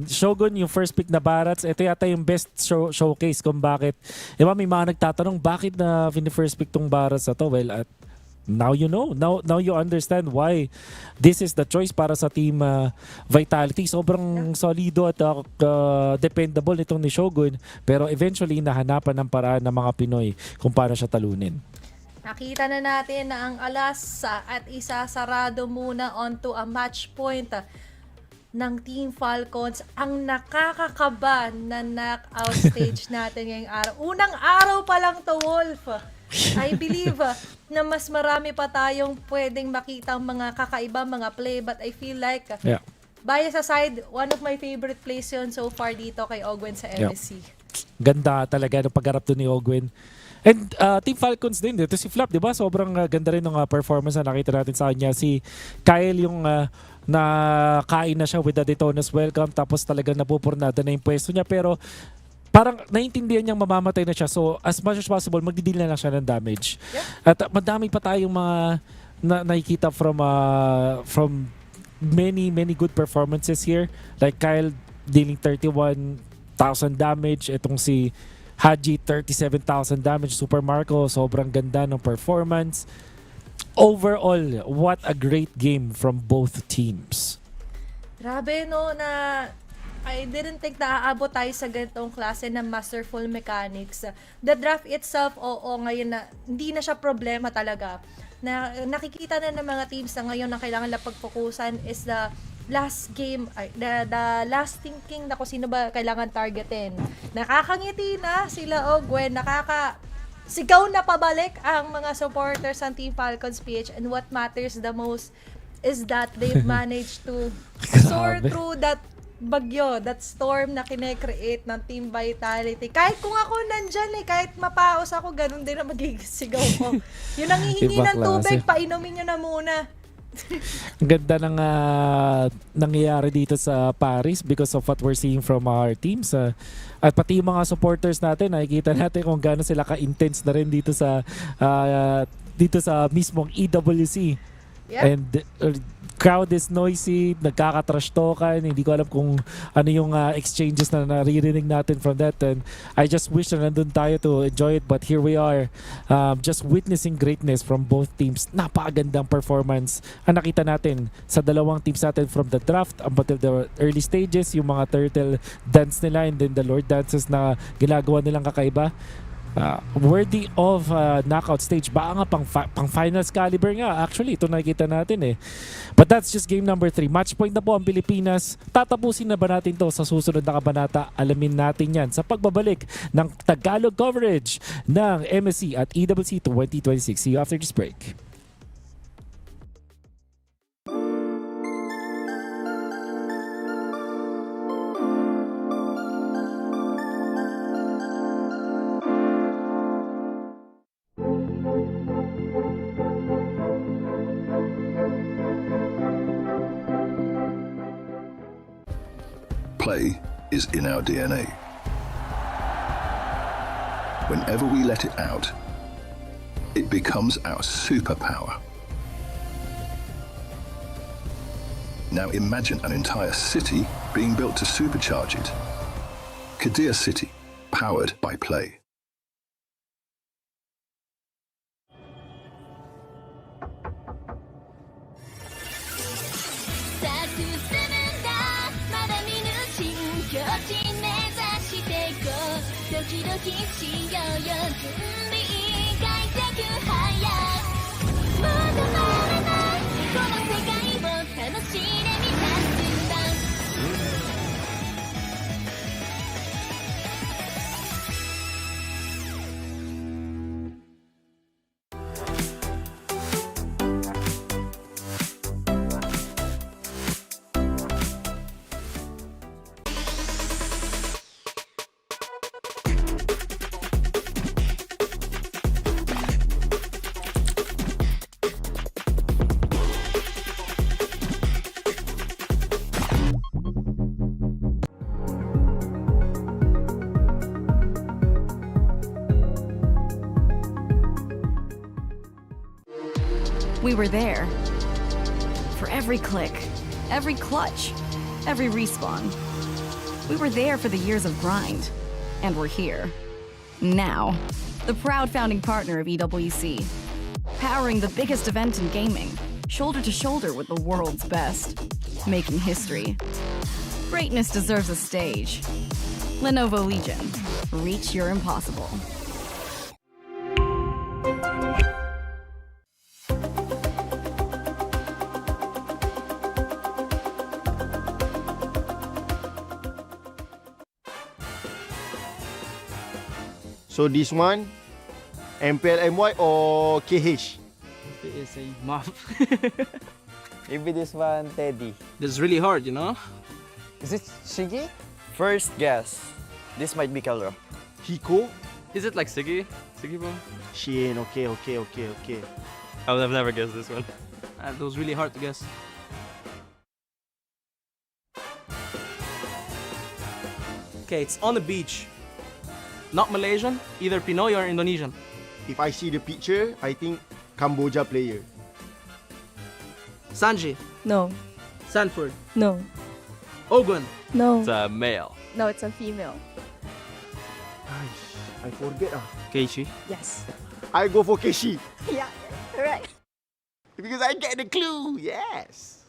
Shogun yung first pick na Barats. Ito yata yung best showcase kung bakit. Diba may mga nagtatanong bakit na first pick tong Barats na to? Well, now you know. Now you understand why this is the choice para sa Team Vitality. Sobrang solido at dependable nitong ni Shogun. Pero eventually nahanapan ng paraan ng mga Pinoy kung paano siya talunin. Nakita na natin na ang alas at isasarado muna onto a match point ng Team Falcons. Ang nakakakaba na knockout stage natin ngayong araw. Unang araw pa lang to, Wolf. I believe na mas marami pa tayong pwedeng makita mga kakaiba, mga play. But I feel like, bias aside, one of my favorite plays yun so far dito kay Ogwen sa MSC. Ganda talaga ng pagharap doon ni Ogwen. And Team Falcons din, dito si Flap, di ba? Sobrang ganda rin ng performance na nakita natin sa kanya. Si Kyle yung na kain na siya with the Daytona's welcome tapos talagang napupurnada na yung pwesto niya pero parang naiintindihan niyang mamamatay na siya. So as much as possible, magdidil na lang siya ng damage. At madami pa tayong mga nakikita from many good performances here. Like Kyle dealing 31,000 damage. Itong si Haji 37,000 damage. Super Marco, sobrang ganda ng performance. Overall, what a great game from both teams. Grabe no, na I didn't think na aabot tayo sa ganitong klase ng masterful mechanics. The draft itself, oo, ngayon na hindi na siya problema talaga. Na nakikita na ng mga teams na ngayon na kailangan na pagfokusan is the last game, the last thinking na kung sino ba kailangan targetin. Nakakangiti na sila Gwen, sigaw na pabalik ang mga supporters ng Team Falcons PH, and what matters the most is that they've managed to soar through that bagyo, that storm na kine-create ng Team Vitality. Kahit kung ako nandyan kahit mapaos ako, ganun din na magigisigaw ko. Yung nangihingi ng tubig, painumin nyo na muna. Ang ganda ng nangyayari dito sa Paris because of what we're seeing from our teams. At pati yung mga supporters natin, nakikita natin kung gaano sila ka-intense na rin dito sa mismong EWC. Yep. And crowd is noisy, nagkaka-trash talkan, hindi ko alam kung ano yung exchanges na naririnig natin from that, and I just wish na nandun tayo to enjoy it, but here we are, just witnessing greatness from both teams. Napakagandang performance ang nakita natin sa dalawang teams natin from the draft until the early stages, yung mga turtle dance nila and then the lord dances na ginagawa nilang kakaiba. Worthy of knockout stage. Baka nga pang finals caliber nga. Actually, ito nakikita natin But that's just game number 3. Match point na po ang Pilipinas. Tatapusin na ba natin to sa susunod na kabanata? Alamin natin yan sa pagbabalik ng Tagalog coverage ng MSC at EWC 2026. See you after this break. Play is in our DNA. Whenever we let it out, it becomes our superpower. Now imagine an entire city being built to supercharge it. Kadir City, powered by play. We were there. For every click, every clutch, every respawn. We were there for the years of grind. And we're here. Now. The proud founding partner of EWC. Powering the biggest event in gaming. Shoulder to shoulder with the world's best. Making history. Greatness deserves a stage. Lenovo Legion. Reach your impossible. So this one, MPLMY or KH? It is a mop. Maybe this one, Teddy. This is really hard, you know? Is it Shigi? First guess. This might be Kalra. Hiko? Is it like Siggy? Siggy bro? Shin, okay. I would have never guessed this one. That was really hard to guess. Okay, it's on the beach. Not Malaysian, either Pinoy or Indonesian. If I see the picture, I think Cambodia player. Sanji, No. Sanford, No. Ogun. No. It's a male. No, it's a female. I forget. Keishi. Yes. I go for Keshi. Yeah, right. Because I get the clue. Yes.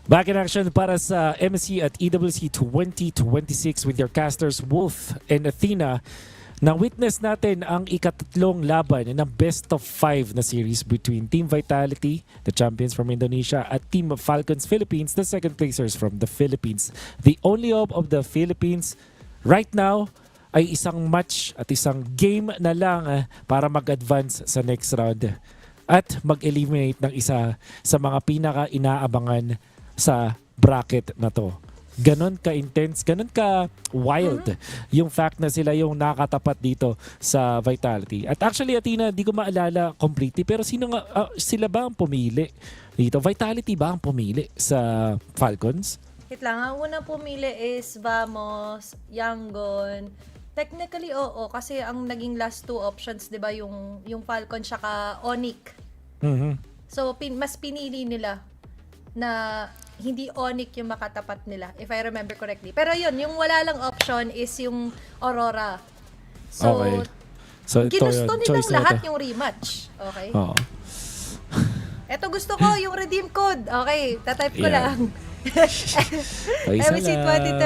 Back in action para sa MSC at EWC 2026 with your casters Wolf and Athena. Na-witness natin ang ikatatlong laban ng best of 5 na series between Team Vitality, the champions from Indonesia, at Team Falcons Philippines, the second placers from the Philippines. The only hope of the Philippines right now ay isang match at isang game na lang para mag-advance sa next round at mag-eliminate ng isa sa mga pinaka-inaabangan sa bracket na to. Ganon ka-intense, ganon ka-wild yung fact na sila yung nakatapat dito sa Vitality. At actually, Athena, di ko maalala completely, pero sino nga, sila ba ang pumili dito? Vitality ba ang pumili sa Falcons? Wait lang, ang unang pumili is Vamos, Yangon. Technically, oo, kasi ang naging last two options, di ba, yung Falcon tsaka Onyx. So, mas pinili nila na hindi Onyx yung makatapat nila, if I remember correctly. Pero yun, yung wala lang option is yung Aurora. So, okay. So ginusto nilang lahat ito. yung rematch. Okay? Oo. Eto gusto ko, yung redeem code. Okay, tatype ko lang. Paisa MSC lang.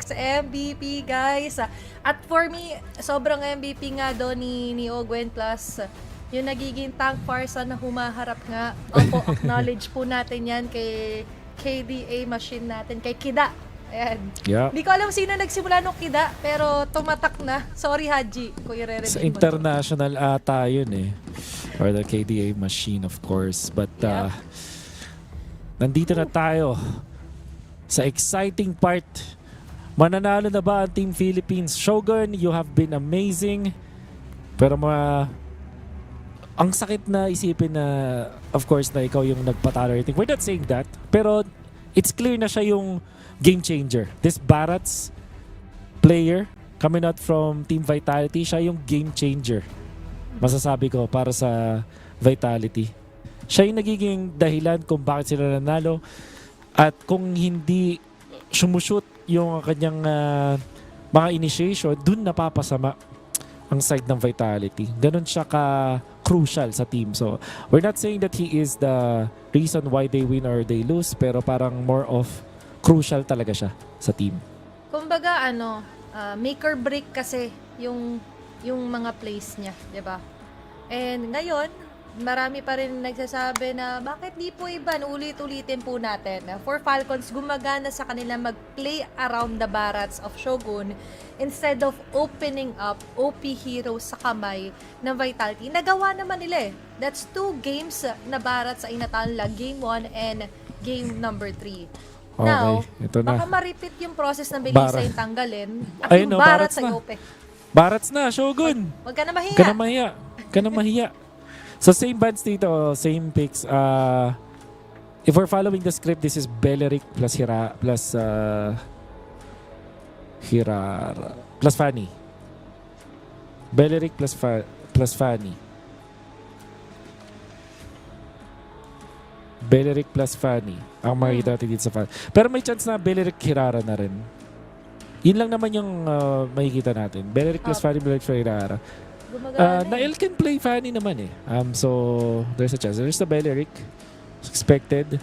2026 MVP, guys. At for me, sobrang MVP nga doon ni Ogwen plus yung nagiging tank farsa na humaharap nga. Opo, acknowledge po natin yan kay KDA machine natin kay Kida. Ayan. Yeah. Hindi ko alam sino nagsimula nung Kida, pero tumatak na. Sorry, Haji, kung i-re-redeem Sa mo. international ata yun eh. Or the KDA machine, of course. But nandito na tayo sa exciting part. Mananalo na ba ang Team Philippines? Shogun, you have been amazing. Pero ang sakit na isipin na, of course, na ikaw yung nagpatalo. We're not saying that. Pero it's clear na siya yung game changer. This Barats player coming out from Team Vitality, siya yung game changer. Masasabi ko para sa Vitality. Siya yung nagiging dahilan kung bakit sila nanalo. At kung hindi sumushoot yung kanyang mga initiation, dun napapasama ang side ng Vitality. Ganun siya ka-crucial sa team. So, we're not saying that he is the reason why they win or they lose, pero parang more of crucial talaga siya sa team. Kumbaga, make or break kasi yung mga plays niya, di ba? And ngayon, marami pa rin nagsasabi na bakit di po iba, ulit-ulitin po natin. For Falcons, gumagana sa kanila mag-play around the Barats of Shogun instead of opening up OP heroes sa kamay ng Vitality. Nagawa naman nila eh. That's 2 games na Barats ay natalo lang. Game 1 and game number 3. Okay, Now, ito na. baka ma-repeat yung process ng Belisa yung tanggalin. At Ayun, yung Barats Barats ay na. OP. Barats na, Shogun! Huwag ka na mahiya. Ka na mahiya. So same bands dito, same picks. If we're following the script, this is Beleric plus Fanny. Beleric plus Fanny. Beleric plus Fanny. Ang makikita natin dito sa Fanny. Pero may chance na Beleric Hirara na rin. Yun lang naman yung makikita natin. Beleric plus Fanny, Beleric plus Hirara. Nael can play Fanny naman eh. So, there's a chance. There's the Beleric. Expected.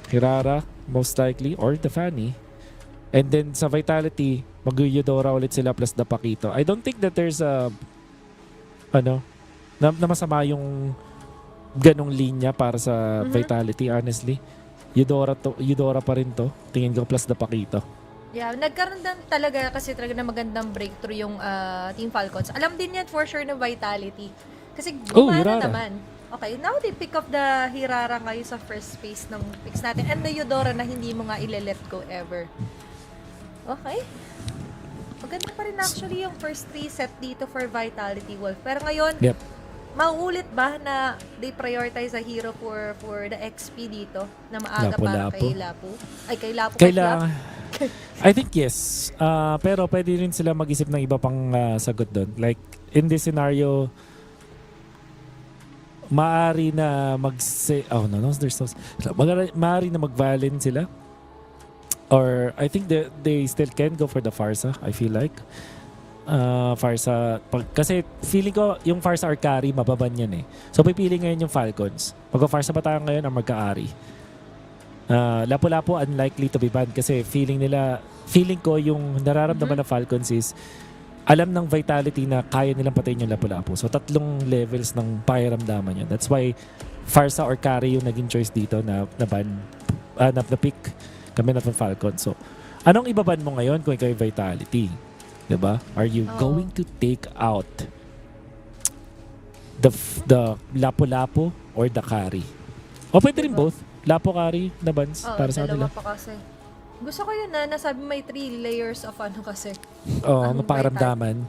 Hirara, most likely. Or the Fanny. And then sa Vitality, mag-Eudora ulit sila plus the Paquito. I don't think that there's a na masama yung ganong linya para sa Vitality, honestly. Eudora pa rin to. Tingin ko plus the Paquito. Yeah, nagkaroon din talaga kasi talaga na magandang breakthrough yung Team Falcons. Alam din yan for sure ng Vitality. Kasi gumana naman. Okay, now they pick up the Hirara ngayon sa first phase ng picks natin. And the Eudora na hindi mo nga ile-let go ever. Okay. Maganda pa rin actually yung first 3 set dito for Vitality Wolf. Pero ngayon, mauulit ba na they prioritize a hero for the XP dito na maaga para kay Lapu? Ay, kay Lapu. I think yes. Pero pwede rin sila mag-isip ng iba pang sagot doon. Like, in this scenario, maaari na maaari na mag-violin sila. Or I think they still can go for the Farsa, I feel like. Farsa, kasi feeling ko yung Farsa or Carry, mababan yan eh. So pipili ngayon yung Falcons. Mag-Farsa ba tayo ngayon or magka-Carry? Lapu-Lapu unlikely to be banned kasi feeling ko yung nararamdaman ng Falcons is alam ng Vitality na kaya nilang patayin yung Lapu-Lapu. So 3 levels ng pakiramdaman yun. That's why Farsa or Carry yung naging choice dito na ban, na pick kami na ng Falcon. So anong ibaban mo ngayon kung ikaw yung Vitality? Diba? Are you going to take out the Lapu-Lapu or the Carry? O pwede rin both. Lapu, Carry, na bans para sa kanila. Pa kasi. Gusto ko yun na nasabi may 3 layers of kasi. Ang pakiramdaman.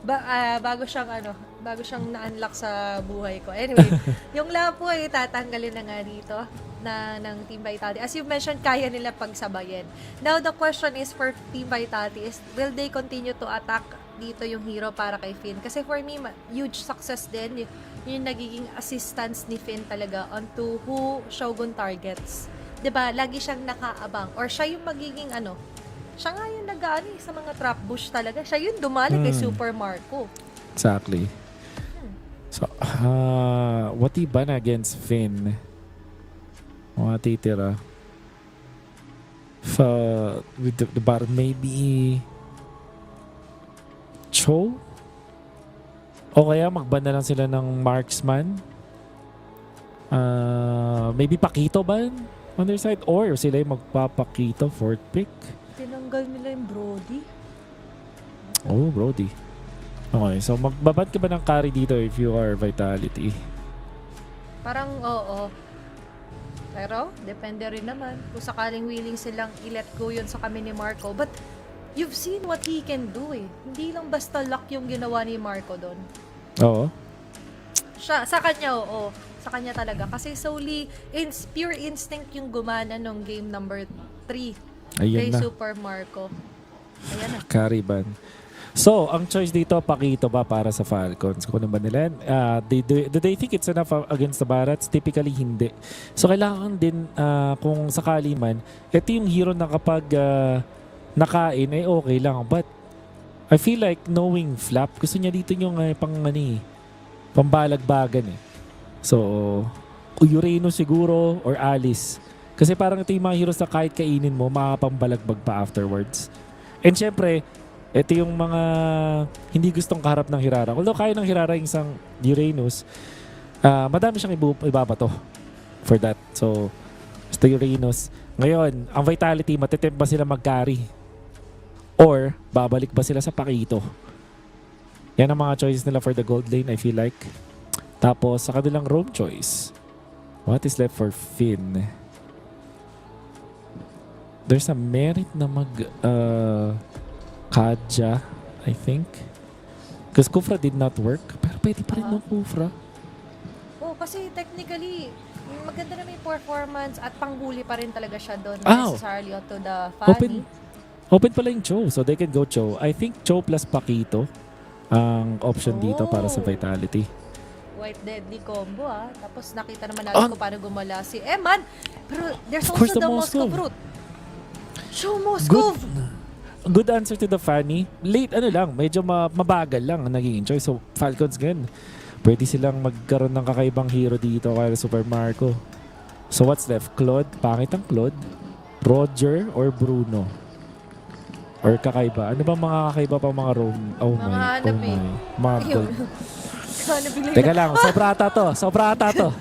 Bago siyang na-unlock sa buhay ko. Anyway, yung Lapu ay tatanggalin na nga dito ng Team Vitality. As you mentioned, kaya nila pagsabayin. Now, the question is for Team Vitality is, will they continue to attack dito yung hero para kay Finn? Kasi for me, huge success din yung nagiging assistance ni Finn talaga onto who Shogun targets. 'Di ba? Lagi siyang nakaabang. Or siya yung magiging siya nga yung nag-aani sa mga trap bush talaga. Siya yung dumali kay Super Marco. Exactly. So, what iba na against Finn? Matitira. With the bar, maybe Cho? O kaya magban na lang sila ng marksman? Maybe Pakito ba on their side? Or sila yung magpapakito, fourth pick. Tinanggal nila yung Brody. Oh, Brody. Okay, so magbabat ka ba ng carry dito if you are Vitality? Parang oo. Pero, depende rin naman. Kung sakaling willing silang i-let go yun sa kami ni Marco. But, you've seen what he can do eh. Hindi lang basta luck yung ginawa ni Marco doon. Oo. Sa kanya, oo. Sa kanya talaga. Kasi solely, pure instinct yung gumana nung game number 3. Ayun Kay na. Super Marco. Ayan na. Carry ban. So, ang choice dito, Pakito ba para sa Falcons? Kung ba nila yan? Do they think it's enough against the Barats? Typically, hindi. So, kailangan din, kung sakali man, ito yung hero na kapag nakain, ay okay lang. But, I feel like knowing Flap, gusto niya dito yung pambalagbagan eh. So, Ureno siguro or Alice. Kasi parang ito yung mga heroes na kahit kainin mo, makakapambalagbag pa afterwards. And syempre, ito yung mga hindi gustong kaharap ng Hirara. Although kaya ng Hirara yung isang Uranus, madami siyang ibabato for that. So, ito Uranus. Ngayon, ang Vitality, matitempt ba sila mag-carry? Or, babalik ba sila sa Pakito? Yan ang mga choices nila for the gold lane, I feel like. Tapos, sa kanilang roam choice, what is left for Finn? There's a merit na Kadja, I think. Because Kufra did not work. Pero pwede pa rin ng Kufra. Oh, kasi technically, maganda na may performance at panghuli pa rin talaga siya doon. Oh. Necessarily to the Fanny. Open pala yung Cho. So they can go Cho. I think Cho plus Pakito ang option dito para sa Vitality. White Deadly combo Tapos nakita naman natin kung paano gumala si Eman. Pero there's also the Moskov route. Show Moskov! Good answer to the Fanny. Late, medyo mabagal lang ang naging choice. So, Falcons ganun. Pwede silang magkaroon ng kakaibang hero dito kaya Super Marco. So, what's left? Claude? Pangit ang Claude? Roger or Bruno? Or kakaiba? Ano ba mga kakaiba pa mga roam? Oh Mga my. hanap Oh my. Mga Ayun. gold. Teka lang. Sobra ata to.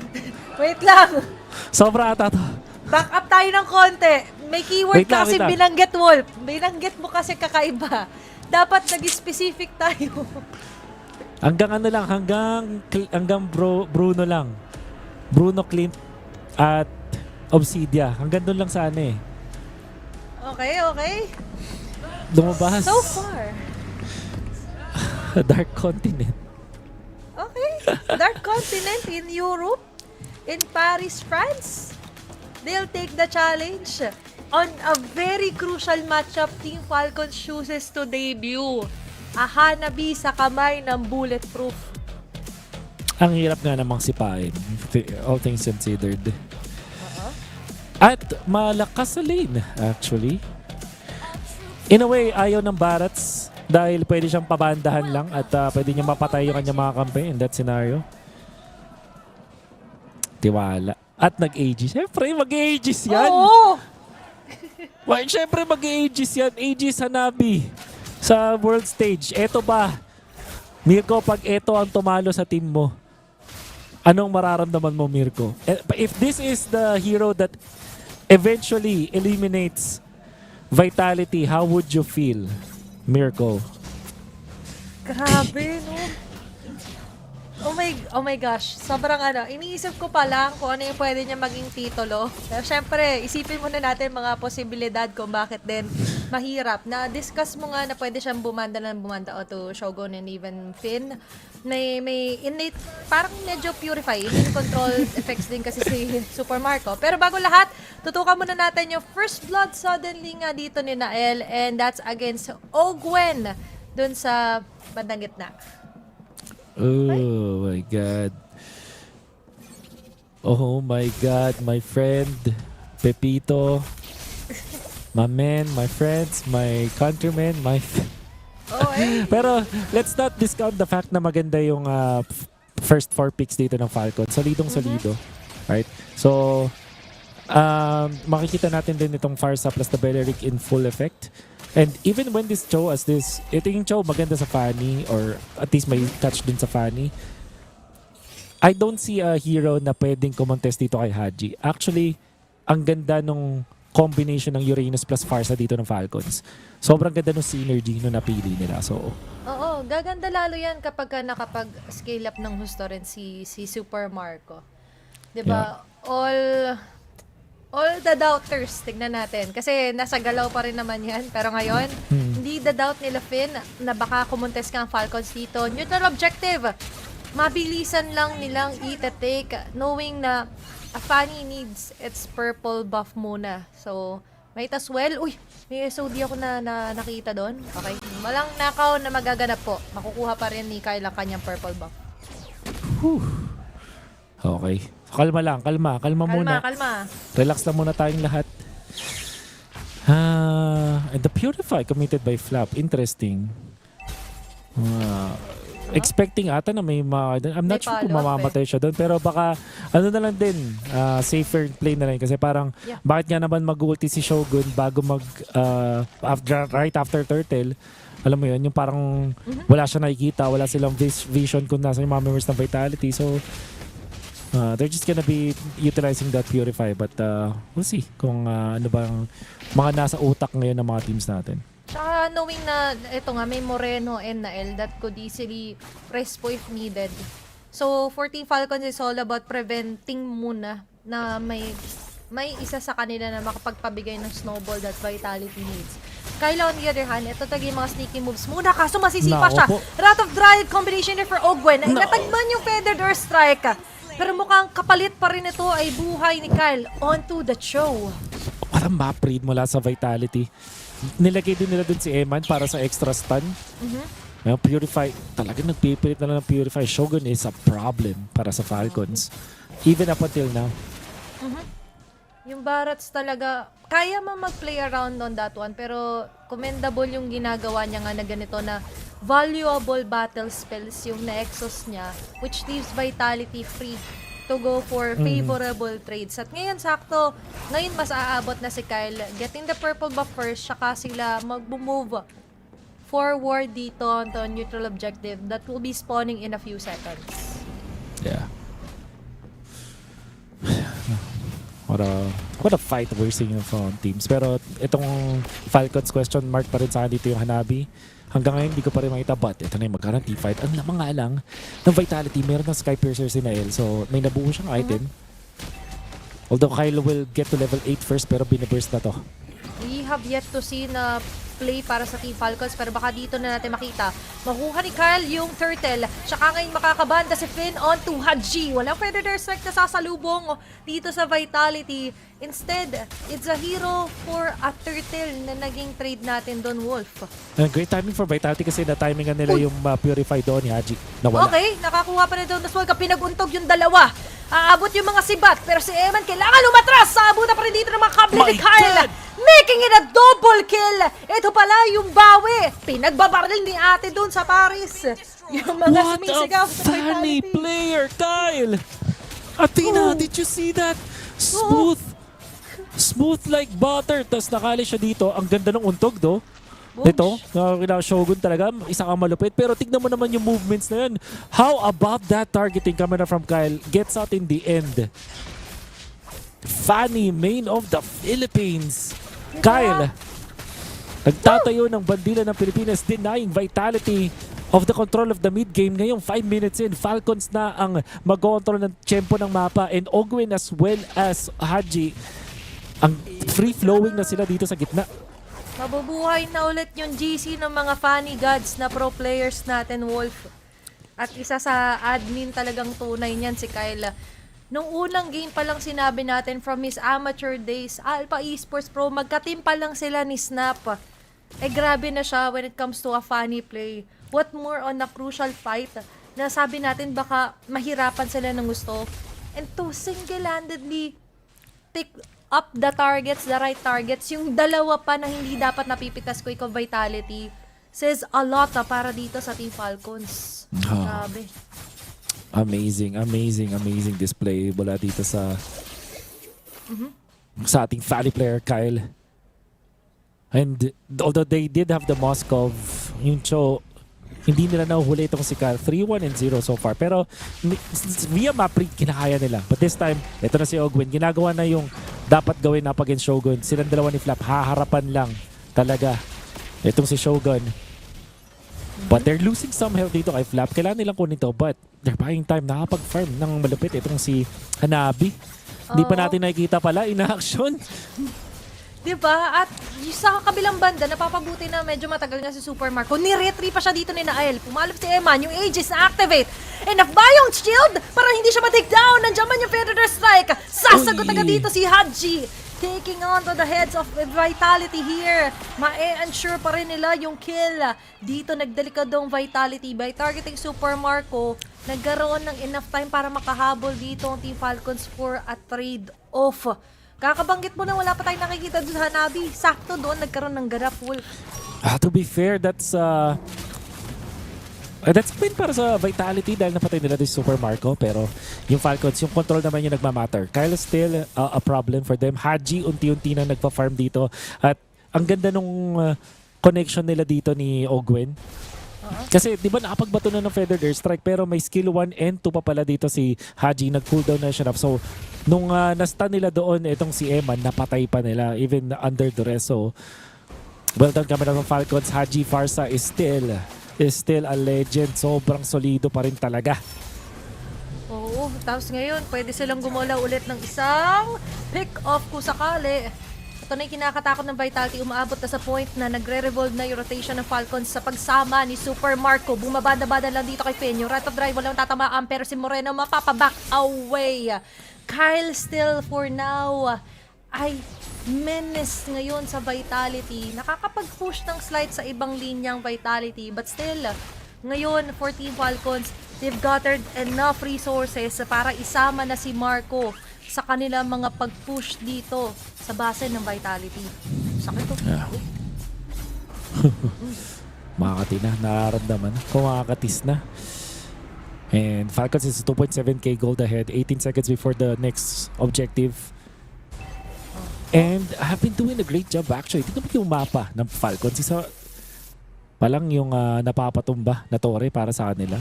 Wait lang. Sobra ata to. Back up tayo ng konti. May keyword Wait lang, kasi wait lang. binanggit, Wolf. Binanggit mo kasi kakaiba. Dapat nag-specific tayo. Hanggang Bruno lang. Bruno, Clint, at Obsidia. Hanggang doon lang sana eh. Okay. Lumabas. So far. Dark Continent. Okay. Dark Continent in Europe. In Paris, France. They'll take the challenge. On a very crucial matchup, Team Falcons chooses to debut. A Hanabi sa kamay ng Bulletproof. Ang hirap nga namang sipain. All things considered. At malakas sa lane, actually. In a way, ayaw ng Barats dahil pwede siyang pabandahan lang at pwede niya mapatay yung kanyang mga kampe in that scenario. Tiwala. At nag-Aegis. Siyempre, mag-Aegis yan. Oo! Well, siyempre, mag-Aegis yan. Aegis Hanabi sa world stage. Eto ba? Mirko, pag eto ang tumalo sa team mo, anong mararamdaman mo, Mirko? If this is the hero that eventually eliminates Vitality, how would you feel, Mirko? Grabe, no? Oh my gosh. Sobrang iniisip ko pa lang kung ano yung pwede niya maging titulo. Pero syempre, isipin muna natin mga posibilidad kung bakit din mahirap. Na-discuss mo nga na pwede siyang bumanda o to Shogun and even Finn. May innate, parang medyo purify, immune control effects din kasi si Super Marco. Pero bago lahat, tutukan muna natin yung first blood suddenly nga dito ni Nael, and that's against Ogwen dun sa bandang gitna. Oh my God. Oh my God, my friend, Pepito, my man, my friends, my countrymen, Pero let's not discount the fact na maganda yung first 4 picks dito ng Falcon. Solidong-solido. Right? So, makikita natin din itong Farsa plus the Belleric in full effect. And even when this Cho ito yung Cho maganda sa Fanny or at least may touch din sa Fanny. I don't see a hero na pwedeng kumontest dito kay Haji. Actually, ang ganda nung combination ng Uranus plus Farsa dito ng Falcons. Sobrang ganda nung synergy nung napili nila. So, Oo, gaganda lalo yan kapag ka nakapag-scale up ng husto rin si Super Marco. 'Di ba? All the doubters, tignan natin. Kasi nasa galaw pa rin naman yan. Pero ngayon, hindi the doubt nila Finn na baka kumontes ka ang Falcons dito. Neutral objective. Mabilisan lang nilang i-take knowing na Fanny needs its purple buff muna. So, might as well. Uy, may SOD ako na nakita doon. Okay. Walang nakaw na magaganap po. Makukuha pa rin ni Kyle ang kanyang purple buff. whew. Okay. Kalma lang, kalma muna. Kalma. Relax lang muna tayong lahat. And the Purify committed by Flap. Interesting. Expecting ata na may I'm not sure kung mamamatay siya doon. Pero baka, ano na lang din, safer play na lang. Kasi parang, bakit nga naman mag-ulti si Shogun bago right after turtle. Alam mo yun, yung parang wala siya nakikita, wala silang vision kung nasa yung mga members ng Vitality. So, they're just gonna be utilizing that Purify, but we'll see kung ano bang mga nasa utak ngayon ng mga teams natin. Tsaka knowing na ito nga may Moreno and Nael that could easily respo if needed. So for Team Falcons is all about preventing muna na may isa sa kanila na makapagpabigay ng snowball that Vitality needs. Kyla on the other hand, ito talaga yung mga sneaky moves muna kaso masisipa siya. Wrath of Dryad combination there for Ogwen. Natagman yung Feathered Earth Strike. Pero mukhang kapalit pa rin ito ay buhay ni Kyle onto the show. Parang map-read mula sa Vitality. Nilagay din nila dun si Eman para sa extra stun. Purify, talagang nagpipilit na lang ng Purify. Shogun is a problem para sa Falcons. Even up until now. Yung Barats talaga, kaya man mag-play around on that one, pero commendable yung ginagawa niya nga na ganito na valuable battle spells yung na-exhaust niya, which leaves Vitality free to go for favorable trades. At ngayon, sakto, ngayon mas aabot na si Kyle, getting the purple buff first, saka sila mag-move forward dito onto neutral objective that will be spawning in a few seconds. Yeah. What a fight we're seeing from teams. Pero itong Falcons question mark pa rin sa akin dito yung Hanabi. Hanggang ngayon, hindi ko pa rin makita. But ito na yung magkaroon team fight. Ang lamang nga lang ng Vitality, meron ng Sky Piercer si Nael. So, may nabuo siyang item. Although Kyle will get to level 8 first, pero binaburst na to. We have yet to see na play para sa Team Falcons, pero baka dito na natin makita. Makuha ni Kyle yung turtle. Tsaka ngayon makakabanda si Finn onto Haji. Walang Feathered Earth Strike na sasalubong dito sa Vitality. Instead, it's a hero for a turtle na naging trade natin doon, Wolf. Great timing for Vitality kasi na-timingan nila yung Purify doon ni Haji. Nawala. Okay, nakakuha pa na doon. Tapos pinaguntog yung dalawa. Aabot yung mga sibat, pero si Eman kailangan umatras. Aabot na pa rin dito ng mga kable ni Kyle. Making it a double kill. Ito pala yung bawi. Pinagbabaril ni ate doon sa Paris. Yung mga sumisigaw sa Vitality. What a funny player, Kyle! Athena, did you see that? Smooth like butter. Tapos nakali siya dito. Ang ganda ng untog, do. Ito, Shogun talaga, isa kang malupit. Pero tignan mo naman yung movements na yun. How about that targeting coming from Kyle? Gets out in the end. Fanny, main of the Philippines. Kyle, nagtatayo ng bandila ng Pilipinas, denying Vitality of the control of the mid-game. Ngayong 5 minutes in, Falcons na ang mag-control ng tempo ng mapa. And Ogwin as well as Haji, ang free-flowing na sila dito sa gitna. Mabubuhay na ulit yung GC ng mga Fanny Gods na pro players natin, Wolf. At isa sa admin talagang tunay niyan si Kyle. Nung unang game pa lang sinabi natin from his amateur days, Alpha Esports Pro, magka-team pa lang sila ni Snap. Grabe na siya when it comes to a Fanny play. What more on a crucial fight na sabi natin baka mahirapan sila ng gusto. And to single-handedly take up the targets, the right targets, yung dalawa pa na hindi dapat napipitas ko ikaw Vitality, says a lot para dito sa Team Falcons. Grabe. Amazing display mula dito sa sa ating Fanny player, Kyle. And although they did have the Moskov, yung Cho, Hindi nila nahuhuli itong si Kyle. 3-1 and 0 so far. Pero via map read, kinakaya nila. But this time, ito na si Ogwen. Ginagawa na yung dapat gawin up against Shogun. Silang dalawa ni Flap, haharapan lang talaga itong si Shogun. But they're losing some health dito kay Flap. Kailangan nilang kunin ito, but they're buying time. Nakapag-farm ng malupit itong si Hanabi. Hindi pa natin nakikita pala in action. Diba? At sa kabilang banda, napapabuti na medyo matagal nga si Super Marco. Ni-retry pa siya dito ni Nael. Pumalap si Eman, yung Aegis na-activate. Enough ba yung shield? Para hindi siya ma-take down. Nandiyan man yung Predator Strike. Sasagot agad dito si Haji. Taking on to the heads of Vitality here. Ma-ensure pa rin nila yung kill. Dito nagdelikadong Vitality by targeting Super Marco. Nagkaroon ng enough time para makahabol dito ang Team Falcons for a trade-off. Kakabanggit mo na wala pa tayong nakikita doon sa Hanabi. Sakto doon, nagkaroon ng ganap full. To be fair, that's win para sa Vitality dahil napatay nila din Super Marco. Pero yung Falcons, yung control naman yung nagmamatter. Kyle is still a problem for them. Haji unti-unti na nagpa-farm dito. At ang ganda nung connection nila dito ni Ogwen. Kasi di ba nakapagbato na ng Feathered Airstrike pero may skill 1 and 2 pa pala dito si Haji. Nag-cooldown na siya. So nung na-stun nila doon itong si Eman, napatay pa nila even under duress. So well done kami ng Falcons. Haji Farsa is still a legend. Sobrang solido pa rin talaga. Oo, tapos ngayon pwede silang gumula ulit ng isang pick-off kung sakali. Ito na yung kinakatakot ng Vitality. Umaabot na sa point na nagre-revolve na yung rotation ng Falcons sa pagsama ni Super Marco. Bumabada-bada lang dito kay Fen. Yung Rat of Drive walang tatamaan pero si Moreno mapapaback away. Kyle still for now ay menace ngayon sa Vitality. Nakakapag-push ng slide sa ibang linyang Vitality but still, ngayon for Team Falcons, they've gathered enough resources para isama na si Marco sa kanilang mga pag-push dito sa base ng Vitality. Sakit to. Yeah. Makakati na, nararamdaman. Kumakatis na. And Falcons is 2.7k gold ahead, 18 seconds before the next objective. And have been doing a great job actually. Tignan mo yung mapa ng Falcons. Isa palang yung napapatumba na tore para sa kanila.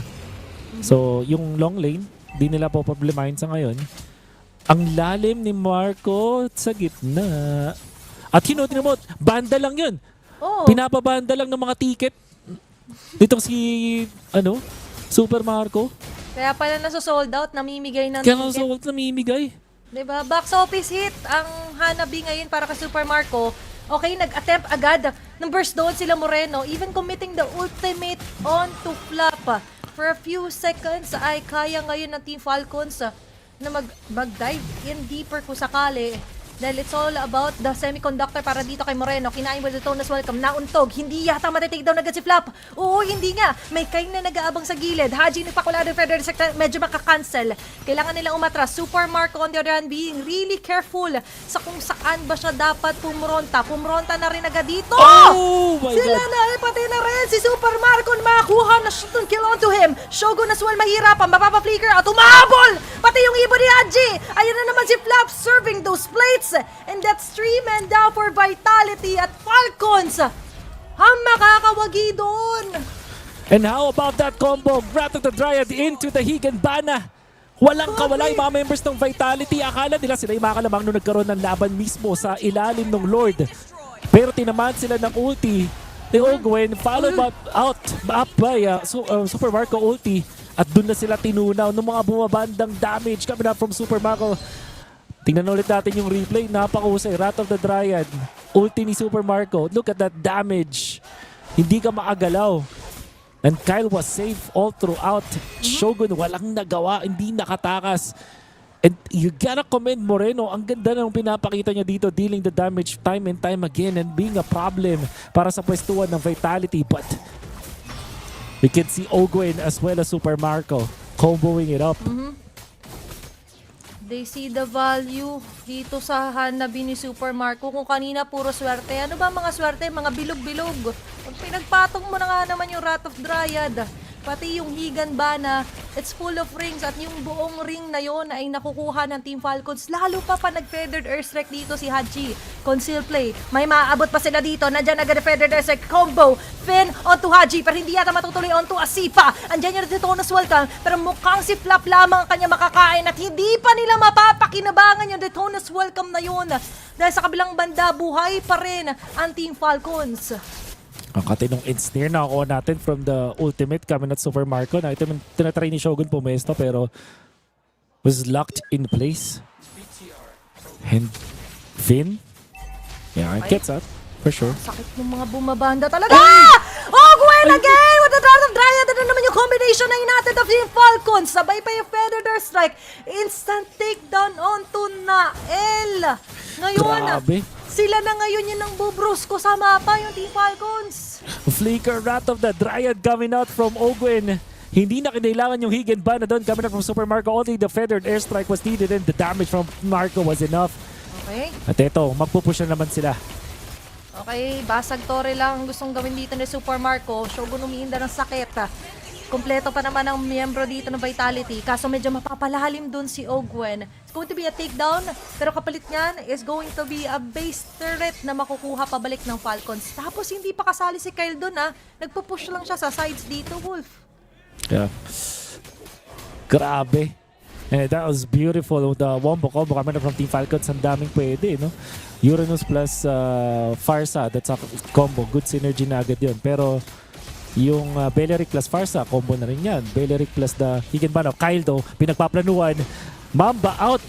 So yung long lane, di nila po problemahin sa ngayon. Ang lalim ni Marco sa gitna. At tingnan mo, banda lang yun. Oh. Pinapabanda lang ng mga ticket. Ditong si, Super Marco. Kaya pala nasa-sold out, namimigay ng Kaya ticket. nasa-sold out, namimigay. Diba? Box office hit ang Hanabi ngayon para kay Super Marco. Okay, nag-attempt agad ng burst doon sila Moreno. Even committing the ultimate onto Flap. For a few seconds ay kaya ngayon ng Team Falcons na mag-dive in deeper kung sakali. Dahil it's all about the semiconductor para dito kay Moreno. Kinain with the Tonas welcome. Nauntog. Hindi yata matitake down agad si Flap. Oo, hindi nga. May kain na nag-aabang sa gilid. Haji nagpakulado ng Feather Sector. Medyo makakancel. Kailangan nilang umatras. Super Marco on the other hand being really careful sa kung saan ba siya dapat pumronta. Pumronta na rin agad dito. Oh my Sila God. na pati na rin si Super Marco na makakuha na shoot and kill onto him. Shogun as well mahirapan. Mapapa-flicker at umahabol. Pati yung ibo ni Haji. Ayun na naman si Flap serving those plates. And that's 3 men down for Vitality at Falcons. Ang makakawagi doon. And how about that combo? Rat of the Dryad into the Higanbana. Walang kawala yung mga members ng Vitality. Akala nila sila yung makalamang nung nagkaroon ng laban mismo sa ilalim ng Lord. Pero tinamaan sila ng ulti ni Ogwen, followed up by Super Marco ulti. At dun na sila tinunaw ng mga bumabandang damage coming up from Super Marco. Tingnan ulit natin yung replay. Napakahusay. Rat of the Dryad. Ulti ni Super Marco. Look at that damage. Hindi ka makagalaw. And Kyle was safe all throughout. Shogun walang nagawa. Hindi nakatakas. And you gotta commend Moreno. Ang ganda ng pinapakita niya dito. Dealing the damage time and time again. And being a problem para sa pwestuhan ng Vitality. But we can see Ogwen as well as Super Marco comboing it up. They see the value dito sa Hanabi ni Super Marco. Kung kanina puro swerte. Ano ba mga swerte? Mga bilog-bilog. Pag pinagpatong mo na nga naman yung Rat of Dryad, pati yung Higanbana, It's full of rings at yung buong ring na yon ay nakukuha ng Team Falcons. Lalo pa nag-feathered airstrike dito si Haji. Conceal play. May maaabot pa sila dito. Nandiyan nag-feathered airstrike combo. Finn onto Haji pero hindi yata matutuloy onto Asipa. Andiyan yung Detona's welcome pero mukhang si Flap lamang ang kanya makakain at hindi pa nila mapapakinabangan yung Detona's welcome na yun. Dahil sa kabilang banda, buhay pa rin ang Team Falcons. Ang katinong ensnare na nakuha natin from the ultimate coming at Super Marco. Na ito tinatry ni Shogun pumesto pero was locked in place. And Finn, yeah, gets up for sure. Sakit ng mga bumabanda talaga! Oh, Gwen again! With the Dart of Dryad! Ano naman yung combination na natin of Team Falcons? Sabay pa yung Feathered Airstrike. Instant takedown onto Nael. Ngayon, Grabe. sila na ngayon yung nang bubrusko sa mapa, yung Team Falcons. Flicker Rat of the Dryad coming out from Ogwen. Hindi na kinailangan yung Higin Ban na doon coming out from Super Marco. Only the feathered airstrike was needed and the damage from Marco was enough. Okay. At eto, magpupush na naman sila. Okay, basag tore lang ang gustong gawin dito ni Super Marco. Shogun umiinda ng sakit. Kompleto pa naman ang miyembro dito ng Vitality. Kaso medyo mapapalalim dun si Ogwen. It's going to be a takedown. Pero kapalit niyan is going to be a base turret na makukuha pabalik ng Falcons. Tapos hindi pa kasali si Kyle dun Nagpupush lang siya sa sides dito, Wolf. Yeah. Grabe. And that was beautiful. The wombo combo coming from Team Falcons. Ang daming pwede, no? Uranus plus Farsa. That's a combo. Good synergy na agad yun. Pero yung Beleric plus Farsa, combo na rin yan. Beleric plus the Higin Ban of Kyle though, pinagpaplanuan. Mamba out.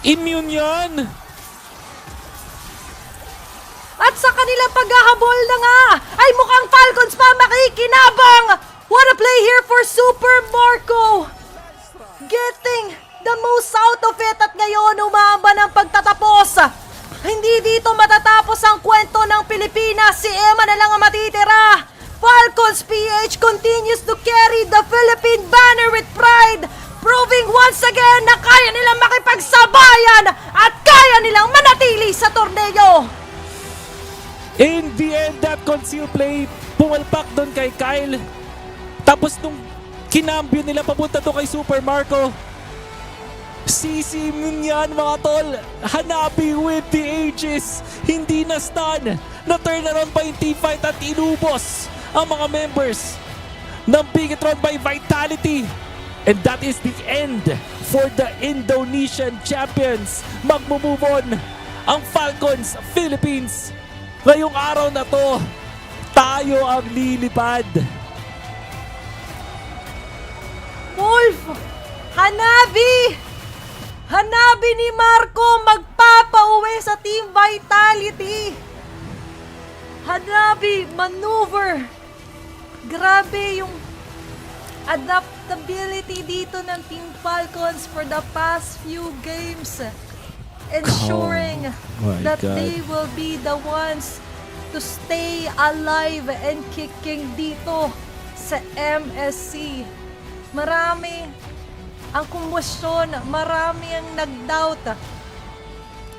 Immune yan! At sa kanilang paghahabol na nga, ay mukhang Falcons pa makikinabang! What a play here for Super Marco! Getting the most out of it at ngayon umamba ng pagtatapos. Hindi dito matatapos ang kwento ng Pilipinas. Si Emma na lang ang matitira. Falcons PH continues to carry the Philippine banner with pride, proving once again na kaya nilang makipagsabayan at kaya nilang manatili sa torneo. In the end, that conceal play, pumalpak doon kay Kyle. Tapos nung kinambyo nila papunta doon kay Super Marco, sisimun yan mga tol. Hanabi with the ages. Hindi na stun. Na-turn around pa yung team fight at inubos ang mga members ng Bigetron by Vitality. And that is the end for the Indonesian champions. Magmumove on ang Falcons Philippines. Ngayong araw na to, tayo ang lilipad. Wolf! Hanabi! Hanabi ni Marco magpapauwi sa Team Vitality. Hanabi maneuver. Grabe yung adaptability dito ng Team Falcons for the past few games. Ensuring that they will be the ones to stay alive and kicking dito sa MSC. Marami ang kumbusyon, marami ang nag-doubt.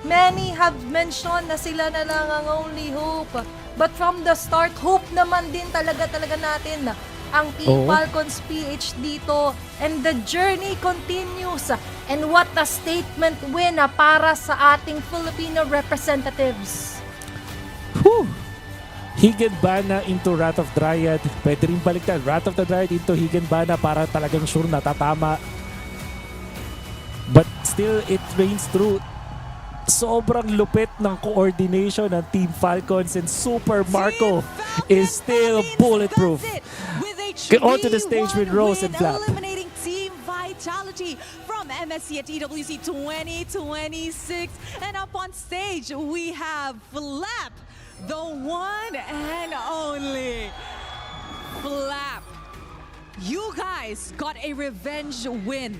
Many have mentioned na sila na lang ang only hope. But from the start, hope naman din talaga natin ang Team Falcons PH dito. And the journey continues. And what a statement win para sa ating Filipino representatives. Whew! Higin Bana into Wrath of Dryad. Pwede rin baliktad. Wrath of the Dryad into Higin Bana para talagang sure na tatama. But still, it reigns true. Sobrang lupit ng coordination ng Team Falcons and Super Marco is still bulletproof. Get onto the stage with Rose and Flap. Eliminating Team Vitality from MSC at EWC 2026. And up on stage, we have Flap, the one and only Flap. You guys got a revenge win.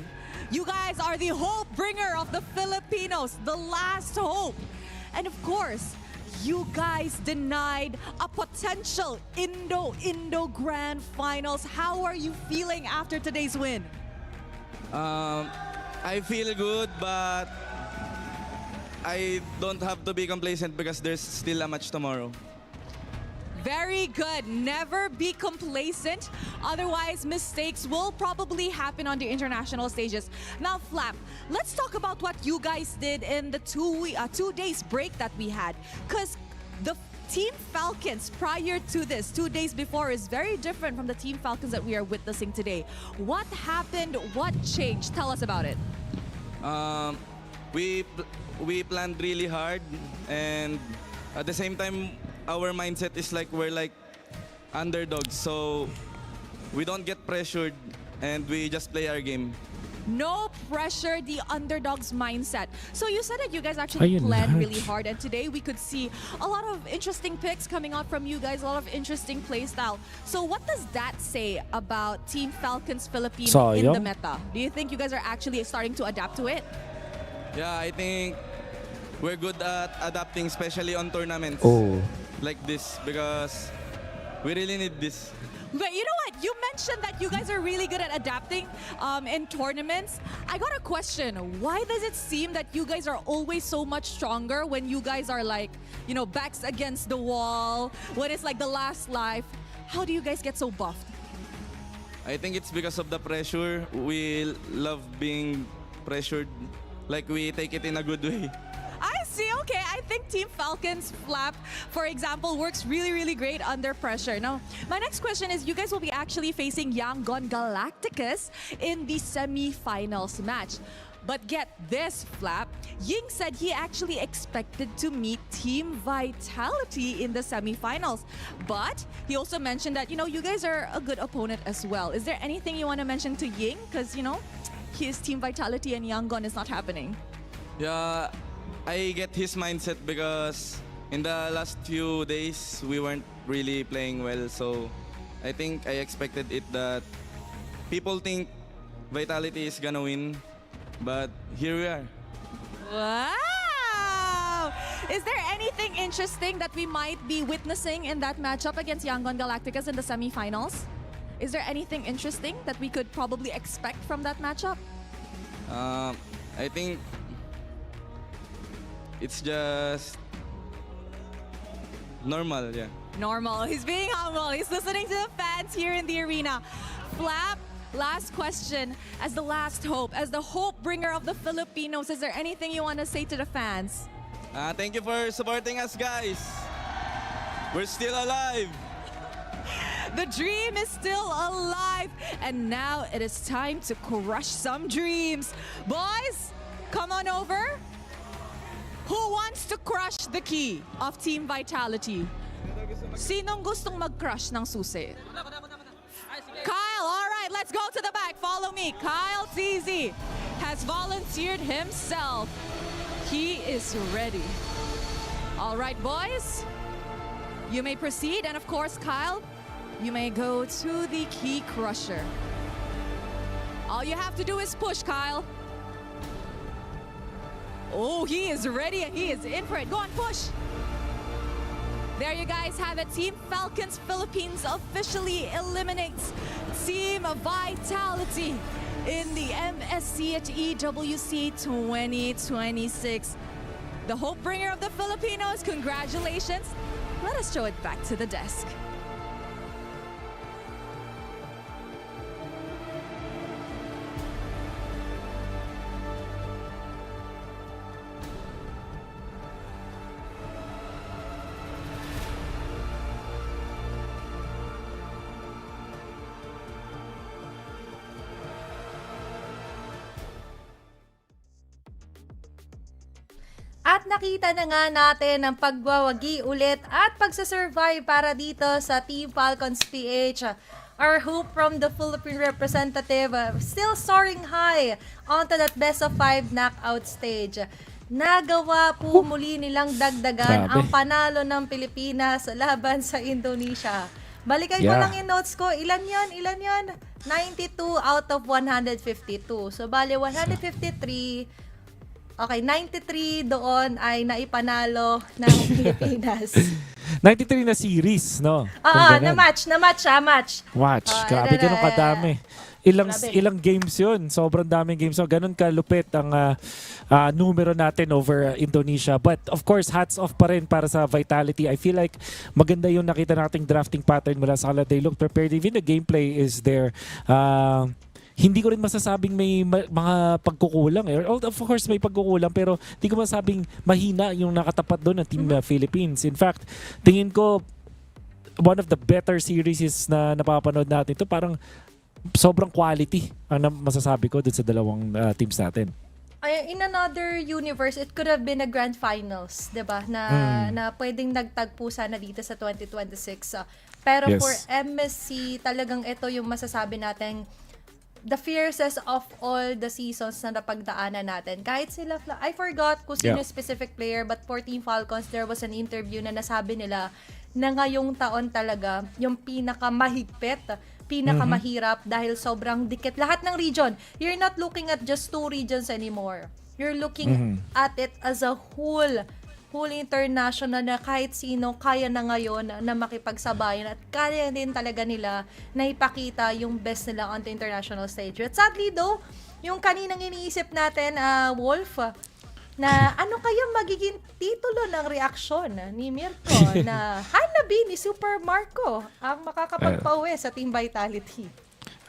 You guys are the hope bringer of the Filipinos, the last hope. And of course, you guys denied a potential Indo Grand Finals. How are you feeling after today's win? I feel good, but I don't have to be complacent because there's still a match tomorrow. Very good. Never be complacent. Otherwise, mistakes will probably happen on the international stages. Now, Flap, let's talk about what you guys did in the 2 days break that we had. Because the Team Falcons prior to this, 2 days before, is very different from the Team Falcons that we are witnessing today. What happened? What changed? Tell us about it. We planned really hard, and at the same time, our mindset is like we're like underdogs, so we don't get pressured, and we just play our game. No pressure, the underdog's mindset. So you said that you guys actually planned really hard, and today we could see a lot of interesting picks coming out from you guys, a lot of interesting play style. So what does that say about Team Falcons Philippines in the meta? Do you think you guys are actually starting to adapt to it? Yeah, I think we're good at adapting, especially on tournaments like this, because we really need this. But you know what? You mentioned that you guys are really good at adapting in tournaments. I got a question. Why does it seem that you guys are always so much stronger when you guys are like, you know, backs against the wall, when it's like the last life? How do you guys get so buffed? I think it's because of the pressure. We love being pressured. Like, we take it in a good way. I see. Okay, I think Team Falcons Flap, for example, works really, really great under pressure. Now, my next question is, you guys will be actually facing Yangon Galacticus in the semi-finals match. But get this, Flap. Ying said he actually expected to meet Team Vitality in the semi-finals. But he also mentioned that, you know, you guys are a good opponent as well. Is there anything you want to mention to Ying? Because, you know, his Team Vitality and Yangon is not happening. Yeah, I get his mindset because in the last few days, we weren't really playing well. So I think I expected it that people think Vitality is gonna win. But here we are. Wow! Is there anything interesting that we might be witnessing in that matchup against Yangon Galacticus in the semifinals? Is there anything interesting that we could probably expect from that matchup? I think it's just normal, yeah. Normal. He's being humble. He's listening to the fans here in the arena. Flap, last question. As the last hope, as the hope bringer of the Filipinos, is there anything you want to say to the fans? Thank you for supporting us, guys. We're still alive. The dream is still alive. And now it is time to crush some dreams. Boys, come on over. Who wants to crush the key of Team Vitality? Sinong gustong mag-crush ng susi? Kyle, all right, let's go to the back. Follow me. Kyle TZ has volunteered himself. He is ready. All right, boys, you may proceed. And of course, Kyle, you may go to the key crusher. All you have to do is push, Kyle. Oh, he is ready and he is in for it. Go on, push. There you guys have it. Team Falcons Philippines officially eliminates Team Vitality in the MSC at EWC 2026. The hope bringer of the Filipinos, congratulations. Let us show it back to the desk. At nakita na nga natin ang pagwawagi ulit at pagsasurvive para dito sa Team Falcons PH. Our hope from the Philippine representative still soaring high onto that best of 5 knockout stage. Nagawa po muli nilang dagdagan ang panalo ng Pilipinas laban sa Indonesia. Balikan ko lang yung notes ko. Ilan yon? 92 out of 152. So, bali 153. Okay, 93 doon ay naipanalo ng Pilipinas. 93 na series, no? Kung ganun. na-match. Watch, grabe, ganun kadami. Ilang games yun. Sobrang daming games. So, ganun kalupit ang numero natin over Indonesia. But of course, hats off pa rin para sa Vitality. I feel like maganda yung nakita nating drafting pattern mula sa kanila. They look prepared. Even the gameplay is there. Hindi ko rin masasabing may mga pagkukulang. Of course, may pagkukulang pero hindi ko masasabing mahina yung nakatapat doon ng Team Philippines. In fact, tingin ko one of the better series na napapanood natin. Ito parang sobrang quality ang masasabi ko dun sa dalawang teams natin. In another universe, it could have been a grand finals, 'di ba? Na pwedeng nagtagpo sana dito sa 2026. Pero Yes. for MSC, talagang ito yung masasabi natin the fiercest of all the seasons na napagdaanan natin. Kahit sila, I forgot kung sino specific player, but for Team Falcons, there was an interview na nasabi nila na ngayong taon talaga yung pinakamahigpit, pinakamahirap dahil sobrang dikit lahat ng region. You're not looking at just 2 regions anymore. You're looking at it as a whole international na kahit sino kaya na ngayon na makipagsabayan at kaya din talaga nila na ipakita yung best nila on the international stage. At sadly though, yung kaninang iniisip natin, Wolf, na ano kaya magiging titulo ng reaksyon ni Mirko na Hanabi ni Super Marco ang makakapagpauwi sa Team Vitality.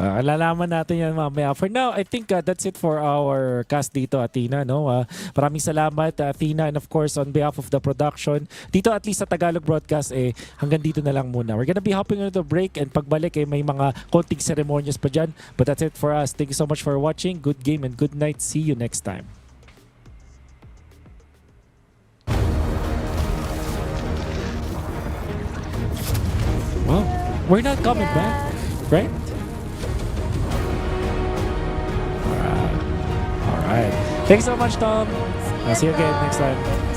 Alalaman natin yan mamaya. For now, I think that's it for our cast dito, Athena. No? Maraming salamat, Athena, and of course, on behalf of the production. Dito, at least sa Tagalog broadcast, hanggang dito na lang muna. We're gonna be hopping on the break and pagbalik, may mga konting ceremonies pa dyan. But that's it for us. Thank you so much for watching. Good game and good night. See you next time. Well, we're not coming back, right? All right. Thanks so much, Tom. I'll see you again next time.